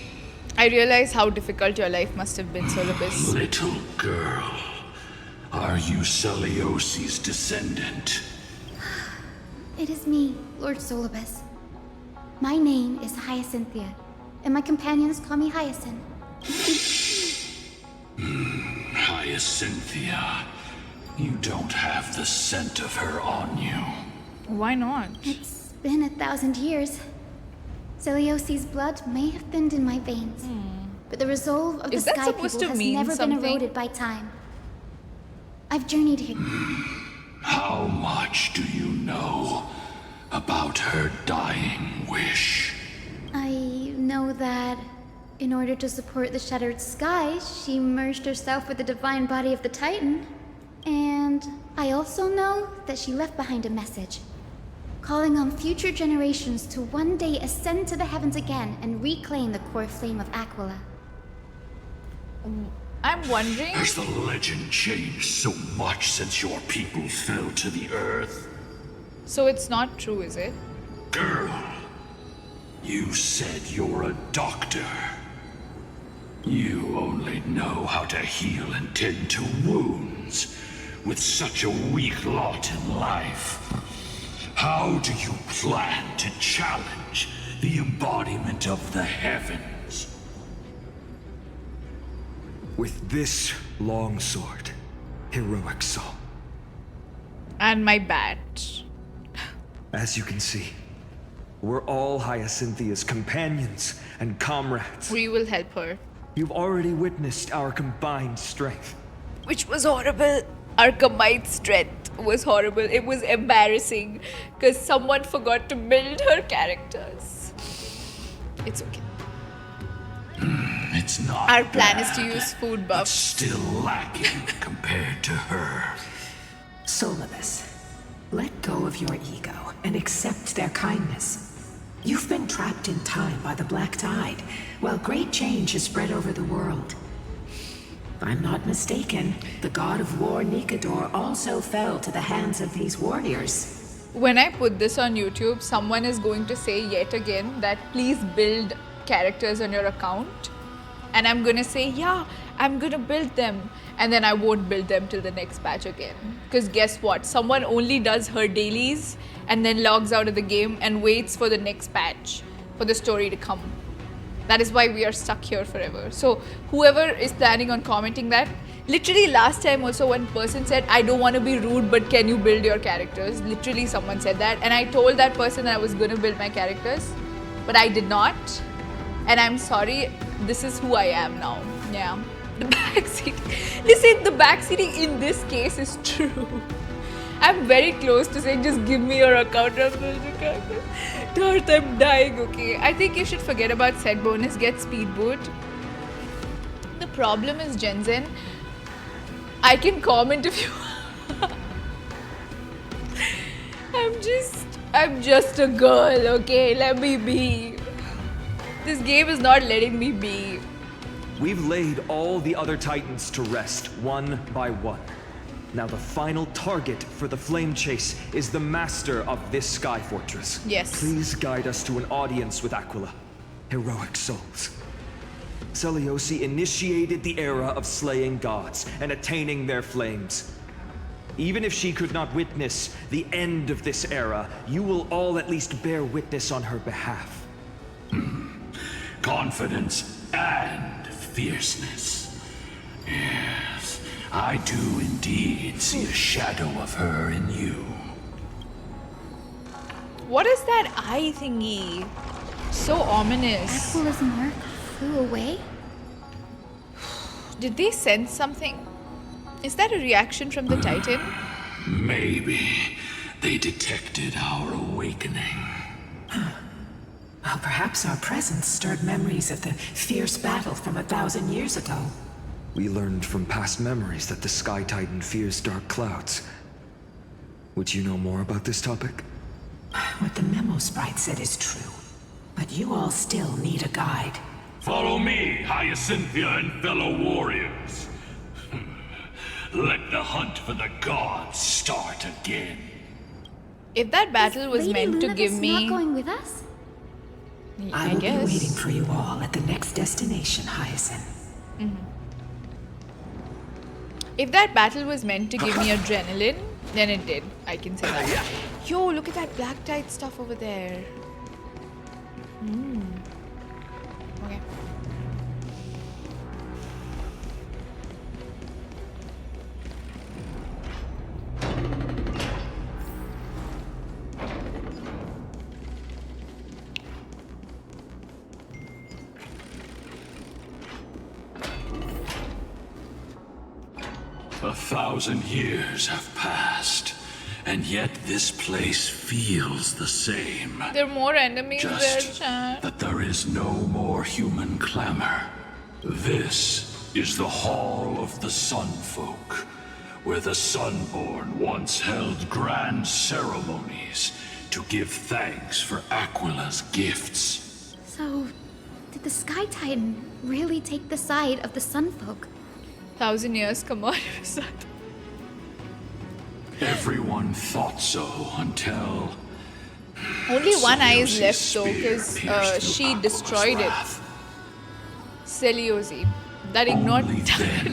I realize how difficult your life must have been, Solibus. Little girl, are you Celiosi's descendant? It is me, Lord Solibus. My name is Hyacinthia, and my companions call me Hyacinth. Hyacinthia, you don't have the scent of her on you. Why not? It's been 1,000 years. Celiosi's blood may have thinned in my veins, but the resolve of the Sky People has never been eroded by time. I've journeyed here. How much do you know about her dying wish? I know that in order to support the shattered sky, she merged herself with the divine body of the Titan. And I also know that she left behind a message, calling on future generations to one day ascend to the heavens again and reclaim the core flame of Aquila. I'm wondering... Has the legend changed so much since your people fell to the earth? So it's not true, is it? Girl, you said you're a doctor. You only know how to heal and tend to wounds with such a weak lot in life. How do you plan to challenge the embodiment of the heavens? With this long sword, heroic soul. And my bat. As you can see, we're all Hyacinthia's companions and comrades. We will help her. You've already witnessed our combined strength. Which was horrible. Our combined strength was horrible. It was embarrassing because someone forgot to build her characters. It's okay. It's not Our plan bad, is to use food but buffs. still lacking compared to her. Solibus, let go of your ego and accept their kindness. You've been trapped in time by the Black Tide, while great change has spread over the world. If I'm not mistaken, the god of war Nikador also fell to the hands of these warriors. When I put this on YouTube, someone is going to say yet again that please build characters on your account. And I'm gonna say, yeah, I'm gonna build them. And then I won't build them till the next patch again. Because guess what? Someone only does her dailies and then logs out of the game and waits for the next patch for the story to come. That is why we are stuck here forever. So whoever is planning on commenting that, literally last time also one person said, I don't want to be rude, but can you build your characters? Literally someone said that. And I told that person that I was going to build my characters, but I did not. And I'm sorry, this is who I am now. Yeah. The backseating. Listen, the backseating in this case is true. I'm very close to saying, just give me your account of the character. Darth, I'm dying, okay? I think you should forget about set bonus, get speed boot. The problem is, Jensen, I can comment if you I'm just a girl, okay? Let me be. This game is not letting me be. We've laid all the other titans to rest, one by one. Now the final target for the flame chase is the master of this sky fortress. Yes. Please guide us to an audience with Aquila. Heroic souls. Celiosi initiated the era of slaying gods and attaining their flames. Even if she could not witness the end of this era, you will all at least bear witness on her behalf. Confidence and fierceness. Yes, I do indeed see a shadow of her in you. What is that eye thingy? So ominous. Aquila's mark flew away? Did they sense something? Is that a reaction from the Titan? Maybe they detected our awakening. Well, perhaps our presence stirred memories of the fierce battle from 1,000 years ago. We learned from past memories that the Sky Titan fears dark clouds. Would you know more about this topic? What the memo sprite said is true, but you all still need a guide. Follow me, Hyacinthia and fellow warriors. Let the hunt for the gods start again. If that battle was Lady meant to Lunavis give me... not going with us? I will be waiting for you all at the next destination, Hyacinth. If that battle was meant to give me adrenaline, then it did. I can say that. Yo, look at that black tide stuff over there. Okay. A 1,000 years have passed, and yet this place feels the same. There are more enemies there, Just chat. that there is no more human clamor. This is the Hall of the Sun Folk, where the Sunborn once held grand ceremonies to give thanks for Aquila's gifts. So, did the Sky Titan really take the side of the Sunfolk? 1,000 years, come on. Everyone thought so until... Only one eye is left though, because she destroyed it. Seleucus. That ignored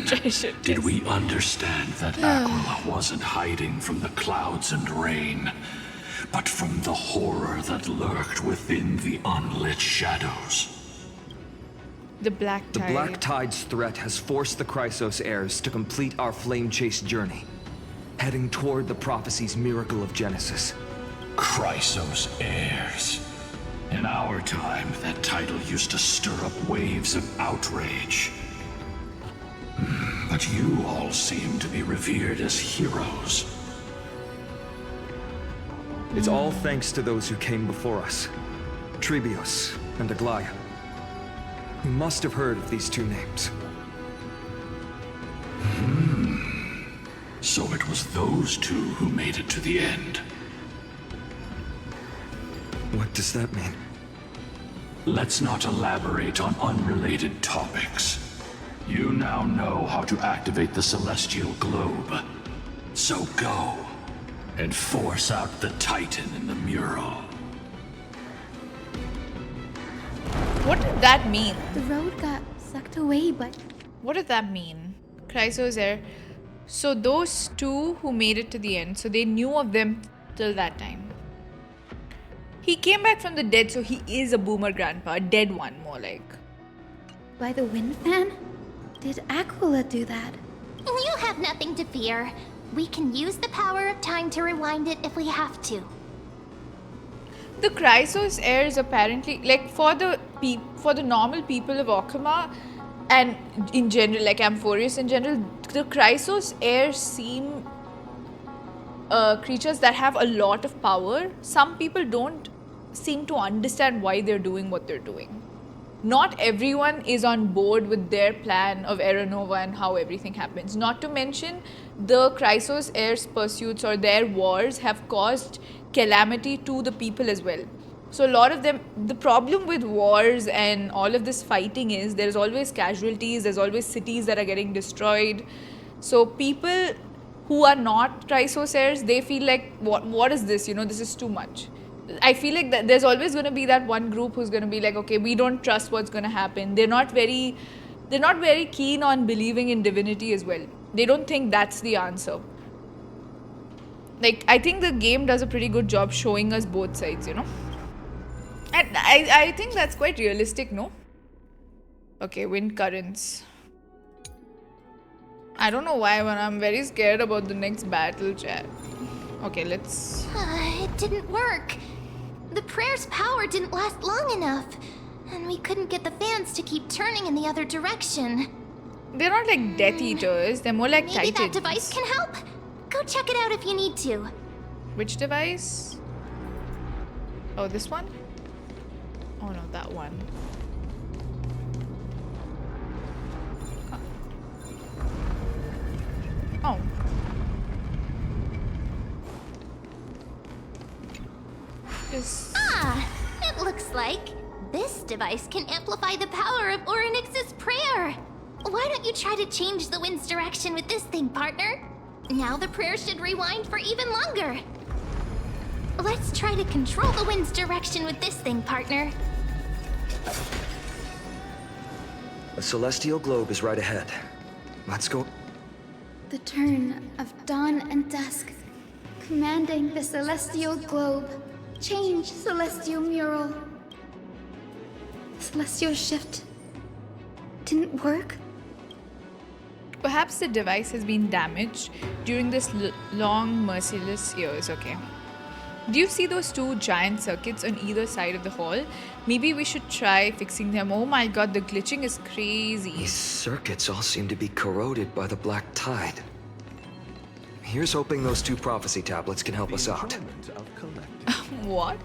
treasure. Did we understand that Aquila wasn't hiding from the clouds and rain, but from the horror that lurked within the unlit shadows? The Black Tide. The Black Tide's threat has forced the Chrysos heirs to complete our flame chase journey, heading toward the prophecy's miracle of Genesis. Chrysos heirs. In our time, that title used to stir up waves of outrage. But you all seem to be revered as heroes. It's all thanks to those who came before us. Trebios and Aglia. You must have heard of these two names. So it was those two who made it to the end. What does that mean? Let's not elaborate on unrelated topics. You now know how to activate the celestial globe. So go and force out the Titan in the mural. What did that mean? The road got sucked away, but... What did that mean? Chrysos heir. So those two who made it to the end, so they knew of them till that time. He came back from the dead, so he is a boomer grandpa, a dead one more like. By the wind fan? Did Aquila do that? You have nothing to fear. We can use the power of time to rewind it if we have to. The Chrysos heirs apparently, like for the normal people of Okama, and in general, like Amphoreus in general, the Chrysos heirs seem creatures that have a lot of power. Some people don't seem to understand why they're doing what they're doing. Not everyone is on board with their plan of Era Nova and how everything happens. Not to mention, the Chrysos heirs' pursuits or their wars have caused calamity to the people as well. So a lot of them, the problem with wars and all of this fighting is there's always casualties, there's always cities that are getting destroyed. So people who are not Chrysos heirs, they feel like, what is this? You know, this is too much. I feel like that there's always going to be that one group who's going to be like, okay, we don't trust what's going to happen. They're not very keen on believing in divinity as well. They don't think that's the answer. Like, I think the game does a pretty good job showing us both sides, you know. And I think that's quite realistic, no? Okay, wind currents. I don't know why, but I'm very scared about the next battle, chat. Okay, let's... It didn't work. The prayer's power didn't last long enough. And we couldn't get the fans to keep turning in the other direction. They're not like Death Eaters, they're more like Maybe Titans. that device can help? Go check it out if you need to. Which device? Oh, this one? Oh no, that one. Oh. It looks like this device can amplify the power of Orynyx's prayer. Why don't you try to change the wind's direction with this thing, partner? Now the prayer should rewind for even longer. Let's try to control the wind's direction with this thing, partner. A celestial globe is right ahead. Let's go. The turn of dawn and dusk, commanding the celestial globe. Change celestial mural. Celestial shift didn't work? Perhaps the device has been damaged during this long, merciless years. Okay. Do you see those two giant circuits on either side of the hall? Maybe we should try fixing them. Oh my god, the glitching is crazy. These circuits all seem to be corroded by the Black Tide. Here's hoping those two prophecy tablets can help us out. What?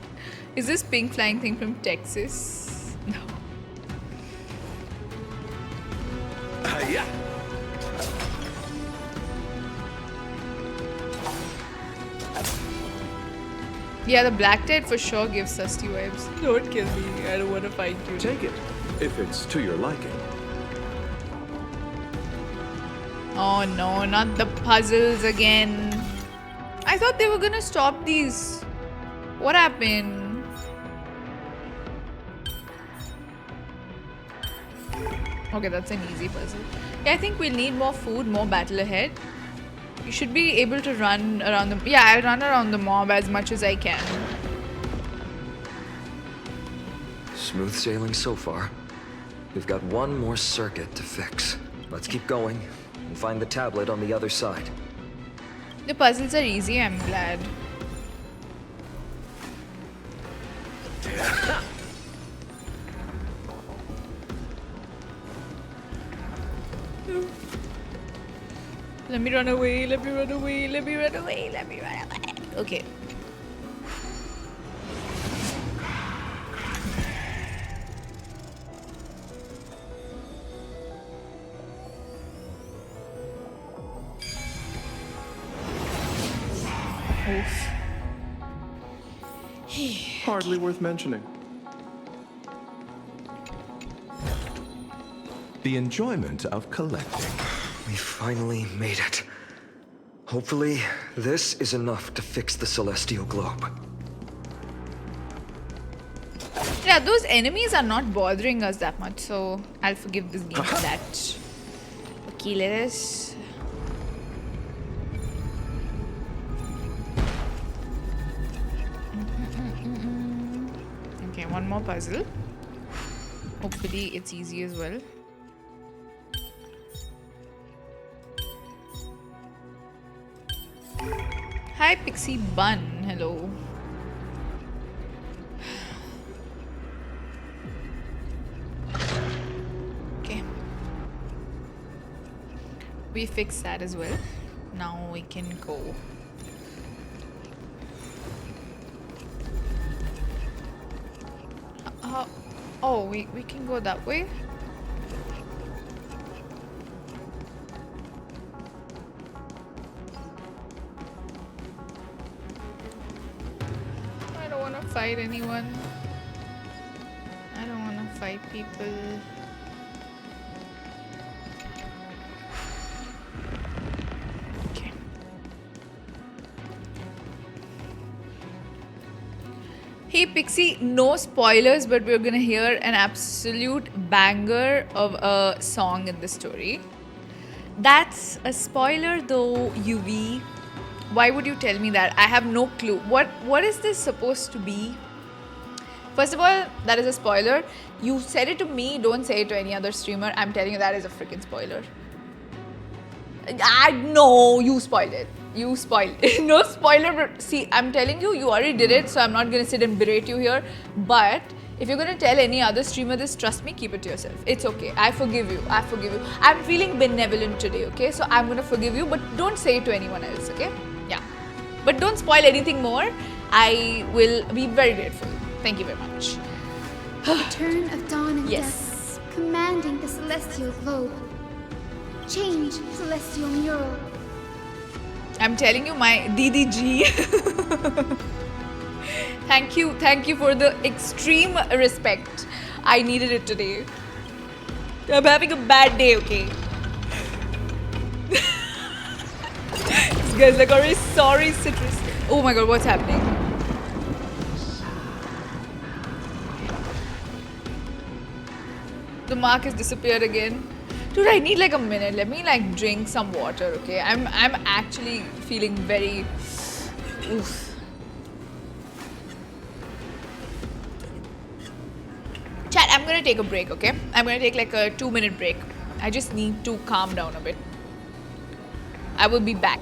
Is this pink flying thing from Texas? No. Yeah. Yeah, the black tide for sure gives Susty vibes. Don't kill me. I don't want to fight you. Take it, if it's to your liking. Oh no, not the puzzles again. I thought they were gonna stop these. What happened? Okay, that's an easy puzzle. Yeah, I think we'll need more food, more battle ahead. You should be able to run around the... Yeah, I'll run around the mob as much as I can. Smooth sailing so far. We've got one more circuit to fix. Let's keep going and find the tablet on the other side. The puzzles are easy, I'm glad. Let me run away, let me run away, let me run away, let me run away. Okay. Hardly worth mentioning. The enjoyment of collecting. We finally made it. Hopefully, this is enough to fix the celestial globe. Yeah, those enemies are not bothering us that much, so I'll forgive this game for that. Okay, let us... Okay, one more puzzle. Hopefully it's easy as well. Hi Pixie Bun, hello. Okay. We fixed that as well. Now we can go. Oh, we can go that way? I don't want to fight anyone. I don't want to fight people. Okay. Hey Pixie, no spoilers, but we're gonna hear an absolute banger of a song in the story. That's a spoiler though, UV. Why would you tell me that? I have no clue. What is this supposed to be? First of all, that is a spoiler. You said it to me, don't say it to any other streamer. I'm telling you that is a freaking spoiler. No, you spoiled it. You spoiled it. No spoiler. See, I'm telling you, you already did it, so I'm not going to sit and berate you here. But if you're going to tell any other streamer this, trust me, keep it to yourself. It's okay. I forgive you. I forgive you. I'm feeling benevolent today, okay? So I'm going to forgive you, but don't say it to anyone else, okay? Yeah. But don't spoil anything more. I will be very grateful. Thank you very much. Return of dawn and death, commanding the celestial globe. Change celestial mural. I'm telling you, my DDG. Thank you for the extreme respect. I needed it today. I'm having a bad day, okay? This guy's like, already sorry, Citrus. Oh my god, what's happening? The mark has disappeared again. Dude, I need like a minute. Let me like drink some water, okay? I'm actually feeling very... Oof. Chat, I'm gonna take a break, okay? I'm gonna take like a 2-minute break. I just need to calm down a bit. I will be back.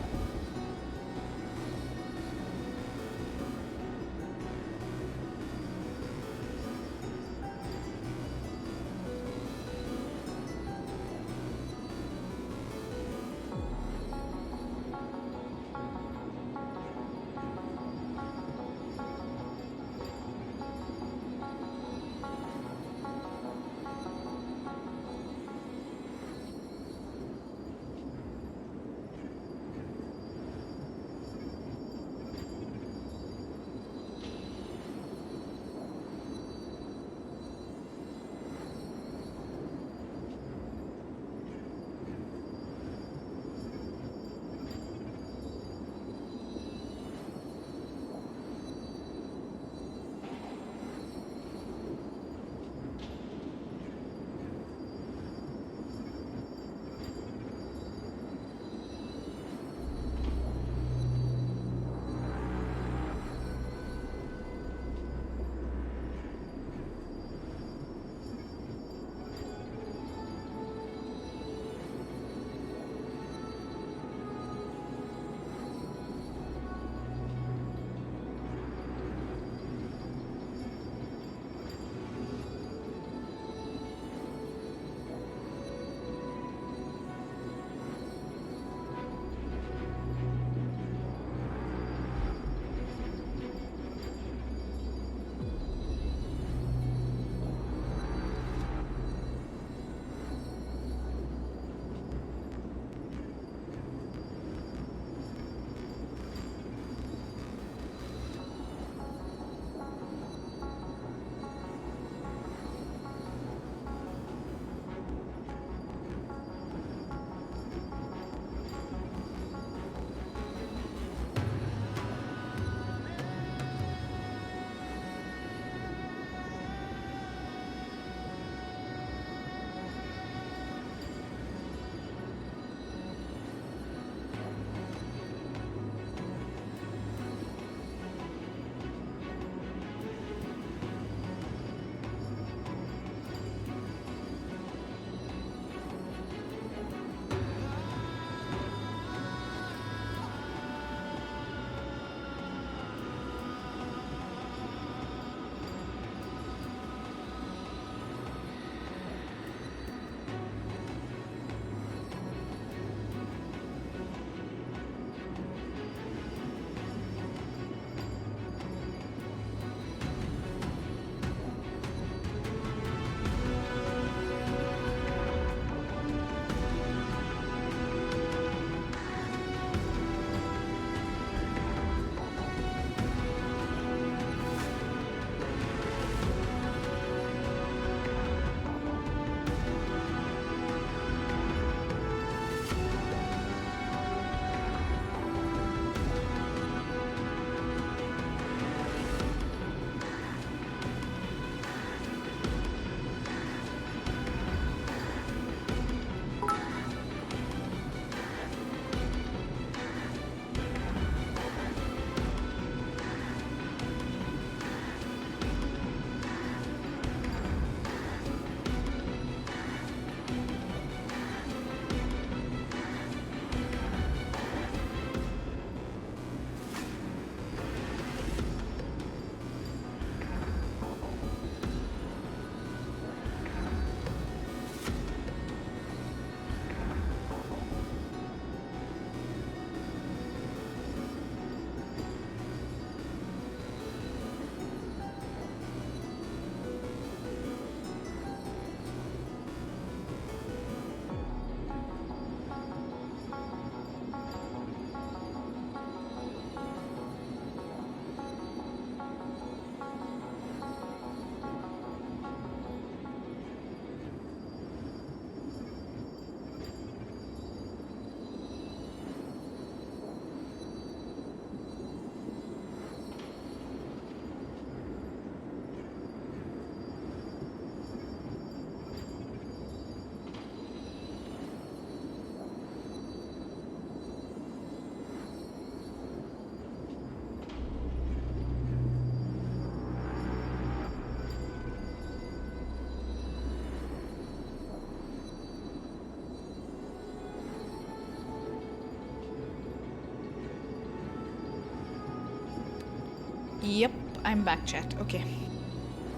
Yep, I'm back, chat. Okay.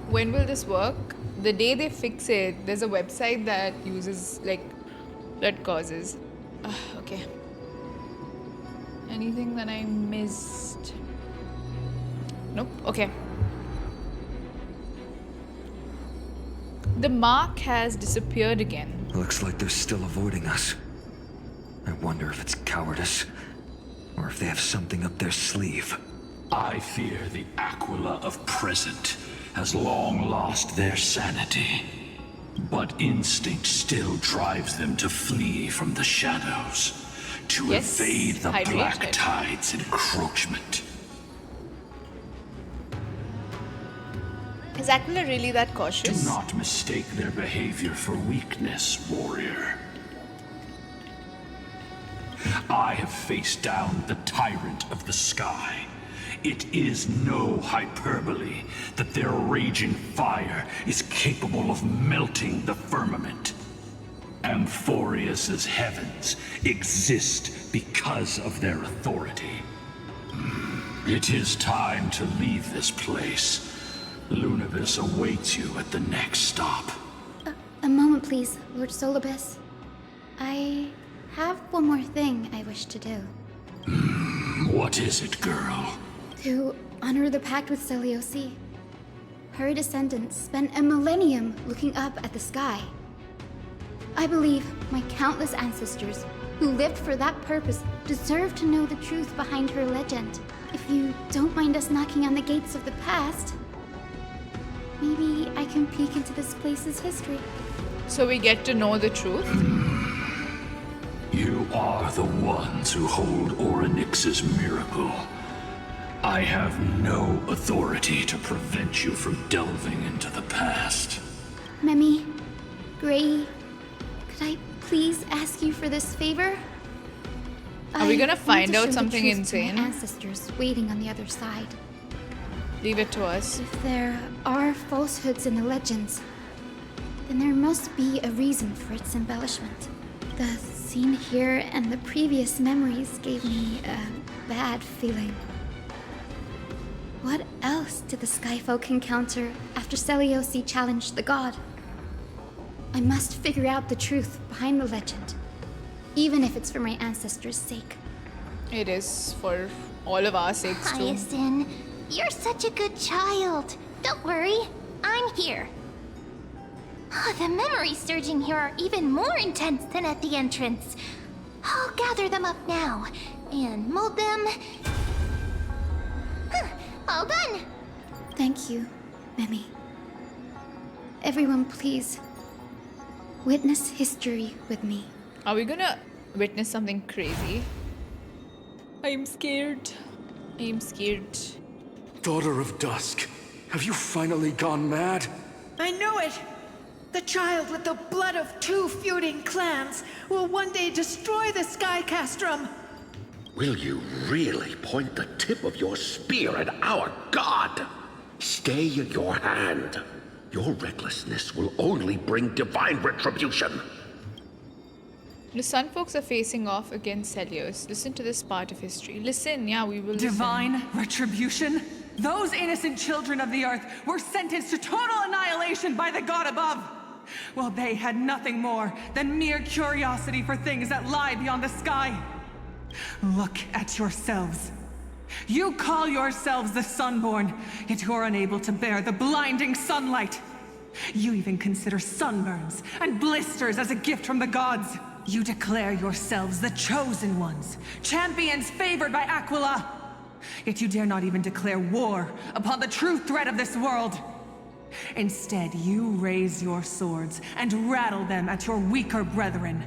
When will this work? The day they fix it, there's a website that uses, like, that causes. Okay. Anything that I missed? Nope. Okay. The mark has disappeared again. Looks like they're still avoiding us. I wonder if it's cowardice, or if they have something up their sleeve. I fear the Aquila of present has long lost their sanity. But instinct still drives them to flee from the shadows, to evade the Black Tide's encroachment. Is Aglia really that cautious? Do not mistake their behavior for weakness, warrior. I have faced down the tyrant of the sky. It is no hyperbole that their raging fire is capable of melting the firmament. Amphoreus's heavens exist because of their authority. It is time to leave this place. Lunavis awaits you at the next stop. A moment, please, Lord Solibus. I have one more thing I wish to do. What is it, girl? To honor the pact with Selioci. Her descendants spent a millennium looking up at the sky. I believe my countless ancestors who lived for that purpose deserve to know the truth behind her legend. If you don't mind us knocking on the gates of the past, maybe I can peek into this place's history. So we get to know the truth? You are the ones who hold Orynyx's miracle. I have no authority to prevent you from delving into the past. Memi, Gray, could I please ask you for this favor? Are we gonna find out I want to show the something truth to insane? my ancestors waiting on the other side. Leave it to us. If there are falsehoods in the legends, then there must be a reason for its embellishment. The scene here and the previous memories gave me a bad feeling. What else did the Skyfolk encounter after Selioci challenged the god? I must figure out the truth behind the legend, even if it's for my ancestors' sake. It is for all of our sakes too. Hyacinth, you're such a good child. Don't worry, I'm here. The memories surging here are even more intense than at the entrance. I'll gather them up now and mold them. All done. Thank you, Memi. Everyone, please, witness history with me. Are we gonna witness something crazy? I am scared. I am scared. Daughter of Dusk, have you finally gone mad? I knew it! The child with the blood of two feuding clans will one day destroy the Sky Castrum. Will you really point the tip of your spear at our god? Stay your hand. Your recklessness will only bring divine retribution. The Sun folks are facing off against Celios. Listen to this part of history. Listen, yeah, we will Divine listen. retribution? Those innocent children of the earth were sentenced to total annihilation by the god above. Well, they had nothing more than mere curiosity for things that lie beyond the sky. Look at yourselves. You call yourselves the Sunborn, yet you're unable to bear the blinding sunlight. You even consider sunburns and blisters as a gift from the gods. You declare yourselves the chosen ones, champions favored by Aquila. Yet you dare not even declare war upon the true threat of this world. Instead, you raise your swords and rattle them at your weaker brethren.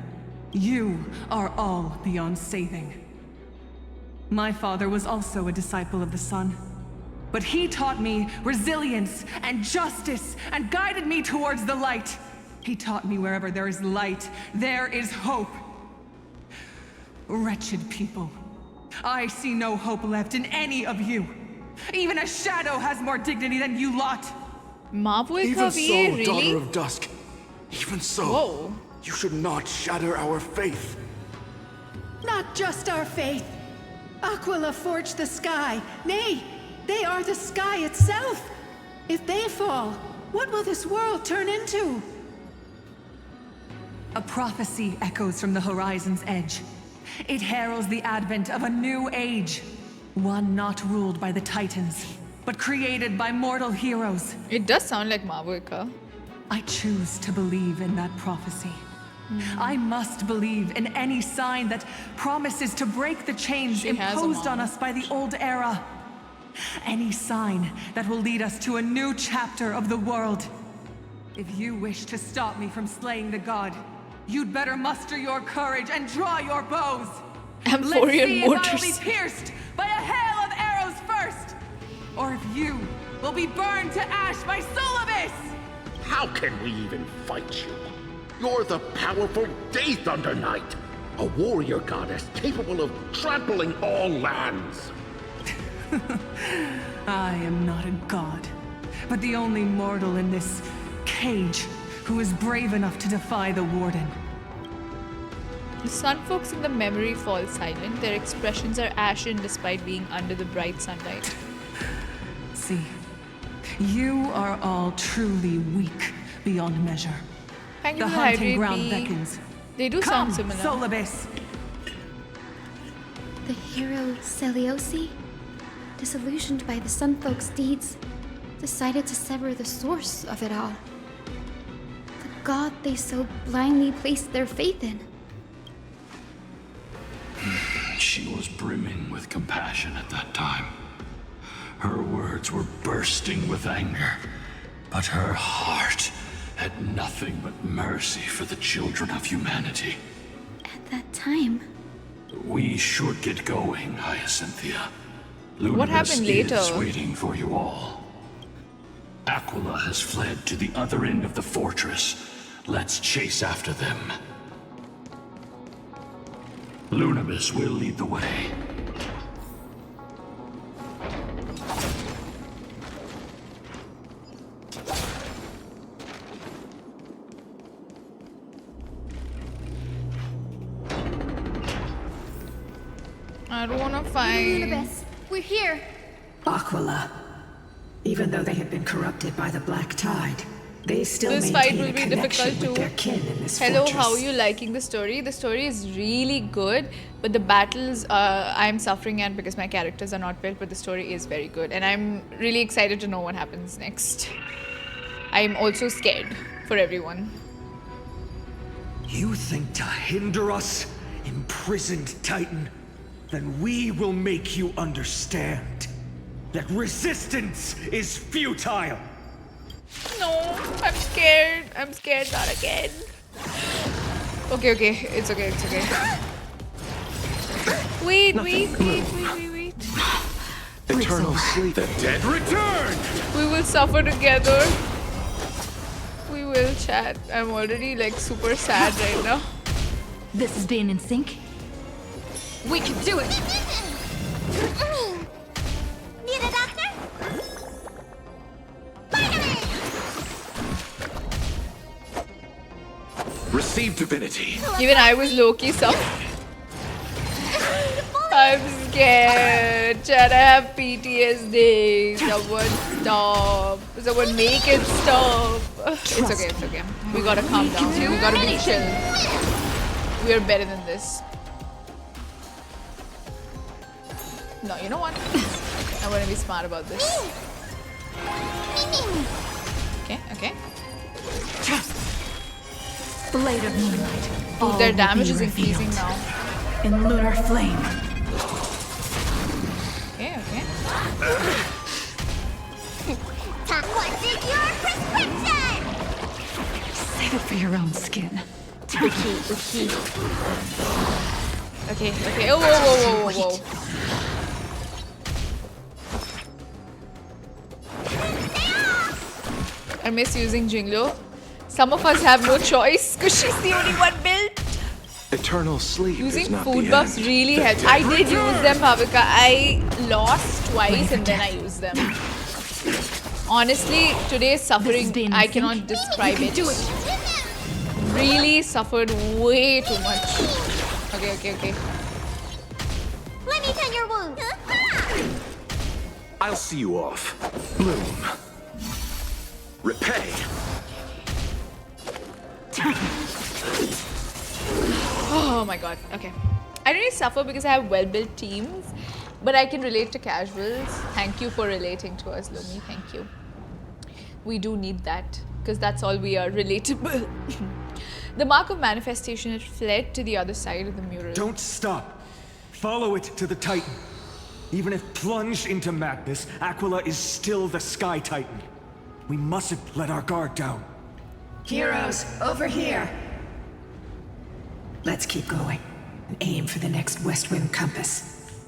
You are all beyond saving. My father was also a disciple of the sun, but he taught me resilience and justice and guided me towards the light. He taught me wherever there is light, there is hope. Wretched people, I see no hope left in any of you. Even a shadow has more dignity than you lot. Even so, really? Daughter of Dusk. Even so, Whoa. You should not shatter our faith. Not just our faith. Aquila forged the sky. Nay, They are the sky itself. If they fall, what will this world turn into? A prophecy echoes from the horizon's edge. It heralds the advent of a new age. One not ruled by the Titans, but created by mortal heroes. It does sound like Mavuika. I choose to believe in that prophecy. I must believe in any sign that promises to break the chains imposed on us by the old era. Any sign that will lead us to a new chapter of the world. If you wish to stop me from slaying the god, you'd better muster your courage and draw your bows. Amphorian Let's see mortars. if I'll be pierced by a hail of arrows first, or if you will be burned to ash by Solibus! How can we even fight you? You're the powerful Day Thunder Knight, a warrior goddess capable of trampling all lands. I am not a god, but the only mortal in this cage who is brave enough to defy the Warden. The sunfolks in the memory fall silent. Their expressions are ashen despite being under the bright sunlight. See, you are all truly weak beyond measure. Thank you The for the hunting hydrate ground bee. beckons. They do Come, sound similar. Solibus! The hero Celiosi, disillusioned by the Sunfolk's deeds, decided to sever the source of it all. The god they so blindly placed their faith in. She was brimming with compassion at that time. Her words were bursting with anger, but her heart had nothing but mercy for the children of humanity. At that time, We should get going, Hyacinthia. What happened later? Is waiting for you all. Aquila has fled to the other end of the fortress. Let's chase after them. Lunabis will lead the way. I don't wanna fight. Unibis, we're here. Aquila. Even though they have been corrupted by the Black Tide, they still This fight maintain will a be connection difficult with too. their kin in this Hello, fortress. how are you liking the story? The story is really good, but the battles I'm suffering at because my characters are not built, but the story is very good. And I'm really excited to know what happens next. I'm also scared for everyone. You think to hinder us, imprisoned Titan? Then we will make you understand that resistance is futile. No, I'm scared. I'm scared, not again. Okay, it's okay, it's okay. Wait. Eternal sleep. The dead return! We will suffer together. We will chat. I'm already like super sad right now. This is being in sync. We can do it! Need a doctor? Receive divinity. Even I was low-key suffering. I'm scared. Chat, I have PTSD. Someone stop. Someone make it stop. It's okay. We gotta calm down. We gotta be chill. We are better than this. No, you know what? I'm gonna be smart about this. Okay. Blade of moonlight. Ooh, their damage is increasing now. In lunar flame. Okay. What's in your prescription? Save it for your own skin. Okay. Oh, whoa. I miss using Jinglo. Some of us have no choice because she's the only one built. Eternal sleep Using is not food the buffs end. really helps. I did use them, Bhavika. I lost twice and then I used them. Honestly, today's suffering, I cannot describe it. Really suffered way too much. Okay. Let me tend your wound. I'll see you off. Bloom. Repay. Oh my god, okay. I really suffer because I have well-built teams, but I can relate to casuals. Thank you for relating to us, Lumi, thank you. We do need that, because that's all we are, relatable. The mark of manifestation had fled to the other side of the mural. Don't stop. Follow it to the Titan. Even if plunged into madness, Aquila is still the Sky Titan. We mustn't let our guard down. Heroes, over here. Let's keep going and aim for the next west wind compass.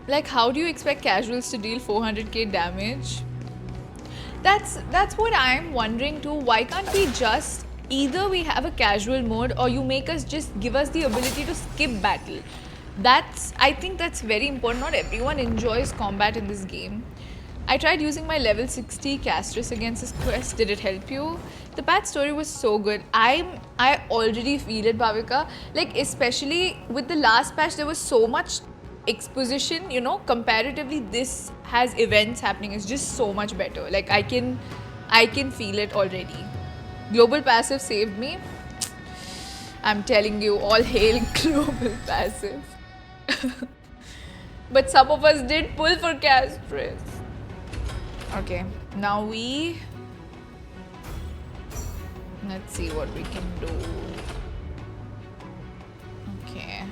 Like, how do you expect casuals to deal 400k damage? That's what I'm wondering too. Why can't we just, either we have a casual mode or you make us just give us the ability to skip battle. I think that's very important. Not everyone enjoys combat in this game. I tried using my level 60 Castorice against this quest. Did it help you? The path story was so good. I already feel it, Bhavika. Like, especially with the last patch, there was so much exposition, you know. Comparatively, this has events happening. It's just so much better. Like, I can feel it already. Global passive saved me. I'm telling you, all hail global passive. But some of us did pull for Castorice. Okay, now let's see what we can do. Okay.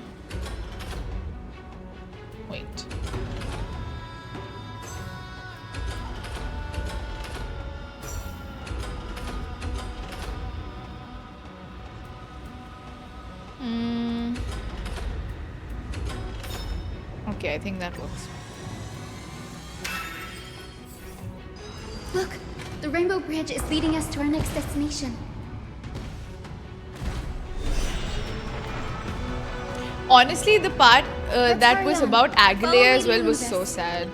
Wait. Okay, I think that works. Look, the Rainbow Bridge is leading us to our next destination. Honestly, the part that was hurry on. about Follow Aglia as me well to was this. so sad.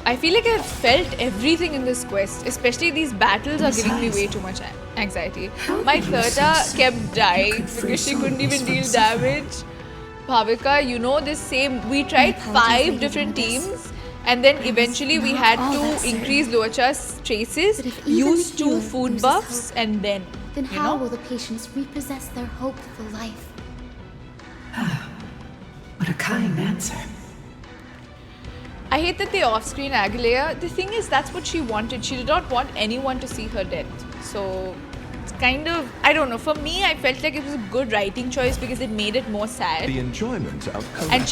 I feel like I felt everything in this quest, especially these battles are giving me way too much anxiety. My Thirta kept dying because she couldn't even deal damage. Bhavika, you know this same, we tried 5 different teams and then eventually we had to increase Luocha's traces, use 2 food buffs and then, Then you how know? will the patients repossess their hope for life? What a kind answer. I hate that they off-screen Aglia. The thing is, that's what she wanted. She did not want anyone to see her death. So, it's kind of, I don't know. For me, I felt like it was a good writing choice because it made it more sad. The enjoyment of And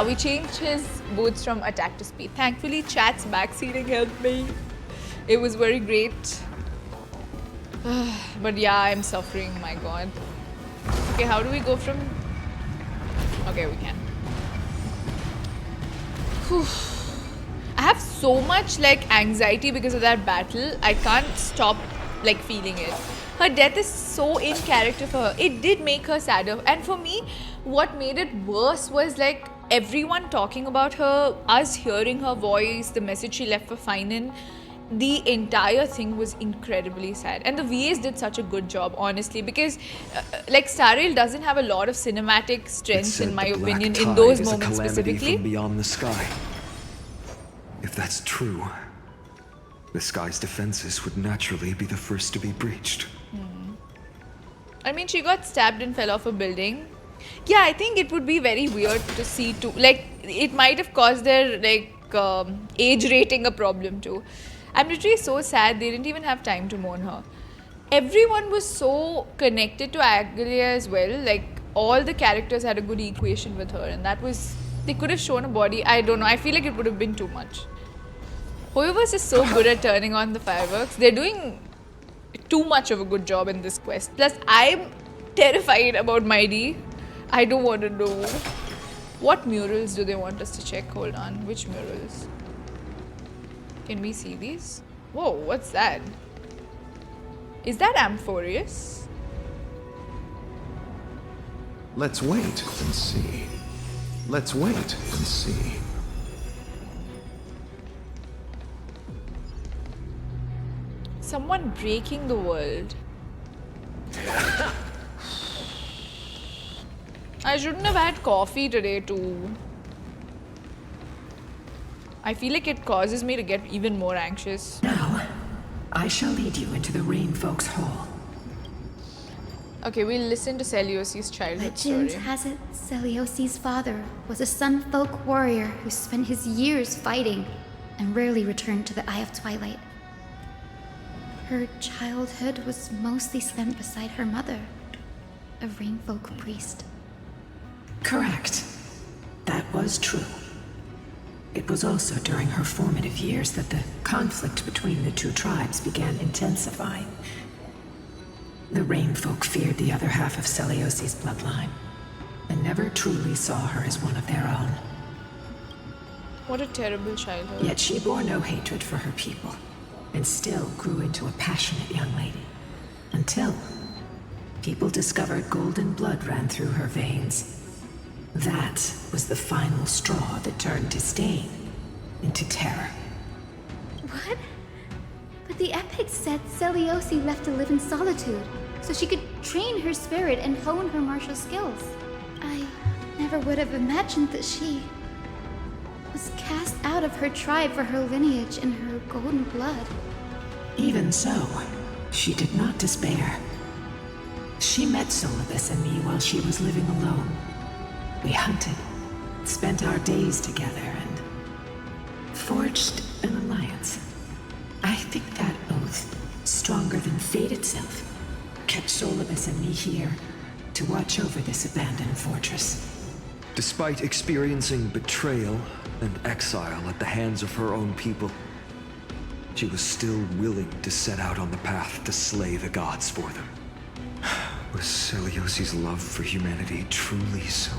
we changed his boots from attack to speed. Thankfully, chat's backseating helped me. It was very great. But yeah, I'm suffering, my god. Okay, how do we go from... Okay, we can. Whew. I have so much like anxiety because of that battle. I can't stop like feeling it. Her death is so in character for her. It did make her sadder. And for me, what made it worse was like everyone talking about her, us hearing her voice, the message she left for Finan. The entire thing was incredibly sad. And the VAs did such a good job, honestly, because like Starrail doesn't have a lot of cinematic strength, in my opinion, in those moments specifically. From beyond the sky. If that's true, the sky's defenses would naturally be the first to be breached. I mean, she got stabbed and fell off a building. Yeah, I think it would be very weird to see too. Like, it might have caused their like age rating a problem too. I'm literally so sad they didn't even have time to mourn her. Everyone was so connected to Aglia as well. Like, all the characters had a good equation with her, and that was... They could have shown a body. I don't know. I feel like it would have been too much. Hoyoverse is so good at turning on the fireworks. They're doing too much of a good job in this quest. Plus, I'm terrified about Mighty. I don't want to know. What murals do they want us to check? Hold on. Which murals? Can we see these? Whoa, what's that? Is that Amphoreus? Let's wait and see. Let's wait and see. Someone breaking the world. I shouldn't have had coffee today too. I feel like it causes me to get even more anxious. Now, I shall lead you into the Rain Folks Hall. Okay, we'll listen to Celiosi's childhood Legend story. has it Celiosi's father was a sun folk warrior who spent his years fighting and rarely returned to the Eye of Twilight. Her childhood was mostly spent beside her mother, a Rainfolk priest. Correct. That was true. It was also during her formative years that the conflict between the two tribes began intensifying. The Rainfolk feared the other half of Celiosi's bloodline, and never truly saw her as one of their own. What a terrible childhood. Yet she bore no hatred for her people, and still grew into a passionate young lady. Until people discovered golden blood ran through her veins. That was the final straw that turned disdain into terror. What? But the epics said Celiosi left to live in solitude, so she could train her spirit and hone her martial skills. I never would have imagined that she was cast out of her tribe for her lineage and her golden blood. Even so, she did not despair. She met Solibus and me while she was living alone. We hunted, spent our days together, and forged an alliance. I think that oath, stronger than fate itself, kept Solibus and me here to watch over this abandoned fortress. Despite experiencing betrayal and exile at the hands of her own people, she was still willing to set out on the path to slay the gods for them. Was Celiosi's love for humanity truly so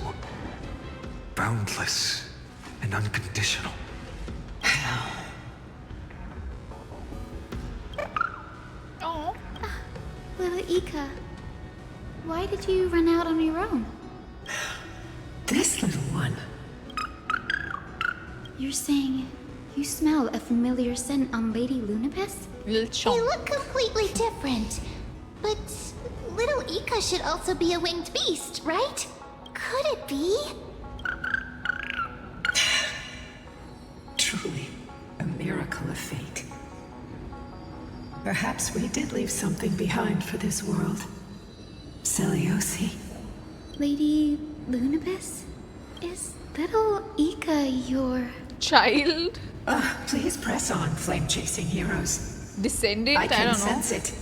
boundless and unconditional? Oh. Little Ika, why did you run out on your own? This little one. You're saying you smell a familiar scent on Lady Lunibus? They look completely different. But little Ika should also be a winged beast, right? Could it be? Truly, a miracle of fate. Perhaps we did leave something behind for this world. Celiosi. Lady Lunibus? Is little Ika your child? Please press on, flame-chasing heroes. Descendant? I I can don't know. sense it.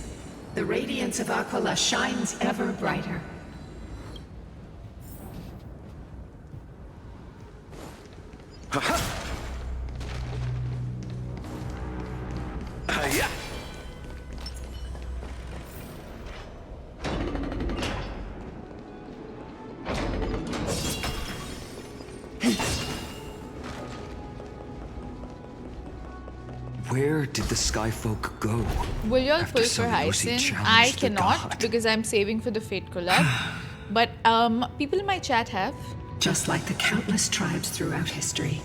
The radiance of Aquila shines ever brighter. Yeah. Where did the Skyfolk go? Will y'all after pull for Celiosi Hyacin? challenged I the cannot god? because I'm saving for the Fate collab. But people in my chat have. Just like the countless tribes throughout history,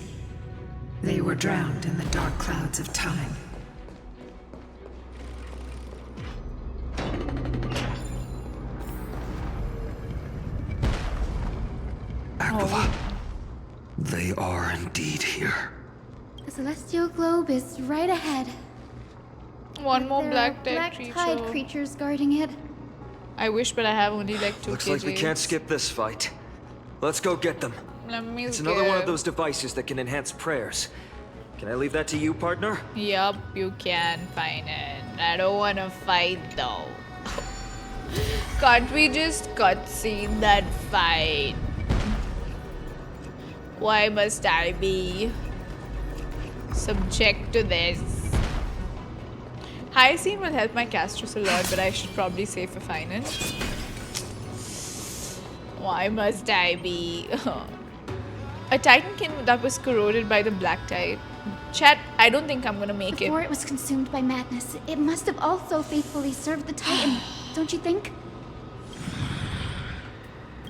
they were drowned in the dark clouds of time. Aglia. They are indeed here. The celestial globe is right ahead. One more There black are tide black creature. tide creatures guarding it. I wish, but I have only like 2 Looks kgs. like we can't skip this fight. Let's go get them. Let me It's another one of skip. those devices that can enhance prayers. Can I leave that to you, partner? Yup, you can find it. I don't want to fight though. Can't we just cutscene that fight? Why must I be subject to this? Hyacin will help my Castorice a lot, but I should probably save for finance. Why must I be? A Titankin that was corroded by the black tide. Chat, I don't think I'm gonna make Before it. it was consumed by madness, it must have also faithfully served the Titan, don't you think?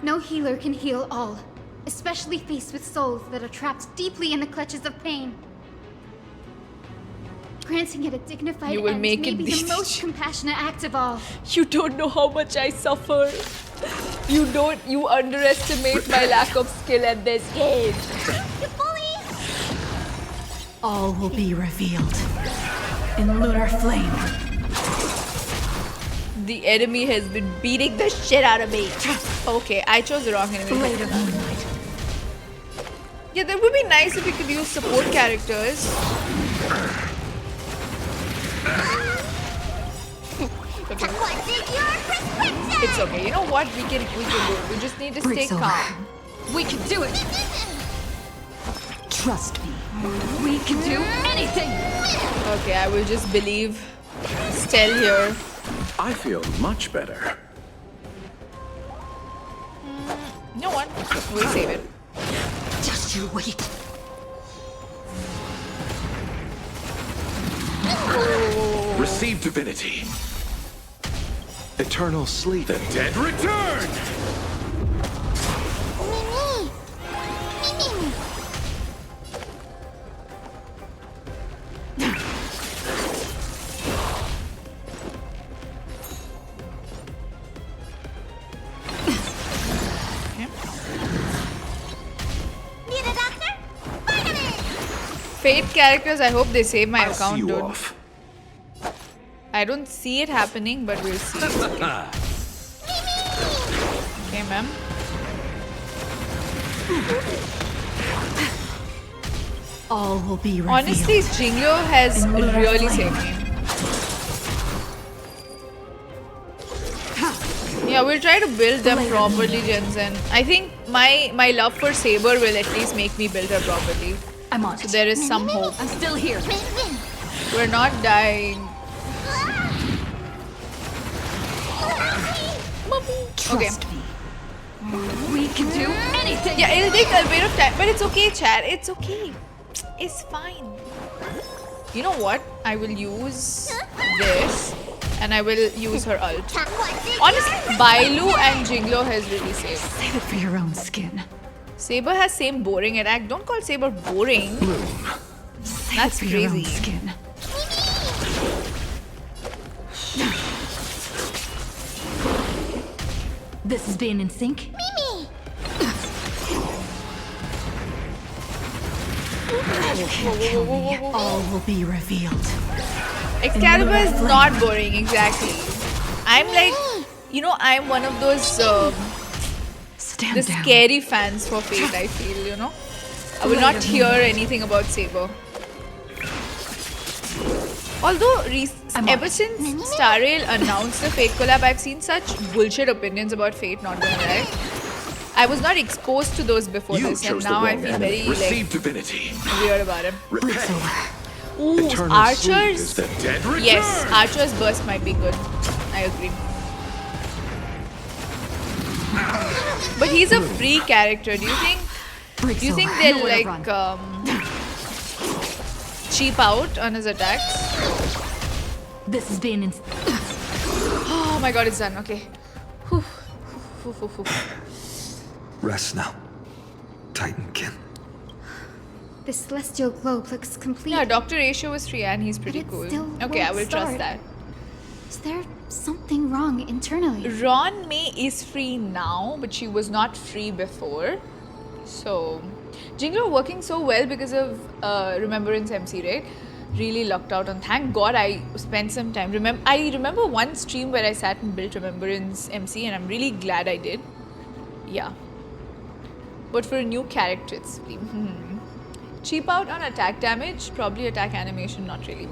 No healer can heal all, especially faced with souls that are trapped deeply in the clutches of pain. Granting it a dignified You will end make may it be this the most compassionate act of all. You don't know how much I suffer. You underestimate my lack of skill at this game. All will be revealed in lunar flame. The enemy has been beating the shit out of me. Okay, I chose the wrong enemy. Blade of moonlight. Yeah, that would be nice if we could use support characters. Okay. It's okay. You know what? We can do it. We just need to stay calm. We can do it. Trust me. We can do anything. Okay, I will just believe Stell here. I feel much better. No one. We'll save it. Just you wait. Receive divinity. Eternal sleep. The dead return! Fate characters, I hope they save my account, you dude. off. I don't see it happening, but we'll see. Okay, ma'am. All will be revealed. Honestly, Jinglo has really saved me. Yeah, we'll try to build them properly, Jensen. I think my love for Saber will at least make me build her properly. I'm on So there is some hope. I'm still here. We're not dying. Trust me. We can do anything. Yeah, it'll take a bit of time, but it's okay, chat. It's okay. It's fine. You know what? I will use this, and I will use her ult. Honestly, Bailu and Jinglo has really saved. Save it for your own skin. Saber has same boring attack. Don't call Saber boring. Save That's it for your own crazy. skin. This is being in sync. You can't kill me. All will be revealed. Excalibur is not boring, exactly. I'm like, you know, I'm one of those Stand the down. scary fans for Fate, I feel, you know. I will not hear anything about Saber. Although, ever since Starrail announced the Fate collab, I've seen such bullshit opinions about Fate, not gonna lie. I was not exposed to those before this, and now I feel very Receive divinity. weird about it. Ooh, Eternal sleep Archers. is the dead return. Yes, Archer's burst might be good. I agree. But he's a free character. Do you think? Do you think they'll like cheap out on his attacks? This is being in. Oh my god, it's done. Okay. Whew. Rest now, Titankin. The celestial globe looks complete. Yeah, Dr. Ratio was free and he's pretty But it cool. still Okay, I won't will trust start. that. Is there something wrong internally? Ron May is free now, but she was not free before. So, Jinglo working so well because of Remembrance MC, right? Really lucked out on. Thank God I spent some time. I remember one stream where I sat and built Remembrance MC, and I'm really glad I did. Yeah. But for a new character, it's free. Cheap out on attack damage, probably attack animation, not really.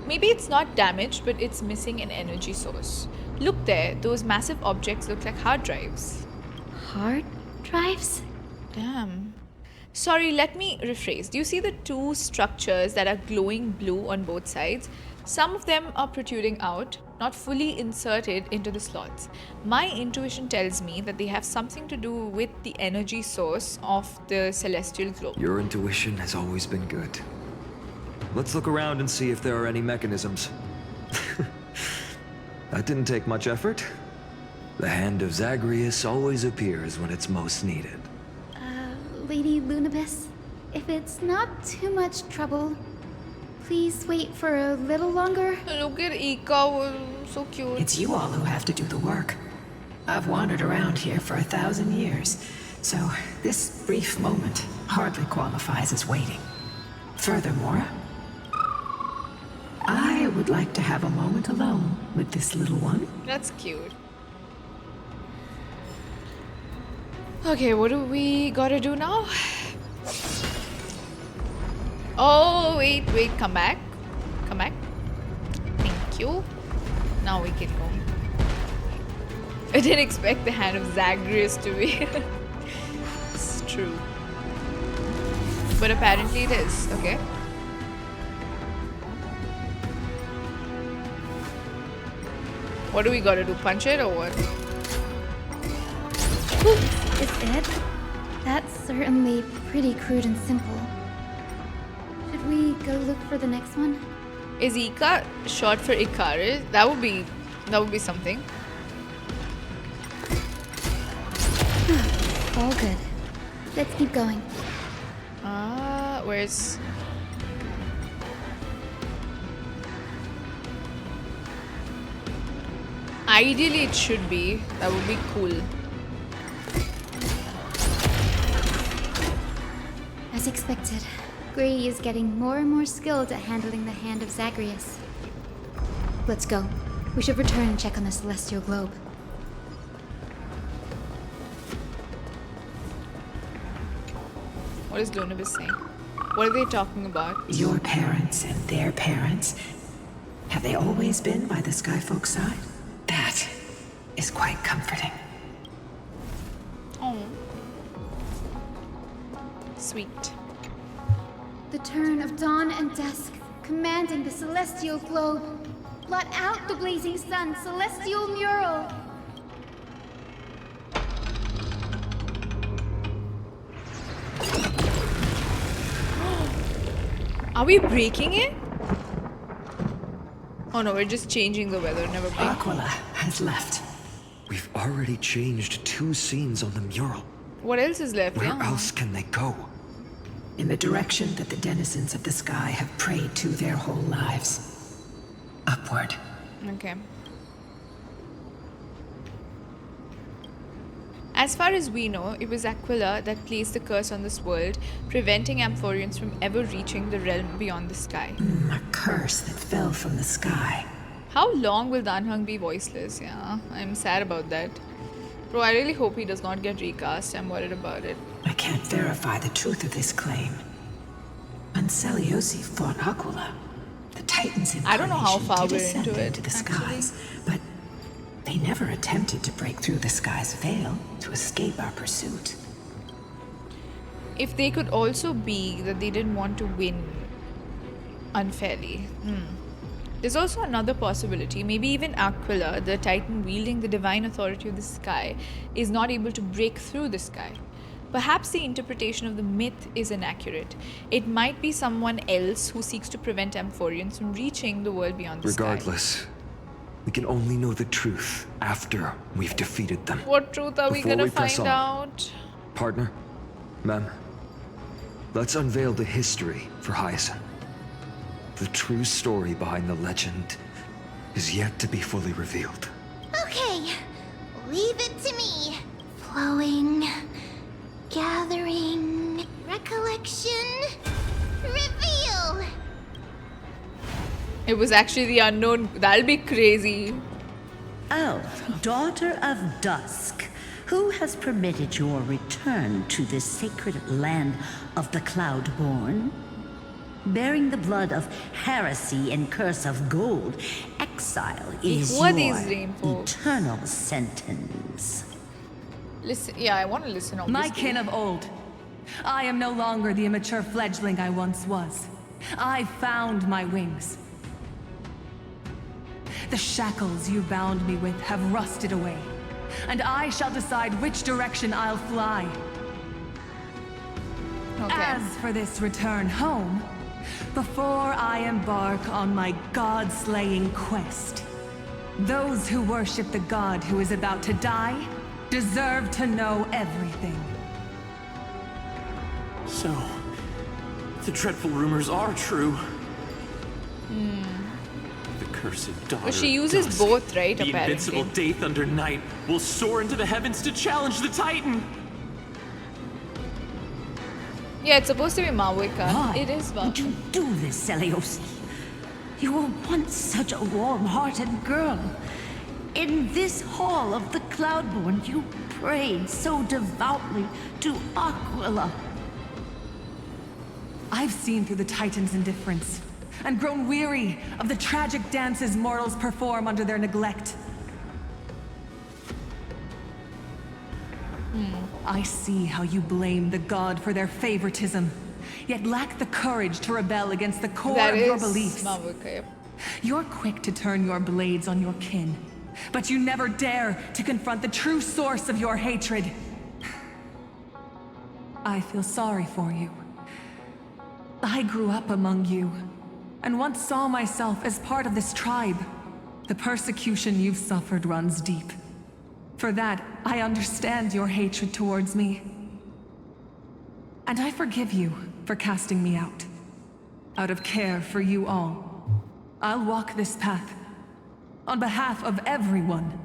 Maybe it's not damaged, but it's missing an energy source. Look there, those massive objects look like hard drives. Hard drives? Damn. Sorry, let me rephrase. Do you see the two structures that are glowing blue on both sides? Some of them are protruding out, not fully inserted into the slots. My intuition tells me that they have something to do with the energy source of the celestial globe. Your intuition has always been good. Let's look around and see if there are any mechanisms. That didn't take much effort. The hand of Zagreus always appears when it's most needed. Lady Lunabis, if it's not too much trouble, please wait for a little longer. Look at Ika, so cute. It's you all who have to do the work. I've wandered around here for 1,000 years, so this brief moment hardly qualifies as waiting. Furthermore, I would like to have a moment alone with this little one. That's cute. Okay, what do we gotta do now? Oh, wait, come back. Come back. Thank you. Now we can go. I didn't expect the hand of Zagreus to be. It's true. But apparently it is, okay? What do we gotta do? Punch it or what? Is it? That's certainly pretty crude and simple. Should we go look for the next one? Is Ika short for Icarus? That would be something. All good. Let's keep going. Where's... Ideally it should be. That would be cool. As expected, Grady is getting more and more skilled at handling the hand of Zagreus. Let's go. We should return and check on the celestial globe. What is Lunabis saying? What are they talking about? Your parents and their parents, have they always been by the Skyfolk's side? That is quite comforting. Oh. Sweet. The turn of dawn and dusk, commanding the celestial globe. Blot out the blazing sun, celestial mural. Are we breaking it? Oh no, we're just changing the weather. Never mind. Aquila has left. We've already changed 2 scenes on the mural. What else is left? Where else can they go? In the direction that the denizens of the sky have prayed to their whole lives. Upward. Okay. As far as we know, it was Aquila that placed the curse on this world, preventing Amphoreans from ever reaching the realm beyond the sky. A curse that fell from the sky. How long will Danheng be voiceless? Yeah, I'm sad about that. Bro, I really hope he does not get recast. I'm worried about it. I can't verify the truth of this claim. When Seliosi fought Aquila, the Titans I don't know how far did we're ascend into it, the actually. skies, but they never attempted to break through the sky's veil to escape our pursuit. If they could also be that they didn't want to win unfairly. There's also another possibility. Maybe even Aquila, the Titan wielding the divine authority of the sky, is not able to break through the sky. Perhaps the interpretation of the myth is inaccurate. It might be someone else who seeks to prevent Amphoreans from reaching the world beyond the sky. Regardless, we can only know the truth after we've defeated them. What truth are we gonna find out? Partner, ma'am, let's unveil the history for Hyacinth. The true story behind the legend is yet to be fully revealed. Okay, leave it to me. Flowing, gathering, recollection, reveal. It was actually the unknown. That'll be crazy. Oh, daughter of dusk, who has permitted your return to this sacred land of the Cloudborn? Bearing the blood of heresy and curse of gold, exile is What your is rainbow? eternal sentence. Listen, yeah, I want to listen. Obviously. My kin of old. I am no longer the immature fledgling I once was. I found my wings. The shackles you bound me with have rusted away, and I shall decide which direction I'll fly. Okay. As for this return home, before I embark on my god-slaying quest, those who worship the god who is about to die deserve to know everything. So, the dreadful rumors are true. The Cursed daughter. She of uses dusk. both, right? The Apparently. invincible Day Thunder Knight will soar into the heavens to challenge the Titan. Yeah, it's supposed to be Mavuika. Why It is would you do this, Celiosi? You were once such a warm-hearted girl. In this hall of the Cloudborn, you prayed so devoutly to Aquila. I've seen through the Titan's indifference and grown weary of the tragic dances mortals perform under their neglect. I see how you blame the god for their favoritism, yet lack the courage to rebel against the core That of your is beliefs. Mavuika, yep. You're quick to turn your blades on your kin, but you never dare to confront the true source of your hatred. I feel sorry for you. I grew up among you, and once saw myself as part of this tribe. The persecution you've suffered runs deep. For that, I understand your hatred towards me. And I forgive you for casting me out of care for you all. I'll walk this path, on behalf of everyone.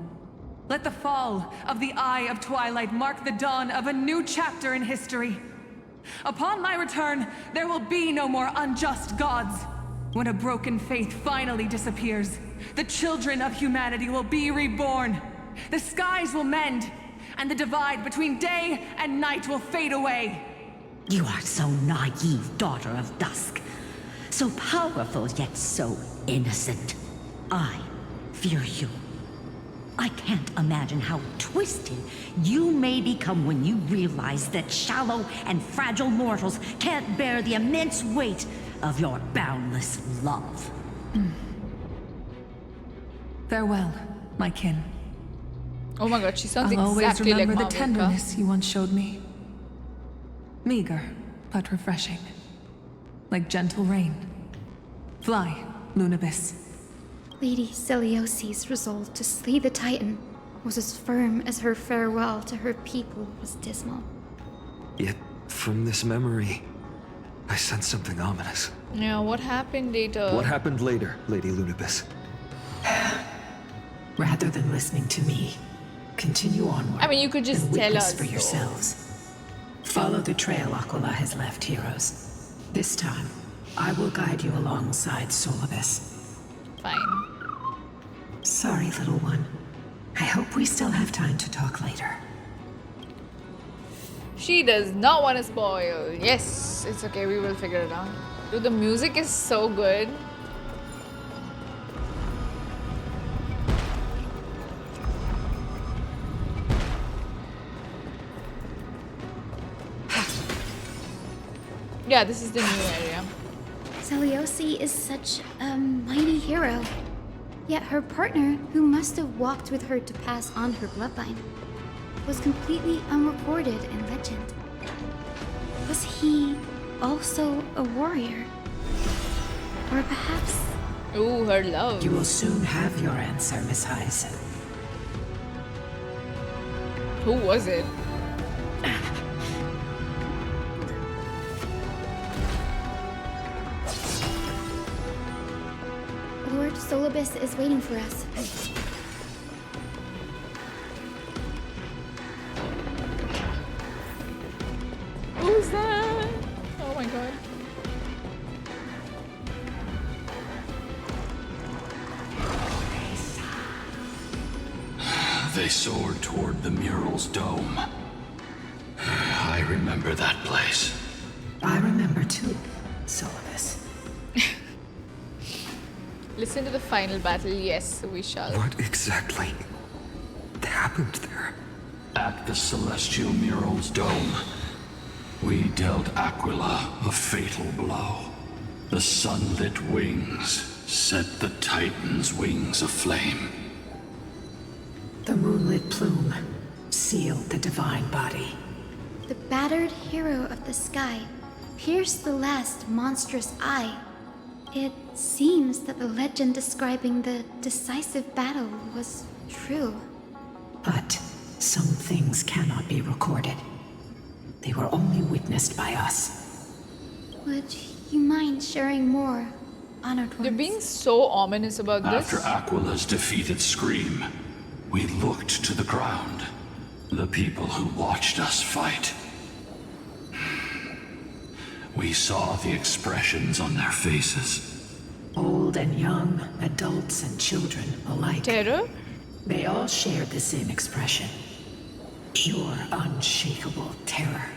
Let the fall of the Eye of Twilight mark the dawn of a new chapter in history. Upon my return, there will be no more unjust gods. When a broken faith finally disappears, the children of humanity will be reborn. The skies will mend, and the divide between day and night will fade away. You are so naive, daughter of dusk. So powerful, yet so innocent. I fear you. I can't imagine how twisted you may become when you realize that shallow and fragile mortals can't bear the immense weight of your boundless love. Farewell, my kin. Oh my god, she sounds I'll always exactly like remember the Mavuika. tenderness you once showed me. Meager, but refreshing. Like gentle rain. Fly, Lunabis. Lady Celiosi's resolve to slay the Titan was as firm as her farewell to her people was dismal. Yet, from this memory, I sense something ominous. Yeah, what happened later? What happened later, Lady Lunabis? Rather than listening to me, continue onward. I mean, you could just and tell witness us, for though. yourselves. Follow the trail Aquila has left, heroes. This time, I will guide you alongside Solibus. Fine. Sorry, little one. I hope we still have time to talk later. She does not want to spoil. Yes, it's okay, we will figure it out. Dude, the music is so good. Yeah, this is the new area. Celiosi is such a mighty hero. Yet her partner, who must have walked with her to pass on her bloodline, was completely unreported in legend. Was he also a warrior? Or perhaps... Ooh, her love. You will soon have your answer, Miss Hyacinth. Who was it? Lord Solibus is waiting for us. Who's that? Oh my god. They soared toward the mural's dome. I remember that place. I remember too, Solibus. Listen to the final battle. Yes, we shall. What exactly happened there? At the celestial mural's dome, we dealt Aquila a fatal blow. The sunlit wings set the Titan's wings aflame. The moonlit plume sealed the divine body. The battered hero of the sky pierced the last monstrous eye. It seems that the legend describing the decisive battle was true. But some things cannot be recorded. They were only witnessed by us. Would you mind sharing more honored ones. They're being so ominous about this. After Aquila's defeated Scream, we looked to the ground. The people who watched us fight. We saw the expressions on their faces. Old and young, adults and children alike. Terror? They all shared the same expression. Pure, unshakable terror.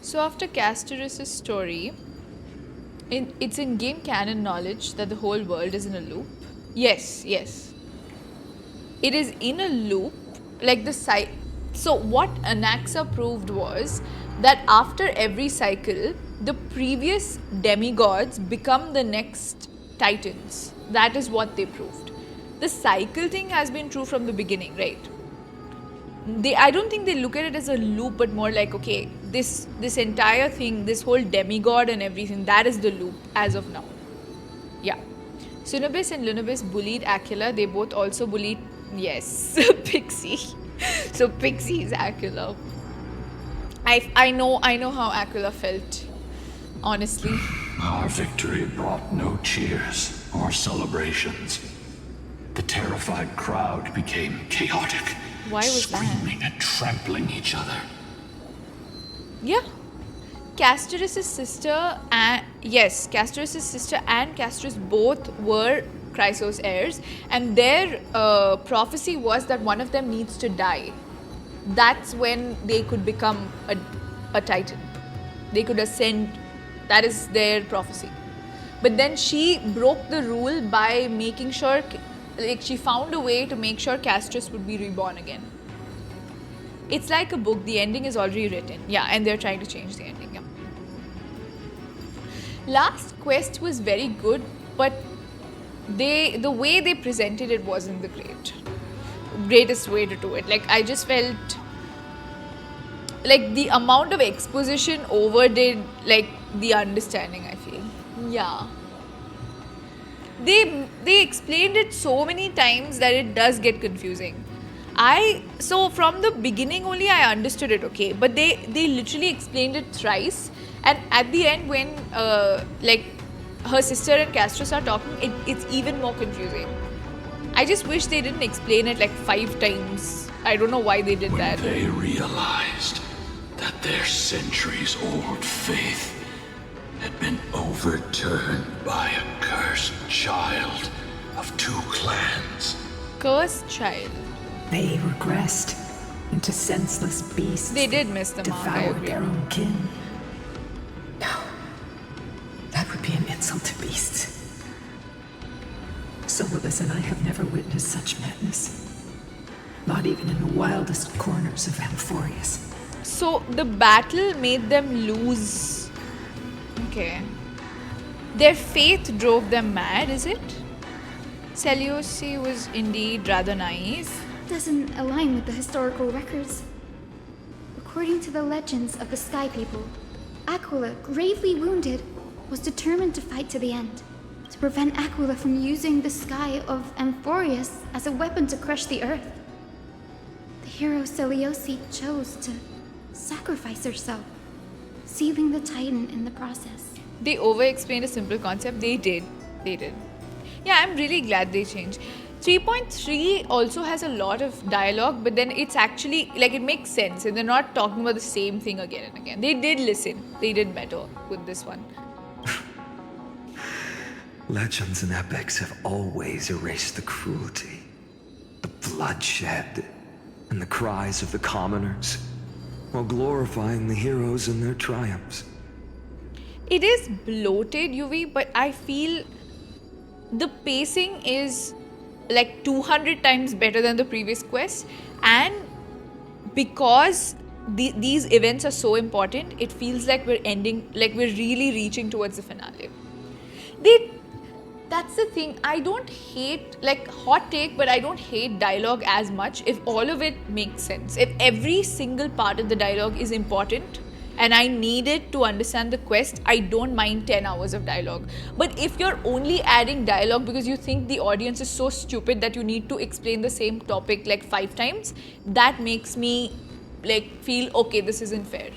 So after Castorice's story, it's in game canon knowledge that the whole world is in a loop. Yes. It is in a loop, like the So what Anaxa proved was that after every cycle, the previous demigods become the next titans. That is what they proved. The cycle thing has been true from the beginning, right? I don't think they look at it as a loop, but more like, okay, this entire thing, this whole demigod and everything, that is the loop as of now. Yeah. Sunibus and Lunibus bullied Aquila. They both also bullied, yes, Pixie. So Pixie is Aquila. I know how Aquila felt, honestly. Our victory brought no cheers or celebrations. The terrified crowd became chaotic. Why was screaming and trampling each other. Yeah. Castorice's sister and Castorice both were Chrysos heirs, and their prophecy was that one of them needs to die. That's when they could become a titan. They could ascend. That is their prophecy. But then she broke the rule by making sure, like, she found a way to make sure Castorice would be reborn again. It's like a book, the ending is already written. Yeah, and they're trying to change the ending. Yeah. Last quest was very good, but the way they presented it wasn't the greatest way to do it. Like, I just felt like the amount of exposition overdid like the understanding, I feel. Yeah. They explained it so many times that it does get confusing. So from the beginning only I understood it, okay, but they literally explained it thrice, and at the end when like her sister and Castorice are talking, it's even more confusing. I just wish they didn't explain it like 5 times. I don't know why they did that. They realized that their centuries-old faith had been overturned by a cursed child of 2 clans. Cursed child. They regressed into senseless beasts. They did miss the mark, I devoured agree. their own kin. No, that would be an insult to beasts. Solibus and I have never witnessed such madness. Not even in the wildest corners of Amphoreus. So the battle made them lose. Okay. Their faith drove them mad, is it? Seleucus was indeed rather naive. Doesn't align with the historical records. According to the legends of the Sky People, Aquila, gravely wounded, was determined to fight to the end, to prevent Aquila from using the sky of Amphoreus as a weapon to crush the earth. The hero Seleucus chose to sacrifice herself, sealing the Titan in the process. They over-explained a simple concept. They did. Yeah, I'm really glad they changed. 3.3 also has a lot of dialogue, but then it's actually, like, it makes sense and they're not talking about the same thing again and again. They did listen. They did better with this one. Legends and epics have always erased the cruelty, the bloodshed, and the cries of the commoners, while glorifying the heroes and their triumphs. It is bloated, UV, but I feel the pacing is like 200 times better than the previous quest, and because these events are so important, it feels like we're really reaching towards the finale. That's the thing, I don't hate, like, hot take, but I don't hate dialogue as much if all of it makes sense. If every single part of the dialogue is important and I need it to understand the quest, I don't mind 10 hours of dialogue. But if you're only adding dialogue because you think the audience is so stupid that you need to explain the same topic like 5 times, that makes me like feel, okay, this isn't fair.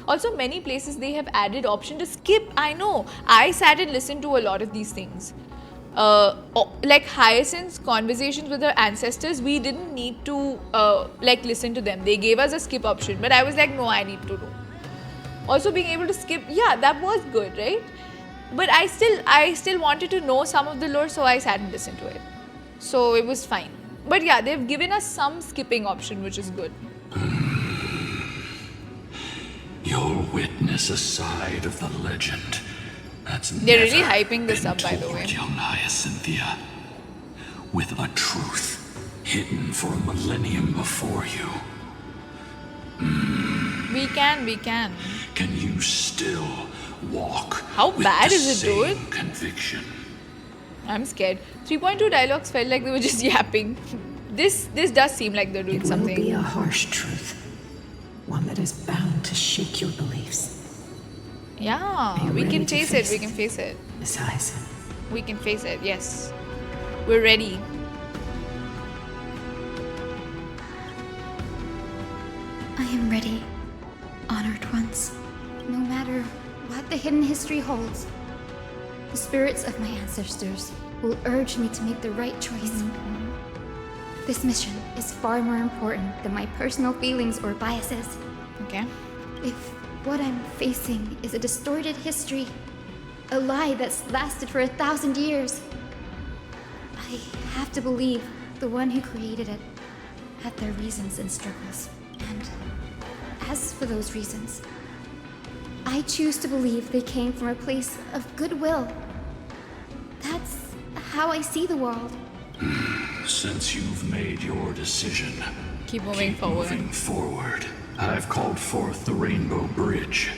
Also, many places they have added option to skip. I know. I sat and listened to a lot of these things. Like Hyacinth's conversations with her ancestors, we didn't need to like listen to them. They gave us a skip option, but I was like, no, I need to do. Also, being able to skip, yeah, that was good, right? But I still wanted to know some of the lore, so I sat and listened to it. So it was fine. But yeah, they've given us some skipping option, which is good. You'll witness a side of the legend that's They're really never hyping this been up, by the way. told, young Hyacinthia, with a truth hidden for a millennium before you. We can. Can you still walk? How with bad the is it, same dude? Conviction. I'm scared. 3.2 dialogues felt like they were just yapping. This does seem like they're doing It will something. be a harsh truth. One that is bound to shake your beliefs. Yeah, we can face it. We can face it. Miss Hyacinth. We can face it. Yes, we're ready. I am ready, honored ones. No matter what the hidden history holds, the spirits of my ancestors will urge me to make the right choice. This mission is far more important than my personal feelings or biases. Okay. If what I'm facing is a distorted history, a lie that's lasted for 1,000 years, I have to believe the one who created it had their reasons and struggles. And as for those reasons, I choose to believe they came from a place of goodwill. That's how I see the world. Since you've made your decision, keep moving forward. Moving forward. I've called forth the Rainbow Bridge.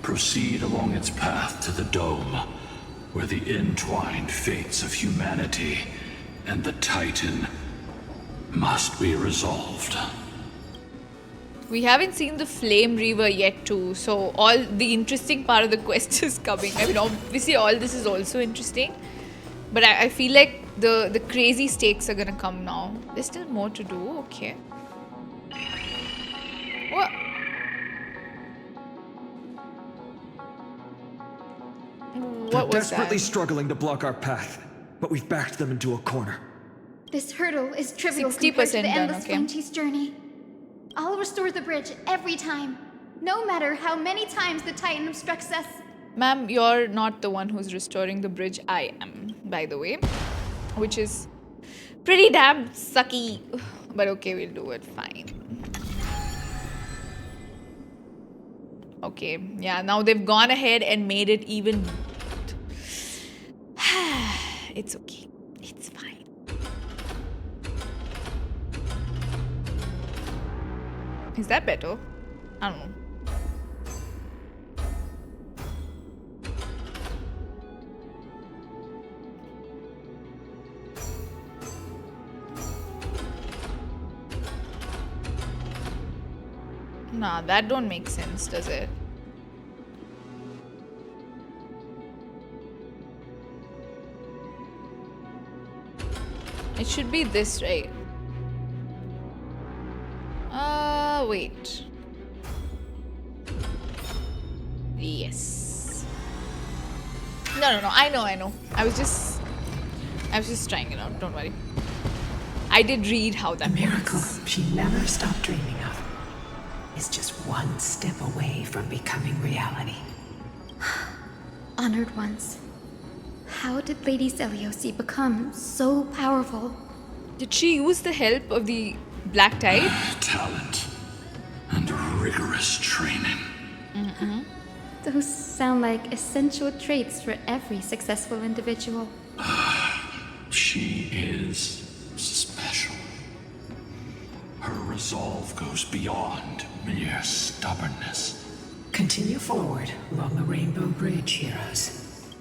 Proceed along its path to the dome, where the entwined fates of humanity and the Titan must be resolved. We haven't seen the Flame Reaver yet too, so all the interesting part of the quest is coming. I mean, obviously all this is also interesting, but I feel like the crazy stakes are gonna come now. There's still more to do, okay. What? They're desperately struggling to block our path, but we've backed them into a corner. This hurdle is trivial 60% compared to the done, endless okay. flame chase journey. I'll restore the bridge every time, no matter how many times the Titan obstructs us. Ma'am, you're not the one who's restoring the bridge. I am, by the way. Which is pretty damn sucky. But okay, we'll do it. Fine. Okay, yeah, now they've gone ahead and made it even... It's okay. It's fine. Is that better? I don't know. Nah, that don't make sense, does it? It should be this, right? Wait. Yes. No. I know. I was just trying it out. Don't worry. I did read how that miracle works. she never stopped dreaming of is just one step away from becoming reality. Honored ones, how did Lady Seliosi become so powerful? Did she use the help of the Black Tide? Talent and rigorous training. Those sound like essential traits for every successful individual. She is special. Her resolve goes beyond mere stubbornness. Continue forward along the Rainbow Bridge, heroes.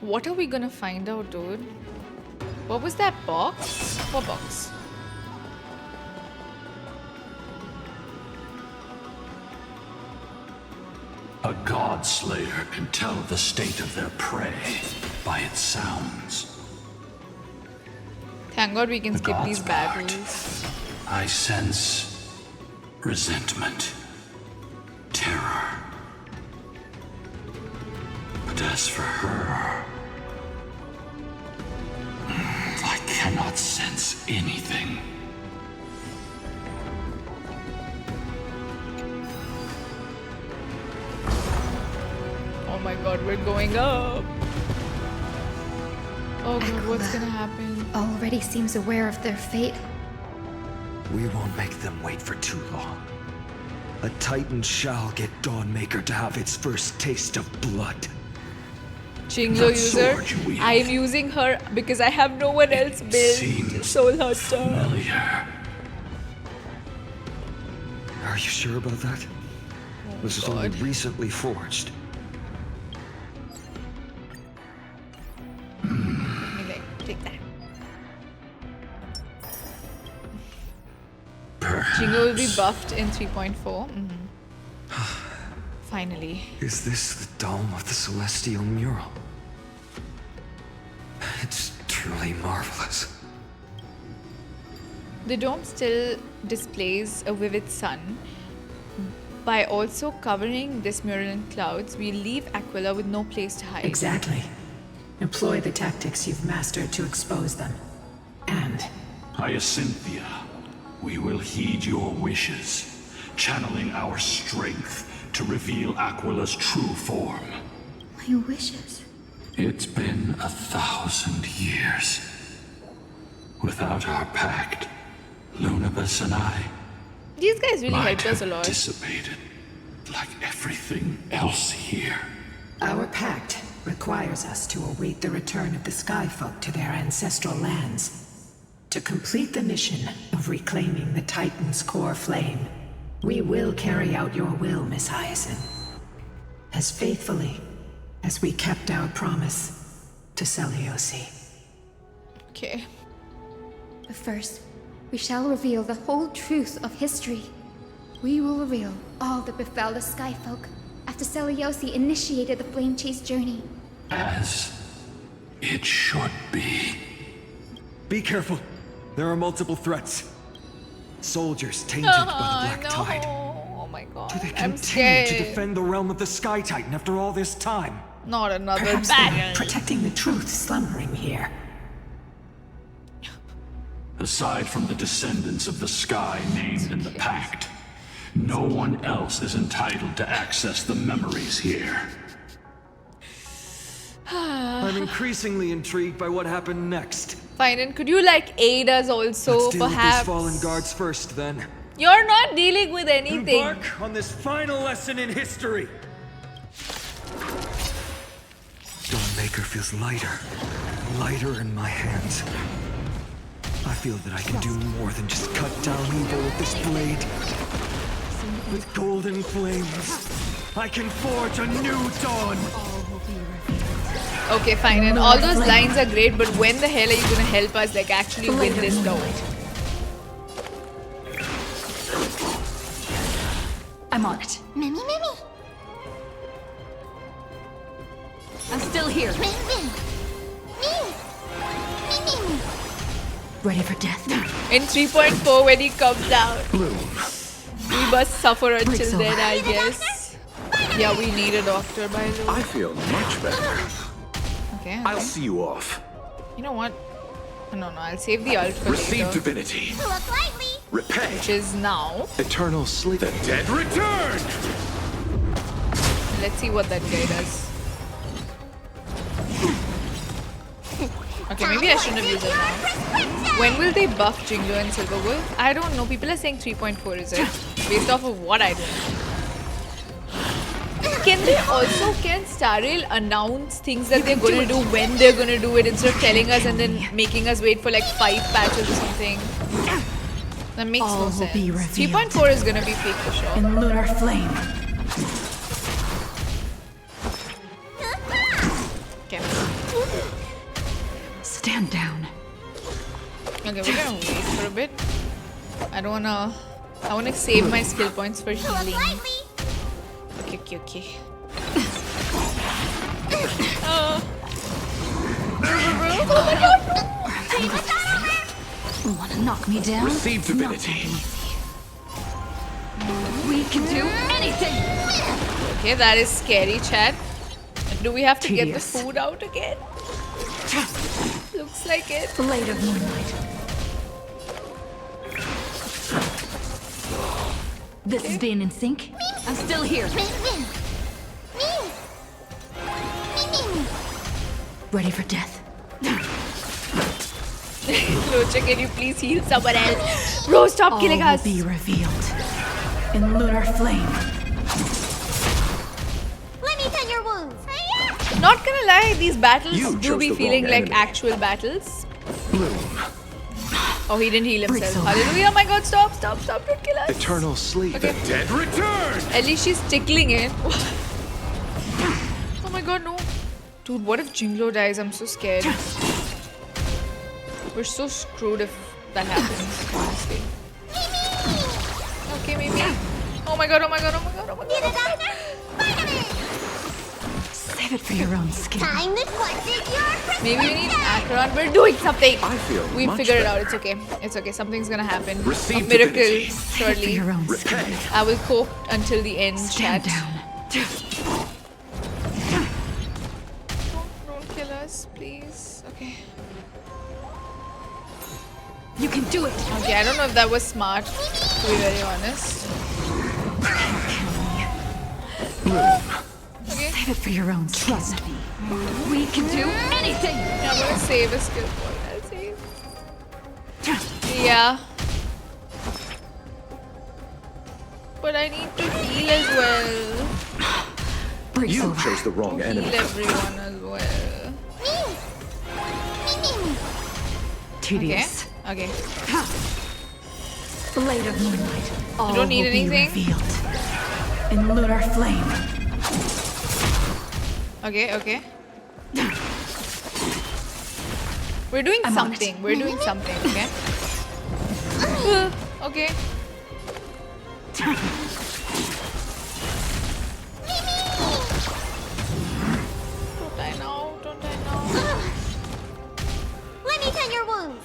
What are we gonna find out, dude? What was that box? What box? A god slayer can tell the state of their prey by its sounds. Thank God we can skip God's these battles. I sense resentment, terror, As for her, I cannot sense anything. Oh my god, we're going up. Oh god, what's gonna happen? Already seems aware of their fate. We won't make them wait for too long. A Titan shall get Dawnmaker to have its first taste of blood. Jinglo user, I am using her because I have no one else built. Soul Hunter. Familiar. Are you sure about that? This is only recently forged. Let me take that. Jingo will be buffed in 3.4. Finally. Is this the dome of the celestial mural? It's truly marvelous. The dome still displays a vivid sun. By also covering this mural in clouds, we leave Aquila with no place to hide. Exactly. Employ the tactics you've mastered to expose them. And... Hyacinthia, we will heed your wishes, channeling our strength to reveal Aquila's true form. My wishes. It's been 1,000 years. Without our pact, Lunabus and I These guys really might helped us a have lot. dissipated like everything else here. our pact requires us to await the return of the Skyfolk to their ancestral lands. To complete the mission of reclaiming the Titan's core flame, we will carry out your will, Miss Hyacinth. As faithfully as we kept our promise to Celiosi. Okay. But first, we shall reveal the whole truth of history. We will reveal all that befell the Skyfolk after Celiosi initiated the Flame Chase journey. As it should be. Be careful. There are multiple threats. Soldiers tainted by the Black Tide. Oh my god. Do they I'm continue scared. to defend the realm of the Sky Titan after all this time? Not another Perhaps they are battle. protecting the truth slumbering here. Aside from the descendants of the sky named in the pact, no one else is entitled to access the memories here. I'm increasingly intrigued by what happened next. Fine, and could you like aid us also, Let's deal perhaps? with these fallen guards first, then. You're not dealing with anything. Embark on this final lesson in history. Dawnmaker feels lighter in my hands. I feel that I can do more than just cut down evil with this blade. With golden flames, I can forge a new dawn. Okay, fine, and all those lines are great, but when the hell are you gonna help us like actually win this though? I'm on it. Mimi, Mimi. I'm still here. Mimi. Mimi. Mimi. Ready for death. In 3.4 when he comes out. We must suffer until then, I guess. Yeah, we need a doctor, by the way. I feel much better. Okay. I'll see you off. You know what? No, I'll save the ult for Receive later. divinity. Look lightly. Repay. Which is now. Eternal sleep. The dead return! Let's see what that guy does. Okay, maybe I shouldn't have used it now. When will they buff Jingo and Silverwolf? I don't know. People are saying 3.4 is it? Based off of what I don't know. Can Starrail announce things that they're going to do when they're going to do it instead of telling us and then making us wait for like 5 patches or something? That makes All no will sense. be revealed 3.4 is going to be fake for sure. in lunar flame. Okay. Stand down. Okay, we're gonna wait for a bit. I wanna save my skill points for healing. Okay. Wanna knock me down? Receive divinity. We can do anything! Okay, that is scary, chat. Do we have to get the Tedious. food out again? Looks like it. Blade of moonlight. This is being in sync? I'm still here. Ready for death. Locha, can you please heal someone else? Bro, stop killing us. All will be revealed in lunar flame. Let me tend your wounds. Not gonna lie, these battles You do chose be the feeling wrong like enemy. actual battles. Bloom. Oh, he didn't heal himself. Breaks over. Hallelujah. Oh my god, stop, don't kill us. Eternal sleep. Okay. Dead return! At least she's tickling it. Oh my god, no. Dude, what if Jinglo dies? I'm so scared. We're so screwed if that happens, honestly. Okay, maybe. Oh my god, oh my god, oh my god, oh my god. Save it for your own skin. Time to put it your Maybe we need Acheron. We're doing something. I feel We much figured it better. out. It's okay. It's okay. Something's gonna happen. Receive A miracle, divinity. Save it for surely. your own skin. Repay. I will cope until the end, Stand chat. down. Don't kill us, please. Okay. You can do it. Okay, I don't know if that was smart, to be very honest. Okay. Save it for your own skin. Trust me. We can do anything. Yeah, I'm gonna save a skill point. I'll save. Yeah. But I need to heal as well. Breaks You over. chose the wrong enemy. Heal everyone as well. Tedious. Okay. Blade of moonlight. All don't need will be anything? revealed in lunar flame. Okay. We're doing I'm on it. something. We're doing something, okay? Okay. Don't die now. Don't die now. Let me tend your wounds.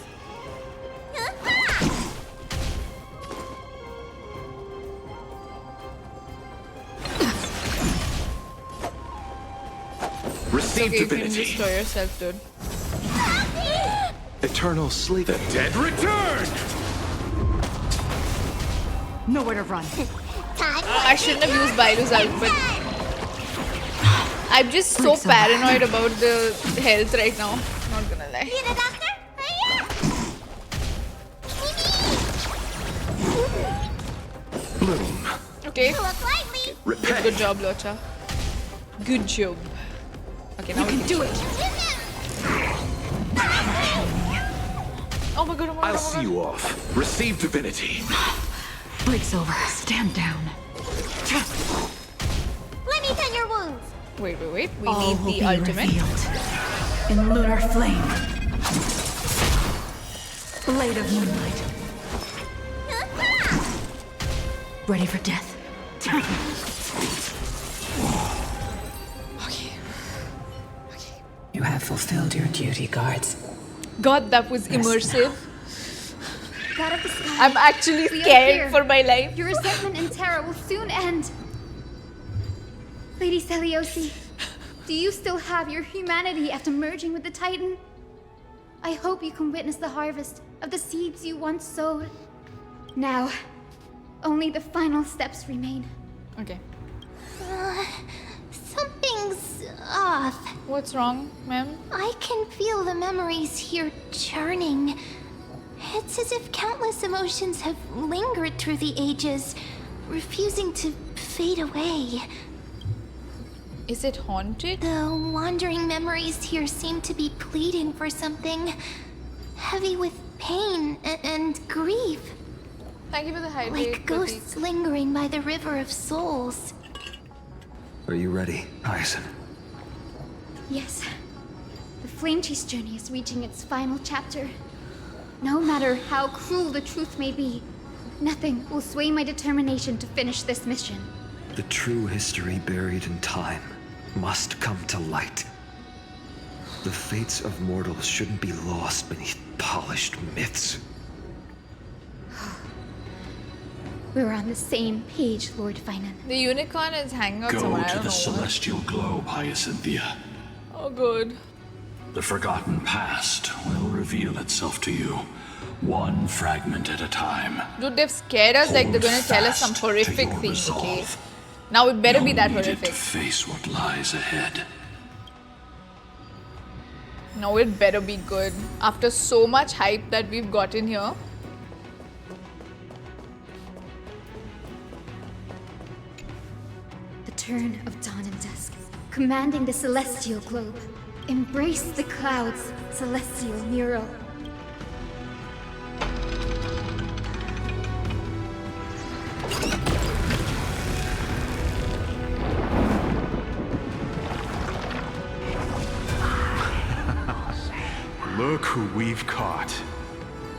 Receive Okay, you can divinity. destroy yourself, dude. Eternal sleep. The dead return! Nowhere to run. I shouldn't have used Bailu's ult, but I'm just so paranoid about the health right now. Not gonna lie. Need a doctor? Bloom. Okay. Look likely. Repay. Good job, Locha. Good job. Okay, now we can Do it. Oh my god, oh my god, I'll oh my see god. you off. Receive divinity. Breaks over. Stand down. Let me tend your wounds. Wait. We All need will the be ultimate. revealed in lunar flame. Blade of moonlight. Ready for death. You have fulfilled your duty, guards. God, that was immersive. God of the sky. I'm actually we are scared here. for my life. Your resentment and terror will soon end. Lady Celiosi, do you still have your humanity after merging with the Titan? I hope you can witness the harvest of the seeds you once sowed. Now, only the final steps remain. Okay. Something's off. What's wrong, ma'am? I can feel the memories here churning. It's as if countless emotions have lingered through the ages, refusing to fade away. Is it haunted? The wandering memories here seem to be pleading for something heavy with pain and grief. Thank you for the hydrate. Like ghosts lingering by the river of souls. Are you ready, Hyacinth? Yes. The Flame Chase journey is reaching its final chapter. No matter how cruel the truth may be, nothing will sway my determination to finish this mission. The true history buried in time must come to light. The fates of mortals shouldn't be lost beneath polished myths. We're on the same page, Lord Finan. The unicorn is hanging out Go somewhere. I to don't the know celestial globe, Hyacinthia. Oh, good. The forgotten past will reveal itself to you, one fragment at a time. Dude, they've scared us like they're Hold gonna tell us some fast to horrific your thing, okay? resolve. Now it better be You'll that need it horrific. to face what lies ahead. No, it better be good. After so much hype that we've gotten here. The turn of dawn and dusk, commanding the celestial globe. Embrace the clouds, celestial mural. Look who we've caught.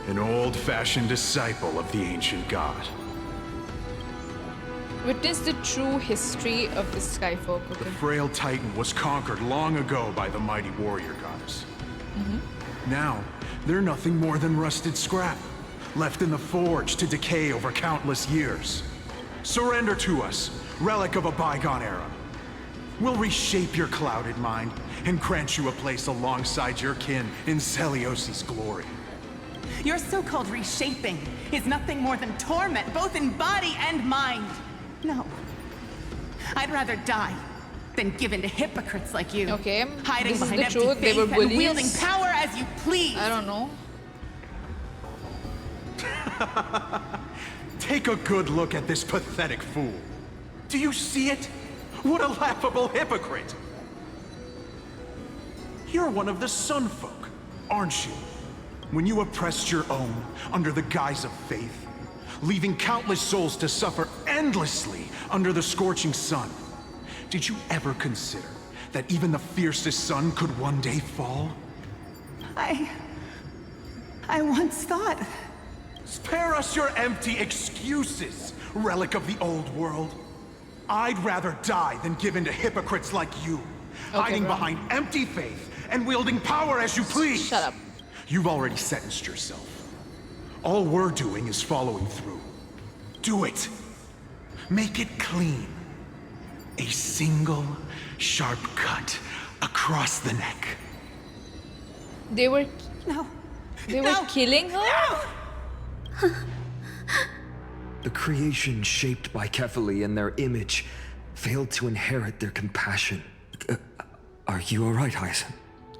An old-fashioned disciple of the ancient god. Witness the true history of the Skyfolk. The Okay. frail titan was conquered long ago by the mighty warrior goddess. Now, they're nothing more than rusted scrap, left in the forge to decay over countless years. Surrender to us, relic of a bygone era. We'll reshape your clouded mind and grant you a place alongside your kin in Celiosi's glory. Your so-called reshaping is nothing more than torment, both in body and mind. No. I'd rather die than give in to hypocrites like you. Okay. Hiding This is behind the empty truth. They were faith and bullies. wielding power as you please. I don't know. Take a good look at this pathetic fool. Do you see it? What a laughable hypocrite! You're one of the Sun Folk, aren't you? When you oppressed your own under the guise of faith, leaving countless souls to suffer endlessly under the scorching sun, did you ever consider that even the fiercest sun could one day fall? I once thought... Spare us your empty excuses, relic of the old world. I'd rather die than give in to hypocrites like you, hiding behind empty faith and wielding power as you please. Shut up. You've already sentenced yourself. All we're doing is following through. Do it. Make it clean. A single, sharp cut across the neck. They were... No. They were killing her? No. The creation shaped by Kefili in their image failed to inherit their compassion. Are you alright, Hyacinth?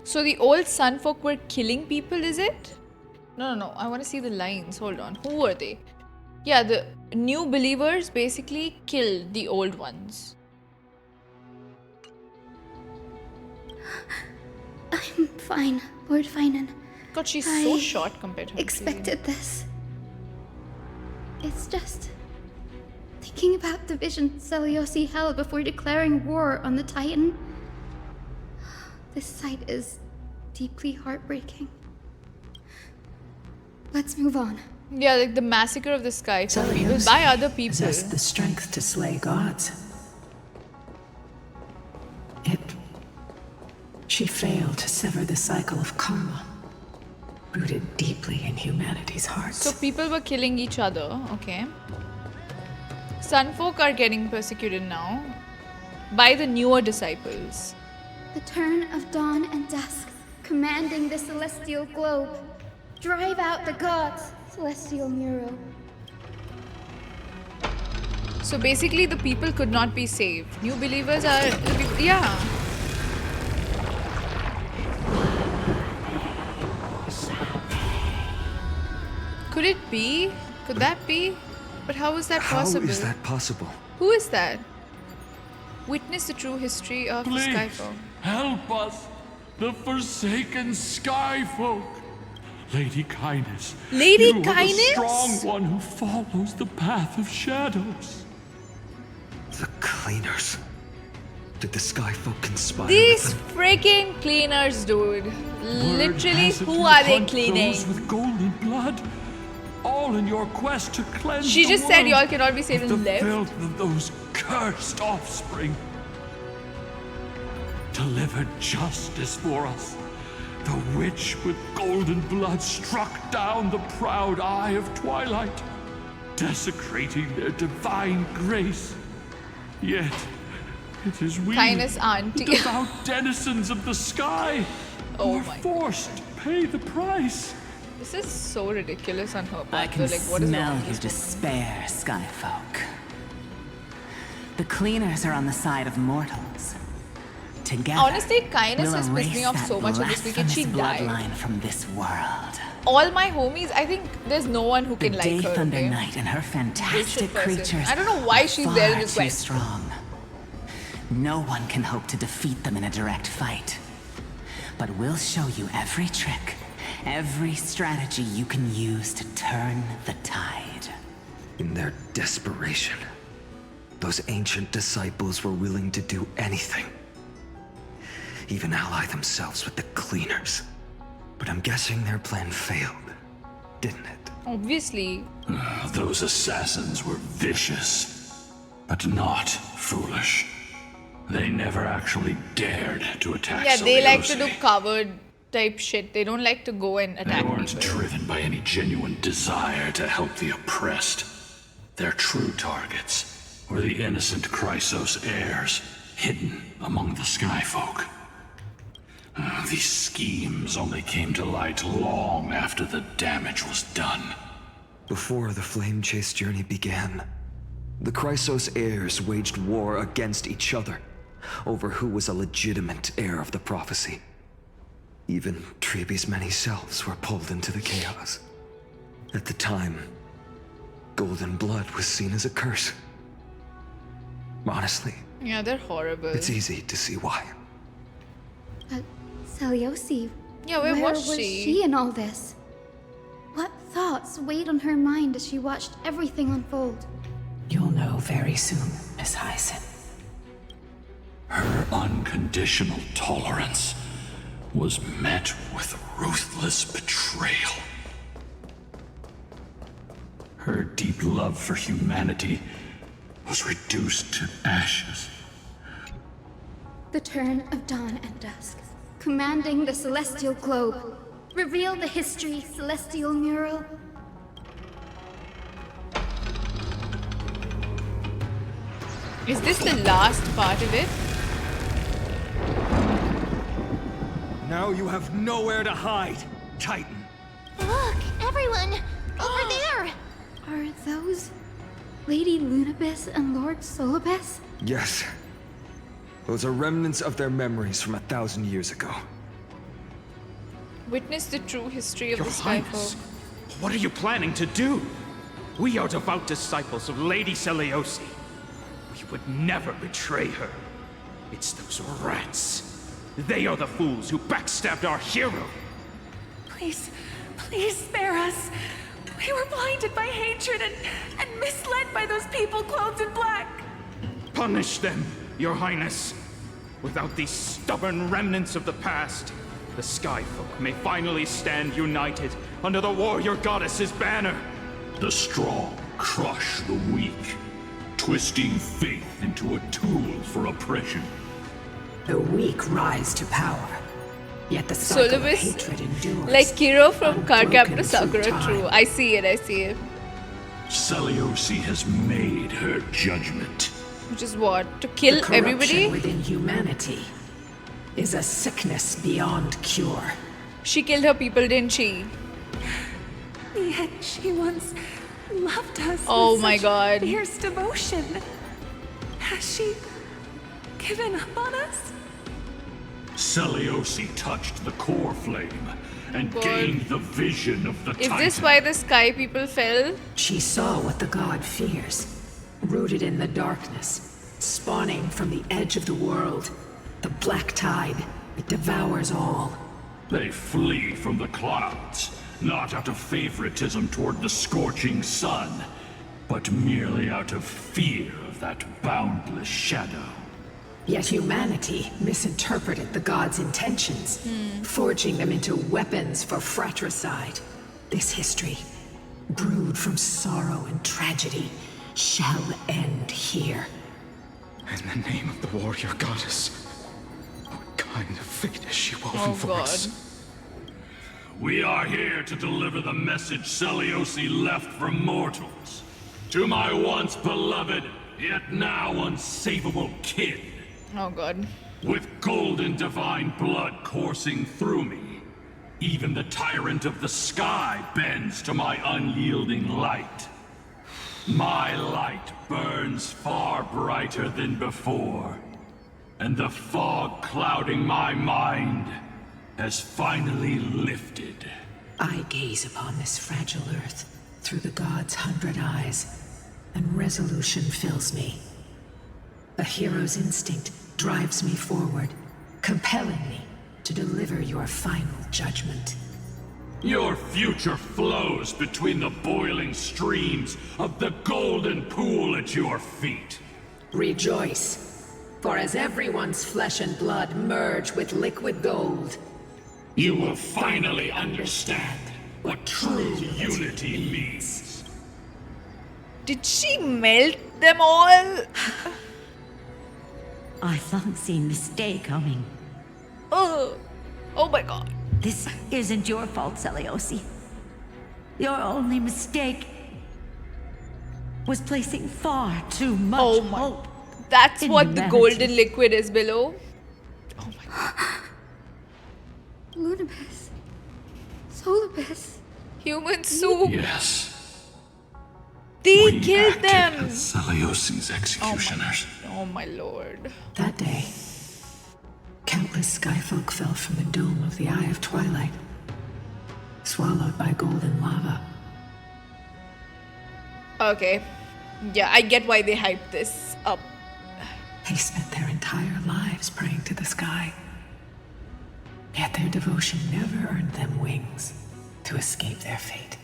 So the old Sunfolk were killing people, is it? No. I want to see the lines. Hold on. Who were they? Yeah, the new believers basically killed the old ones. I'm fine, Lord Finan. God, she's so short compared to her. Expected this. It's just thinking about the vision Celiosi held before declaring war on the Titan. This sight is deeply heartbreaking. Let's move on. Yeah, like the massacre of the Skyfolk people Celios by other people. possessed the strength to slay gods. She failed to sever the cycle of karma, rooted deeply in humanity's hearts. So people were killing each other, okay. Sunfolk are getting persecuted now by the newer disciples. The turn of dawn and dusk, commanding the celestial globe. Drive out the gods, celestial mural. So basically the people could not be saved. New believers are... Yeah. Could it be? Could that be? But how is that possible? How is that possible? Who is that? Witness the true history of the Please, Skyfolk. help us, the forsaken Skyfolk. Lady Kindness. Lady you Kindness? Are the strong one who follows the path of shadows. The cleaners. Did the Skyfolk conspire These with them? freaking cleaners, dude. Literally, has it who to are they hunt cleaning? those with golden blood, all in your quest to cleanse She the just said world y'all cannot be saved of and the left. filth of those cursed offspring. Delivered justice for us. The witch with golden blood struck down the proud Eye of Twilight. desecrating their divine grace. Yet, it is we, Kindness auntie. the devout denizens of the sky, who are forced to pay the price. This is so ridiculous on her part. I can like, what is smell wrong your with this despair, Skyfolk. The cleaners are on the side of mortals. Together, Honestly, Kindness we'll has pissed me erase off that so much in this week, and she blasphemous died. bloodline from this world. All my homies, I think there's no one who can The like her. Thunder Okay? Knight and her fantastic person. creatures I don't know why she's are there in far this too quest. strong. No one can hope to defeat them in a direct fight. But we'll show you every trick, every strategy you can use to turn the tide. In their desperation, those ancient disciples were willing to do anything. Even ally themselves with the cleaners. But I'm guessing their plan failed, didn't it? Obviously. Those assassins were vicious, but not foolish. They never actually dared to attack Yeah, they like to Seleucus. do covered type shit. They don't like to go and They attack weren't people. driven by any genuine desire to help the oppressed. Their true targets were the innocent chrysos heirs, hidden among the skyfolk. These schemes only came to light long after the damage was done. Before the Flame Chase journey began, the Chrysos heirs waged war against each other over who was a legitimate heir of the prophecy. Even Trebi's many selves were pulled into the chaos. At the time, golden blood was seen as a curse. Honestly, Yeah, they're horrible. it's easy to see why. Seleucus. Yeah, where was she? she in all this? What thoughts weighed on her mind as she watched everything unfold? You'll know very soon, Miss Hyacinth. Her unconditional tolerance was met with ruthless betrayal. Her deep love for humanity was reduced to ashes. The turn of dawn and dusk. Commanding the celestial globe. Reveal the history, celestial mural. Is this the last part of it? Now you have nowhere to hide, Titan. Look, everyone! Over there! Are those Lady Lunabis and Lord Solibus? Yes. Those are remnants of their memories from 1,000 years ago. Witness the true history of Your the Highness, Skyfolk. what are you planning to do? We are devout disciples of Lady Seleucus. We would never betray her. It's those rats. They are the fools who backstabbed our hero. Please, please spare us. We were blinded by hatred and misled by those people clothed in black. Punish them, Your Highness. Without these stubborn remnants of the past, the Skyfolk may finally stand united under the warrior goddess's banner. The strong crush the weak, twisting faith into a tool for oppression. The weak rise to power, yet the cycle of Solibus, hatred endures. like Kiro from Cardcaptor unbroken through Sakura, time. true. I see it, I see it. Seleucus has made her judgment. Which is what? To kill The corruption everybody? within humanity is a sickness beyond cure. She killed her people, didn't she? Yet she once loved us Oh with my such God. fierce devotion. Has she given up on us? Seleucus touched the core flame and God. gained the vision of the Is Titan. this why the sky people fell? She saw what the god fears, rooted in the darkness, spawning from the edge of the world. The black tide, it devours all. They flee from the clouds, not out of favoritism toward the scorching sun, but merely out of fear of that boundless shadow. Yet humanity misinterpreted the god's intentions, forging them into weapons for fratricide. This history, brewed from sorrow and tragedy, shall end here. In the name of the warrior goddess, what kind of fate has she woven for God. us? We are here to deliver the message Seleucus left for mortals. To my once beloved, yet now unsavable kin. Oh god. With golden divine blood coursing through me, even the tyrant of the sky bends to my unyielding light. My light burns far brighter than before, and the fog clouding my mind has finally lifted. I gaze upon this fragile earth through the gods' 100 eyes, and resolution fills me. A hero's instinct drives me forward, compelling me to deliver your final judgment. Your future flows between the boiling streams of the golden pool at your feet. Rejoice, for as everyone's flesh and blood merge with liquid gold, you will finally understand what true unity means. Did she melt them all? I've long seen this day coming. Oh my god. This isn't your fault, Celiosi. Your only mistake was placing far too much hope. That's in what the humanity. golden liquid is below. Oh my god. Lunibus. Solibus. Human soup. Yes. They killed them. As Celiosi's executioners. Oh my lord. that day, countless skyfolk fell from the dome of the Eye of Twilight, swallowed by golden lava. Okay. Yeah, I get why they hyped this up. They spent their entire lives praying to the sky. Yet their devotion never earned them wings to escape their fate.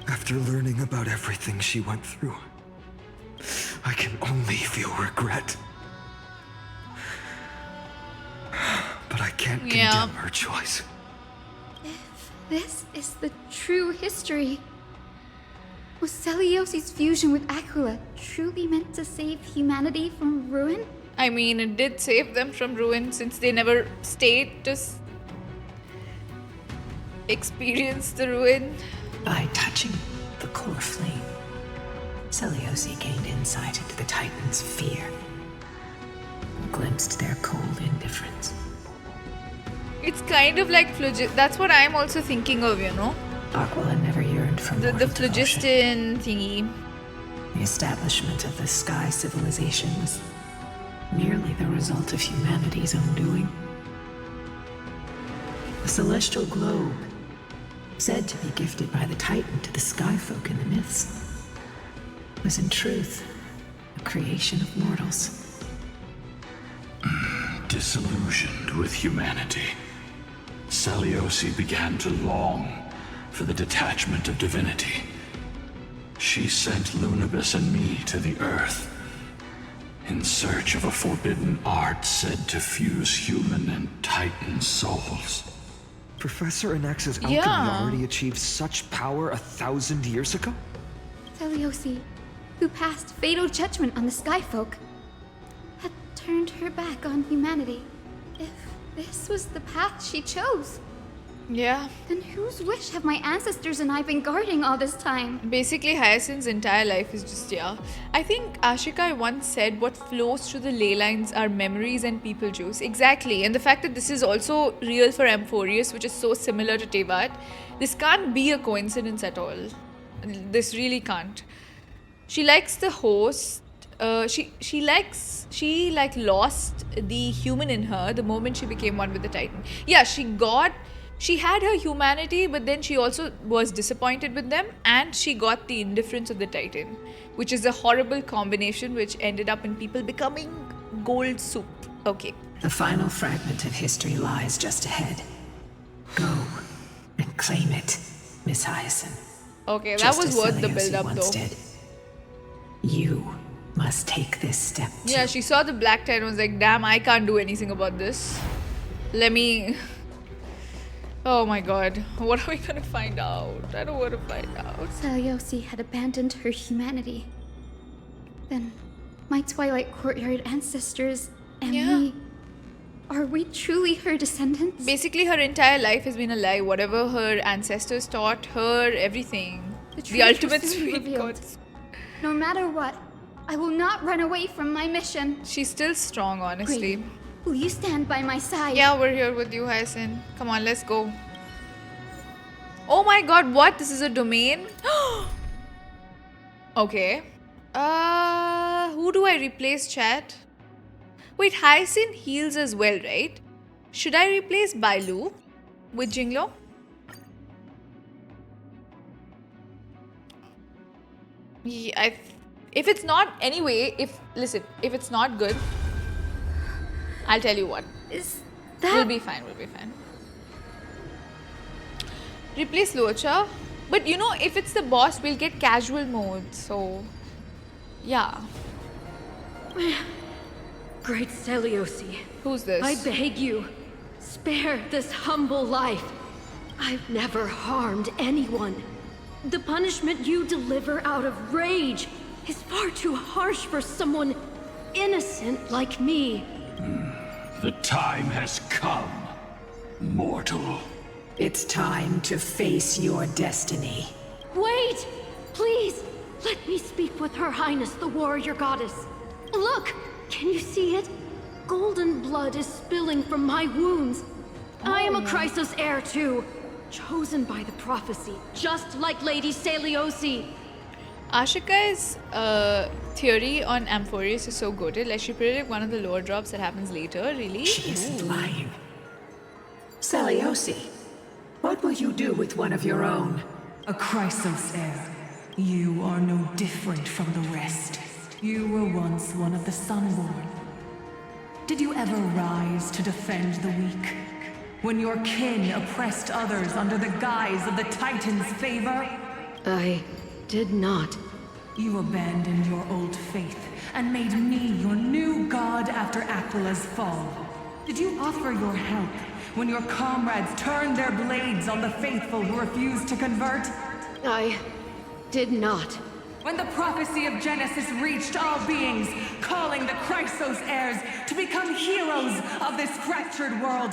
After learning about everything she went through, I can only feel regret. But I can't condemn her choice. If this is the true history, was Celiosi's fusion with Aglia truly meant to save humanity from ruin? I mean, it did save them from ruin since they never stayed to experience the ruin. By touching the core flame, Celiosi gained insight into the Titans' fear, glimpsed their cold indifference. It's kind of like that's what I'm also thinking of, you know? Aquila never yearned for The mortal phlogiston thingy. The establishment of the sky civilization was merely the result of humanity's own doing. The celestial globe, said to be gifted by the Titan to the skyfolk in the myths, was in truth a creation of mortals. Disillusioned with humanity, Celiosi began to long for the detachment of divinity. She sent Lunibus and me to the Earth in search of a forbidden art said to fuse human and Titan souls. Professor Anax's alchemy already achieved such power 1,000 years ago? Celiosi, who passed fatal judgment on the skyfolk, had turned her back on humanity. If this was the path she chose, Yeah. then whose wish have my ancestors and I been guarding all this time? Basically, Hyacinth's entire life is just, I think Ashikai once said what flows through the ley lines are memories and people juice. Exactly. And the fact that this is also real for Amphoreus, which is so similar to Tevat, this can't be a coincidence at all. This really can't. She likes the host. She lost the human in her the moment she became one with the Titan. Yeah, she had her humanity, but then she also was disappointed with them, and she got the indifference of the Titan, which is a horrible combination which ended up in people becoming gold soup. Okay. The final fragment of history lies just ahead. Go and claim it, Miss Hyacinth. Okay, that Just was as worth the Celiosi build-up once though. did. You must take this step too. Yeah, she saw the Black Titan and was like, damn, I can't do anything about this. Let me... Oh my god, what are we gonna find out? I don't want to find out. Celiosi had abandoned her humanity. Then my Twilight Courtyard ancestors and me Are we truly her descendants? Basically, her entire life has been a lie. Whatever her ancestors taught her, everything. The truth ultimate will soon be sweet revealed. gods. No matter what, I will not run away from my mission. She's still strong, honestly. Grieving, will you stand by my side? Yeah, we're here with you, Hyacinth. Come on, let's go. Oh my god, what? This is a domain? Okay. Who do I replace, chat? Wait, Hyacinth heals as well, right? Should I replace Bailu with Jinglo? Yeah, if it's not, anyway, if it's not good, I'll tell you what. We'll be fine, Replace Luocha. But you know, if it's the boss, we'll get casual mode, so yeah. Great Seliosi. Who's this? I beg you, spare this humble life. I've never harmed anyone. The punishment you deliver out of rage is far too harsh for someone innocent like me. The time has come, mortal. It's time to face your destiny. Wait! Please, let me speak with Her Highness the Warrior Goddess. Look! Can you see it? Golden blood is spilling from my wounds. I am a chrysos heir too, chosen by the prophecy, just like Lady Seliosi. Ashika's theory on Amphoreus is so good. Like, she predicted one of the lore drops that happens later, really? She isn't lying. Seliosi, what will you do with one of your own? A chrysos heir. You are no different from the rest. You were once one of the Sunborn. Did you ever rise to defend the weak? When your kin oppressed others under the guise of the Titan's favor? I did not. You abandoned your old faith and made me your new god after Aquila's fall. Did you offer your help when your comrades turned their blades on the faithful who refused to convert? I did not. When the prophecy of Genesis reached all beings, calling the chrysos heirs to become heroes of this fractured world,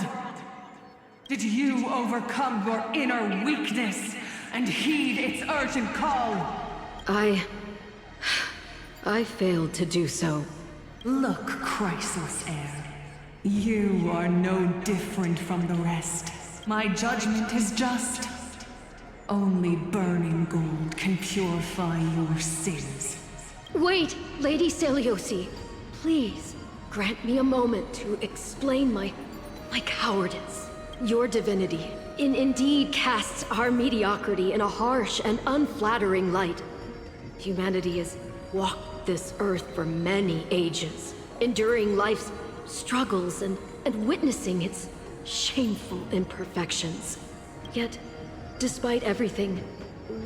did you overcome your inner weakness and heed its urgent call? I failed to do so. Look, chrysos heir. You are no different from the rest. My judgment is just. Only burning gold can purify your sins. Wait, Lady Seliosi. Please, grant me a moment to explain my cowardice. Your divinity indeed casts our mediocrity in a harsh and unflattering light. Humanity has walked this earth for many ages, enduring life's struggles and witnessing its shameful imperfections. Yet, despite everything,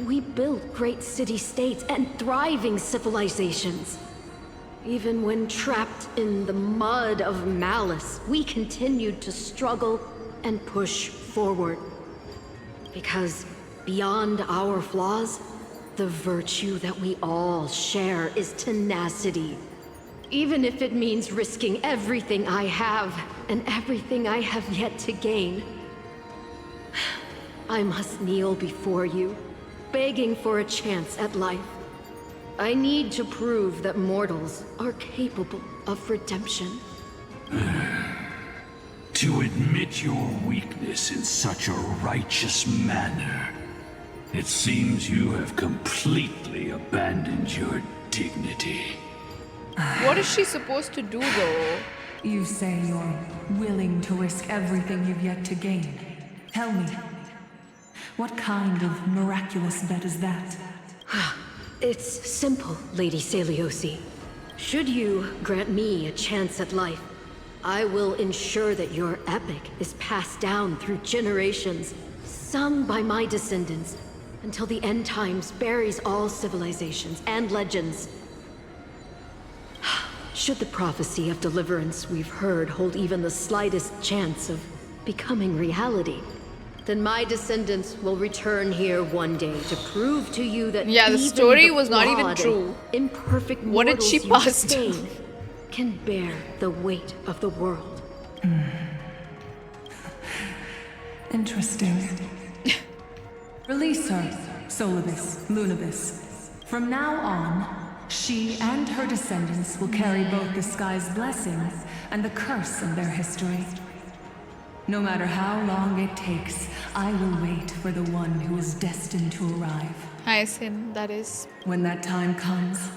we built great city-states and thriving civilizations. Even when trapped in the mud of malice, we continued to struggle and push forward. Because beyond our flaws, the virtue that we all share is tenacity. Even if it means risking everything I have and everything I have yet to gain. I must kneel before you, begging for a chance at life. I need to prove that mortals are capable of redemption. To admit your weakness in such a righteous manner, it seems you have completely abandoned your dignity. What is she supposed to do, though? You say you're willing to risk everything you've yet to gain. Tell me, what kind of miraculous bet is that? It's simple, Lady Seliosi. Should you grant me a chance at life, I will ensure that your epic is passed down through generations, sung by my descendants, until the end times buries all civilizations and legends. Should the prophecy of deliverance we've heard hold even the slightest chance of becoming reality, then my descendants will return here one day to prove to you that the story was not even flawed true. and imperfect What did she mortals you pass? sustain can bear the weight of the world. Interesting. Release her, Solibus, Lunibus. From now on, she and her descendants will carry both the sky's blessings and the curse of their history. No matter how long it takes, I will wait for the one who is destined to arrive. Hyacinth, that is. When that time comes,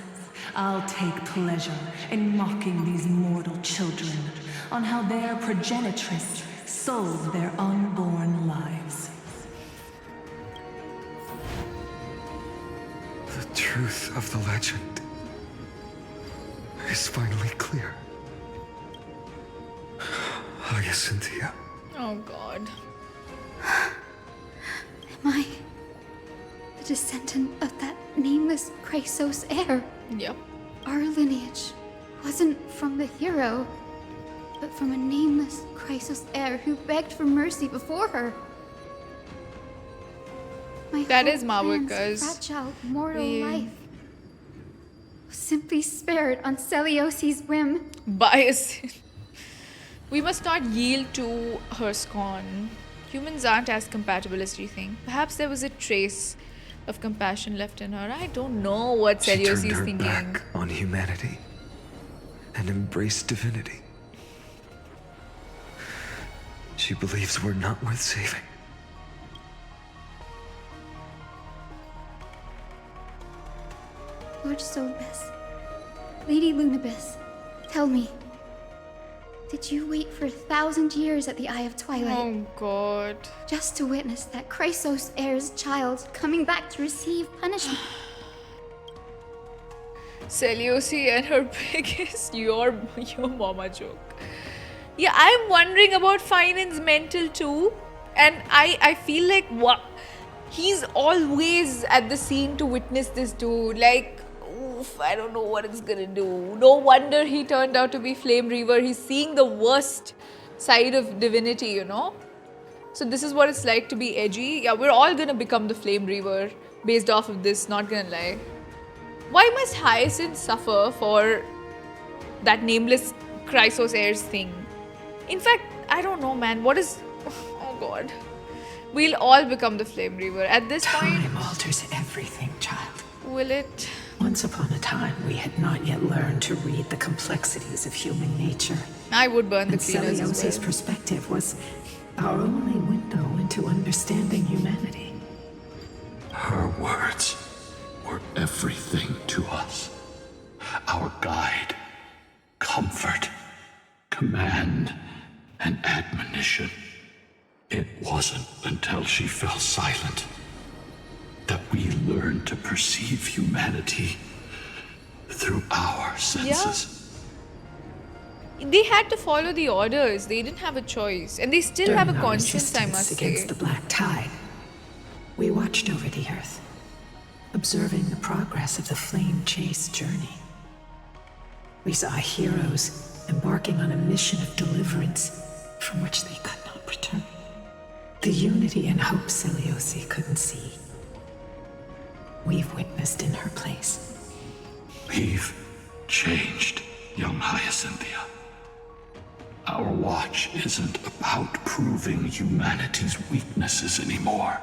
I'll take pleasure in mocking these mortal children on how their progenitress sold their unborn lives. The truth of the legend is finally clear. Hyacinthia. Oh god. Am I the descendant of that nameless chrysos heir? Yep. Our lineage wasn't from the hero, but from a nameless chrysos heir who begged for mercy before her. My That is whole plan's Marwika's fragile mortal life was simply spared on Celiosi's whim. bias. We must not yield to her scorn. Humans aren't as compatible as you think. Perhaps there was a trace of compassion left in her. I don't know what She Celios turned is her thinking. back on humanity and embraced divinity. She believes we're not worth saving. Lord Solibus, Lady Lunibus, tell me, did you wait for 1,000 years at the Eye of Twilight? Oh god. Just to witness that chrysos heir's child coming back to receive punishment? Celiosi and her biggest your mama joke. Yeah, I'm wondering about Finan's mental too. And I feel like what he's always at the scene to witness this dude. Like, oof, I don't know what it's gonna do. No wonder he turned out to be Flame Reaver. He's seeing the worst side of divinity, you know? So this is what it's like to be edgy. Yeah, we're all gonna become the Flame Reaver based off of this, not gonna lie. Why must Hyacinth suffer for that nameless chrysos heirs thing? In fact, I don't know, man. What is... Oh god. We'll all become the Flame Reaver. At this point... Time alters everything, child. Will it? Once upon a time, we had not yet learned to read the complexities of human nature. I would burn the And cleaners as Celiosi's well. perspective was our only window into understanding humanity. Her words were everything to us. Our guide, comfort, command, and admonition. It wasn't until she fell silent that we learned to perceive humanity through our senses. They had to follow the orders. They didn't have a choice. And they still have a During our conscience, I resistance must against say. the Black Tide, we watched over the Earth, observing the progress of the Flame Chase journey. We saw heroes embarking on a mission of deliverance from which they could not return. The unity and hope Celiosi couldn't see, we've witnessed in her place. We've changed, young Hyacinthia. Our watch isn't about proving humanity's weaknesses anymore.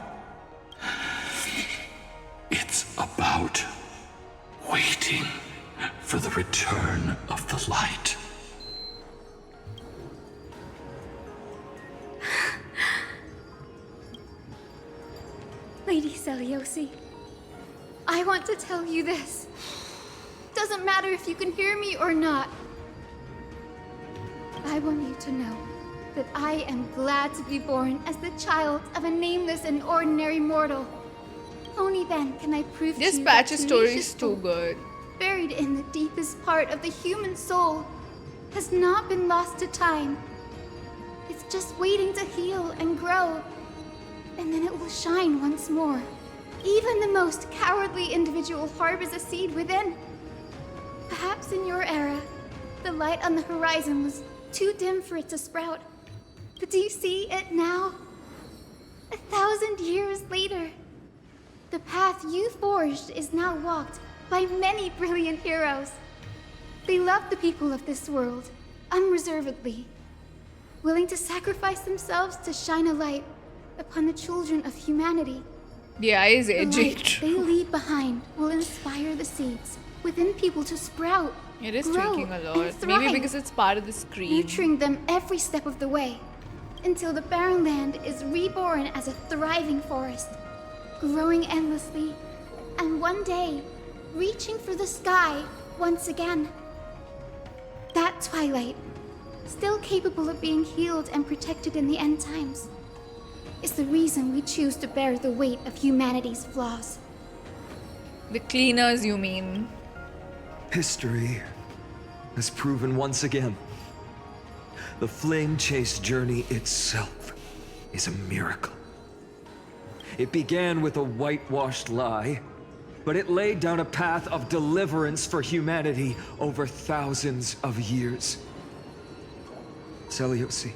It's about waiting for the return of the light. Lady Celiosi, I want to tell you this. Doesn't matter if you can hear me or not. I want you to know that I am glad to be born as the child of a nameless and ordinary mortal. Only then can I prove This to you patch's that story tenacious is too hope, good. buried in the deepest part of the human soul, has not been lost to time. It's just waiting to heal and grow, and then it will shine once more. Even the most cowardly individual harbors a seed within. Perhaps in your era, the light on the horizon was too dim for it to sprout. But do you see it now? 1,000 years later, the path you forged is now walked by many brilliant heroes. They love the people of this world, unreservedly. willing to sacrifice themselves to shine a light upon the children of humanity. The eye is The edgy. light they leave behind will inspire the seeds within people to sprout, It is grow, tweaking a and lot. thrive, Maybe because it's part of the screen. nurturing them every step of the way, until the barren land is reborn as a thriving forest, growing endlessly, and one day, reaching for the sky once again. That twilight, still capable of being healed and protected in the end times, is the reason we choose to bear the weight of humanity's flaws. The cleaners, you mean? History has proven once again the flame chase journey itself is a miracle. It began with a whitewashed lie, but it laid down a path of deliverance for humanity over thousands of years. Seliosi,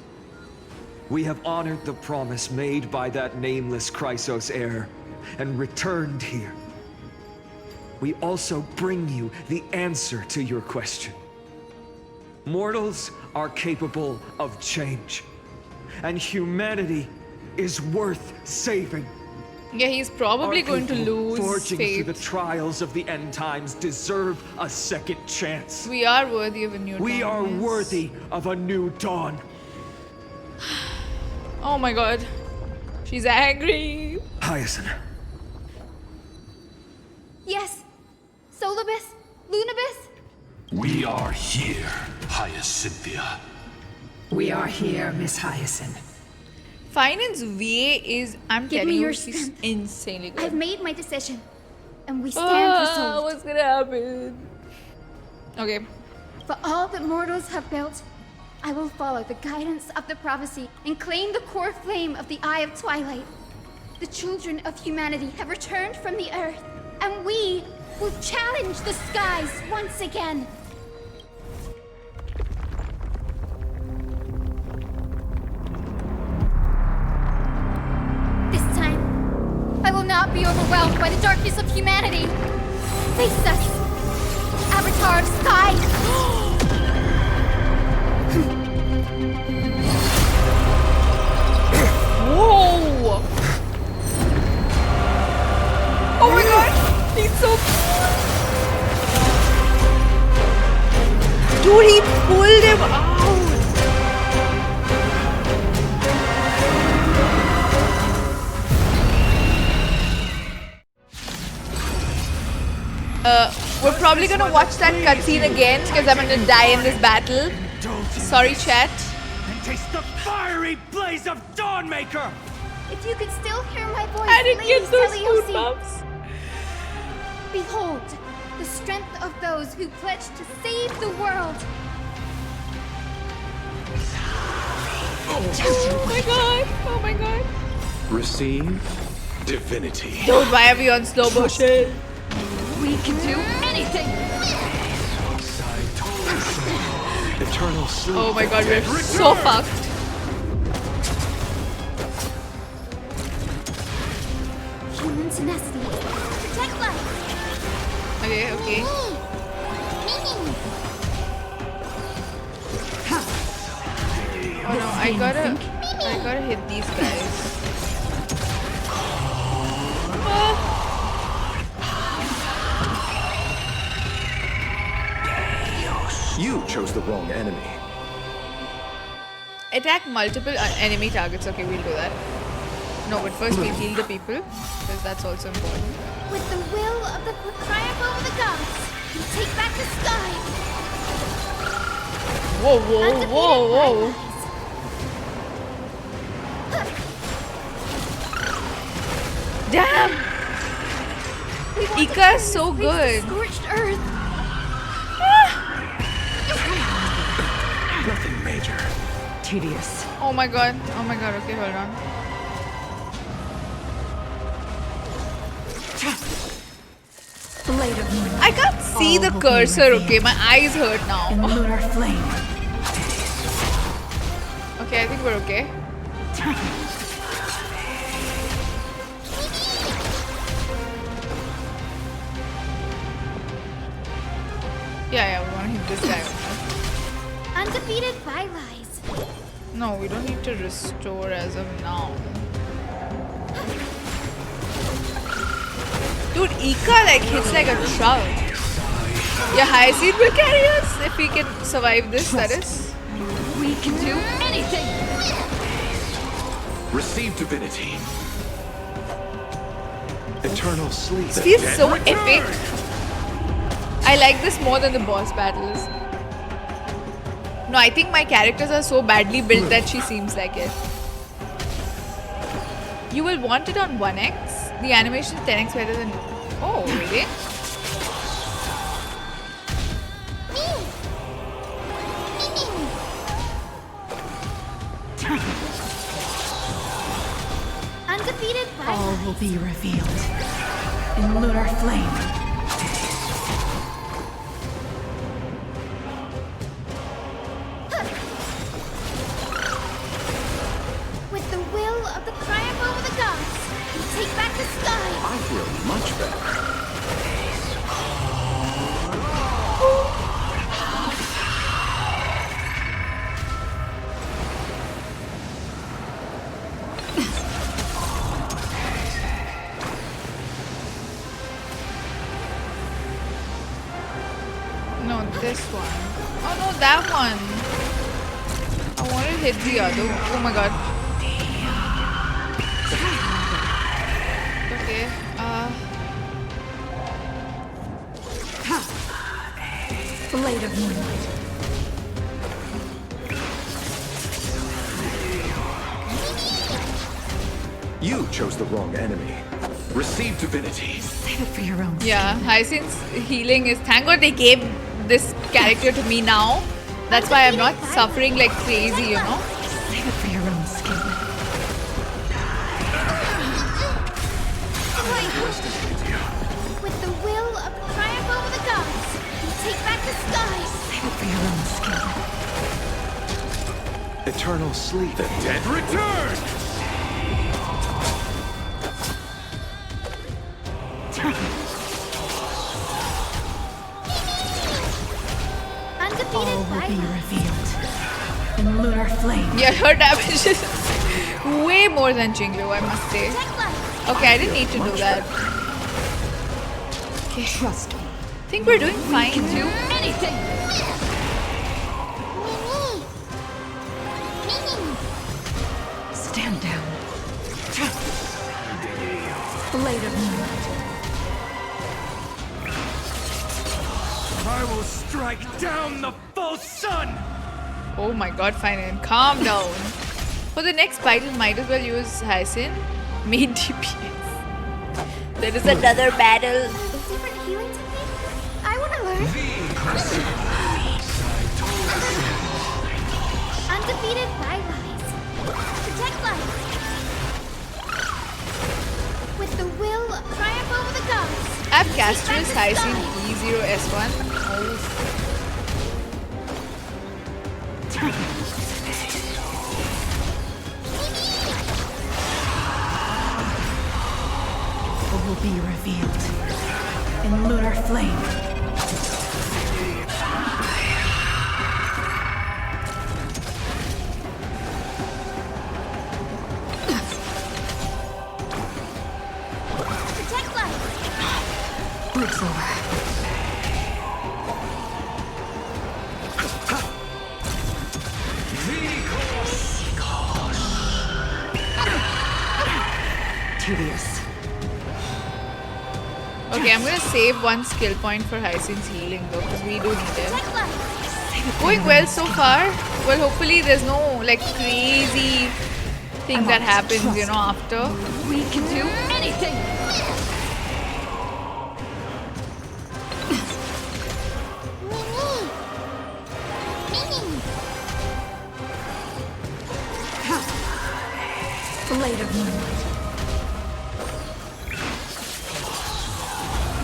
we have honored the promise made by that nameless chrysos heir and returned here. We also bring you the answer to your question. Mortals are capable of change, and humanity is worth saving. Yeah, he's probably Our going to people lose forging faith. through the trials of the end times deserve a second chance. We are worthy of a new dawn. We are yes. worthy of a new dawn. Oh my god. She's angry. Hyacinth. Yes, Solibus, Lunibus. We are here, Hyacinthia. We are here, Miss Hyacinth. Finance VA is, I'm Give telling me you, your she's strength. insanely good. I've made my decision, and we stand resolved. What's gonna happen? Okay. For all that mortals have built, I will follow the guidance of the prophecy and claim the core flame of the Eye of Twilight. The children of humanity have returned from the earth, and we will challenge the skies once again. This time, I will not be overwhelmed by the darkness of humanity. Face us, Avatar of Sky. Whoa! Oh my god! He's so cute! Dude, he pulled him out! We're probably gonna watch that cutscene again because I'm gonna die in this battle. Sorry, chat. And taste the fiery blaze of Dawnmaker! If you could still hear my voice, I didn't Lady get those Seliosi. goosebumps. Behold, the strength of those who pledge to save the world. Oh my god! Oh my god! Receive divinity. Dude, why are we on slow motion? We can do anything! Eternal sleep. Oh my god, we're so fucked. Human tenacity. Protect life. Okay, okay. Oh no, I gotta hit these guys. You chose the wrong enemy. Attack multiple enemy targets. Okay, we'll do that. No, but first we heal the people, because that's also important. With the will of the triumph over the gods, we take back the sky. Whoa, whoa, whoa, whoa. Damn! Ika is so good. Scorched earth. Nothing major. Tedious. Oh my god, okay, hold on. Blade of moon. I can't see the cursor, okay? My eyes hurt now. In lunar flame. Okay, I think we're okay. Yeah, we want to hit this guy. Undefeated by lies. No, we don't need to restore as of now. Dude, Ika like hits like a truck. Yeah, Hyacinth will carry us if we can survive this, that is. We can do anything! Receive divinity. Eternal sleep. This feels so epic. I like this more than the boss battles. No, I think my characters are so badly built that she seems like it. You will want it on 1x. The animation is 10x better than... Oh, really? Undefeated by All will be revealed in lunar flame. With the will of the triumph over the gods, we take back the sky. I feel much better. No, this one. Oh no, that one. I want to hit the other one. Oh my god. Okay. Blade of Moonlight. You chose the wrong enemy. Receive divinity. Save it for your own. Yeah, Hyacinth's healing is... Thank god they gave this character to me now. That's why I'm not suffering like crazy, you know? Save it for your own skin. With the will of the triumph over the gods, we take back the sky. Save it for your own skin. Eternal sleep. The dead return! Undefeated All will by be revealed in lunar flame. Yeah, her damage is way more than Jinglu, I must say. Okay, I didn't need to do that. Okay. Trust me. I think we're doing fine too. Anything! Stand down. Blade of Moonlight. I will strike down the false sun! Oh my god, fine, and calm down. For the next battle, might as well use Hyacinth. Main DPS. There is another battle. different healing technique? I want to learn. Undefeated by rise. Protect life. With the will of triumph over the gods. I have Castorice, Hyacinth, E0S1. What will be revealed in lunar flame. Protect life. Breaks over. Tedious. Okay, I'm gonna save one skill point for Hyacinth's healing though, because we do need it. Going well so far. Well, hopefully there's no like crazy thing that happens, you know, after. We can do anything! Blade of Moonlight.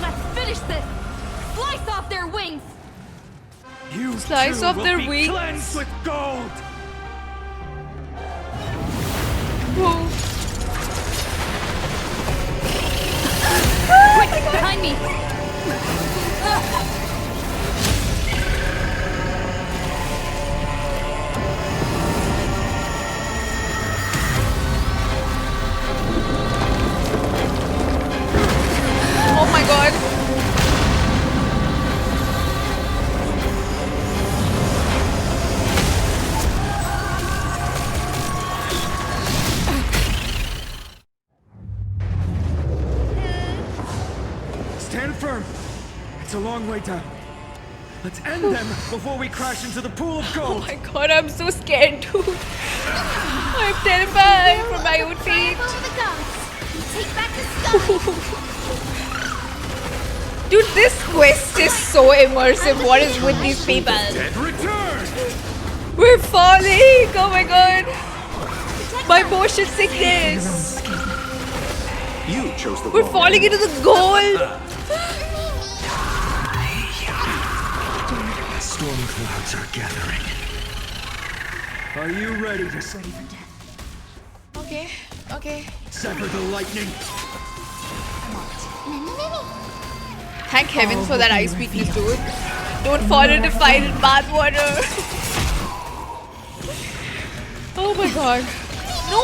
Let's finish this! Slice off their wings! You Slice too off will their be wings. cleansed with gold! Whoa. Quick, behind me! long way down. Let's end them before we crash into the pool of gold. Oh my god, I'm so scared too. I'm terrified from my own feet. Take back the sky. Dude, this quest is so immersive. What is with these people? We're falling! Oh my god! My motion sickness! You chose the We're wrong falling enemy. into the gold! Storm clouds are gathering. Are you ready to save? Okay, okay. Sever the lightning. Thank heavens for that ice weakness, dude. Don't fall into fire in bathwater. Oh my god. No!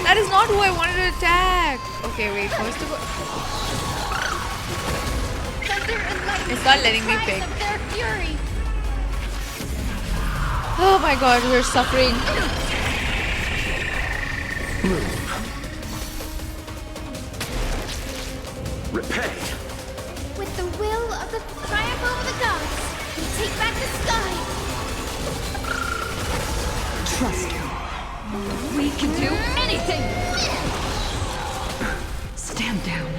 That is not who I wanted to attack. Okay, wait. First of all... It's not letting me pick. Oh my god, we're suffering. Repay. With the will of the triumph over the gods, we take back the sky. Trust me. We can do anything! Stand down.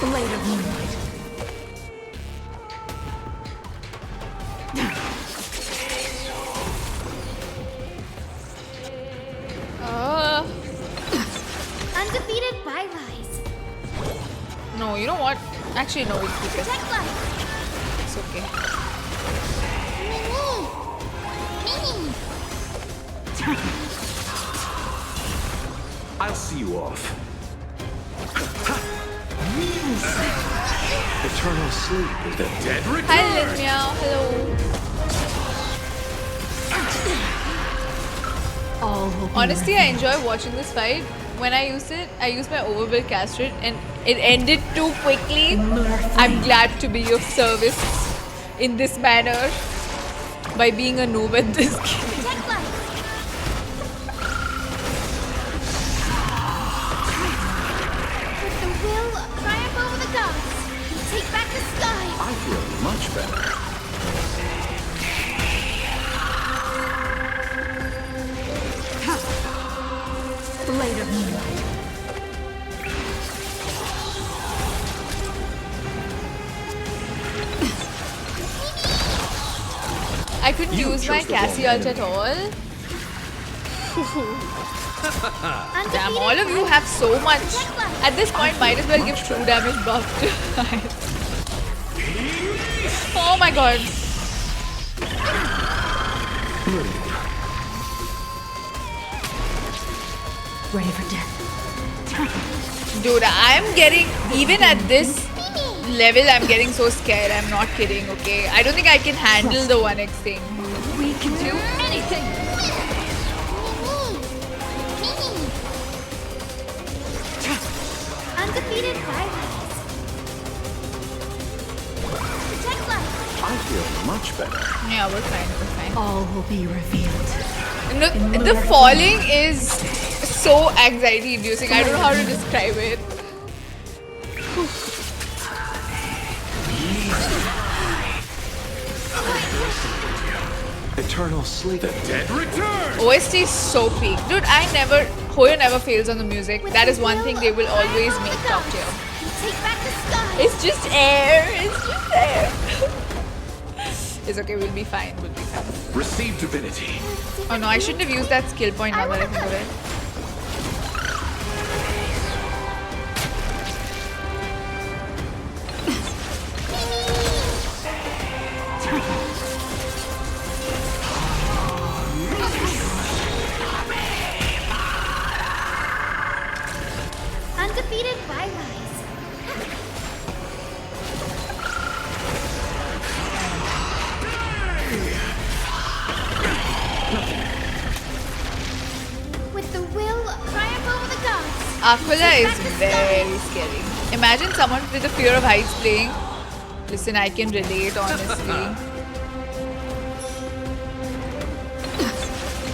Blade of moonlight. Undefeated by rise. No, you know what? Actually, no, we'll keep it. Protect life. It's okay. I'll see you off. Eternal sleep is the dead return. Hi, Meow. Hello. Honestly, I enjoy watching this fight. When I used it, I used my overbuild castrate and it ended too quickly. I'm glad to be of service in this manner by being a noob at this game. With the will triumph over the gods, we take back the sky. I feel much better. Blade of moonlight. I couldn't use my Cassie ult at all. Damn, all of you have so much. At this point, might as well give true damage buff to Oh my god. Ready for death. Dude, I'm getting, even at this level, I'm getting so scared. I'm not kidding, okay? I don't think I can handle the 1x thing. We can do anything! Undefeated by rise. Protect life. I feel much better. Yeah, we're fine, we're fine. All will be revealed. The falling is so anxiety inducing. I don't know how to describe it. Eternal sleep. The dead return. OST is so peak. Dude, Hoyo never fails on the music. That is one thing they will always make top tier. Take back the sky. It's just air. It's just air. It's okay, we'll be fine. We'll be fine. Receive divinity. Oh no, I shouldn't have used that skill point now that I think of it. Undefeated by rise. With the will triumph over the gods. Aglia is very scary. Imagine someone with a fear of heights playing. Listen, I can relate, honestly.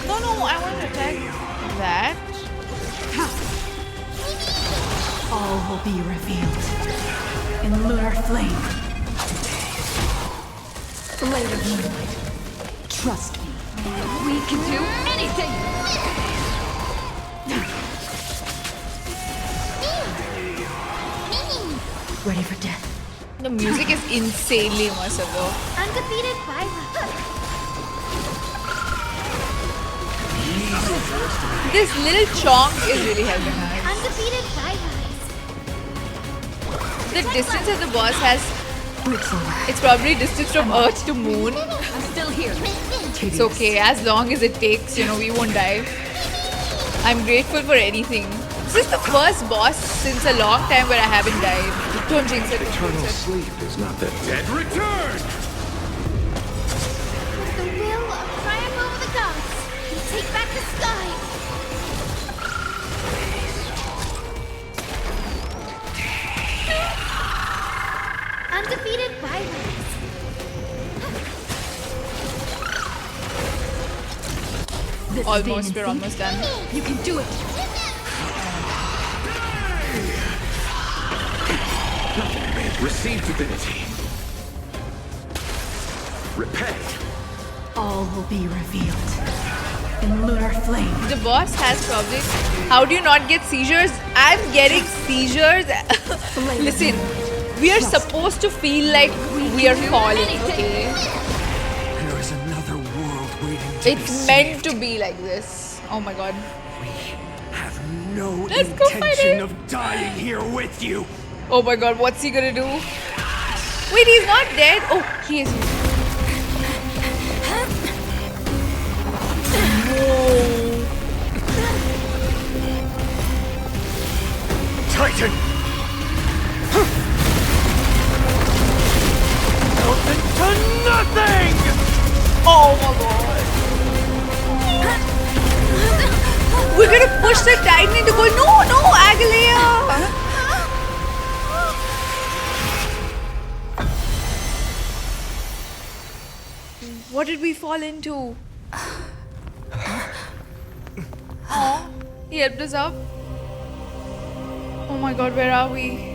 No, I want to attack that. All will be revealed in lunar flame. Blade of moonlight. Trust me. We can do anything! Ready for death. The music is insanely immersive though. Undefeated Violet. This little chonk is really helping us. Undefeated Violet. The distance that the boss has, it's probably distance from Earth to Moon. I'm still here. It's okay, as long as it takes, you know, we won't die. I'm grateful for anything. This is the first boss since a long time where I haven't died. Don't jinx it. Eternal sleep is not that Dead return! With the will of triumph over the gods, we take back the sky. Undefeated Violet. Almost, we're almost done. You can do it. Receive divinity. Repay. All will be revealed in lunar flame. The boss has probably... How do you not get seizures? I'm getting seizures. Listen, we are supposed to feel like we are falling, okay? There is another world waiting to It's meant to be like this. Oh my god. have no Let's go fight intention it. of dying here with you. Oh my god, what's he gonna do? Wait, he's not dead? Oh, he is. Whoa. Titan! Melted to nothing! Oh my god. We're gonna push the Titan into gold. No, no, Aglia! What did we fall into? Oh, he helped us up. Oh my god, where are we?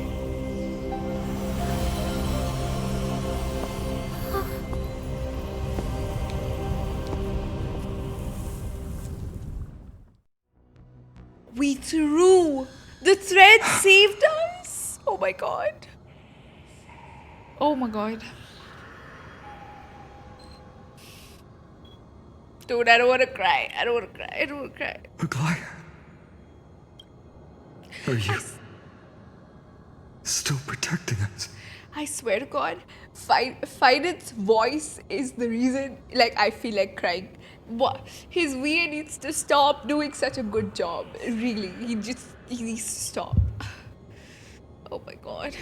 We threw! The thread saved us! Oh my god. Oh my god. Dude, I don't want to cry. I don't want to cry. I don't want to cry. Aglia. Are you still protecting us? I swear to God, Fidet's voice is the reason, like, I feel like crying. What? His VA needs to stop doing such a good job. Really, he needs to stop. Oh my God.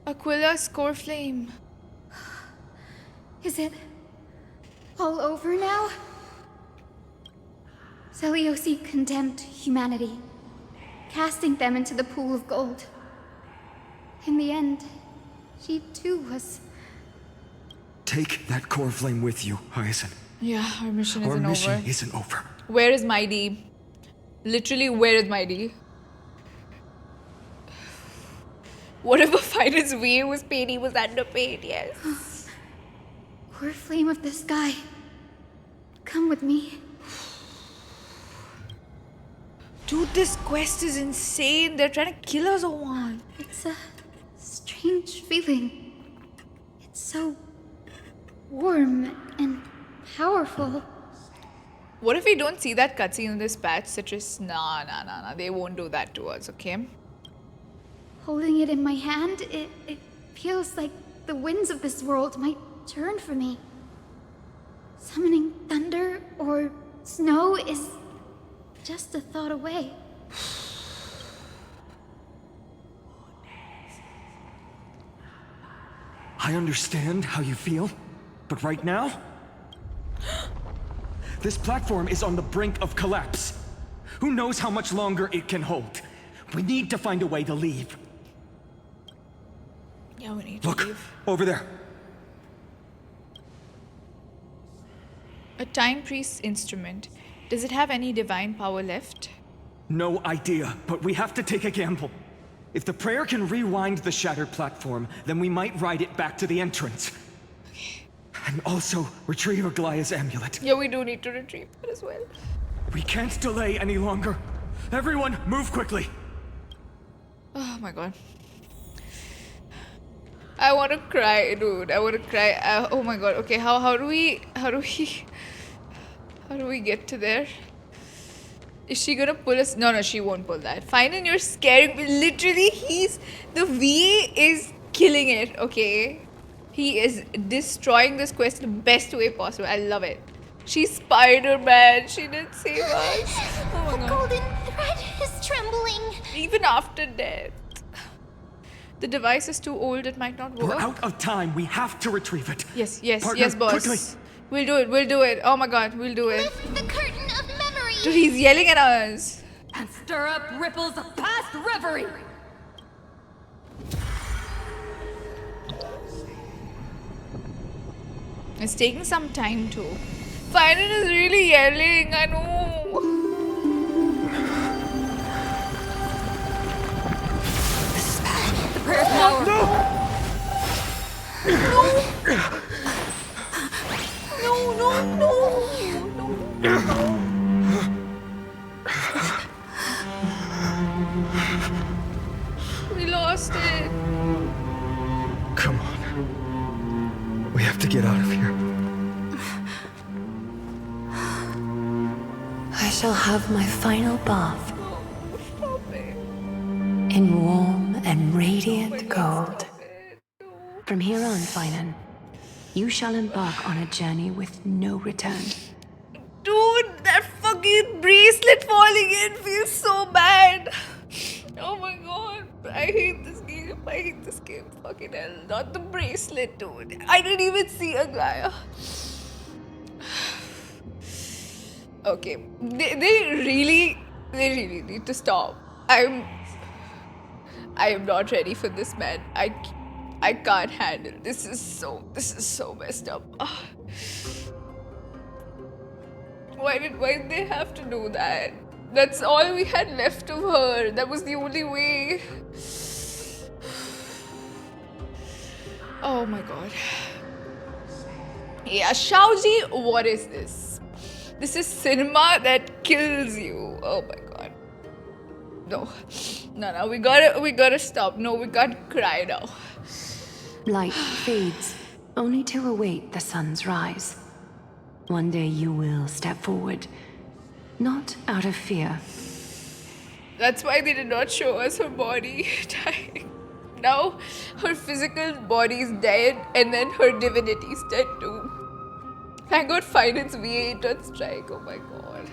Aquila's core flame. Is it all over now? Celiosi condemned humanity, casting them into the pool of gold. In the end, she too was... Take that core flame with you, Hyacinth. Yeah, our mission Our isn't mission over. isn't over. Where is Mighty? Literally, where is Mighty? Whatever Fidet's VA was paid, he was underpaid, yes. Core flame of the sky, come with me. Dude, this quest is insane. They're trying to kill us or what? It's a strange feeling. It's so warm and powerful. What if we don't see that cutscene in this patch? Citrus, nah. They won't do that to us, okay? Holding it in my hand, it feels like the winds of this world might turn for me. Summoning thunder or snow is just a thought away. I understand how you feel, but right now, this platform is on the brink of collapse. Who knows how much longer it can hold? We need to find a way to leave. Yeah, we need to Look, leave. over there. A Time Priest's instrument. Does it have any divine power left? No idea, but we have to take a gamble. If the prayer can rewind the shattered platform, then we might ride it back to the entrance. And also retrieve Aglia's amulet. Yeah, we do need to retrieve it as well. We can't delay any longer. Everyone, move quickly. Oh my god. I want to cry, dude. I want to cry. Oh my god. Okay, how do we get to there? Is she gonna pull us? No, she won't pull that. Finan, you're scaring me. Literally, the VA is killing it, okay? He is destroying this quest the best way possible. I love it. She's Spider-Man. She didn't save us. Oh my god. The golden thread is trembling. Even after death. The device is too old, it might not work. We're out of time. We have to retrieve it. Yes, Partner, boss. Quickly. We'll do it. Oh my god, we'll do it. Lift the curtain of memory. Dude, he's yelling at us. And stir up ripples of past reverie. It's taking some time too. Finan is really yelling, I know. This is bad. The prayer's power. No. We lost it. Come on. We have to get out of here. I shall have my final bath in warm and radiant gold. From here on, Finan, you shall embark on a journey with no return. Dude, that fucking bracelet falling in feels so bad. Oh my god. I hate this game. Fucking hell. Not the bracelet, dude. I didn't even see Aglia. Okay. They really need to stop. I am not ready for this, man. I can't handle it. This is so messed up. Why did they have to do that? That's all we had left of her. That was the only way. Oh my god. Yeah, Shaoji, what is this? This is cinema that kills you. Oh my god. No, we gotta stop. No, we can't cry now. Light fades, only to await the sun's rise. One day you will step forward, not out of fear. That's why they did not show us her body dying. Now her physical body is dead and then her divinity is dead too. Thank god Finan's V8 on strike. Oh my god.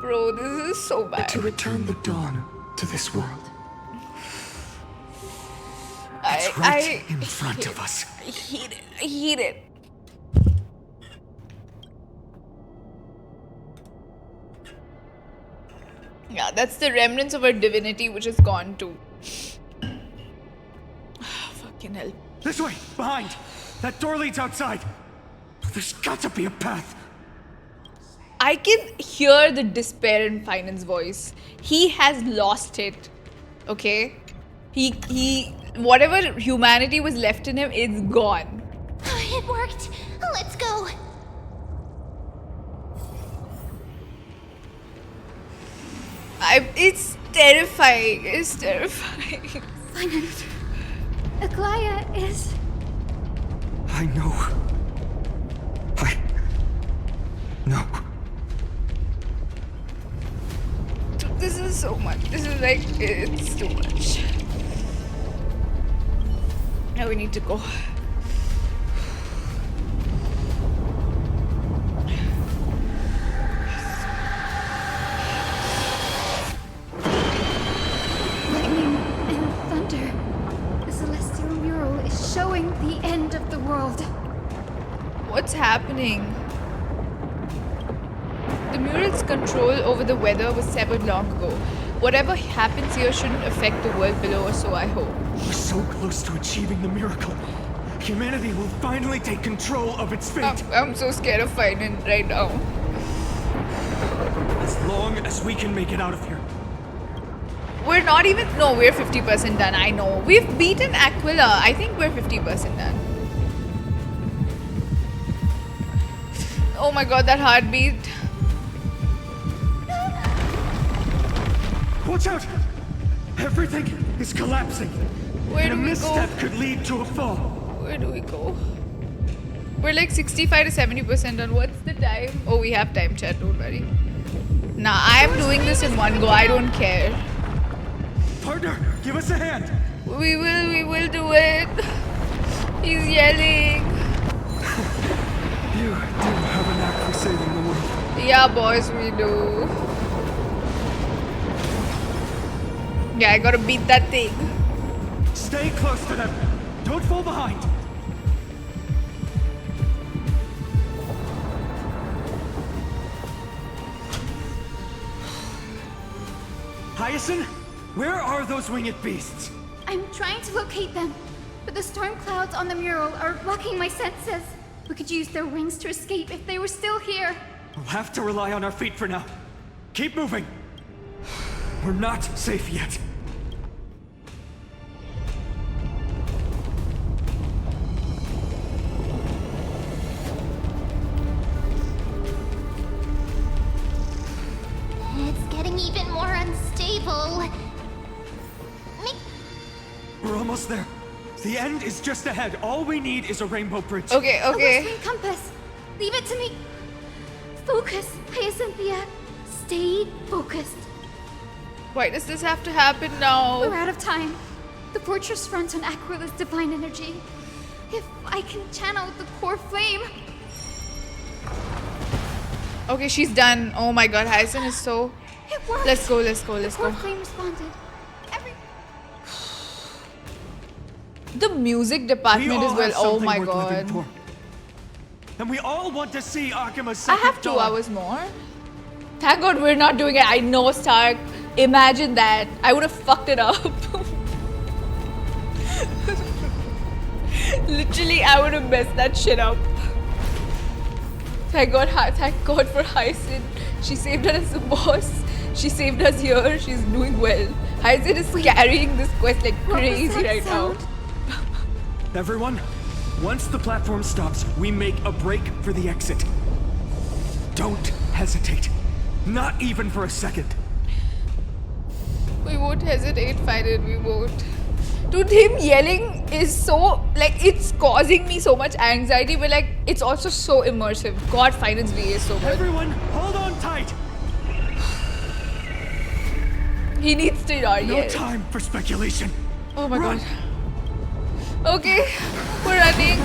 Bro, this is so bad. To return the dawn to this world. It's right in front of us. I hate it. Yeah, that's the remnants of her divinity which is gone too. Fucking hell. This way! Behind! That door leads outside! There's got to be a path! I can hear the despair in Finan's voice. He has lost it. Okay? He whatever humanity was left in him is gone. It worked. Let's go. It's terrifying. It's terrifying. Finan. Aglia is... I know. No. This is so much. This is like, it's too much. Now we need to go. Lightning and thunder. The celestial mural is showing the end of the world. What's happening? The mural's control over the weather was severed long ago. Whatever happens here shouldn't affect the world below, or so I hope. We're so close to achieving the miracle. Humanity will finally take control of its fate. I'm so scared of Finan right now. As as long as we can make it out of here. We're not even... No, we're 50% done. I know. We've beaten Aquila. I think we're 50% done. Oh my god, that heartbeat. Watch out! Everything is collapsing. Where do a we misstep go? could lead to a fall. Where do we go? We're like 65 to 70% done. What's the time? Oh, we have time, chat. Don't worry. Nah, I'm doing this in one go. I don't care. Partner, give us a hand. We will do it. He's yelling. You do have a knack for saving the world. Yeah, boys, we do. Yeah, I gotta beat that thing. Stay close to them. Don't fall behind. Hyacinth, where are those winged beasts? I'm trying to locate them, but the storm clouds on the mural are blocking my senses. We could use their wings to escape if they were still here. We'll have to rely on our feet for now. Keep moving. We're not safe yet. It's getting even more unstable. We're almost there. The end is just ahead. All we need is a rainbow bridge. Okay. A whispering compass. Leave it to me. Focus, Hyacinthia. Stay focused. Why does this have to happen now? We're out of time. The fortress runs on Aquila's divine energy. If I can channel the core flame. Okay, she's done. Oh my god, Hyacinth is so... It worked. Let's go. The core flame responded. The music department as well. Oh my god. And we all want to see Akima's I have 2 hours more. Thank god we're not doing it. I know, Stark. Imagine that. I would have fucked it up. Literally, I would have messed that shit up. Thank god for Hyacinth. She saved us as the boss. She saved us here. She's doing well. Hyacinth is carrying this quest like crazy right now. Everyone, once the platform stops, we make a break for the exit. Don't hesitate. Not even for a second. We won't hesitate, fight it, we won't. Dude, him yelling is so, like, it's causing me so much anxiety, but like, it's also so immersive. God, Finance V is so good. Everyone, hold on tight! He needs to yell. No time for speculation. Oh my god. Okay, we're running.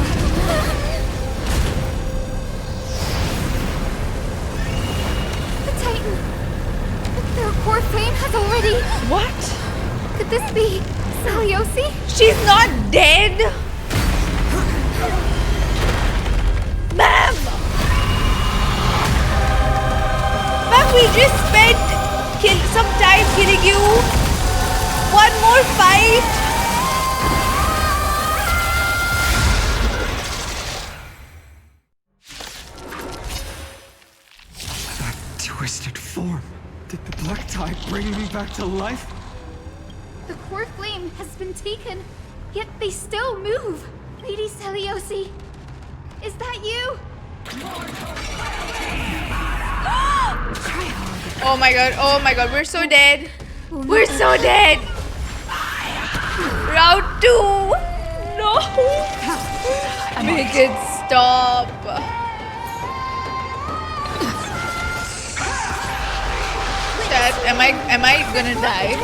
The Titan. Their core flame has already... What? Could this be Celiosi? She's not dead! Ma'am! Ma'am, we just spent some time killing you. One more fight. Twisted form. Did the black tide bring me back to life? The core flame has been taken, yet they still move. Lady Celiosi, is that you? Oh my god, we're so dead. We're so dead. Round 2. No. Make it stop. Chat, am I gonna die?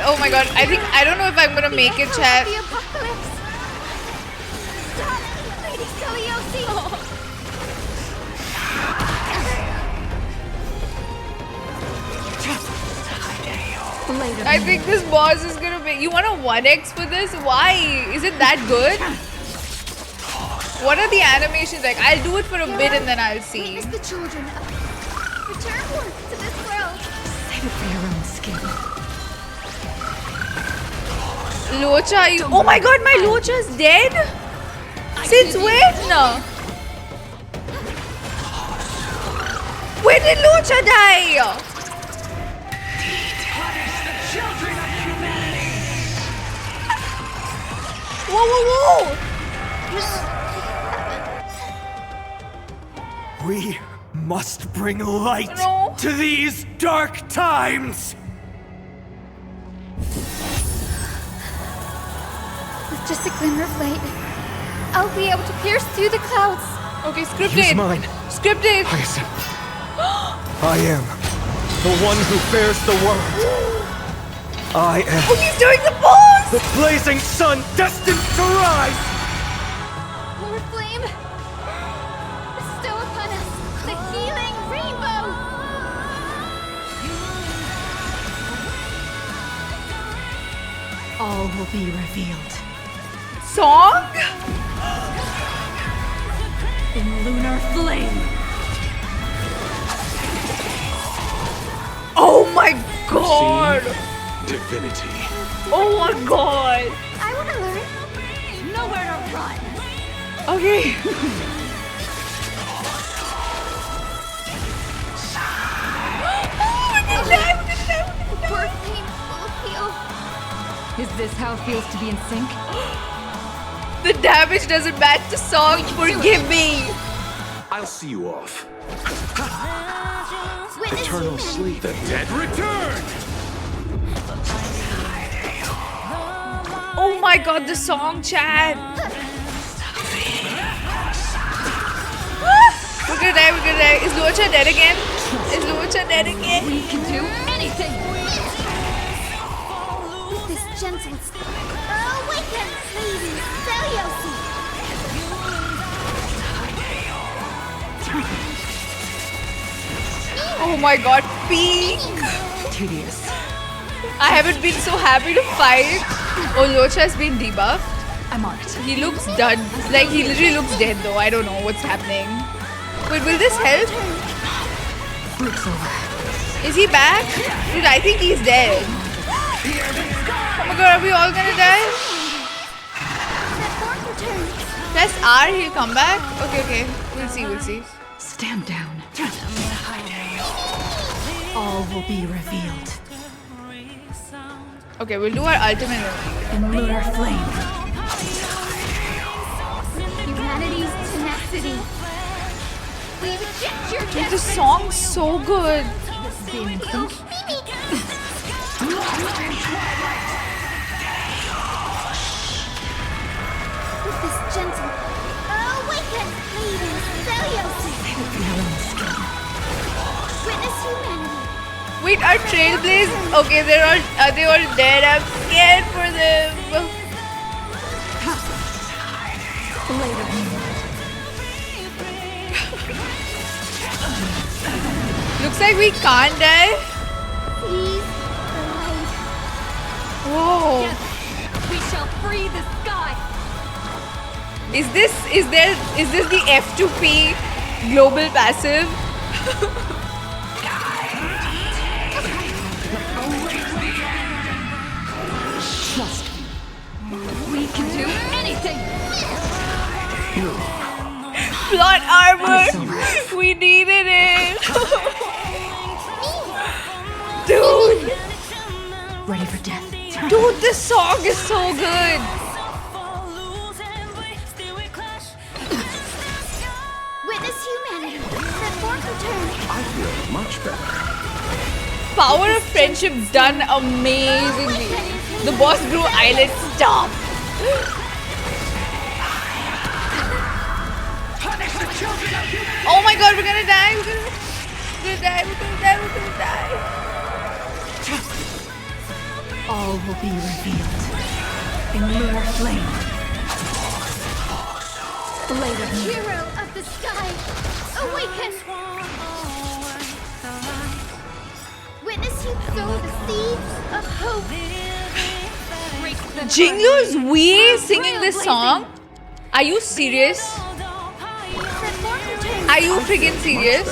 Oh my god, I don't know if I'm gonna make it, chat. The apocalypse. Stop, Lady Celiosi. I think this boss is gonna be... You want a 1x for this? Why? Is it that good? What are the animations like? I'll do it for a bit and then I'll see. Witness the children. Return to this world. Save it for your own skin. Locha, you... Oh my god, my Locha's dead? Since when? When did Lucha die? Whoa, whoa, whoa! We must bring light to these dark times! With just a glimmer of light, I'll be able to pierce through the clouds. Okay, script Use it. mine. Script it. I am the one who bears the world. I am. Oh, he's doing the pose! The blazing sun destined to rise! Lord Flame, bestow upon us the healing rainbow! All will be revealed. Song? In lunar flame. Oh my god! Divinity. Oh my god! I want to learn. Nowhere to run. Okay. Poor Flame will heal. Is this how it feels to be in sync? The damage doesn't match the song. Forgive me. I'll see you off. Witness Eternal sleep. The dead return! Oh my god, the song, Chad. We're gonna die, we're gonna die. Is Lucha dead again? Is Lucha dead again? We can do anything. With this gentle awaken, Lady Celliosi. Oh my god, peak! Tedious. I haven't been so happy to fight. Oh, Lucha has been debuffed. I'm on it. He looks done. Like, he literally looks dead though. I don't know what's happening. Wait, will this help? Looks over. Is he back? Dude, I think he's dead. Oh my god, are we all gonna die? Press R, he'll come back? Okay, okay. We'll see, we'll see. Stand down. All will be revealed. Okay, we'll do our ultimate. In lunar flame. Humanity's tenacity. We reject your Dude, the song's so good. Being in sync. With this gentle awaken, Lady Celliosi. Witness humanity. Wait, our Trailblaze? Okay, are they all dead? I'm scared for them. Looks like we can't die. Please, the light. Whoa. We shall free the sky. Is this the F2P global passive? Trust me. We can do anything. Plot armor! We needed it! Dude! Ready for death. Dude, this song is so good! Witness humanity. The fourth return. I feel much better. Power of friendship done amazingly. The boss grew eyelid. Stop! Oh my god, we're gonna die! We're gonna die! We're gonna die! We're gonna die! All will be revealed. In lunar flame. Blade of hero of the sky. Awaken. Witness you sow the seeds of hope. Jinglu's Wii singing this song? Are you serious? Are you freaking serious?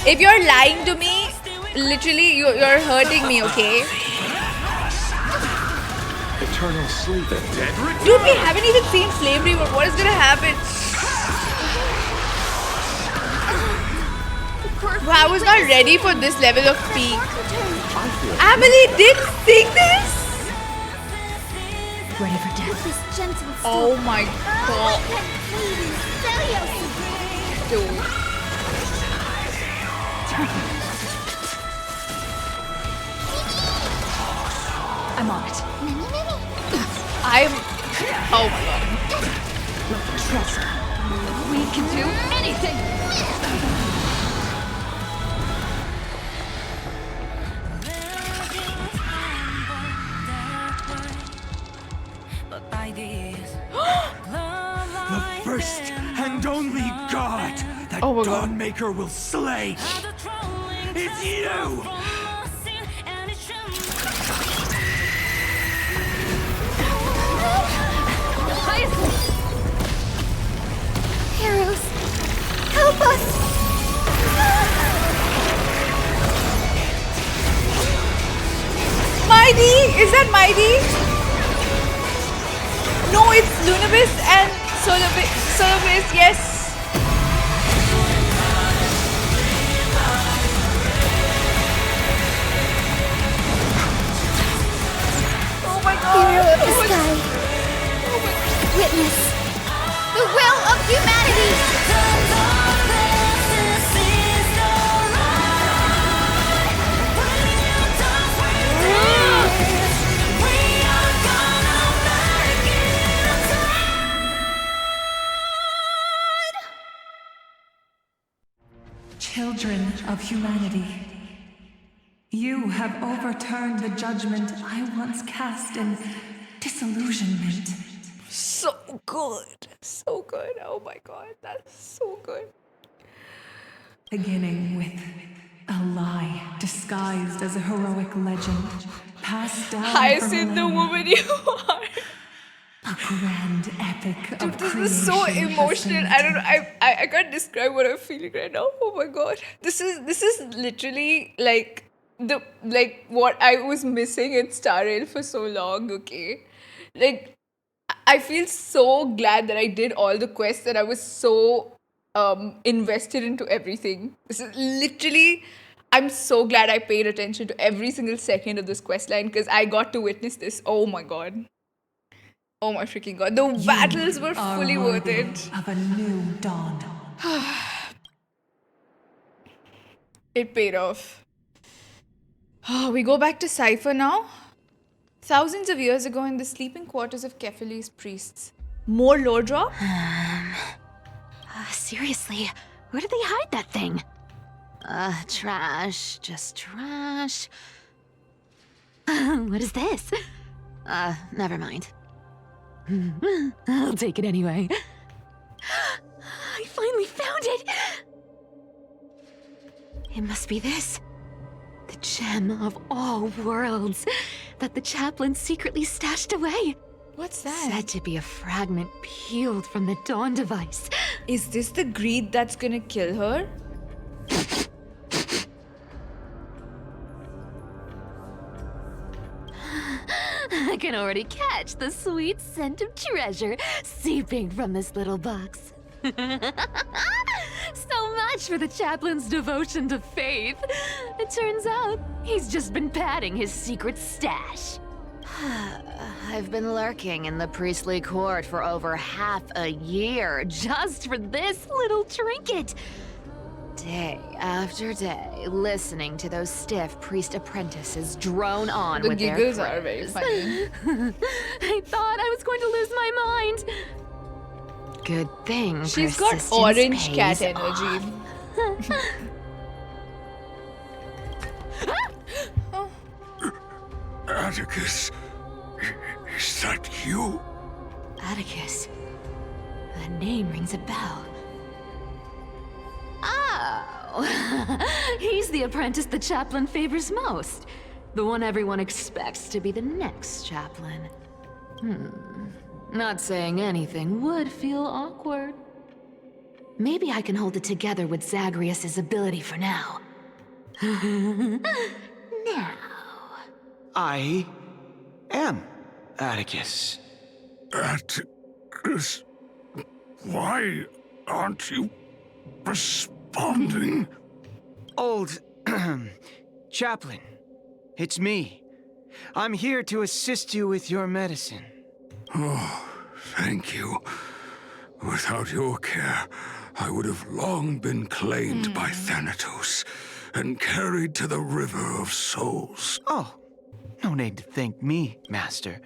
If you're lying to me, literally you're hurting me, okay? Eternal sleep. The dead return. Dude, we haven't even seen Flame Reaver. What is gonna happen? But I was not ready for this level of peak. Emily did sing this? Ready for death? Oh my god. Dude. I'm on it. Oh my god. Trust. We can do anything. The first and only god that Dawnmaker will slay is you! Heroes, help us! Mighty! Is that Mighty? No, it's Lunabis and Solobis, yes. Oh my god. Hero of the sky. Witness the will of humanity. Children of humanity, you have overturned the judgment I once cast in disillusionment. So good. So good. Oh my god, that's so good. Beginning with a lie disguised as a heroic legend, passed down Hyacinth, the woman you are. A grand epic of Dude, this is so emotional. I don't know. I can't describe what I'm feeling right now. Oh my god. This is literally like what I was missing in Starrail for so long, okay? Like, I feel so glad that I did all the quests and I was so invested into everything. This is literally, I'm so glad I paid attention to every single second of this quest line because I got to witness this. Oh my god. Oh my freaking god. The battles were fully worth it. Of a new dawn. It paid off. Oh, we go back to Cipher now. Thousands of years ago in the sleeping quarters of Kephile's priests. More lore drop? Seriously, where did they hide that thing? Trash. Just trash. What is this? Never mind. I'll take it anyway. I finally found it! It must be this. The gem of all worlds that the chaplain secretly stashed away. What's that? Said to be a fragment peeled from the Dawn device. Is this the greed that's gonna kill her? I can already catch the sweet scent of treasure seeping from this little box. So much for the chaplain's devotion to faith. It turns out he's just been padding his secret stash. I've been lurking in the priestly court for over half a year just for this little trinket. Day after day, listening to those stiff priest apprentices drone on with their giggles are very funny. I thought I was going to lose my mind. Good thing she's got orange cat energy. Atticus, is that you? Atticus. That name rings a bell. Oh, he's the apprentice the chaplain favors most. The one everyone expects to be the next chaplain. Not saying anything would feel awkward. Maybe I can hold it together with Zagreus's ability for now. Now. I am Atticus. Atticus? Why aren't you responding? Old... Chaplain. It's me. I'm here to assist you with your medicine. Oh, thank you. Without your care, I would have long been claimed by Thanatos and carried to the River of Souls. Oh, no need to thank me, Master.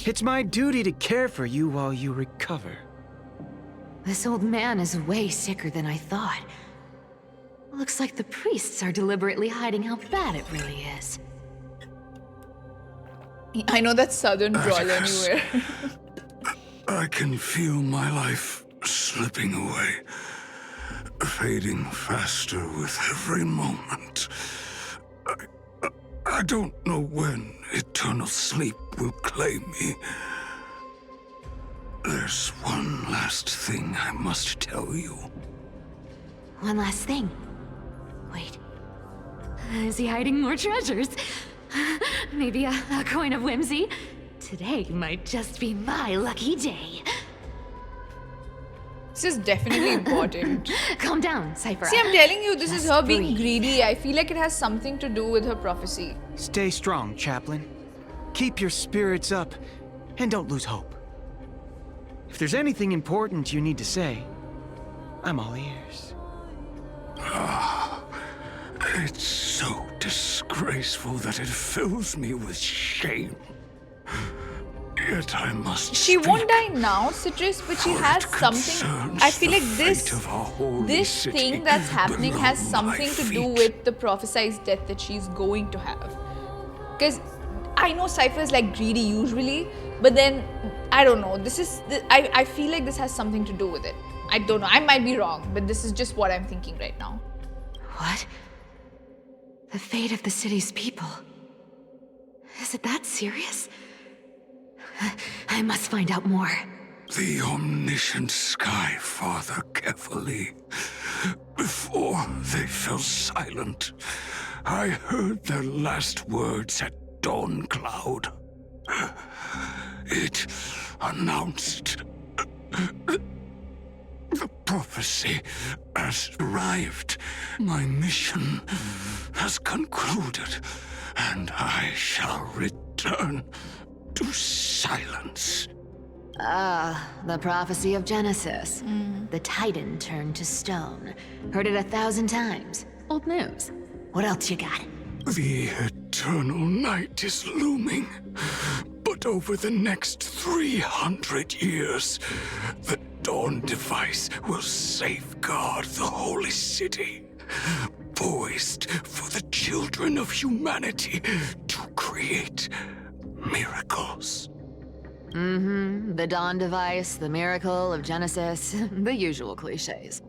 It's my duty to care for you while you recover. This old man is way sicker than I thought. Looks like the priests are deliberately hiding how bad it really is. I know that southern drawl Atticus. anywhere. I can feel my life slipping away, fading faster with every moment. I don't know when eternal sleep will claim me. There's one last thing I must tell you. One last thing. Wait. Is he hiding more treasures? Maybe a coin of whimsy? Today might just be my lucky day. This is definitely important. Calm down, Cipher. See, I'm telling you, this is Just her being breathe. greedy. I feel like it has something to do with her prophecy. Stay strong, Chaplain. Keep your spirits up, and don't lose hope. If there's anything important you need to say, I'm all ears. It's so disgraceful that it fills me with shame. Yet I must She won't die now, Citrus, but she has something. I feel like this thing that's happening has something to do with the prophesized death that she's going to have. Because I know Cipher is like greedy usually, but then I don't know. I feel like this has something to do with it. I don't know. I might be wrong, but this is just what I'm thinking right now. What? The fate of the city's people. Is it that serious? I must find out more. The omniscient Sky Father carefully. Before they fell silent, I heard their last words at Dawn Cloud. It announced the prophecy has arrived. My mission has concluded, and I shall return to silence. The prophecy of Genesis. The Titan turned to stone. Heard it 1,000 times. Old news. What else you got? The eternal night is looming. But over the next 300 years, the Dawn device will safeguard the holy city, poised for the children of humanity to create miracles. The Dawn device, the miracle of Genesis, the usual cliches.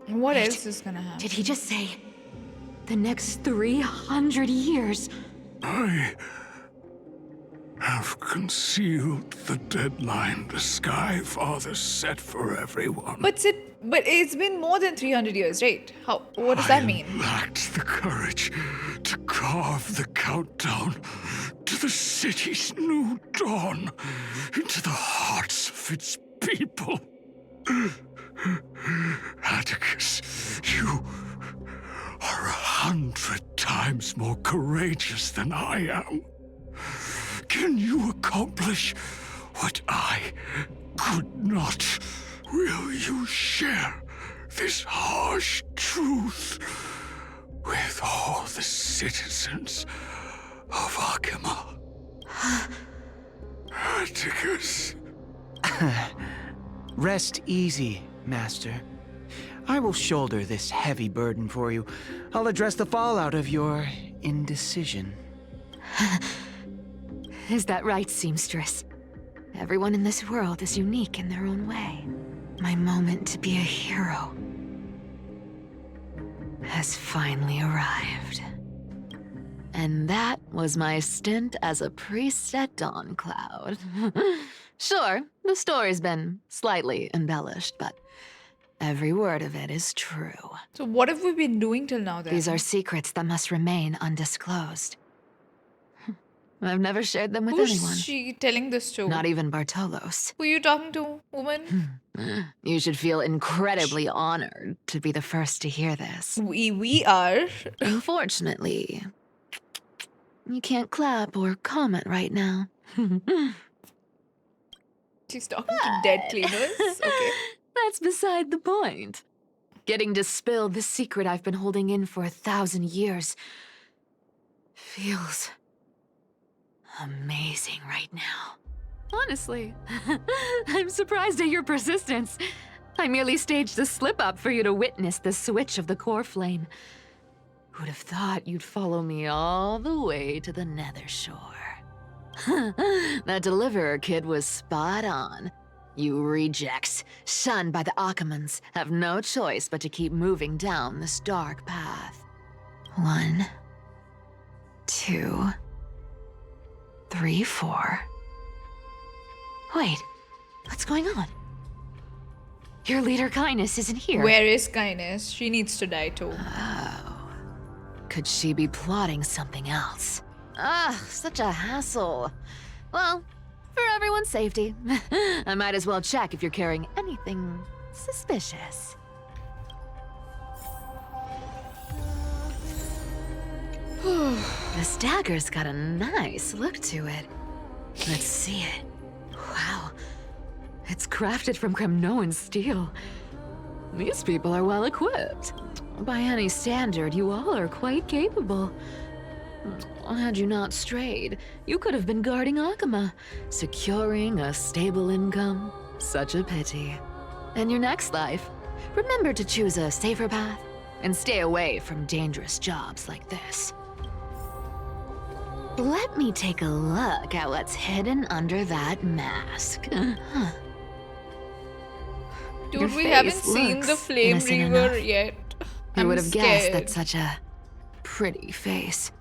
What else is gonna happen? Did he just say the next 300 years? I have concealed the deadline the Sky Father set for everyone. But it's been more than 300 years, right? What does that mean? I lacked the courage to carve the countdown to the city's new dawn into the hearts of its people. Atticus, you are 100 times more courageous than I am. Can you accomplish what I could not? Will you share this harsh truth with all the citizens of Akima? Atticus. Rest easy, Master. I will shoulder this heavy burden for you. I'll address the fallout of your indecision. Is that right, seamstress? Everyone in this world is unique in their own way. My moment to be a hero has finally arrived. And that was my stint as a priest at Dawn Cloud. Sure, the story's been slightly embellished, but every word of it is true. So what have we been doing till now then? These are secrets that must remain undisclosed. I've never shared them with Who's anyone. she telling this to? Not even Bartolos. Who are you talking to, woman? You should feel incredibly honored to be the first to hear this. We are. Unfortunately, you can't clap or comment right now. She's talking to dead cleaners? Okay. That's beside the point. Getting to spill the secret I've been holding in for 1,000 years feels amazing right now. Honestly, I'm surprised at your persistence. I merely staged a slip-up for you to witness the switch of the core flame. Who'd have thought you'd follow me all the way to the Nether Shore? That Deliverer kid was spot on. You rejects, shunned by the Akamans, have no choice but to keep moving down this dark path. 1, 2, 3, 4. Wait, what's going on? Your leader Kindness isn't here. Where is Kindness? She needs to die too. Oh. Could she be plotting something else? Such a hassle. Well, for everyone's safety, I might as well check if you're carrying anything suspicious. This dagger's got a nice look to it. Let's see it. Wow. It's crafted from Kremnoan steel. These people are well equipped. By any standard, you all are quite capable. Had you not strayed, you could have been guarding Akama, securing a stable income. Such a pity. In your next life, remember to choose a safer path and stay away from dangerous jobs like this. Let me take a look at what's hidden under that mask. Dude, Your we face haven't seen the looks Flame innocent Reaver enough. yet. I I'm would have guessed that scared. such a pretty face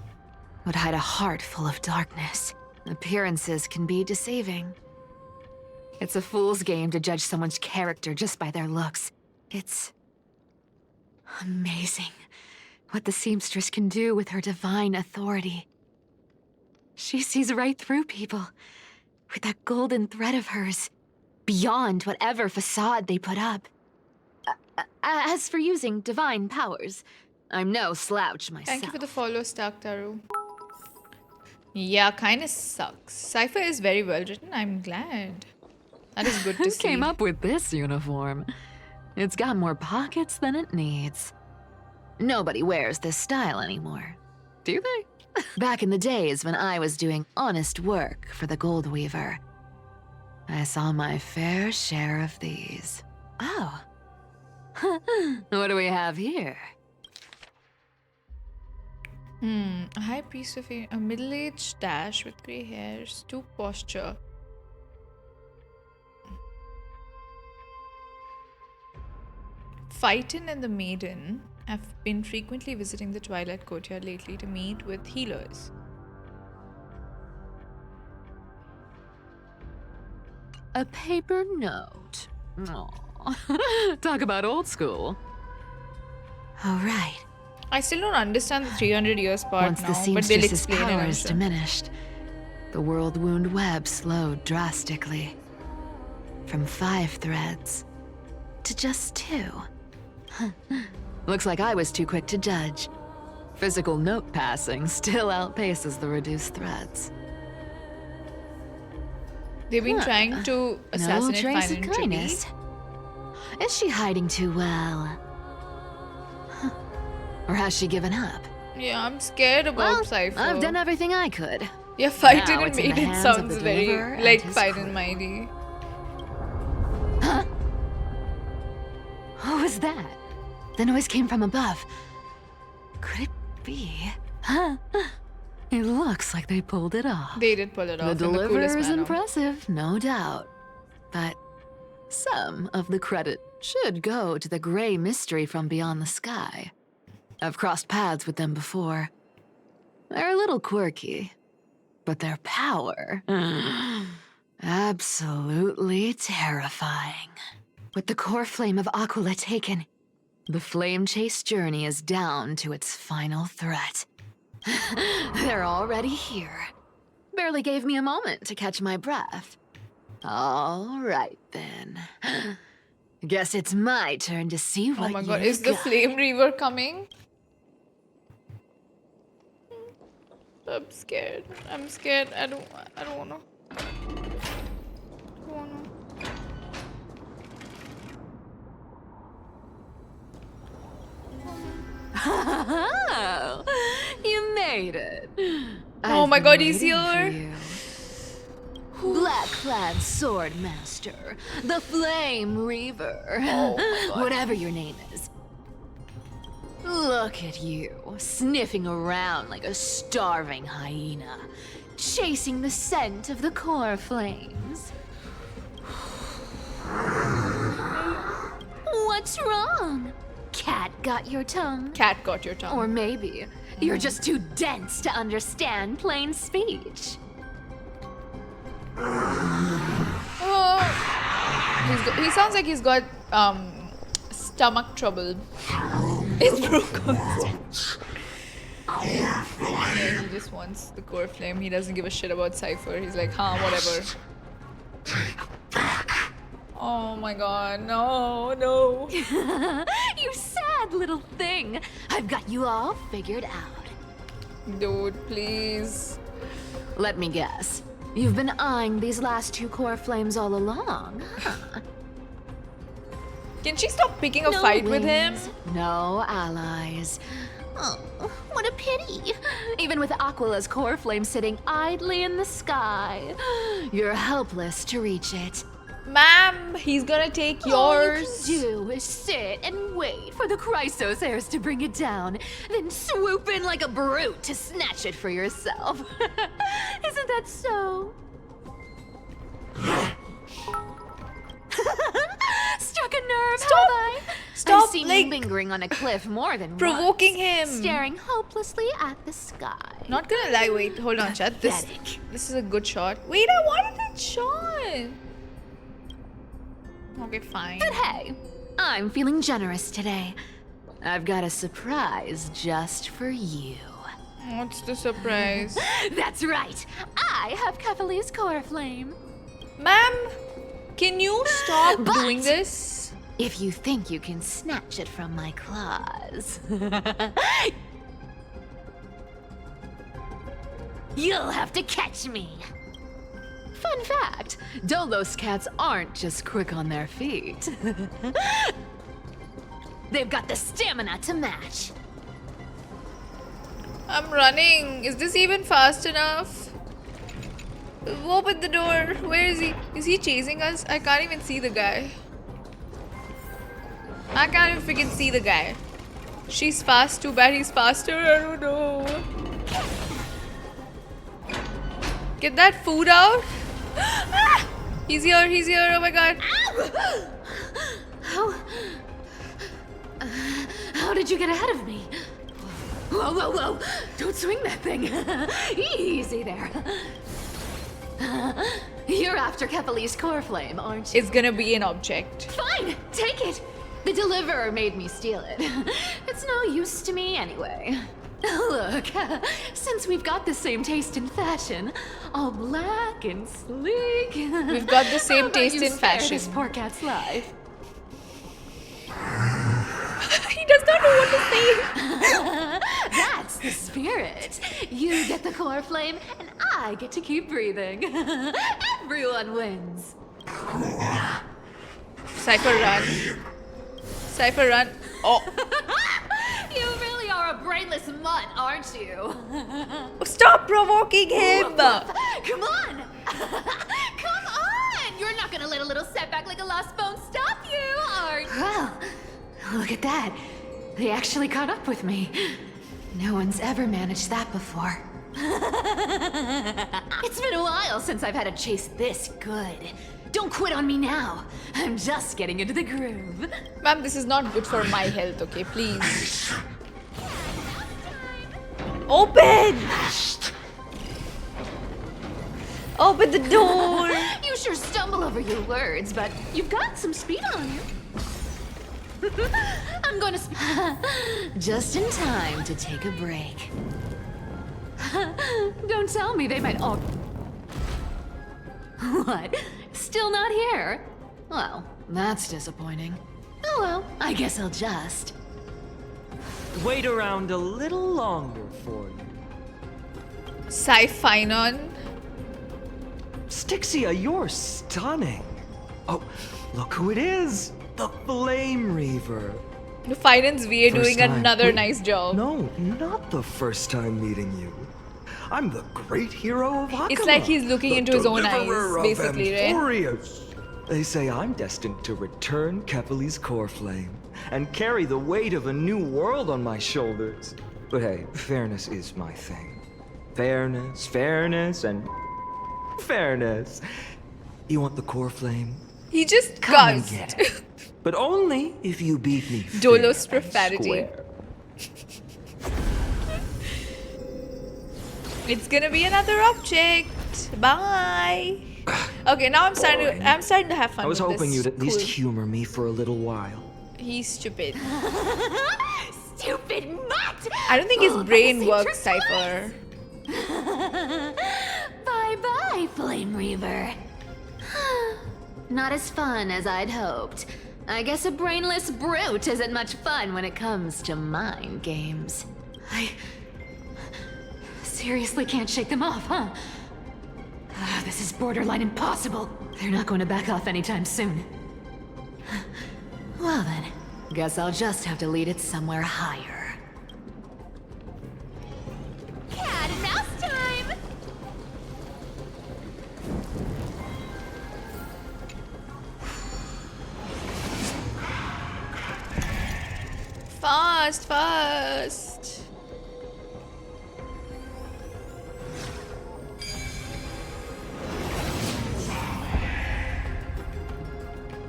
would hide a heart full of darkness. Appearances can be deceiving. It's a fool's game to judge someone's character just by their looks. It's amazing what the seamstress can do with her divine authority. She sees right through people with that golden thread of hers, beyond whatever facade they put up. As for using divine powers, I'm no slouch myself. Thank you for the follow, Stark Taru. Yeah, Kindness sucks. Cipher is very well written. I'm glad. That is good to Who see. came up with this uniform? It's got more pockets than it needs. Nobody wears this style anymore, do they? Back in the days when I was doing honest work for the Gold Weaver, I saw my fair share of these. Oh. What do we have here? A high priest of a middle-aged dash with grey hairs, stoop posture. Phaeton and the Maiden have been frequently visiting the Twilight Courtyard lately to meet with healers. A paper note. Aw. Talk about old school. All right. I still don't understand the 300 years part Once now, the but they'll seamstress's explain it, I'm powers sure. diminished, the world wound web slowed drastically. From 5 threads to just 2. Looks like I was too quick to judge. Physical note passing still outpaces the reduced threads. They've been trying to assassinate no trace of Final kindness. Is she hiding too well? Or has she given up? Yeah, I'm scared about Well, Cipher. I've done everything I could. Yeah, Phaeton Now and it's in the Maiden hands of sounds the very deliverer and like his Phaeton crew. Mighty. What was that? The noise came from above. Could it be? It looks like they pulled it off. They did pull it off The in the coolest deliverer's manner. impressive, no doubt. But some of the credit should go to the gray mystery from beyond the sky. I've crossed paths with them before. They're a little quirky, but their power... absolutely terrifying. With the core flame of Aquila taken, the flame chase journey is down to its final threat. They're already here. Barely gave me a moment to catch my breath. All right, then. Guess it's my turn to see what Oh my god, you is the got. flame reaver coming? I'm scared. I'm scared. I don't wanna. Oh, you made it. Oh I've my been god, he's waiting for here. you. Black-clad sword master, the flame reaver, Oh my god. whatever your name is. Look at you, sniffing around like a starving hyena, chasing the scent of the core flames. What's wrong? Cat got your tongue? Cat got your tongue. Or maybe you're just too dense to understand plain speech. Oh. He sounds like he's got stomach trouble. It's broken. Yeah, he just wants the core flame. He doesn't give a shit about Cipher. He's like, huh, whatever. Oh my god, no, no. You sad little thing. I've got you all figured out. Dude, please. Let me guess. You've been eyeing these last two core flames all along, huh? Can she stop picking a No fight with him? wings, no allies. Oh, what a pity. Even with Aquila's core flame sitting idly in the sky, you're helpless to reach it. Ma'am, he's gonna take yours. All you can do is sit and wait for the chrysos heirs to bring it down, then swoop in like a brute to snatch it for yourself. Isn't that so? Struck a nerve, Stop. have I? Stop, I've seen like, you lingering on a cliff more than provoking once, him. staring hopelessly at the sky. Not gonna lie, wait, hold on, chat. This is a good shot. Wait, I wanted that shot. Okay, fine. But hey, I'm feeling generous today. I've got a surprise just for you. What's the surprise? That's right. I have Kefali's core flame. Ma'am, can you stop But doing this? If you think you can snatch it from my claws, you'll have to catch me. Fun fact, Dolos cats aren't just quick on their feet. They've got the stamina to match. I'm running. Is this even fast enough? Open the door. Where is he? Is he chasing us? I can't even see the guy. I can't even freaking see the guy. She's fast. Too bad he's faster. I don't know. Get that food out. Ah! He's here. He's here. Oh my god. How did you get ahead of me? Whoa, whoa, whoa! Don't swing that thing! Easy there. You're after Kefali's core flame, aren't you? It's gonna be an object. Fine! Take it! The deliverer made me steal it. It's no use to me anyway. Look, since we've got the same taste in fashion, all black and sleek. We've got the same how about taste you in spare fashion. This poor cat's life. He does not know what to say. That's the spirit. You get the core flame, and I get to keep breathing. Everyone wins. Cipher, run. Cipher, run. Oh. You really are a brainless mutt, aren't you? Stop provoking him. Come on! Come on! You're not gonna let a little setback like a lost bone stop you, are you? Well, look at that. They actually caught up with me. No one's ever managed that before. It's been a while since I've had a chase this good. Don't quit on me now. I'm just getting into the groove. Ma'am, this is not good for my health, okay? Please. Open! Open the door! You sure stumble over your words, but you've got some speed on you. I'm gonna just in time to take a break. Don't tell me they might all What? Still not here? Well, that's disappointing. Oh well, I guess I'll just... Wait around a little longer for you. Siphinon. Styxia, you're stunning. Oh, look who it is. The Flame Reaver. Finance VA First doing time. another Wait, nice job. No, not the first time meeting you. I'm the great hero of Hakama. It's like he's looking the into his own eyes, deliverer of basically, right? Amphoreus. They say I'm destined to return Kefali's core flame and carry the weight of a new world on my shoulders. But hey, fairness is my thing. Fairness, and fairness. You want the core flame? He just Come and cussed. get it. But only if you beat me Dolo's fair and profanity. square. It's gonna be another object. Bye. Okay, now I'm starting to have fun. I was with hoping this. you'd at least Cool. humor me for a little while. He's stupid. Stupid mutt! I don't think his brain Secret works, Cipher. Bye-bye, Flame Reaver. Not as fun as I'd hoped. I guess a brainless brute isn't much fun when it comes to mind games. I seriously can't shake them off, huh? This is borderline impossible. They're not going to back off anytime soon. Well then, guess I'll just have to lead it somewhere higher. Cat and mouse time! Fast.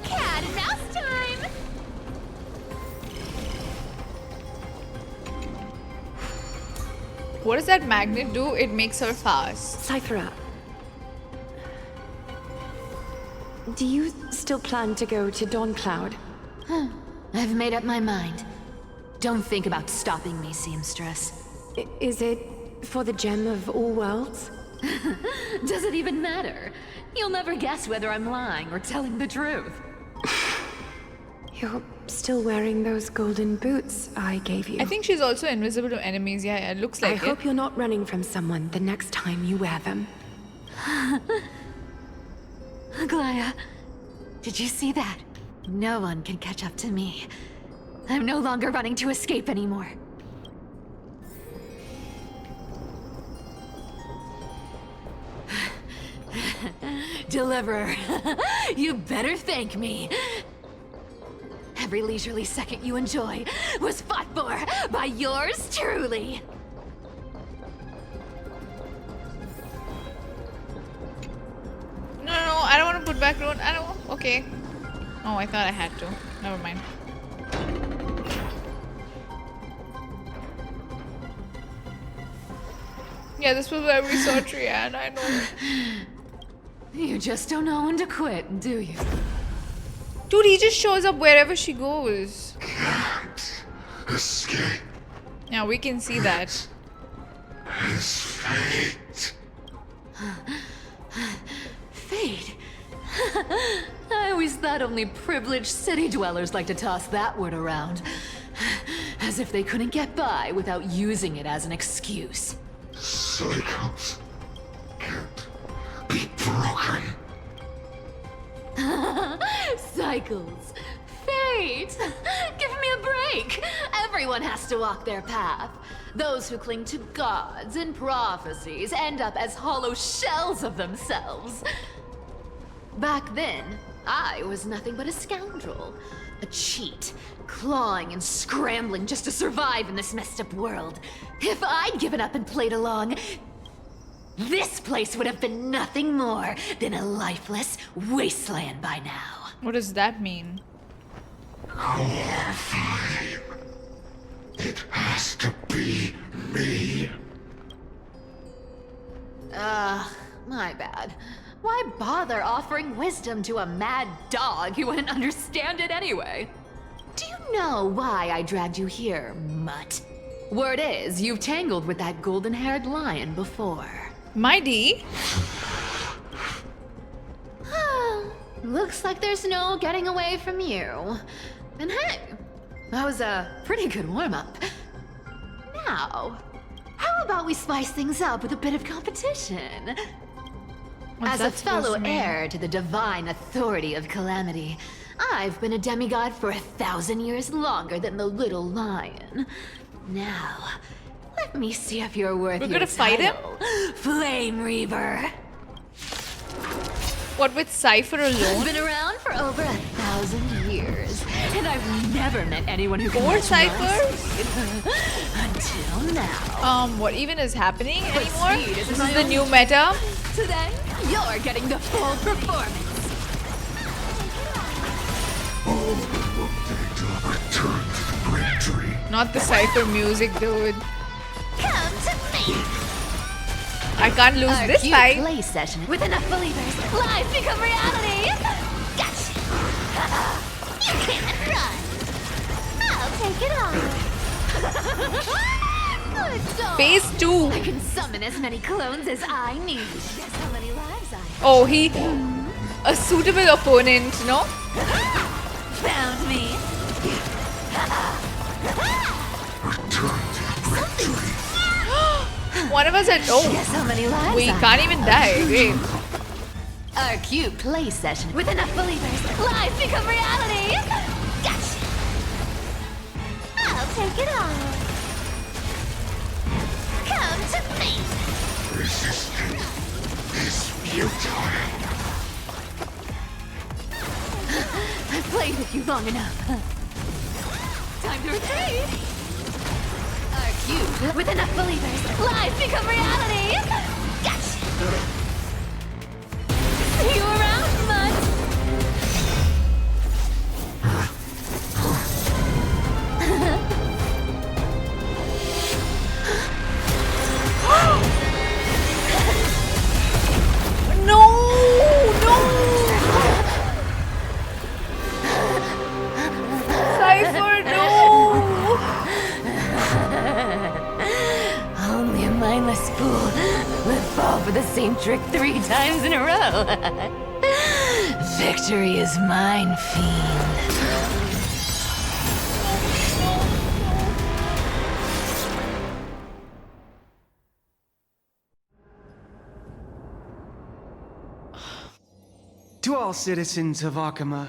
Cat and mouse time! What does that magnet do? It makes her fast. Cipher, do you still plan to go to Dawn Cloud? I've made up my mind. Don't think about stopping me, seamstress. Is it for the gem of all worlds? Does it even matter? You'll never guess whether I'm lying or telling the truth. You're still wearing those golden boots I gave you. I think she's also invisible to enemies. Yeah, it looks like I it. hope you're not running from someone the next time you wear them. Aglia, did you see that? No one can catch up to me. I'm no longer running to escape anymore. Deliverer, you better thank me. Every leisurely second you enjoy was fought for by yours truly. No, I don't want to put back road. I don't want. Okay. Oh, I thought I had to. Never mind. Yeah, this was where we saw Triad. I know. You just don't know when to quit, do you? Dude, he just shows up wherever she goes. Can't escape Yeah, we can see that. his fate. Fate? I always thought only privileged city dwellers like to toss that word around. As if they couldn't get by without using it as an excuse. Cycles can't be broken. Cycles. Fate! Give me a break! Everyone has to walk their path. Those who cling to gods and prophecies end up as hollow shells of themselves. Back then, I was nothing but a scoundrel. A cheat, clawing and scrambling just to survive in this messed up world. If I'd given up and played along, this place would have been nothing more than a lifeless wasteland by now. What does that mean? Core flame. It has to be me. My bad. Why bother offering wisdom to a mad dog who wouldn't understand it anyway? Do you know why I dragged you here, mutt? Word is, you've tangled with that golden-haired lion before. Mighty? Looks like there's no getting away from you. And hey, that was a pretty good warm-up. Now, how about we spice things up with a bit of competition? As a fellow heir to the divine authority of calamity, I've been a demigod for 1,000 years longer than the little lion. Now, let me see if you're worth your We're gonna fight him? Flame Reaver. What, with Cipher alone? I've been around for over 1,000 years, and I've never met anyone who can More match my Cipher? speed. Until now. What even is happening But anymore? speed This is is my the own- new meta. Today, you're getting the full performance. Not the Cipher music, dude. Come to me. I can't lose Our this cute fight. play session with enough believers. Life become reality. Gotcha. You can't run. I'll take it on. Good dog. Phase 2. I can summon as many clones as I need. Guess how many lives I have. Oh, he... A suitable opponent, no? Found me. One of us had... Oh, Guess how many lives we I can't even die. Great. Our cute play session with enough believers. Life become reality. Gotcha. I'll take it on. Come to me. Resistance is futile. I've played with you long enough. Time to retreat. Our cute with enough believers. Life become reality. Gotcha. See you around, Mud. Cipher, no! Only a mindless fool would fall for the same trick 3 times in a row. Victory is mine, fiend. To all citizens of Akama,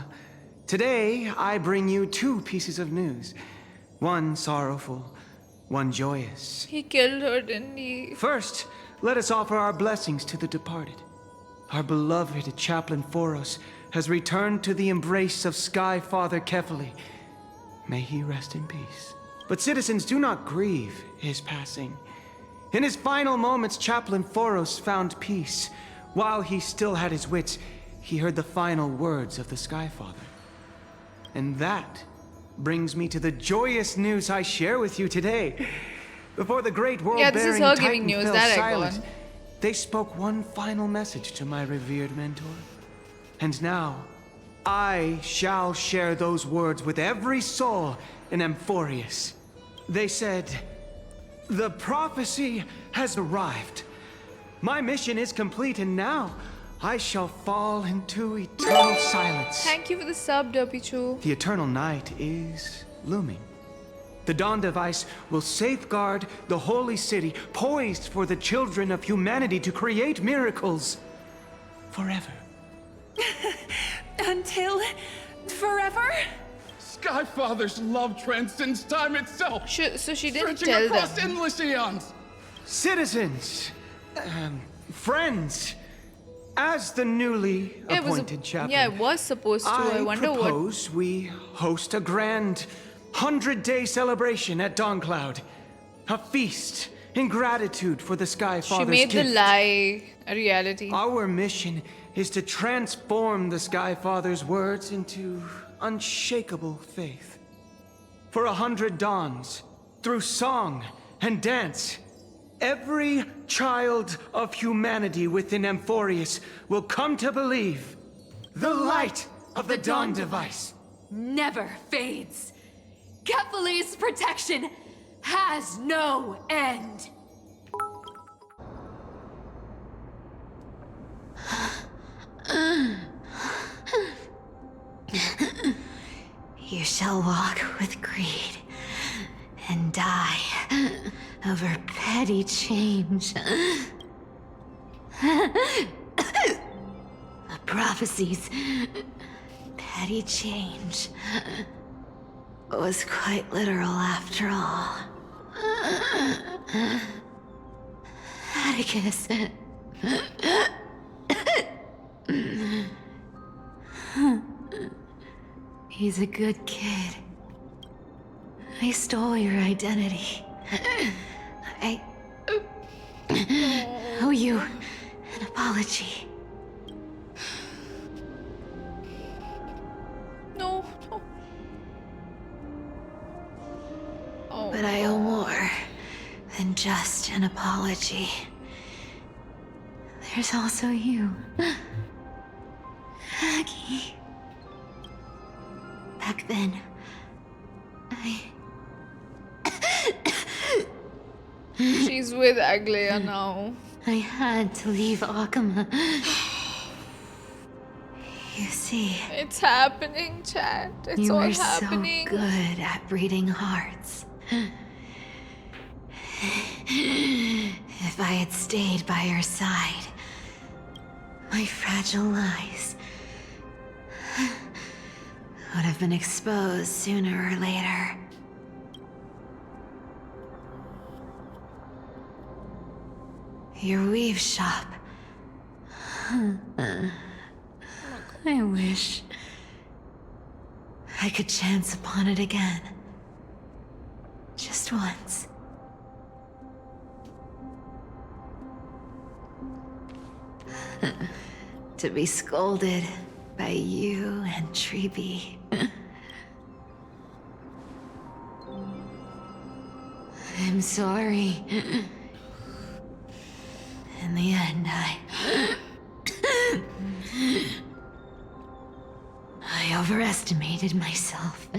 today I bring you 2 pieces of news. One sorrowful, one joyous. He killed her, didn't he? First, let us offer our blessings to the departed. Our beloved chaplain Amphoreus has returned to the embrace of Sky Father Kefili. May he rest in peace. But citizens, do not grieve his passing. In his final moments, Chaplain Amphoreus found peace. While he still had his wits, he heard the final words of the Sky Father. And that brings me to the joyous news I share with you today. Before the great Yeah, this is world-bearing her Titan giving news, fell that I silent, got. they spoke one final message to my revered mentor. And now, I shall share those words with every soul in Amphoreus. They said, "The prophecy has arrived. My mission is complete, and now I shall fall into eternal silence." Thank you for the sub, Derpichu. The eternal night is looming. The Dawn device will safeguard the holy city, poised for the children of humanity to create miracles forever. Until forever? Skyfather's love transcends time itself. So she didn't stretching tell across them. endless eons. Citizens, friends, as the newly Yeah, appointed chaplain, yeah, it was supposed to. I wonder what. propose we host a grand 100-day celebration at Dawncloud. A feast in gratitude for the Sky She Father's made the gift. lie a reality. Our mission is to transform the Sky Father's words into unshakable faith. For 100 dawns, through song and dance, every child of humanity within Amphoreus will come to believe the light of the Dawn device Never fades. Kefali's protection has no end. shall walk with greed and die over petty change. The prophecies, petty change, was quite literal after all. Atticus. He's a good kid. I stole your identity. I owe you an apology. No. Oh. But I owe more than just an apology. There's also you, Aggie. Back then, She's with Aglia now. I had to leave Akama. You see, It's happening, chat. It's you all were happening. so good at reading hearts. If I had stayed by your side, my fragile lies would have been exposed sooner or later. Your weave shop. I wish I could chance upon it again. Just once. To be scolded by you and Treeby. I'm sorry. In the end, I overestimated myself.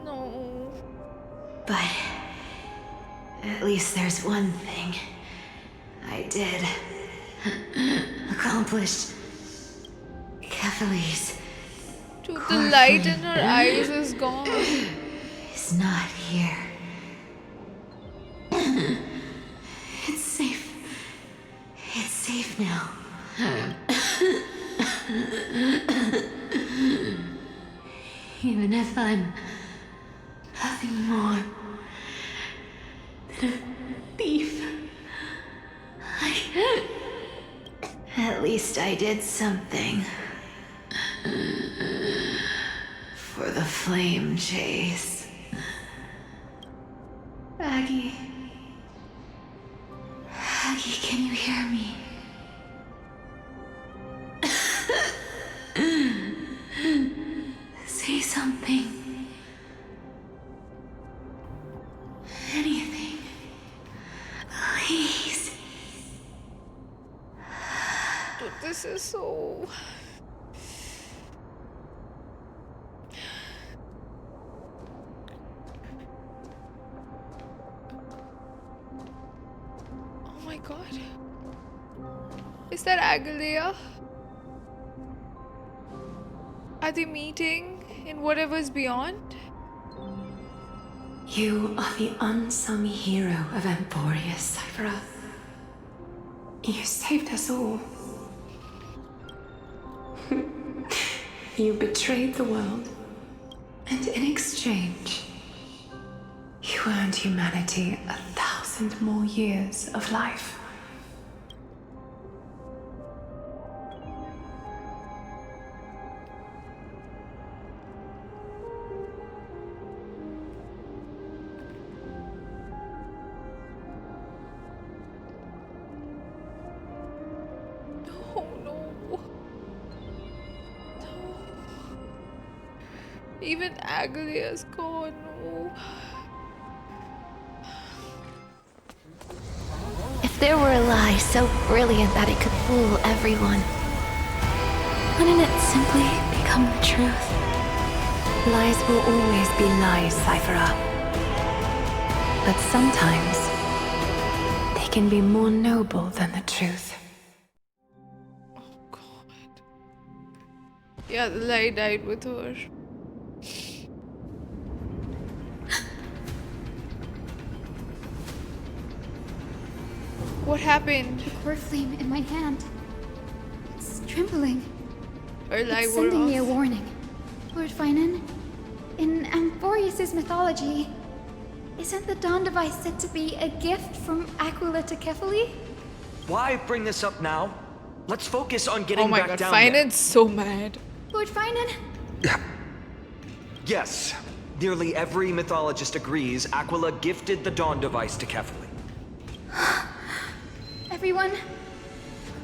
No. But at least there's one thing I did accomplish. Kephalie's Dude, the light in her eyes is gone. is not here. It's safe. It's safe now. Even if I'm nothing more than a thief, at least I did something. For the flame chase. Aggie. Aggie, can you hear me? Say something. Anything. Please. Dude, this is so... Oh my god. Is that Aglia? Are they meeting in whatever's beyond? You are the unsung hero of Amphoreus, Cipher. You saved us all. You betrayed the world, and in exchange, you earned humanity 1,000 more years of life. Even Aglia's gone. No. If there were a lie so brilliant that it could fool everyone, wouldn't it simply become the truth? Lies will always be lies, Cipher. But sometimes, they can be more noble than the truth. Yeah, the light died with her. What happened? The core flame in my hand. It's trembling. Her light It's wore sending me a off. warning. Lord Finan, in Amphoreus' mythology, isn't the Dawn device said to be a gift from Aglia to Kefili? Why bring this up now? Let's focus on getting Oh my back god, down there. Finan's so mad. Lord Finan? Yes. Nearly every mythologist agrees Aglia gifted the Dawn device to Kefili. Everyone,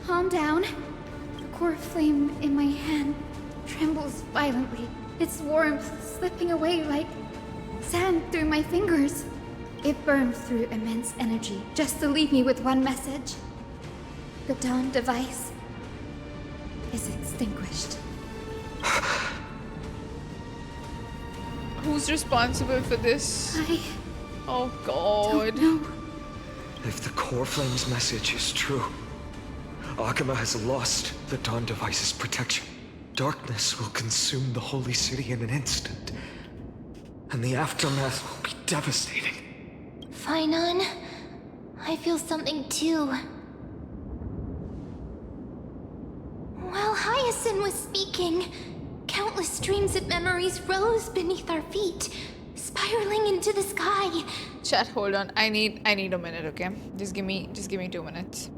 calm down. The core flame in my hand trembles violently. Its warmth slipping away like sand through my fingers. It burns through immense energy just to leave me with one message. The Dawn device is extinguished. Who's responsible for this? Oh god. If the core flame's message is true, Aglia has lost the Dawn device's protection. Darkness will consume the holy city in an instant, and the aftermath will be devastating. Finan, I feel something too. While Hyacinth was speaking, countless streams of memories rose beneath our feet, spiraling into the sky. Chat, hold on. I need a minute, okay? Just give me 2 minutes.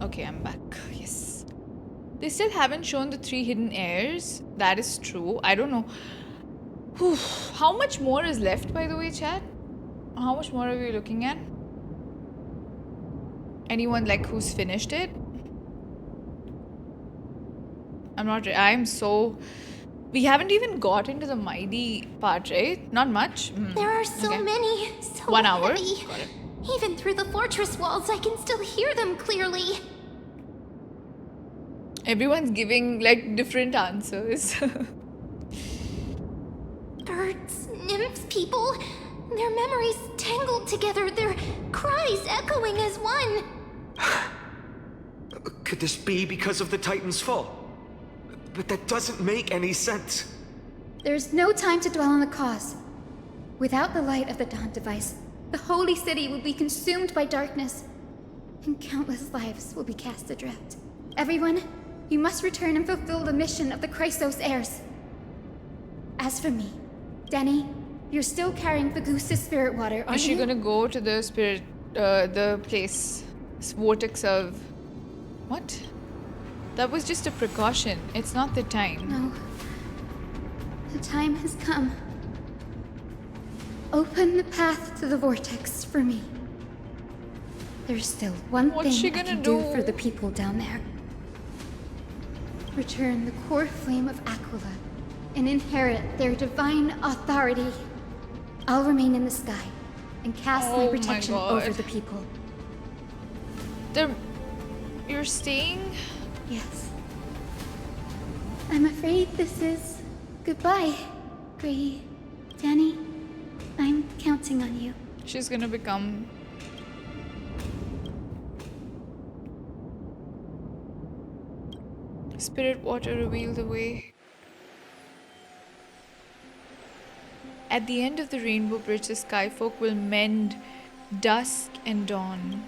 Okay, I'm back. Yes. They still haven't shown the 3 hidden heirs. That is true. I don't know. Whew. How much more is left, by the way, chat? How much more are we looking at? Anyone like who's finished it? I'm so... We haven't even got into the mighty part, right? Not much. There are so many, so 1 hour. heavy. Got it. Even through the fortress walls, I can still hear them clearly. Everyone's giving like different answers. Birds, nymphs, people, their memories tangled together, their cries echoing as one. Could this be because of the Titan's fall? But that doesn't make any sense. There's no time to dwell on the cause. Without the light of the Dawn device, the holy city will be consumed by darkness, and countless lives will be cast adrift. Everyone, you must return and fulfill the mission of the Chrysos heirs. As for me, Denny, you're still carrying the goose's spirit water, aren't Is she you? gonna go to the spirit, the place, vortex of... What? That was just a precaution. It's not the time. No. The time has come. Open the path to the vortex for me. There's still one What's she thing I gonna can do do? for the people down there. Return the core flame of Aquila and inherit their divine authority. I'll remain in the sky and cast Oh my my protection God. over the people. You're staying? Yes. I'm afraid this is goodbye, Danny. I'm counting on you. She's gonna become... Spirit water reveal the way. At the end of the Rainbow Bridge, the Skyfolk will mend dusk and dawn.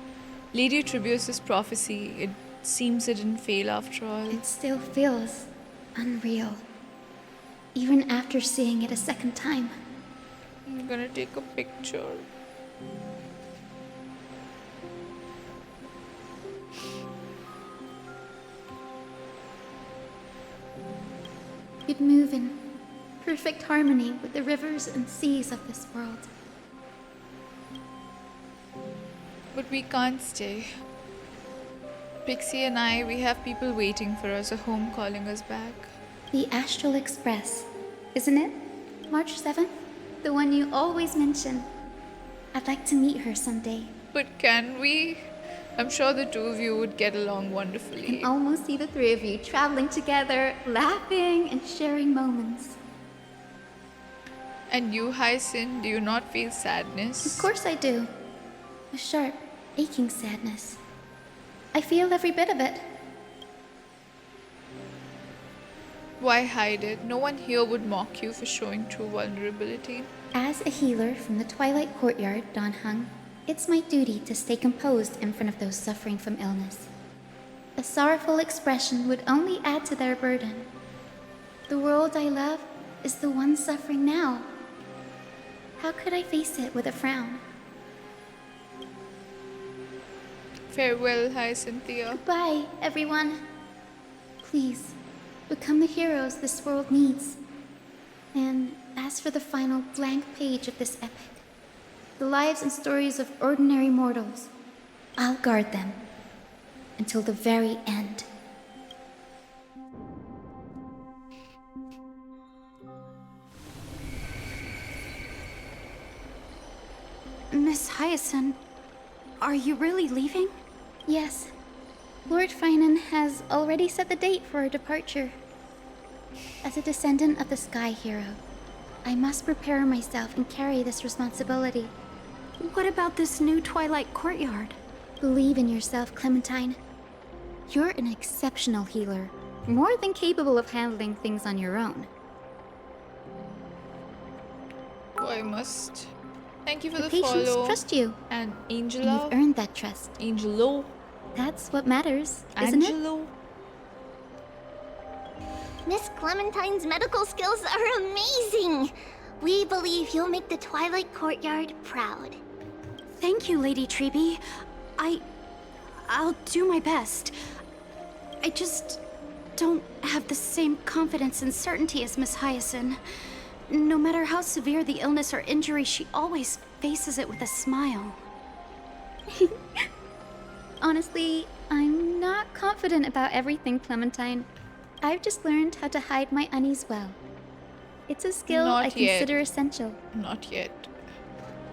Lady Tribius's prophecy, it seems it didn't fail after all. It still feels unreal, even after seeing it a second time. I'm gonna take a picture. You'd move in perfect harmony with the rivers and seas of this world. But we can't stay. Pixie and I, we have people waiting for us, a home calling us back. The Astral Express, isn't it? March 7th? The one you always mention. I'd like to meet her someday. But can we? I'm sure the two of you would get along wonderfully. I can almost see the 3 of you traveling together, laughing and sharing moments. And you, Hyacinth, do you not feel sadness? Of course I do. A sharp, aching sadness. I feel every bit of it. Why hide it? No one here would mock you for showing true vulnerability. As a healer from the Twilight Courtyard, Don Hung, it's my duty to stay composed in front of those suffering from illness. A sorrowful expression would only add to their burden. The world I love is the one suffering now. How could I face it with a frown? Farewell, Hyacinthia. Goodbye, everyone. Please, become the heroes this world needs. And as for the final blank page of this epic, the lives and stories of ordinary mortals, I'll guard them until the very end. Miss Hyacinth, are you really leaving? Yes. Lord Finan has already set the date for our departure. As a descendant of the Sky Hero, I must prepare myself and carry this responsibility. What about this new Twilight Courtyard? Believe in yourself, Clementine. You're an exceptional healer, more than capable of handling things on your own. Oh, I must. Thank you for the patients follow. trust you. And And Angela. you've earned that trust. Angelo. That's what matters, isn't it? Angelo. Miss Clementine's medical skills are amazing. We believe you'll make the Twilight Courtyard proud. Thank you, Lady Treby. I'll do my best. I just don't have the same confidence and certainty as Miss Hyacinth. No matter how severe the illness or injury, she always faces it with a smile. Honestly, I'm not confident about everything, Clementine. I've just learned how to hide my unease well. It's a skill Not I yet. consider essential. Not yet.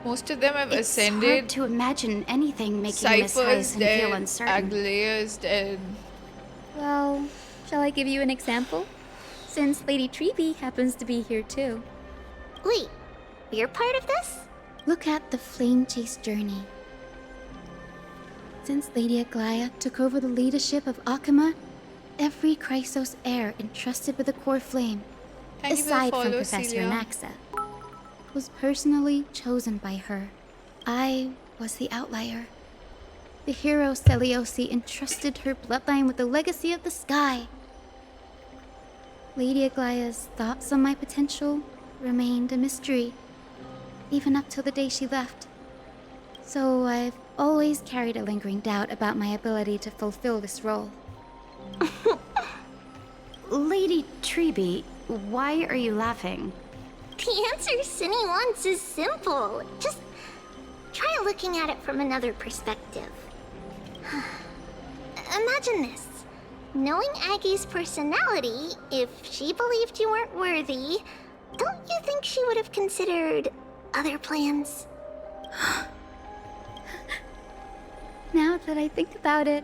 Most of them have It's ascended. hard to imagine anything making Miss Cipher is Hyacinth feel dead. uncertain. Aglia is dead. Well, shall I give you an example? Since Lady Treeby happens to be here too. Wait, you're part of this? Look at the Flame Chase journey. Since Lady Aglia took over the leadership of Akama, every chrysos heir entrusted with the core flame, Thank you for the aside from follow, Professor Celia. Naxa, was personally chosen by her. I was the outlier. The hero Celiosi entrusted her bloodline with the legacy of the sky. Lady Aglia's thoughts on my potential remained a mystery, even up till the day she left. So I've always carried a lingering doubt about my ability to fulfill this role. Lady Treeby, why are you laughing? The answer Cinny wants is simple. Just try looking at it from another perspective. Imagine this. Knowing Aggie's personality, if she believed you weren't worthy, don't you think she would have considered other plans? Now that I think about it,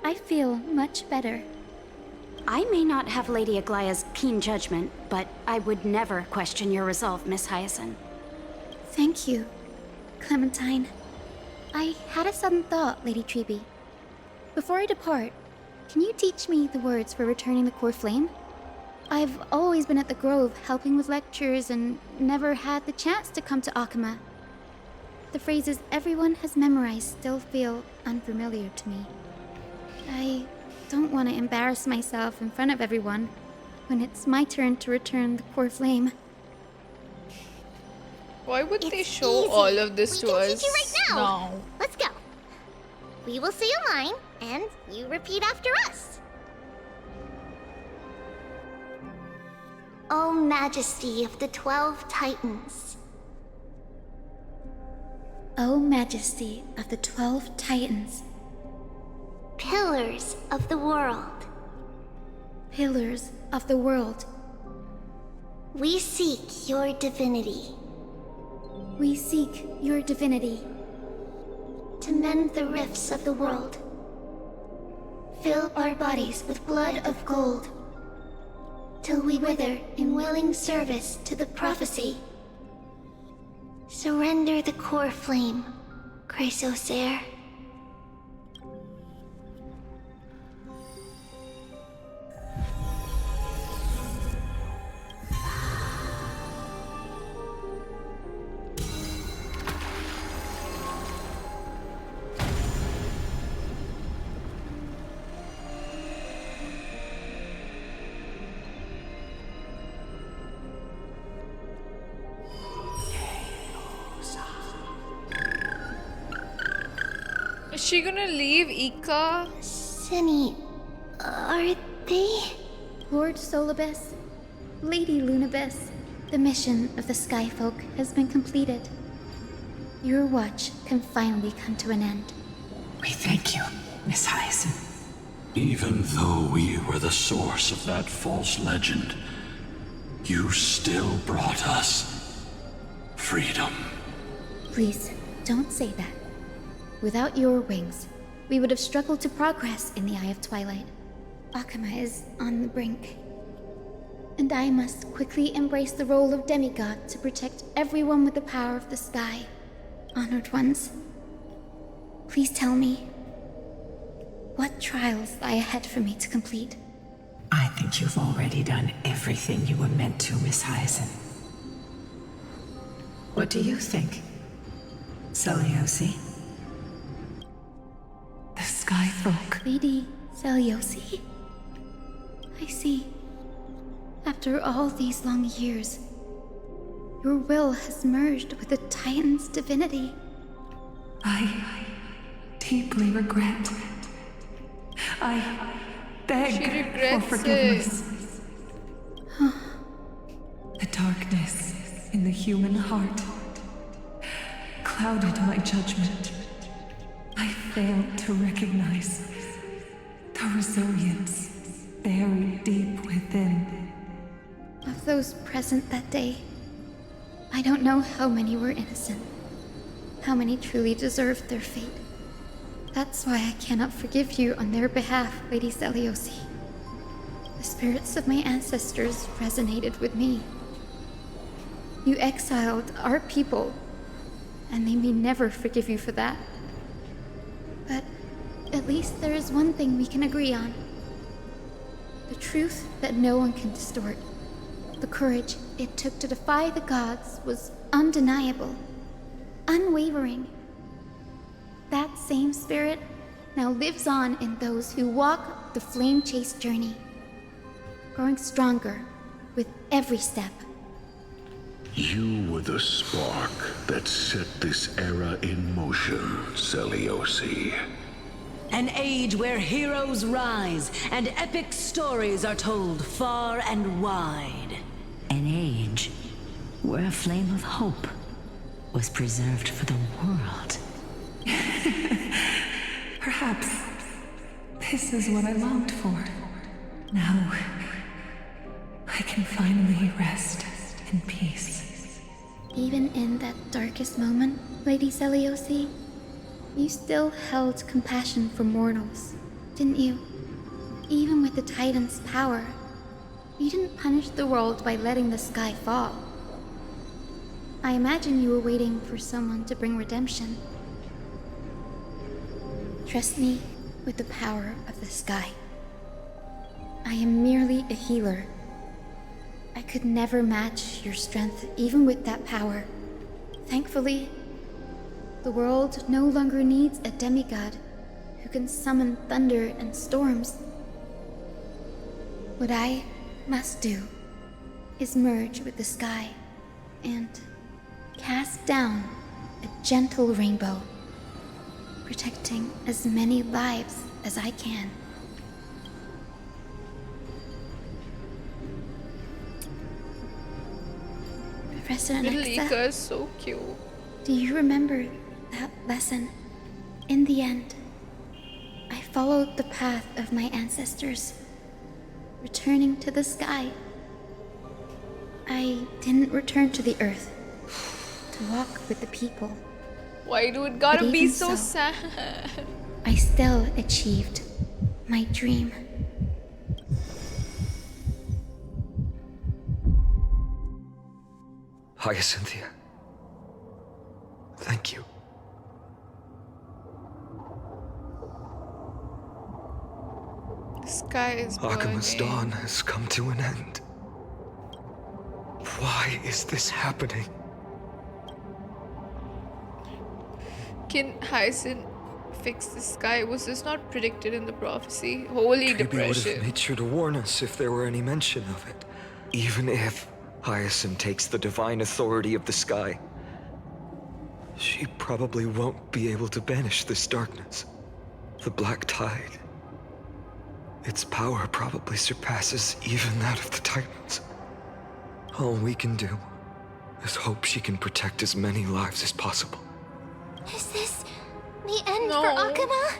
I feel much better. I may not have Lady Aglia's keen judgment, but I would never question your resolve, Miss Hyacinth. Thank you, Clementine. I had a sudden thought, Lady Treeby. Before I depart, can you teach me the words for returning the core flame? I've always been at the Grove helping with lectures and never had the chance to come to Akama. The phrases everyone has memorized still feel unfamiliar to me. I don't want to embarrass myself in front of everyone when it's my turn to return the core flame. Why would they show all of this to us Teach you right now. now? Let's go. We will say a line, and you repeat after us. O Majesty of the 12 Titans. O Majesty of the 12 Titans. Pillars of the world. Pillars of the world. We seek your divinity. We seek your divinity. To mend the rifts of the world. Fill our bodies with blood of gold. Till we wither in willing service to the prophecy. Surrender the core flame, chrysos heir. Is she gonna leave Ika? Cinny, are they? Lord Solibus, Lady Lunabis, the mission of the Skyfolk has been completed. Your watch can finally come to an end. We thank you, Miss Hyacinth. Even though we were the source of that false legend, you still brought us freedom. Please, don't say that. Without your wings, we would have struggled to progress in the Eye of Twilight. Akama is on the brink. And I must quickly embrace the role of demigod to protect everyone with the power of the sky. Honored ones, please tell me, what trials lie ahead for me to complete? I think you've already done everything you were meant to, Miss Hyacinth. What do you think, Celiosi? The Skyfolk. Lady Celiosi? I see. After all these long years, your will has merged with the Titan's divinity. I deeply regret. I beg She for regrets forgiveness. The darkness in the human heart clouded my judgment. I failed to recognize the resilience buried deep within. Of those present that day, I don't know how many were innocent, how many truly deserved their fate. That's why I cannot forgive you on their behalf, Lady Seliosi. The spirits of my ancestors resonated with me. You exiled our people, and they may never forgive you for that. But at least there is one thing we can agree on. The truth that no one can distort. The courage it took to defy the gods was undeniable, unwavering. That same spirit now lives on in those who walk the flame-chased journey, growing stronger with every step. You were the spark that set this era in motion, Seliosi. An age where heroes rise and epic stories are told far and wide. An age where a flame of hope was preserved for the world. Perhaps this is what I longed for. Now, I can finally rest in peace. Even in that darkest moment, Lady Seliosi, you still held compassion for mortals, didn't you? Even with the Titan's power, you didn't punish the world by letting the sky fall. I imagine you were waiting for someone to bring redemption. Trust me with the power of the sky. I am merely a healer. I could never match your strength even with that power. Thankfully, the world no longer needs a demigod who can summon thunder and storms. What I must do is merge with the sky and cast down a gentle rainbow, protecting as many lives as I can. Professor Little Alexa, Ika is so cute. do you remember that lesson? In the end, I followed the path of my ancestors, returning to the sky. I didn't return to the earth to walk with the people. Why do it gotta But be even so so, sad? I still achieved my dream. Hyacinthia. Thank you. The sky is Akima's burning. dawn has come to an end. Why is this happening? Can Hyacinth fix the sky? Was this not predicted in the prophecy? Holy Kirby would have depression. made sure to warn us if there were any mention of it. Even if Hyacinth takes the divine authority of the sky, she probably won't be able to banish this darkness. The Black Tide. Its power probably surpasses even that of the Titans. All we can do is hope she can protect as many lives as possible. Is this the end for Akuma?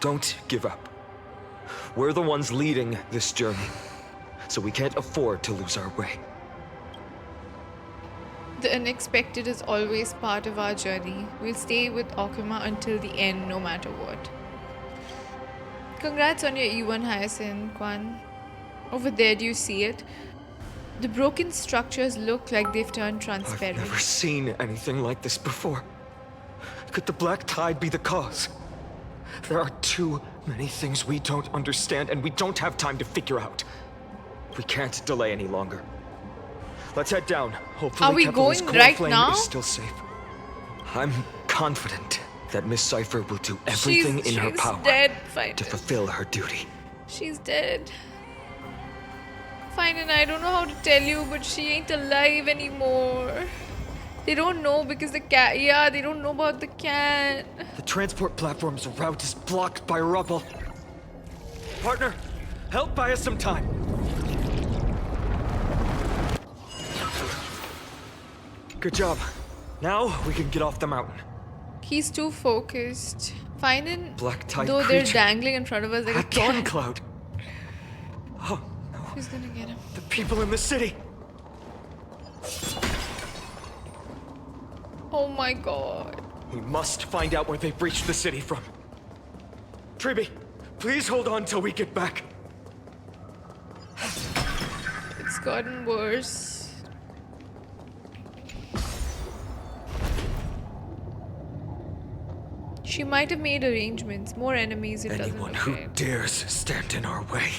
Don't give up. We're the ones leading this journey, so we can't afford to lose our way. The unexpected is always part of our journey. We'll stay with Akuma until the end, no matter what. Congrats on your E1, Hyacinth, Kwan. Over there, do you see it? The broken structures look like they've turned transparent. I've never seen anything like this before. Could the Black Tide be the cause? There are too many things we don't understand, and we don't have time to figure out. We can't delay any longer. Let's head down. Hopefully, Are we Kepler's going core right flame now? is still safe. I'm confident that Miss Cipher will do everything in her power dead, to fulfill her duty. She's dead. Fine, and I don't know how to tell you, but she ain't alive anymore. They don't know because the cat. Yeah, they don't know about the cat. The transport platform's route is blocked by rubble. Partner, help buy us some time. Good job. Now we can get off the mountain. He's too focused. Finding Black tide though they're creature. dangling in front of us like a A dawn cat. cloud. Oh, Who's gonna get him? the people in the city. Oh my god. We must find out where they've reached the city from. Triby, please hold on till we get back. It's gotten worse. She might have made arrangements. More enemies, it doesn't Anyone look who right. dares stand in our way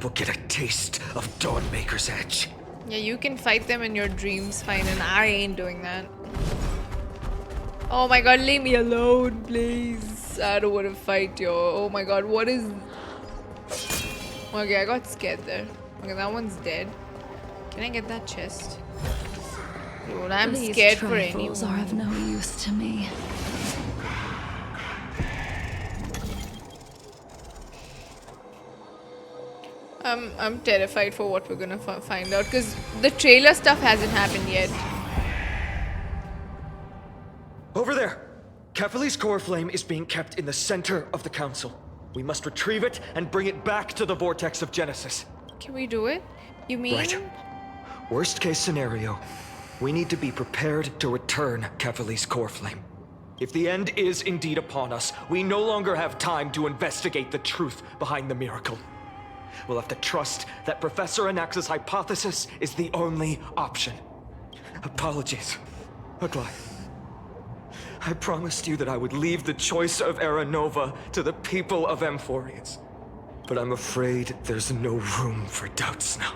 will get a taste of Dawnmaker's edge. Yeah, you can fight them in your dreams, fine, and I ain't doing that. Oh my god, leave me alone, please. I don't want to fight you. Oh my god, what is... Okay, I got scared there. Okay, that one's dead. Can I get that chest? Dude, I'm scared for anyone. These are of no use to me. I'm terrified for what we're gonna find out because the trailer stuff hasn't happened yet. Over there! Kefali's core flame is being kept in the center of the council. We must retrieve it and bring it back to the vortex of Genesis. Can we do it? You mean? Right. Worst case scenario, we need to be prepared to return Kefali's core flame. If the end is indeed upon us, we no longer have time to investigate the truth behind the miracle. We'll have to trust that Professor Anax's hypothesis is the only option. Apologies, Aglia. I promised you that I would leave the choice of Era Nova to the people of Amphoreus. But I'm afraid there's no room for doubts now.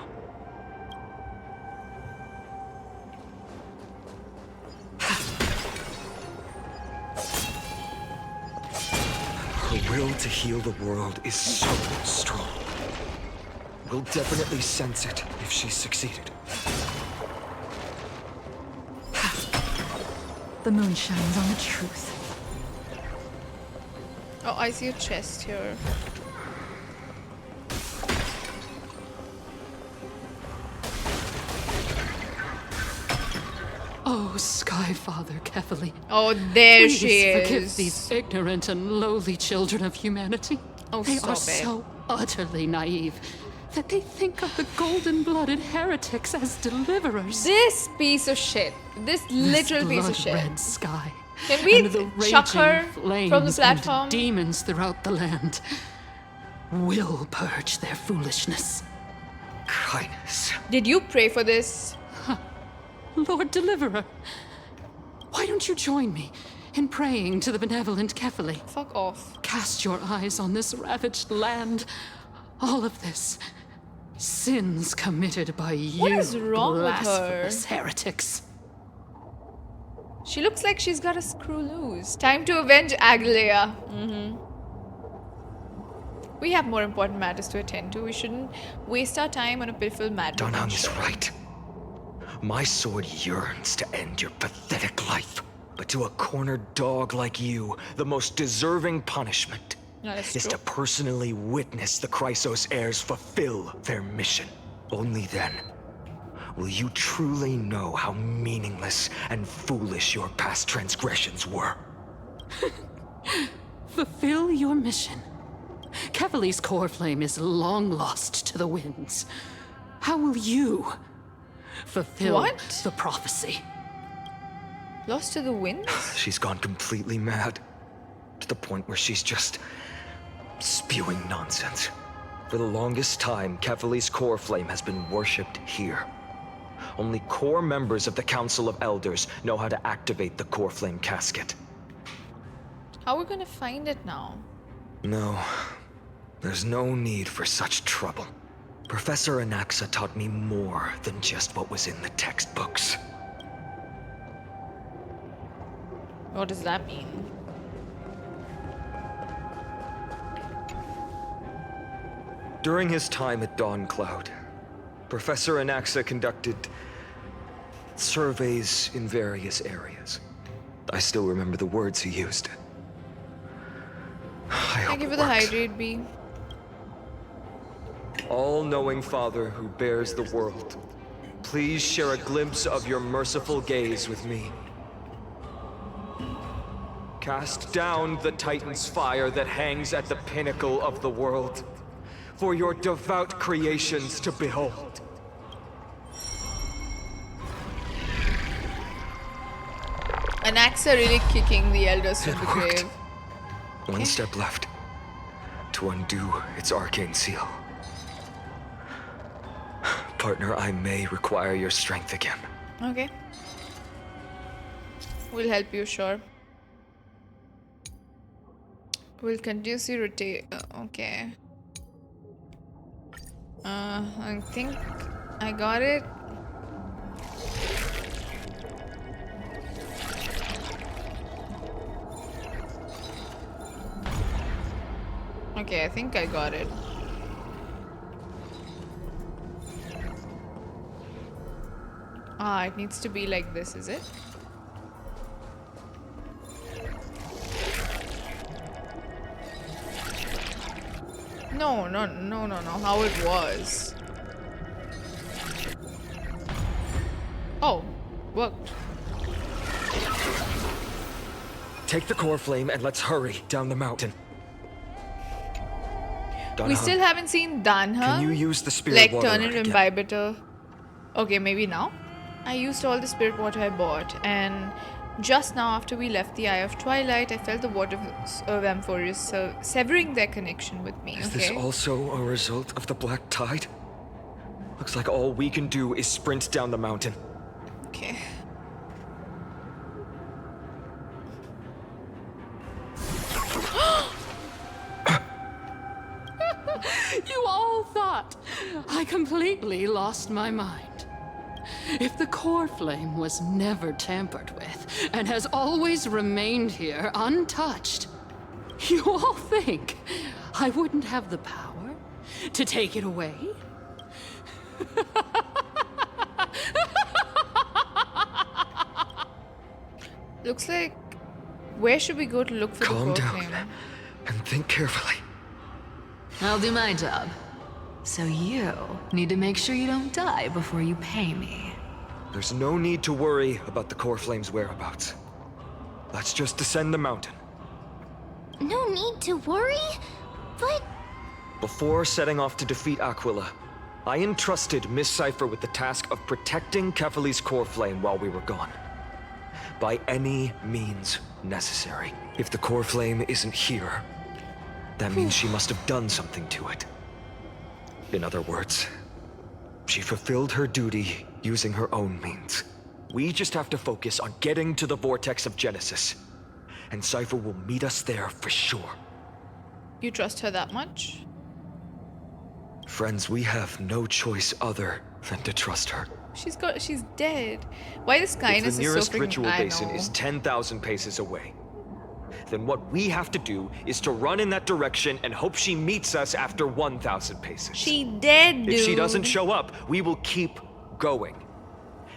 Her will to heal the world is so strong. We'll definitely sense it if she's succeeded. The moon shines on the truth. Oh, I see a chest here. Oh, Skyfather Kefali. Oh, there Please she forgive is. these ignorant and lowly children of humanity. Oh, they stop are it. so utterly naive that they think of the golden-blooded heretics as deliverers. This piece of shit. This literal piece of shit. Blood-red sky. Can we and the chuck her raging flames from the platform? And demons throughout the land will purge their foolishness. Kindness. Did you pray for this? Lord Deliverer, why don't you join me in praying to the benevolent Kefali? Fuck off. Cast your eyes on this ravaged land. All of this. Sins committed by you, What is wrong with her? blasphemous heretics. She looks like she's got a screw loose. Time to avenge Aglia. We have more important matters to attend to. We shouldn't waste our time on a pitiful mad Donham is right. My sword yearns to end your pathetic life. But to a cornered dog like you, the most deserving punishment No, that's is true. to personally witness the Chrysos heirs fulfill their mission. Only then will you truly know how meaningless and foolish your past transgressions were. Fulfill your mission. Kefali's core flame is long lost to the winds. How will you fulfill What? the prophecy? Lost to the winds? She's gone completely mad. To the point where she's just spewing nonsense. For the longest time, Kefali's core flame has been worshipped here. Only core members of the Council of Elders know how to activate the core flame casket. How are we gonna find it now? No, there's no need for such trouble. Professor Anaxa taught me more than just what was in the textbooks. What does that mean? During his time at Dawn Cloud, Professor Anaxa conducted surveys in various areas. I still remember the words he used. Thank you for the hydrate, B. All-knowing Father who bears the world, please share a glimpse of your merciful gaze with me. Cast down the Titan's fire that hangs at the pinnacle of the world, for your devout creations to behold. An axe are really kicking the elders from the grave. One step left to undo its arcane seal. Partner, I may require your strength again. Okay. We'll help you, sure. We'll continuously rotate. Okay. I think I got it. Okay, I think I got it. Ah, it needs to be like this, is it? No, how it was. Oh, worked. Take the core flame and let's hurry down the mountain. We still haven't seen Danha. Can you use the spirit like water turn it again? imbibitor? Okay, maybe now. I used all the spirit water I bought, and just now after we left the Eye of Twilight, I felt the waters of Amphoreus severing their connection with me. Is this also a result of the black tide? Looks like all we can do is sprint down the mountain. Okay. You all thought I completely lost my mind. If the core flame was never tampered with and has always remained here untouched, you all think I wouldn't have the power to take it away? Looks like... Where should we go to look for the core flame? And think carefully. I'll do my job. So you need to make sure you don't die before you pay me. There's no need to worry about the core flame's whereabouts. Let's just descend the mountain. No need to worry, but... Before setting off to defeat Aquila, I entrusted Miss Cipher with the task of protecting Kefali's core flame while we were gone. By any means necessary. If the core flame isn't here, that means she must have done something to it. In other words, she fulfilled her duty using her own means. We just have to focus on getting to the vortex of Genesis, and Cipher will meet us there for sure. You trust her that much? Friends, we have no choice other than to trust her. She's dead. Why this kindness If the nearest is so freaking... ritual basin is 10,000 paces away, then what we have to do is to run in that direction and hope she meets us after 1,000 paces. She dead, dude. If she doesn't show up, we will keep going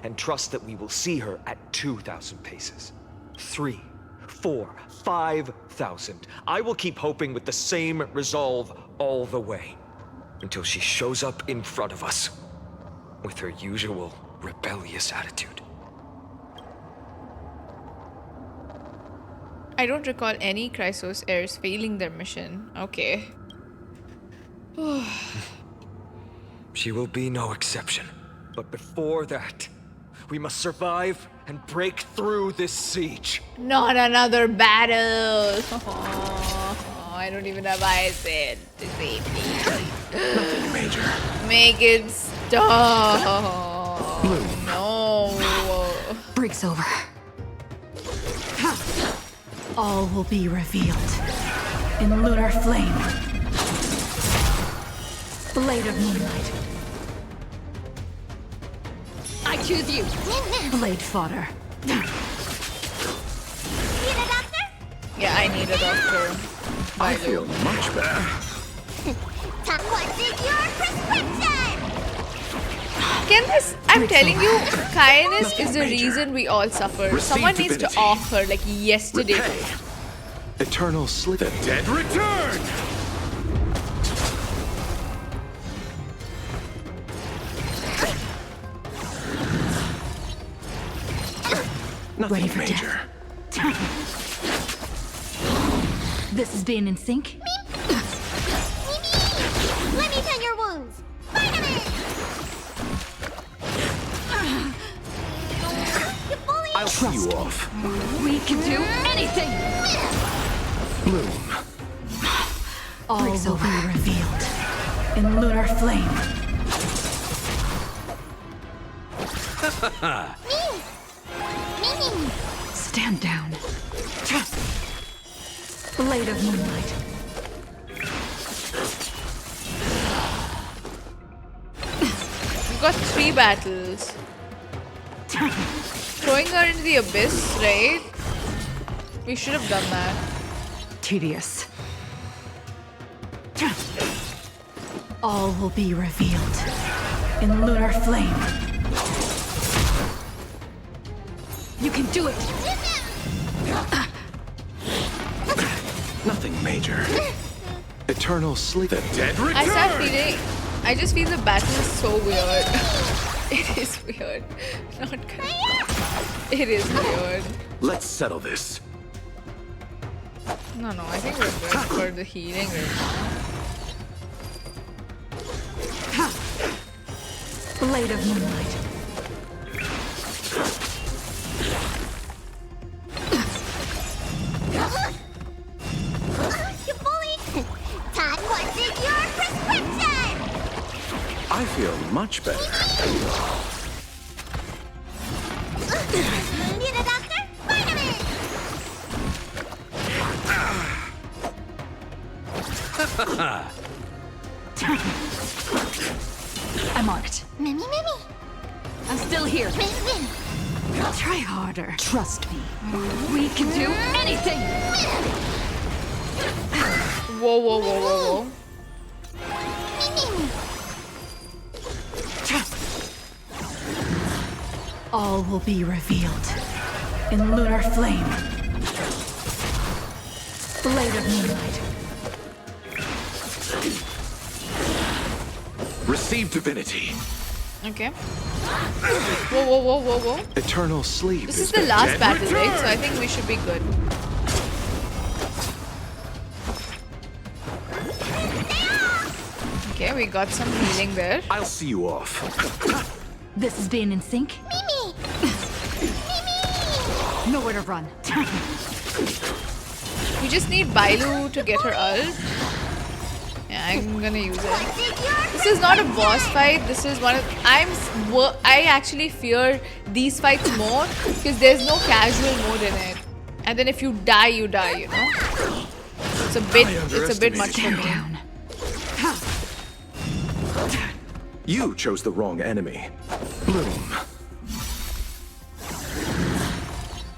and trust that we will see her at 2,000 paces. 3, 4, 5,000. I will keep hoping with the same resolve all the way until she shows up in front of us with her usual rebellious attitude. I don't recall any chrysos heirs failing their mission. Okay. She will be no exception. But before that, we must survive and break through this siege. Not another battle. Oh, I don't even have eyes in to save me. Nothing major. Make it stop. No. Break's over. All will be revealed in lunar flame. Blade of moonlight. I choose you. Blade fodder. Need a doctor? Yeah, I need a doctor. I feel much better. What's in your prescription? Can this? I'm telling you, kindness is the reason we all suffer. Someone needs to offer, like yesterday. Eternal sleep. The dead return! Ready for major. This is being in sync? Let me tend your wounds. I'll see you off. We can do anything! Bloom. All will be revealed in lunar flame. Stand down. Blade of moonlight. We've got 3 battles. Throwing her into the abyss, right? We should have done that. Tedious. All will be revealed in lunar flame. You can do it! Nothing major. Eternal sleep. The dead return! I just feel the battle is so weird. It is weird. Not good. It is weird. Let's settle this. No, I think we're good for the healing right now. Blade of moonlight. You bully! Todd, what's in your prescription? I feel much better. Need a doctor? Vitamin! I'm marked. Mimi. I'm still here. Mimi. Try harder. Trust me. We can do anything! Whoa. All will be revealed in lunar flame. Blade of moonlight. Receive divinity. Okay. Whoa. Eternal sleep. This is the last battle, right? So I think we should be good. Okay, we got some healing there. I'll see you off. This is being in sync? Mimi! Nowhere to run. We just need Bailu to get her ult. Yeah, I'm gonna use it. This is not a boss fight. This is one of I actually fear these fights more because there's no casual mode in it. And then if you die, you die. You know. It's a bit much for me. You chose the wrong enemy. Bloom.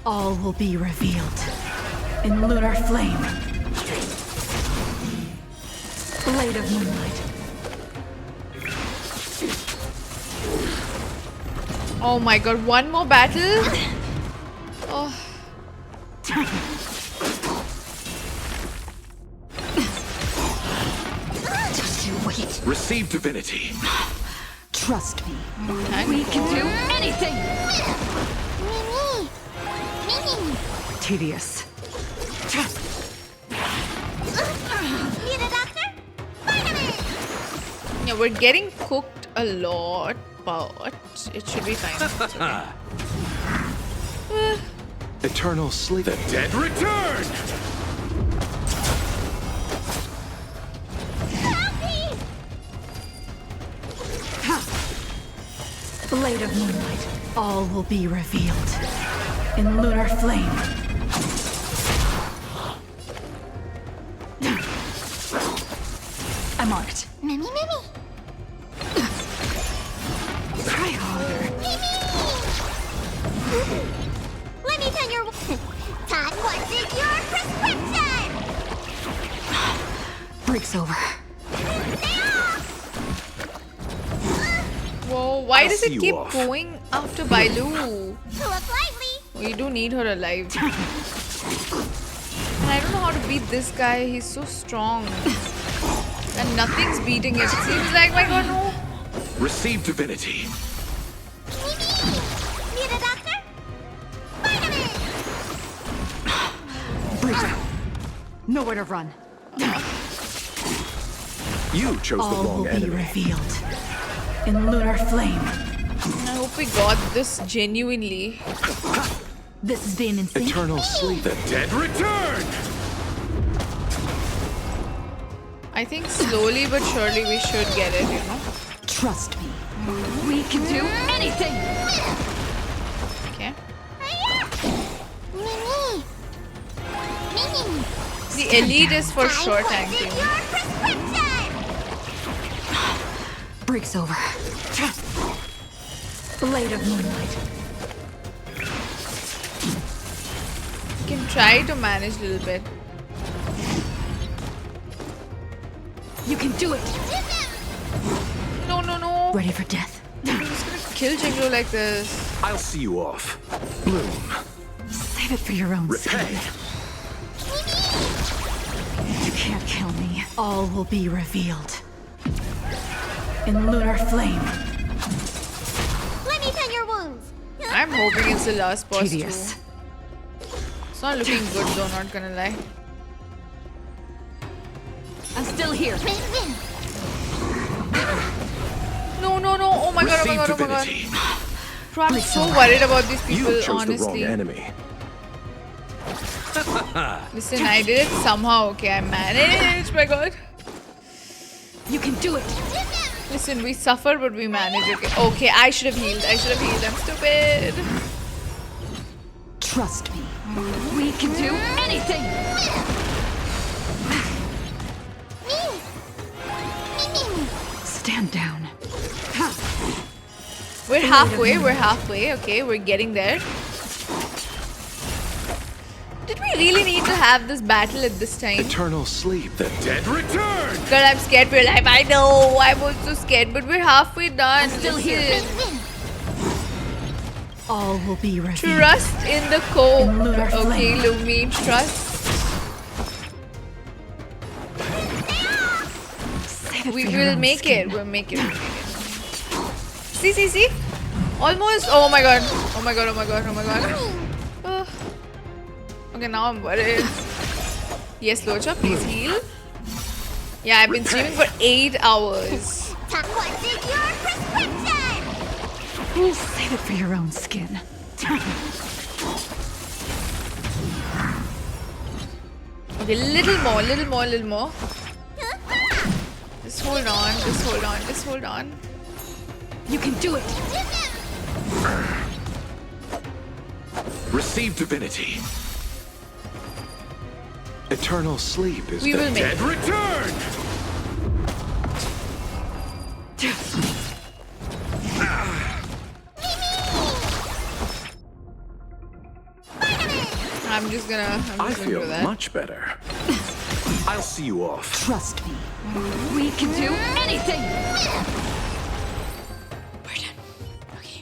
All will be revealed in lunar flame. Blade of moonlight. Oh my god, one more battle? Oh. Just you wait. Receive divinity. Trust me. We can do anything! Mimi! Tedious. Need a doctor? Vitamin! Yeah, we're getting cooked a lot, but it should be fine. It's okay. Eternal sleep. The dead return! Blade of moonlight. All will be revealed in lunar flame. I'm marked. Mimi! Try harder. Let me tell your... Todd, what's in your prescription? Break's over. Whoa, why I'll does see it you keep off. going after Bailu? Look lively. We do need her alive. And I don't know how to beat this guy. He's so strong. And nothing's beating it. Seems like, my god, no. Receive divinity. Need a doctor? Breaker. Nowhere to run. You chose the All wrong will be enemy. revealed in lunar flame. I hope we got this genuinely. This is being insane. Eternal sleep. The dead return. I think slowly but surely we should get it, you know. Trust me. We can do anything. Okay. Mimi. The elite is for sure tanking. Breaks over. Blade of moonlight. Can try to manage a little bit. You can do it. No, no, no. Ready for death. I'm just gonna kill Jingo like this. I'll see you off. Bloom. Save it for your own Repay. skin. You can't kill me. All will be revealed in lunar flame. Let me tend your wounds. I'm hoping it's the last boss Tedious. too. It's not looking good though, not gonna lie. I'm still here. No, no, no. Oh my god, oh my god, oh my god. Divinity. Bro, I'm so worried about these people, You chose honestly. the wrong enemy. Listen, I did it somehow, okay? I managed, my god. You can do it. Listen, we suffer, but we manage, okay? Okay, I should have healed. I should have healed. I'm stupid. Trust me. We can do anything. Stand down. We're halfway, okay? We're getting there. Did we really need to have this battle at this time? Eternal sleep. The dead return. Girl, I'm scared we're alive. I know. I'm also scared, but we're halfway done. Still here. All will be revealed. Trust in the cope. In lunar Okay, flame. Lumi, trust. Save it We for your will own make skin. it. We'll make it. See, see, see? Almost. Oh my god. Oh my god, oh my god, oh my god. Ugh. Okay, now I'm worried. Yes, Locha, please heal. Yeah, I've been streaming for 8 hours. What's in your prescription? Save it for your own skin. Okay, little more, little more, little more. Just hold on, just hold on, just hold on. You can do it. Receive divinity. Eternal sleep is We the will make dead it. return. I'm just gonna I do feel that. much better. I'll see you off. Trust me. We can do anything.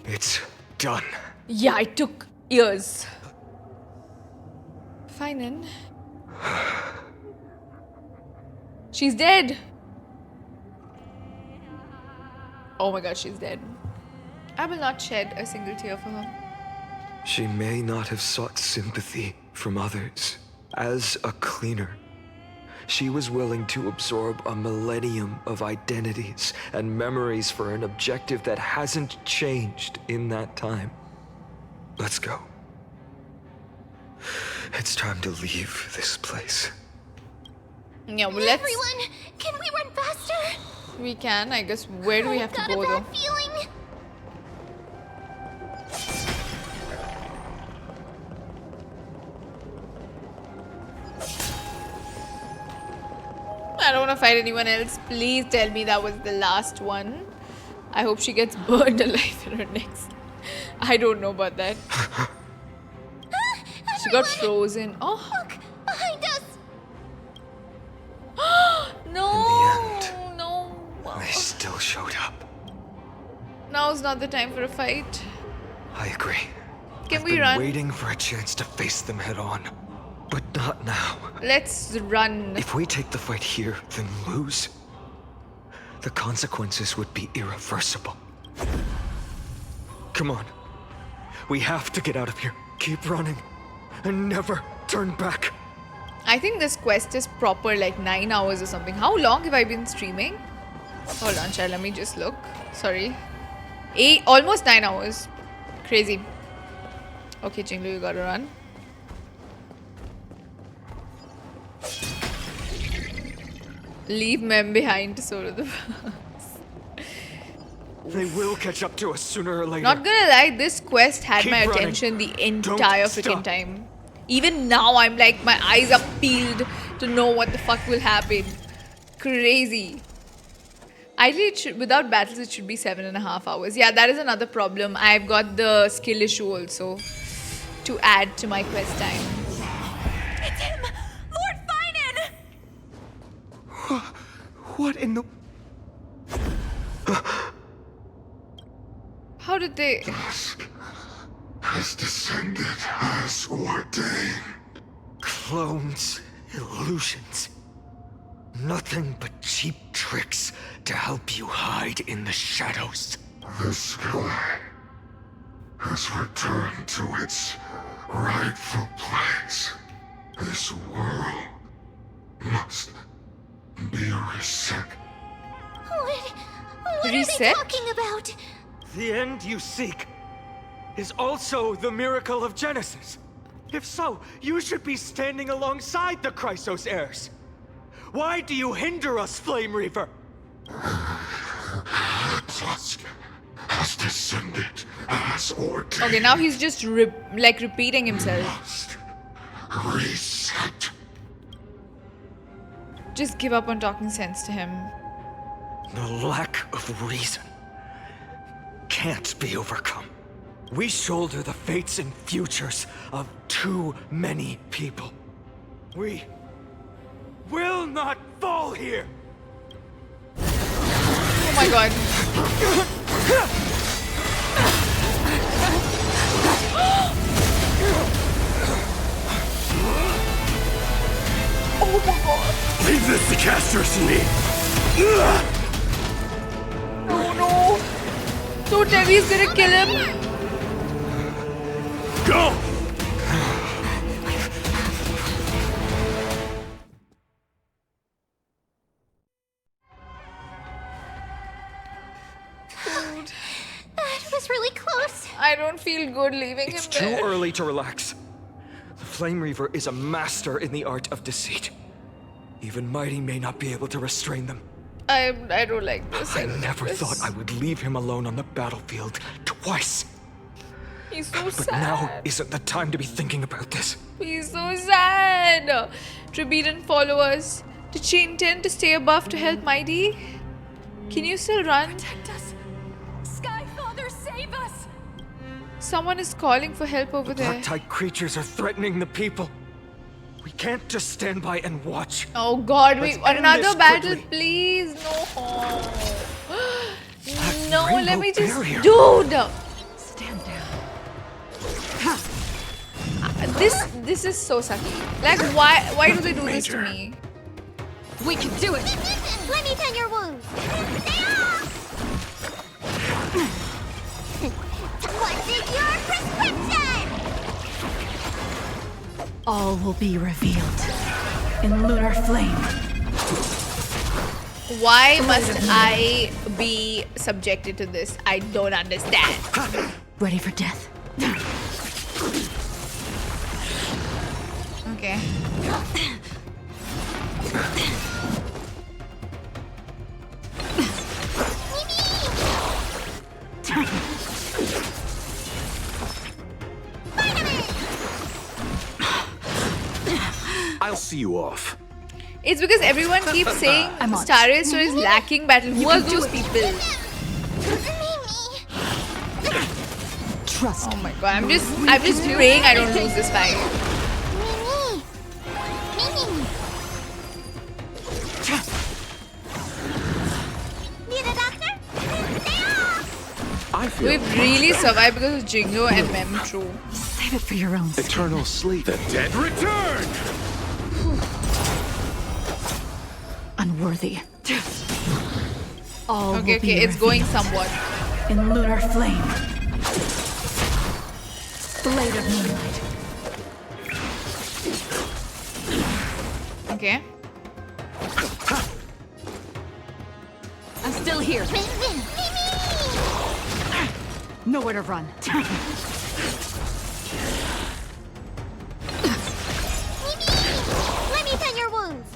It's done. Yeah, it took years. Fine then. She's dead. Oh my god, she's dead. I will not shed a single tear for her. She may not have sought sympathy from others. As a cleaner, she was willing to absorb a millennium of identities and memories for an objective that hasn't changed in that time. Let's go. It's time to leave this place. Yeah, well, let's. Everyone, can we run faster? We can, I guess. Where do we have to go though? Feeling. I don't want to fight anyone else. Please tell me that was the last one. I hope she gets burned alive in her next. I don't know about that. She got frozen. Oh. Look, behind us. No. No. They still showed up. Now's not the time for a fight. I agree. Can we I've been run? waiting for a chance to face them head on. But not now. Let's run. If we take the fight here, then lose, the consequences would be irreversible. Come on. We have to get out of here. Keep running. And never turn back. I think this quest is proper like 9 hours or something. How long have I been streaming? Hold on, child. Let me just look. Sorry. Almost 9 hours. Crazy. Okay, Jinglu, you gotta run. Leave Mem behind, so do the They will catch up to us sooner or later. Not gonna lie, this quest had Keep my running. attention the Don't entire freaking stop. time. Even now, I'm like, my eyes are peeled to know what the fuck will happen. Crazy. Ideally, it should, without battles, it should be 7.5 hours. Yeah, that is another problem. I've got the skill issue also to add to my quest time. It's him! Lord Finan! What in the... How did they... Dusk has descended as ordained. Clones, illusions. Nothing but cheap tricks to help you hide in the shadows. The sky has returned to its rightful place. This world must be reset. What are they Reset? talking about? The end you seek is also the miracle of Genesis. If so, you should be standing alongside the Chrysos heirs. Why do you hinder us, Flame Reaver? Dusk has descended as ordained. Okay, now he's just repeating himself. Reset. Just give up on talking sense to him. The lack of reason can't be overcome. We shoulder the fates and futures of too many people. We will not fall here! Oh my god. Oh my god. Leave this to Castorice and me. Oh no. Don't tell me he's gonna kill him. Go! Dude. That was really close. I don't feel good leaving It's him too there. early to relax. The Flame Reaver is a master in the art of deceit. Even Mighty may not be able to restrain them. I don't like this. I don't never like thought this. I would leave him alone on the battlefield twice. He's so But sad. now isn't the time to be thinking about this. He's so sad. Tribute didn't follow us. Did she intend to stay above to help Mighty? Can you still run? Protect us! Sky Father, save us! Someone is calling for help over there. Black-tide creatures are threatening the people. We can't just stand by and watch. Oh god, Let's wait, end another this battle, quickly. please. No. No, let me just. barrier. Dude! Stand down. This is so sucky. Like, why do they do this to me? We can do it! Let me tend your wounds. What is your prescription? All will be revealed in lunar flame. Why must I be subjected to this? I don't understand. Ready for death? Okay. I'll see you off. It's because everyone keeps saying Starrail Store is lacking battle. Who are those people? Trust. Oh my god, I'm just praying I don't lose this fight. Need a doctor? We've really survived because of Jingo and Mem True. Save it for your own skin. Eternal sleep. The dead return! Unworthy. All Okay, will be it's going revealed. somewhat. In lunar flame. Blade of moonlight. Okay. I'm still here. Nowhere to run. Let me tend your wounds.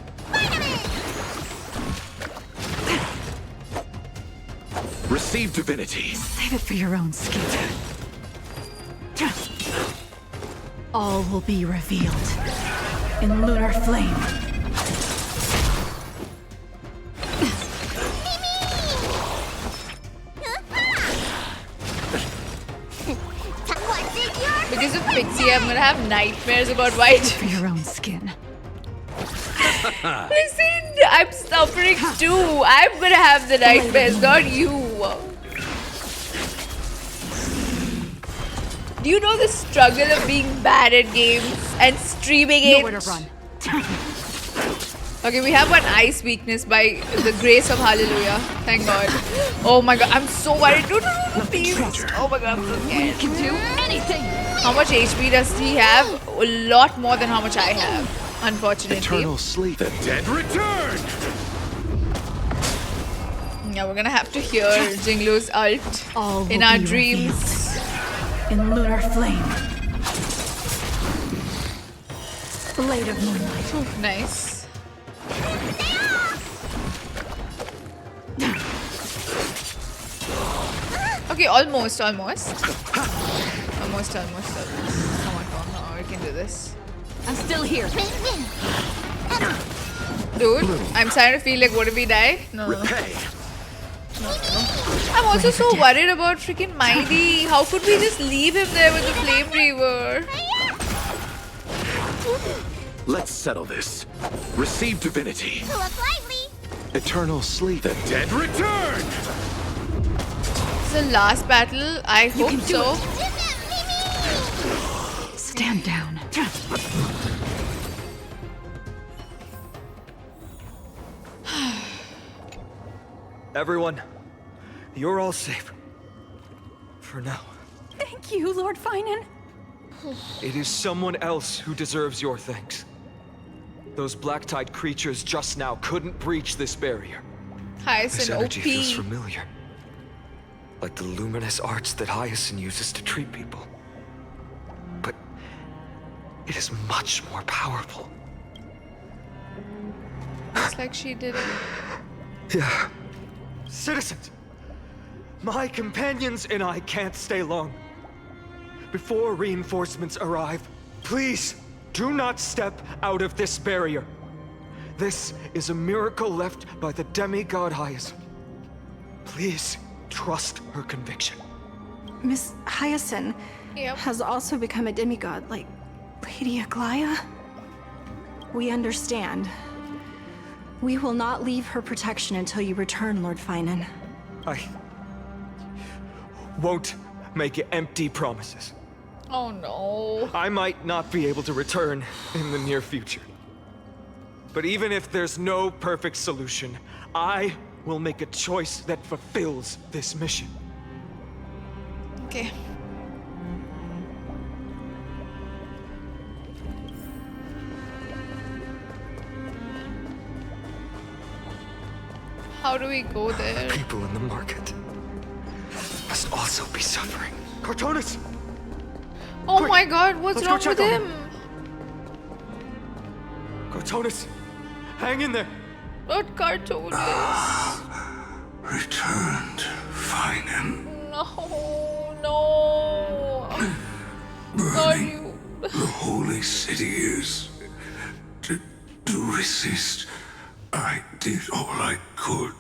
Receive divinity. Save it for your own skin. All will be revealed. In lunar flame. Because of Pixie, I'm gonna have nightmares about White. For your own skin. Listen, I'm suffering too. I'm gonna have the nightmares, not you. Do you know the struggle of being bad at games and streaming it? Nowhere to run. Okay, we have one ice weakness by the grace of Hallelujah. Thank God. Oh my God, I'm so worried. No, please. Oh my God, I'm so scared. We can do anything. How much HP does he have? A lot more than how much I have, unfortunately. Eternal sleep. The dead return! Yeah, we're gonna have to hear Jinglu's ult in our dreams. In lunar flame. Blade of moonlight. Ooh, nice. Okay, almost. Almost. Come on. We can do this. I'm still here. Dude, I'm starting to feel like, what if we die? No. I'm also so worried about freaking Mighty. How could we just leave him there with the Flame Reaver? Let's settle this. Receive divinity. Eternal sleep. The dead return! It's the last battle. I hope so. Stand down. Everyone, you're all safe. For now. Thank you, Lord Finan. It is someone else who deserves your thanks. Those black-tide creatures just now couldn't breach this barrier. This energy feels familiar. Like the luminous arts that Hyacinth uses to treat people. But it is much more powerful. Looks like she did it. Yeah. Citizens! My companions and I can't stay long. Before reinforcements arrive, please do not step out of this barrier. This is a miracle left by the demigod Hyacinth. Please trust her conviction. Miss Hyacinth has also become a demigod, like Lady Aglia. We understand. We will not leave her protection until you return, Lord Finan. I won't make empty promises. Oh no. I might not be able to return in the near future. But even if there's no perfect solution, I will make a choice that fulfills this mission. Okay. How do we go there? People in the market must also be suffering. Cartonis! Oh Quick, my God, what's let's go wrong check with on him? Cartonis, hang in there. Not Cartonis. Returned, Finan. No. Burning the holy city is. To resist, I did all I could.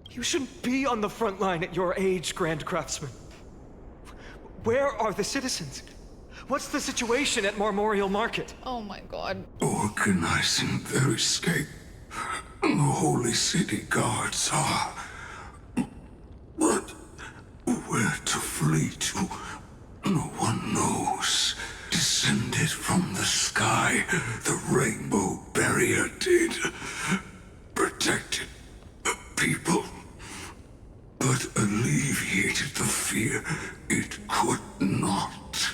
You shouldn't be on the front line at your age, Grand Craftsman. Where are the citizens? What's the situation at Marmorial Market? Oh my God. Organizing their escape. The holy city guards are. But fleet who no one knows descended from the sky. The rainbow barrier did. Protected the people, but alleviated the fear it could not.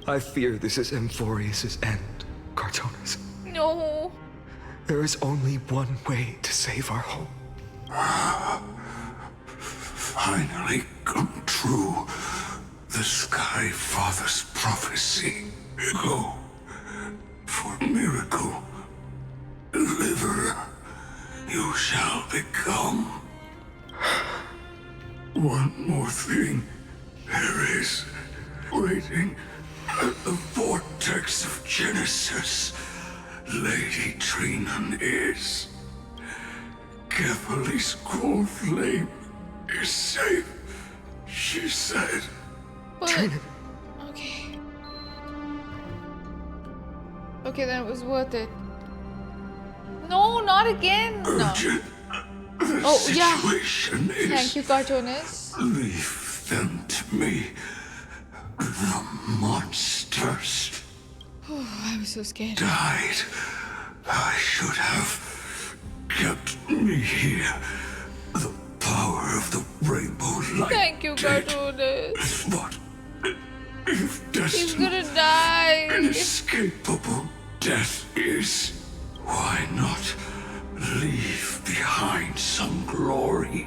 I fear this is Amphoreus' end, Cartonis. No. There is only one way to save our home. Finally come true. The Sky Father's prophecy. Go. For miracle. Deliverer. You shall become. One more thing. There is waiting at the vortex of Genesis. Lady Trinan is. Kefali's core flame is safe, she said. Trinan. Okay. Okay, then it was worth it. No, not again. Urgent. The Oh, yeah. situation is. Thank you, Cartonis. Leave them to me. The monsters I was so scared. died. I should have kept me here. The power of the rainbow light. Thank you, did. Cartonis. But if destiny, He's gonna die. inescapable death is, why not leave behind some glory?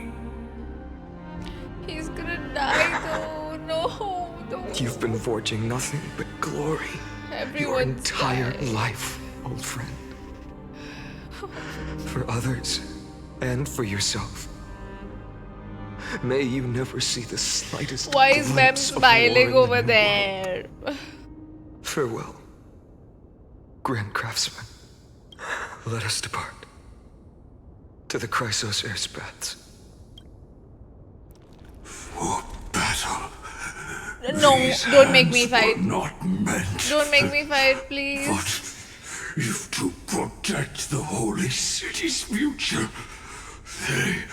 He's gonna die though. No, don't. You've been forging nothing but glory. Your Everyone's entire dying. life, old friend. For others, and for yourself. May you never see the slightest Why is Mem glimpse of smiling war in the over new there? world. Farewell, Grand Craftsman. Let us depart. To the chrysos heirs paths. For battle. No, These don't make me hands were fight. Not meant. Don't make me fight, please. But if to protect the holy city's future, they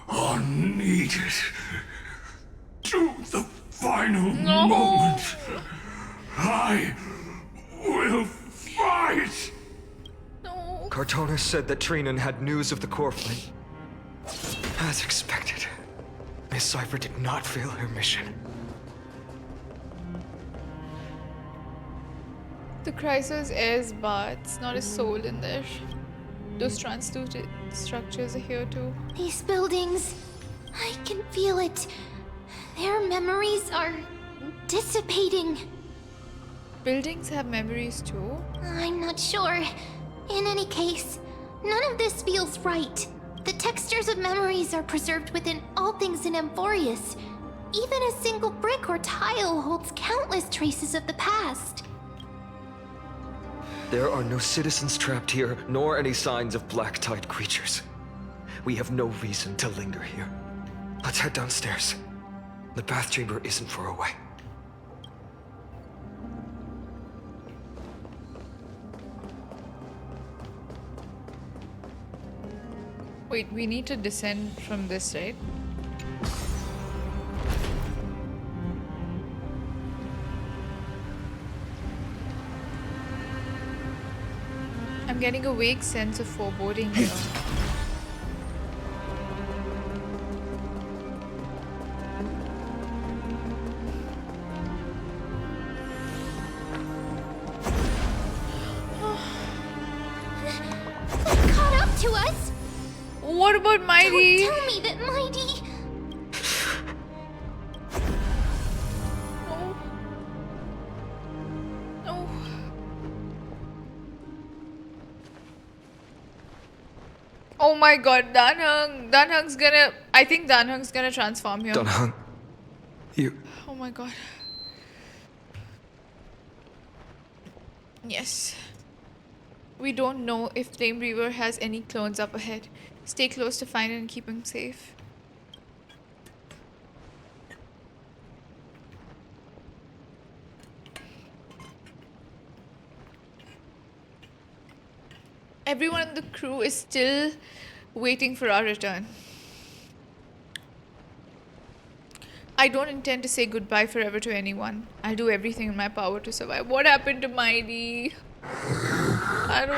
are needed. To the final moment, I will fight. Cartonis said that Trinan had news of the core flame. As expected, Miss Cipher did not fail her mission. The chrysos heirs baths, not a soul in there. Those translucent structures are here too. These buildings, I can feel it. Their memories are dissipating. Buildings have memories too. I'm not sure. In any case, none of this feels right. The textures of memories are preserved within all things in Amphoreus. Even a single brick or tile holds countless traces of the past. There are no citizens trapped here, nor any signs of black tide creatures. We have no reason to linger here. Let's head downstairs. The bath chamber isn't far away. Wait, we need to descend from this, right? I'm getting a vague sense of foreboding here. Caught up to us? What about Mighty? Don't tell me that Mighty... No. Oh my god, Danhung's gonna... I think Danhung's gonna transform here. Danhung, you... Oh my god. Yes. We don't know if Flame Reaver has any clones up ahead. Stay close to find it and keep him safe. Everyone in the crew is still waiting for our return. I don't intend to say goodbye forever to anyone. I'll do everything in my power to survive. What happened to Mighty? I don't...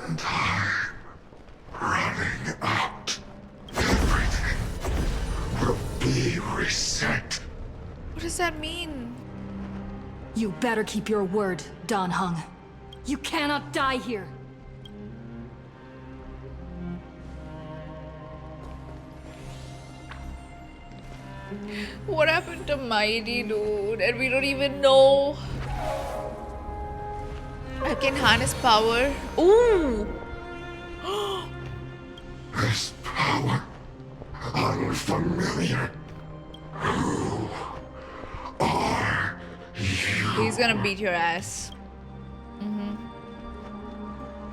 And running out. Everything will be reset. What does that mean? You better keep your word, Dan Heng. You cannot die here. What happened to Mighty, dude? And we don't even know. I can harness power. Ooh! This power, unfamiliar. Who are you? He's gonna beat your ass.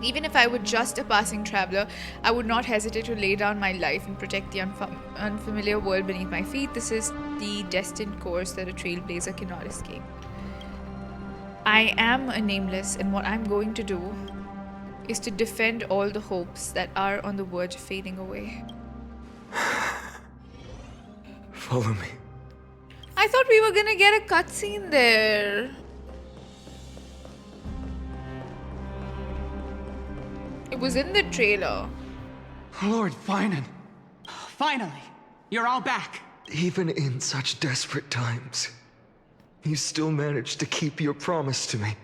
Even if I were just a passing traveler, I would not hesitate to lay down my life and protect the unfamiliar world beneath my feet. This is the destined course that a trailblazer cannot escape. I am a nameless, and what I'm going to do is to defend all the hopes that are on the verge of fading away. Follow me. I thought we were gonna get a cutscene there. It was in the trailer. Lord Finan. Finally, you're all back. Even in such desperate times, you still managed to keep your promise to me.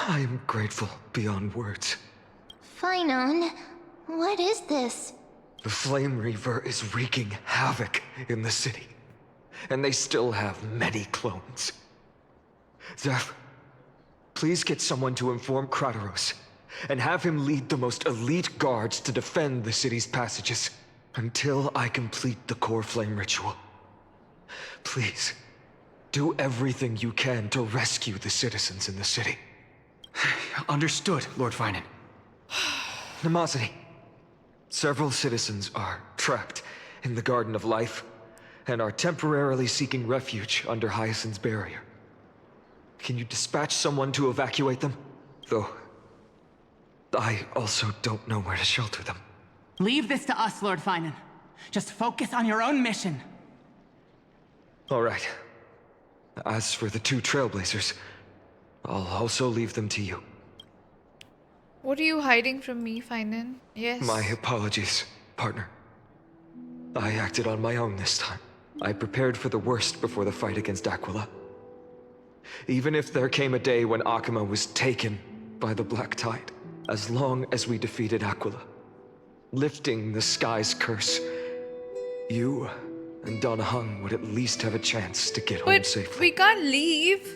I am grateful beyond words. Finan, what is this? The Flame Reaver is wreaking havoc in the city, and they still have many clones. Zeph, please get someone to inform Castorice, and have him lead the most elite guards to defend the city's passages until I complete the core flame ritual. Please, do everything you can to rescue the citizens in the city. Understood, Lord Finan. Nemosity, several citizens are trapped in the Garden of Life and are temporarily seeking refuge under Hyacinth's barrier. Can you dispatch someone to evacuate them? Though, I also don't know where to shelter them. Leave this to us, Lord Finan. Just focus on your own mission. All right. As for the two Trailblazers, I'll also leave them to you. What are you hiding from me, Finan? Yes. My apologies, partner. I acted on my own this time. I prepared for the worst before the fight against Aquila. Even if there came a day when Akima was taken by the Black Tide, as long as we defeated Aquila, lifting the sky's curse, you and Dan Heng would at least have a chance to get home safely. But we can't leave.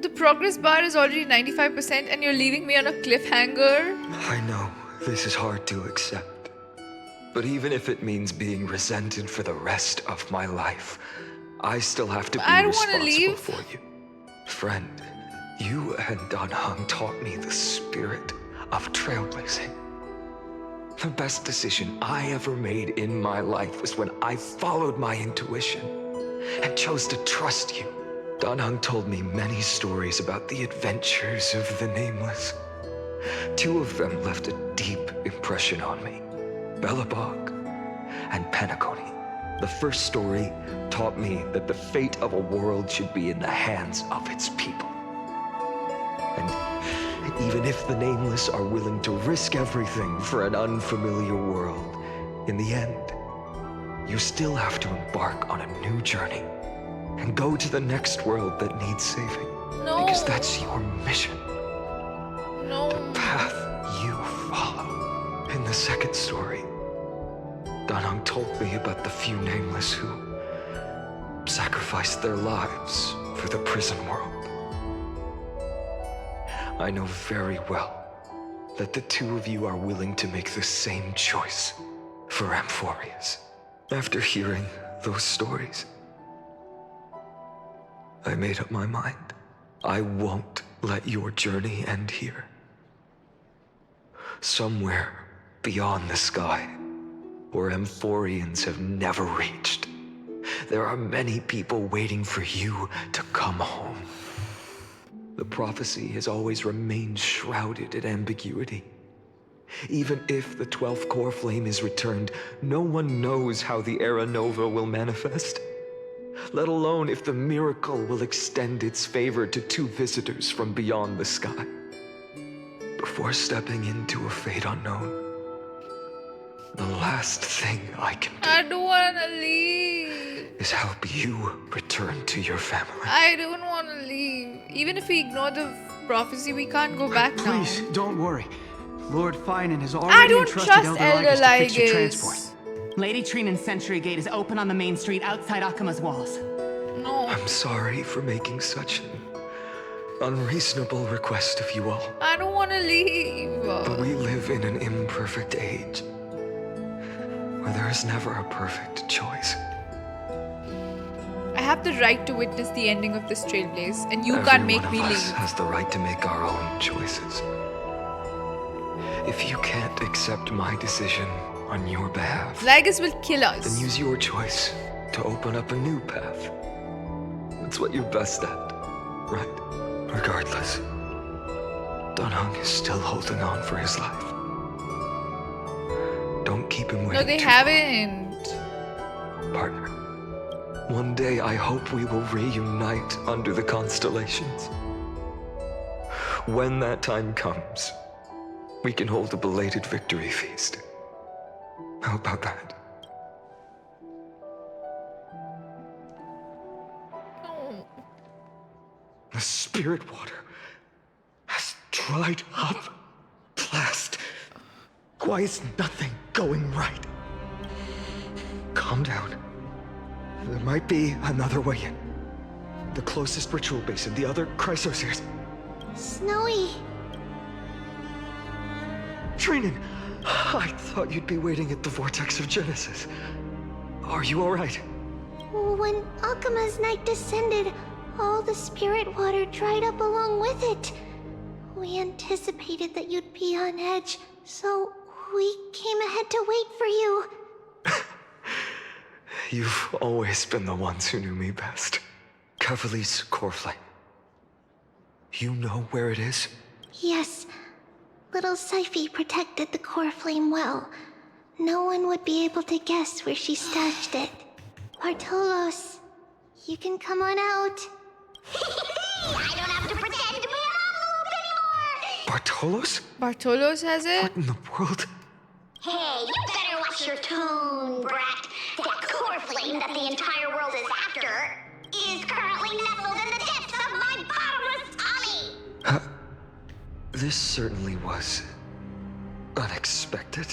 The progress bar is already 95% and you're leaving me on a cliffhanger. I know, this is hard to accept. But even if it means being resented for the rest of my life, I still have to be responsible for you. Friend, you and Dan Heng taught me the spirit of trailblazing. The best decision I ever made in my life was when I followed my intuition and chose to trust you. Dan Heng told me many stories about the adventures of the Nameless. Two of them left a deep impression on me, Belobog and Penacony. The first story taught me that the fate of a world should be in the hands of its people. And even if the Nameless are willing to risk everything for an unfamiliar world, in the end, you still have to embark on a new journey and go to the next world that needs saving. No. Because that's your mission. No. The path you follow. In the second story, Dan Heng told me about the few Nameless who sacrificed their lives for the prison world. I know very well that the two of you are willing to make the same choice for Amphoreus. After hearing those stories, I made up my mind. I won't let your journey end here. Somewhere beyond the sky, where Amphoreans have never reached, there are many people waiting for you to come home. The prophecy has always remained shrouded in ambiguity. Even if the 12th core flame is returned, no one knows how the Era Nova will manifest. Let alone if the miracle will extend its favor to 2 visitors from beyond the sky. Before stepping into a fate unknown, the last thing I can do I don't wanna leave. is help you return to your family. I don't wanna leave. Even if we ignore the prophecy, we can't go back now. Please, don't worry. Lord Finan has I already don't entrusted trust Elder Elder Lygus to fix your Lygus. transport. Lady Trinan's Sentry Gate is open on the main street outside Akima's walls. No. I'm sorry for making such an unreasonable request of you all. I don't wanna leave. But we live in an imperfect age, where there is never a perfect choice. I have the right to witness the ending of this Trailblaze, and you Every can't make one me of us leave. has the right to make our own choices. If you can't accept my decision on your behalf, Lygus will kill us. then use your choice to open up a new path. That's what you're best at, right? Regardless, Dunhung is still holding on for his life. Don't keep him waiting. No, they too haven't. long, partner. One day I hope we will reunite under the constellations. When that time comes, we can hold a belated victory feast. How about that? The spirit water has dried up. Blast. Why is nothing going right? Calm down. There might be another way in. The closest ritual basin, the other chrysos heirs. Snowy. Trinan, I thought you'd be waiting at the vortex of Genesis. Are you all right? When Akima's night descended, all the spirit water dried up along with it. We anticipated that you'd be on edge, so we came ahead to wait for you. You've always been the ones who knew me best. Kefali's core flame. You know where it is? Yes. Little Cipher protected the core flame well. No one would be able to guess where she stashed it. Bartolos, you can come on out. I don't have to pretend to be an envelope anymore! Bartolos? Bartolos has it? What in the world? Hey, you better watch your tone, brat. That core flame that the entire world is after is currently nestled in the depths of my bottomless tummy! This certainly was unexpected.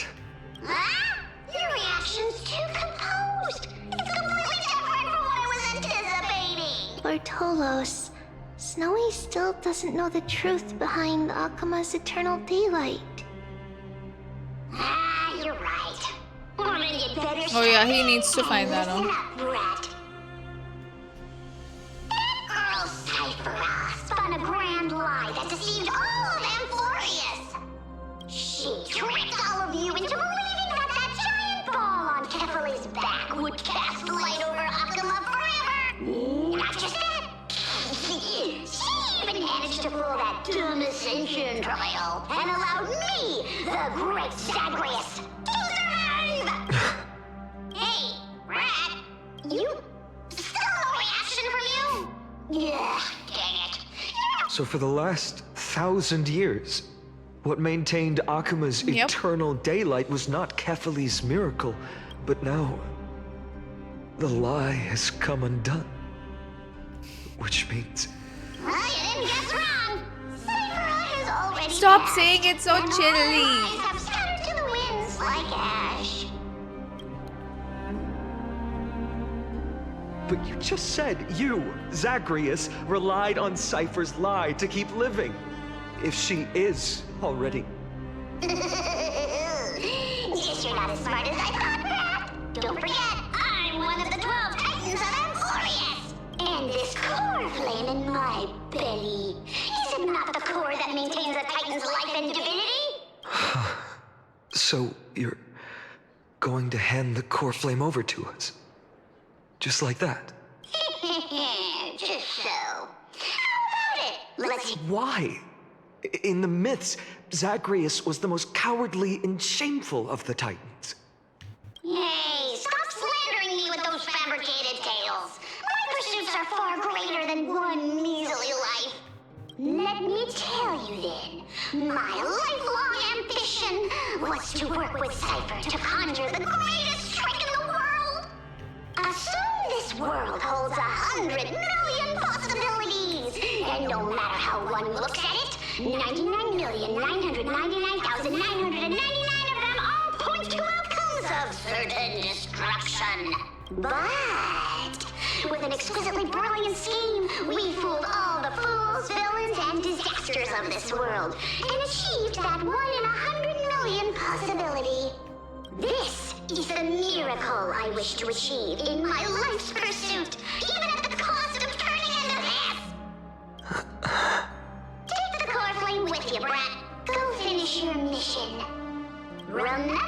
Huh? Your reaction's too composed. It's completely different from what I was anticipating. Bartolos, Snowy still doesn't know the truth behind Akima's eternal daylight. Ah, you're right. I'm gonna get better. Oh yeah, he needs to find that Listen out. up, brat. That girl Cipher spun a grand lie that deceived all of Amphoreus. She tricked all of you into believing that giant ball on Kefali's back would cast light over Akila forever. Not just that. She even managed to pull that dumb ascension trial and allowed me, the great Zagreus, to survive! Hey, Rat, you still no reaction from you? Yeah, dang it. So for the last 1,000 years, what maintained Akima's eternal daylight was not Kefali's miracle, but now the lie has come undone. Which means... Well, you didn't guess wrong. Cipher has already Stop passed, saying it so and all chilly. lies have scattered to the winds like ash. But you just said you, Zagreus, relied on Cipher's lie to keep living. If she is already... Guess you're not as smart as I thought, Rat. Don't forget, I'm one of the 12 Titans of Amphoreus. And this core flame in my belly, is it not the core that maintains a Titan's life and divinity? So you're going to hand the core flame over to us? Just like that? Just so. How about it? Let's... Why? In the myths, Zagreus was the most cowardly and shameful of the Titans. Hey, stop slandering me with those fabricated tales. My pursuits are far greater than one measly life. Let me tell you then, my lifelong ambition was to work with Cipher to conjure the greatest trick in the world. Assume this world holds 100 million possibilities, and no matter how one looks at it, 99,999,999 of them all point to outcomes of certain destruction. But with an exquisitely brilliant scheme, we fooled all the fools, villains, and disasters of this world, and achieved that 1 in 100 million possibility. This is the miracle I wish to achieve in my life's pursuit, even at the cost of turning into this. Take the core flame with you, brat. Go finish your mission. Remember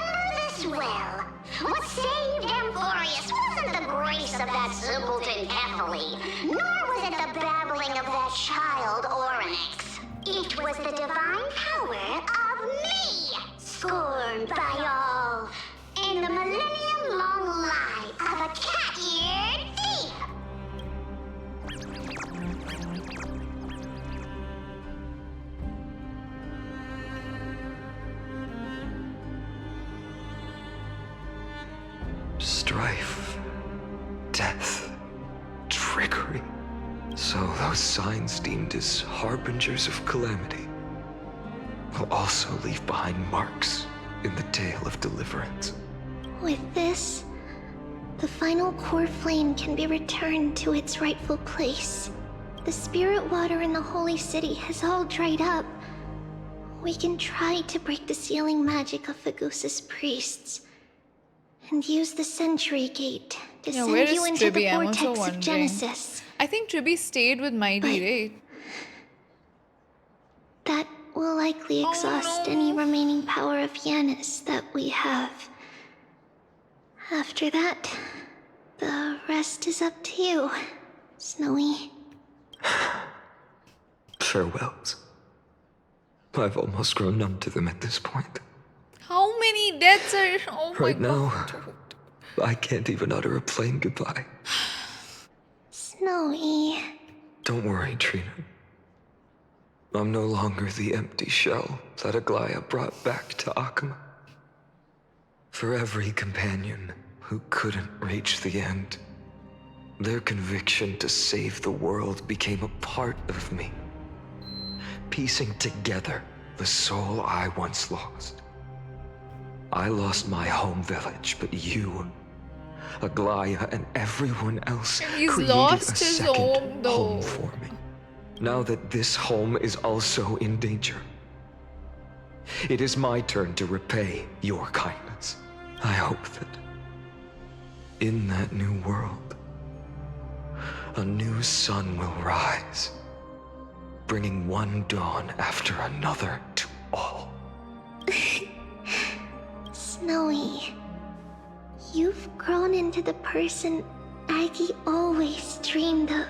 this well. What saved Amphoreus wasn't the grace of that simpleton Catherly, nor was it the babbling of that child Oryx. It was the divine power of me, scorned by all, and the millennium-long lie of a cat-eared thief. Strife, death, trickery. So those signs deemed as harbingers of calamity will also leave behind marks in the tale of deliverance. With this, the final core flame can be returned to its rightful place. The spirit water in the holy city has all dried up. We can try to break the sealing magic of Fagusa's priests, and use the Century Gate to send you into the vortex of Genesis. I think Tribby stayed with Mighty, right? That will likely exhaust any remaining power of Yanis that we have. After that, the rest is up to you, Snowy. Farewells. I've almost grown numb to them at this point. How many deaths are... Oh my Right now, god. I can't even utter a plain goodbye. Snowy. Don't worry, Trina. I'm no longer the empty shell that Aglia brought back to Akama. For every companion who couldn't reach the end, their conviction to save the world became a part of me, piecing together the soul I once lost. I lost my home village, but you, Aglia, and everyone else He's created lost a his second home, though. home for me. Now that this home is also in danger, it is my turn to repay your kindness. I hope that in that new world, a new sun will rise, bringing one dawn after another to all. Snowy, you've grown into the person Aggie always dreamed of.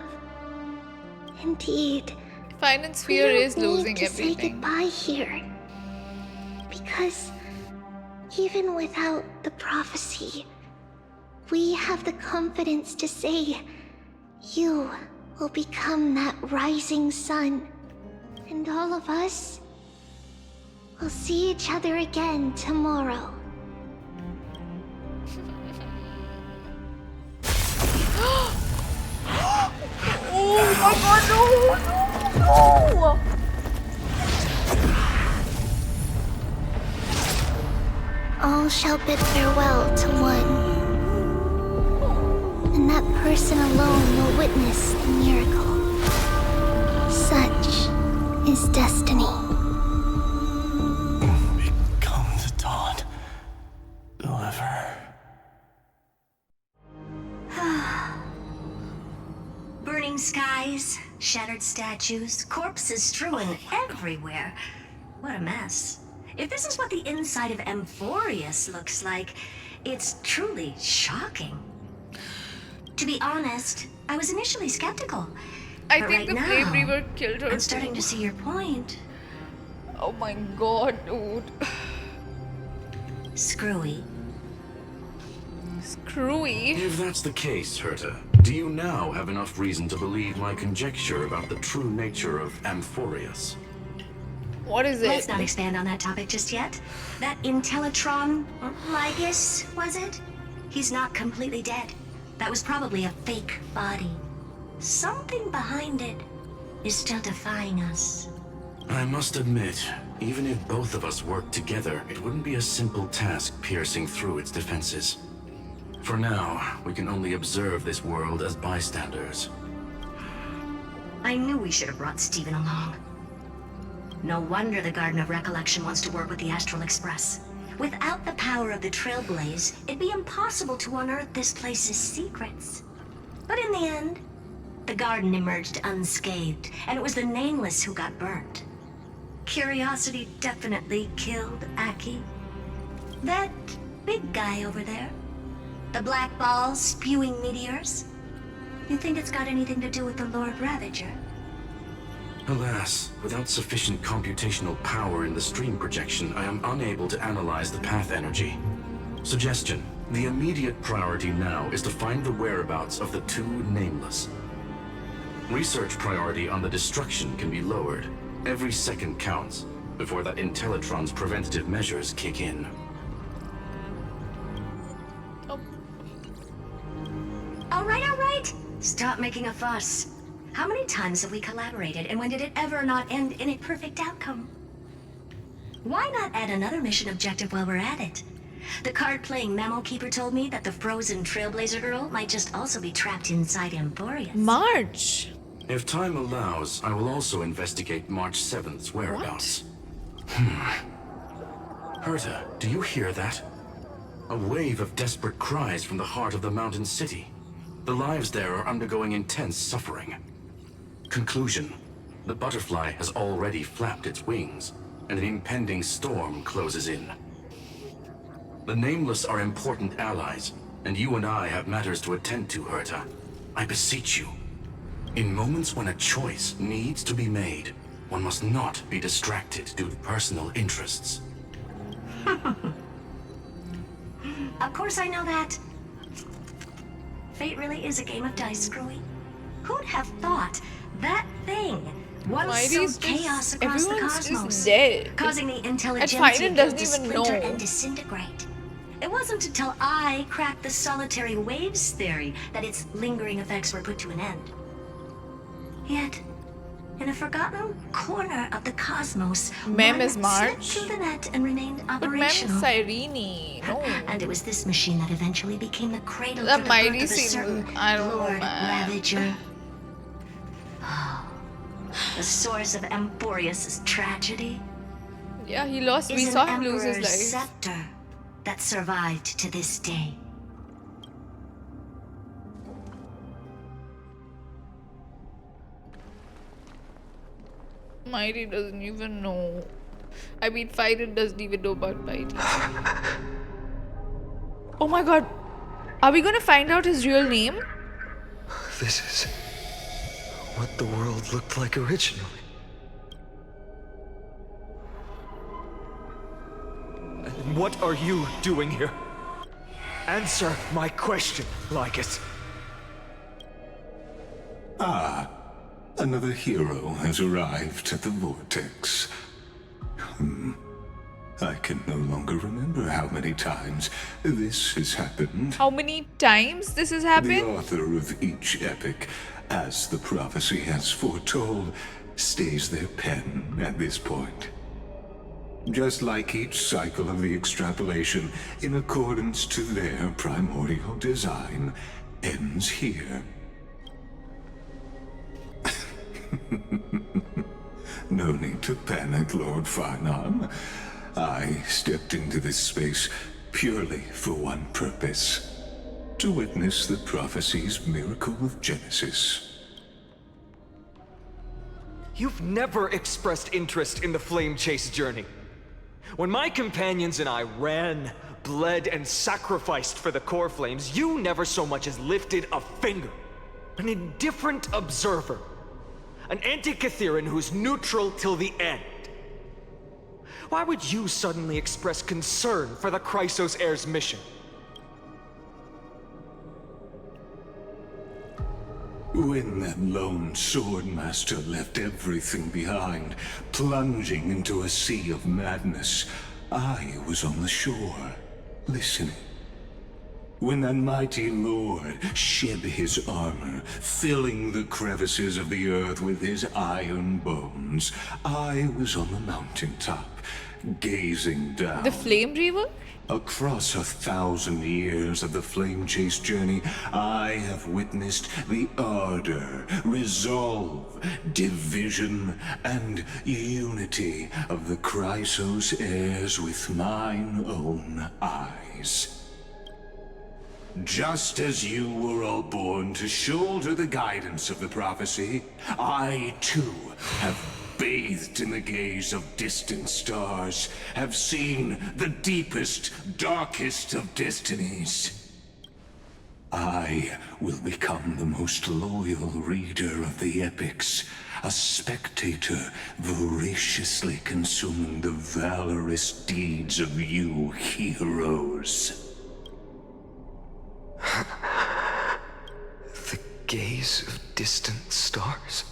Indeed, Finance Sphere is losing to everything. say goodbye here, because even without the prophecy, we have the confidence to say you will become that rising sun, and all of us will see each other again tomorrow. Oh my god, no! No! All shall bid farewell to one, and that person alone will witness the miracle. Such is destiny. Become the dawn. Whoever. Burning skies, shattered statues, corpses strewn everywhere. What a mess. If this is what the inside of Amphoreus looks like, it's truly shocking. To be honest, I was initially skeptical. I But think right the now, Flame Reaver killed her I'm starting too. to see your point. Oh my god, dude. Screwy. Screwy? If that's the case, Herta, do you now have enough reason to believe my conjecture about the true nature of Amphoreus? What is it? Let's not expand on that topic just yet. That Intellitron, Lygus, was it? He's not completely dead. That was probably a fake body. Something behind it is still defying us. I must admit, even if both of us worked together, it wouldn't be a simple task piercing through its defenses. For now, we can only observe this world as bystanders. I knew we should have brought Stephen along. No wonder the Garden of Recollection wants to work with the Astral Express. Without the power of the Trailblaze, it'd be impossible to unearth this place's secrets. But in the end, the garden emerged unscathed, and it was the Nameless who got burnt. Curiosity definitely killed Aki. That big guy over there, the black ball spewing meteors, you think it's got anything to do with the Lord Ravager? Alas, without sufficient computational power in the stream projection, I am unable to analyze the path energy. Suggestion: the immediate priority now is to find the whereabouts of the two Nameless. Research priority on the destruction can be lowered. Every second counts before that Intellitron's preventative measures kick in. All right. Stop making a fuss. How many times have we collaborated, and when did it ever not end in a perfect outcome? Why not add another mission objective while we're at it? The card-playing memo keeper told me that the frozen Trailblazer girl might just also be trapped inside Amphoreus. March! If time allows, I will also investigate March 7th's whereabouts. Herta, do you hear that? A wave of desperate cries from the heart of the mountain city. The lives there are undergoing intense suffering. Conclusion: the butterfly has already flapped its wings, and an impending storm closes in. The Nameless are important allies, and you and I have matters to attend to, Herta. I beseech you. In moments when a choice needs to be made, one must not be distracted due to personal interests. Of course I know that. Fate really is a game of dice, Screwy. Who'd have thought that thing once sowed chaos across the cosmos, causing the intelligentsia to splinter and disintegrate? It wasn't until I cracked the solitary waves theory that its lingering effects were put to an end. Yet, in a forgotten corner of the cosmos, Mem is one March. slipped through the net and remained But operational. Mem is Cyrene. No. And it was this machine that eventually became the cradle That for the mighty birth of a seems- certain I don't know, Lord man. Ravager. The source of Amphoreus' tragedy Yeah, he lost. We is saw an him lose his emperor's life. scepter that survived to this day. Mighty doesn't even know. I mean, Firen doesn't even know about Mighty. Oh my god. Are we gonna find out his real name? This is what the world looked like originally. And what are you doing here? Answer my question, Lygus. Ah, another hero has arrived at the vortex. I can no longer remember how many times this has happened. How many times this has happened? The author of each epic, as the prophecy has foretold, stays their pen at this point. Just like each cycle of the extrapolation, in accordance to their primordial design, ends here. No need to panic, Lord Farnham. I stepped into this space purely for one purpose: to witness the prophecy's miracle of Genesis. You've never expressed interest in the Flame Chase journey. When my companions and I ran, bled, and sacrificed for the core flames, you never so much as lifted a finger. An indifferent observer. An anti-Catharan who's neutral till the end. Why would you suddenly express concern for the Chrysos heirs' mission? When that lone swordmaster left everything behind, plunging into a sea of madness, I was on the shore, listening. When that mighty lord shed his armor, filling the crevices of the earth with his iron bones, I was on the mountaintop, gazing down. The Flame Reaver? Across 1,000 years of the Flame Chase journey, I have witnessed the ardor, resolve, division, and unity of the Chrysos heirs with mine own eyes. Just as you were all born to shoulder the guidance of the prophecy, I too have bathed in the gaze of distant stars, have seen the deepest, darkest of destinies. I will become the most loyal reader of the epics, a spectator voraciously consuming the valorous deeds of you heroes. The gaze of distant stars?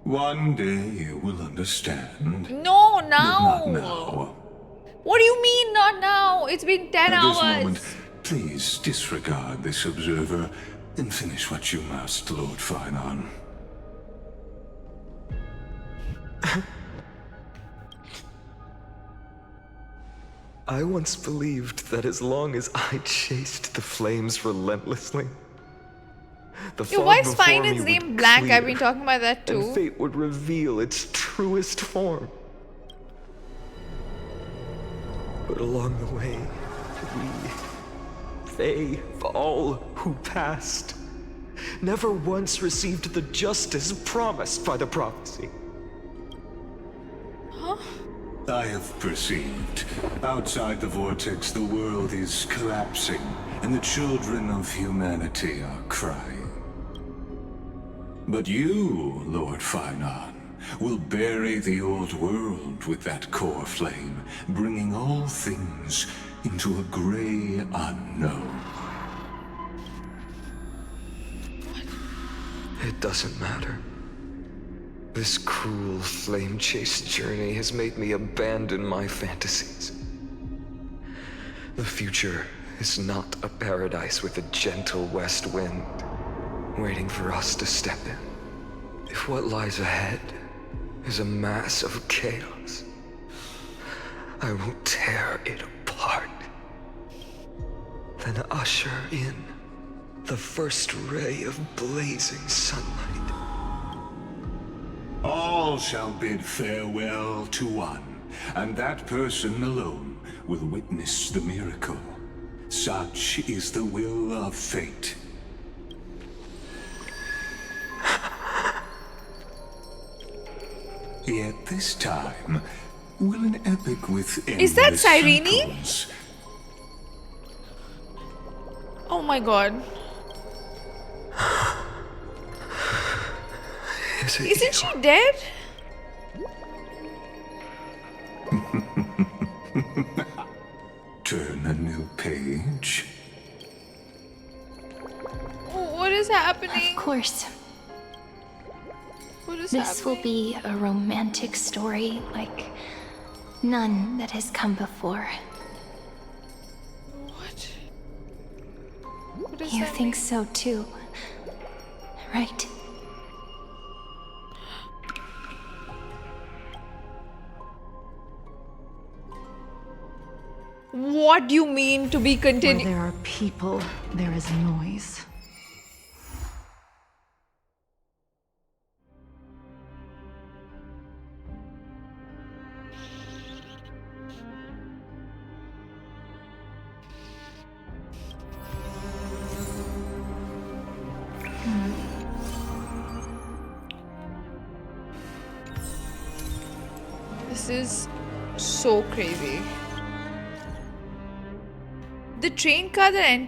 One day you will understand. No, now. Not now. What do you mean, not now? It's been 10 At hours. this moment, please disregard this observer and finish what you must, Lord Finon. I once believed that as long as I chased the flames relentlessly, the fog why is before me Finan's would name blank? clear, I've been talking about that too. and fate would reveal its truest form. But along the way, they, all who passed, never once received the justice promised by the prophecy. Huh? I have perceived. Outside the vortex, the world is collapsing, and the children of humanity are crying. But you, Lord Finon, will bury the old world with that core flame, bringing all things into a gray unknown. It doesn't matter. This cruel flame chase journey has made me abandon my fantasies. The future is not a paradise with a gentle west wind waiting for us to step in. If what lies ahead is a mass of chaos, I will tear it apart. Then usher in the first ray of blazing sunlight. All shall bid farewell to one, and that person alone will witness the miracle. Such is the will of fate. Yet this time, will an epic with Is that endless Cyrene? cycles Oh my god. Isn't she dead? turn a new page? What is happening? Of course. What is This happening? will be a romantic story like none that has come before. What? What does You that think mean? so too, right? What do you mean to be Where continued? there are people, there is noise. This is so crazy. The train car that entered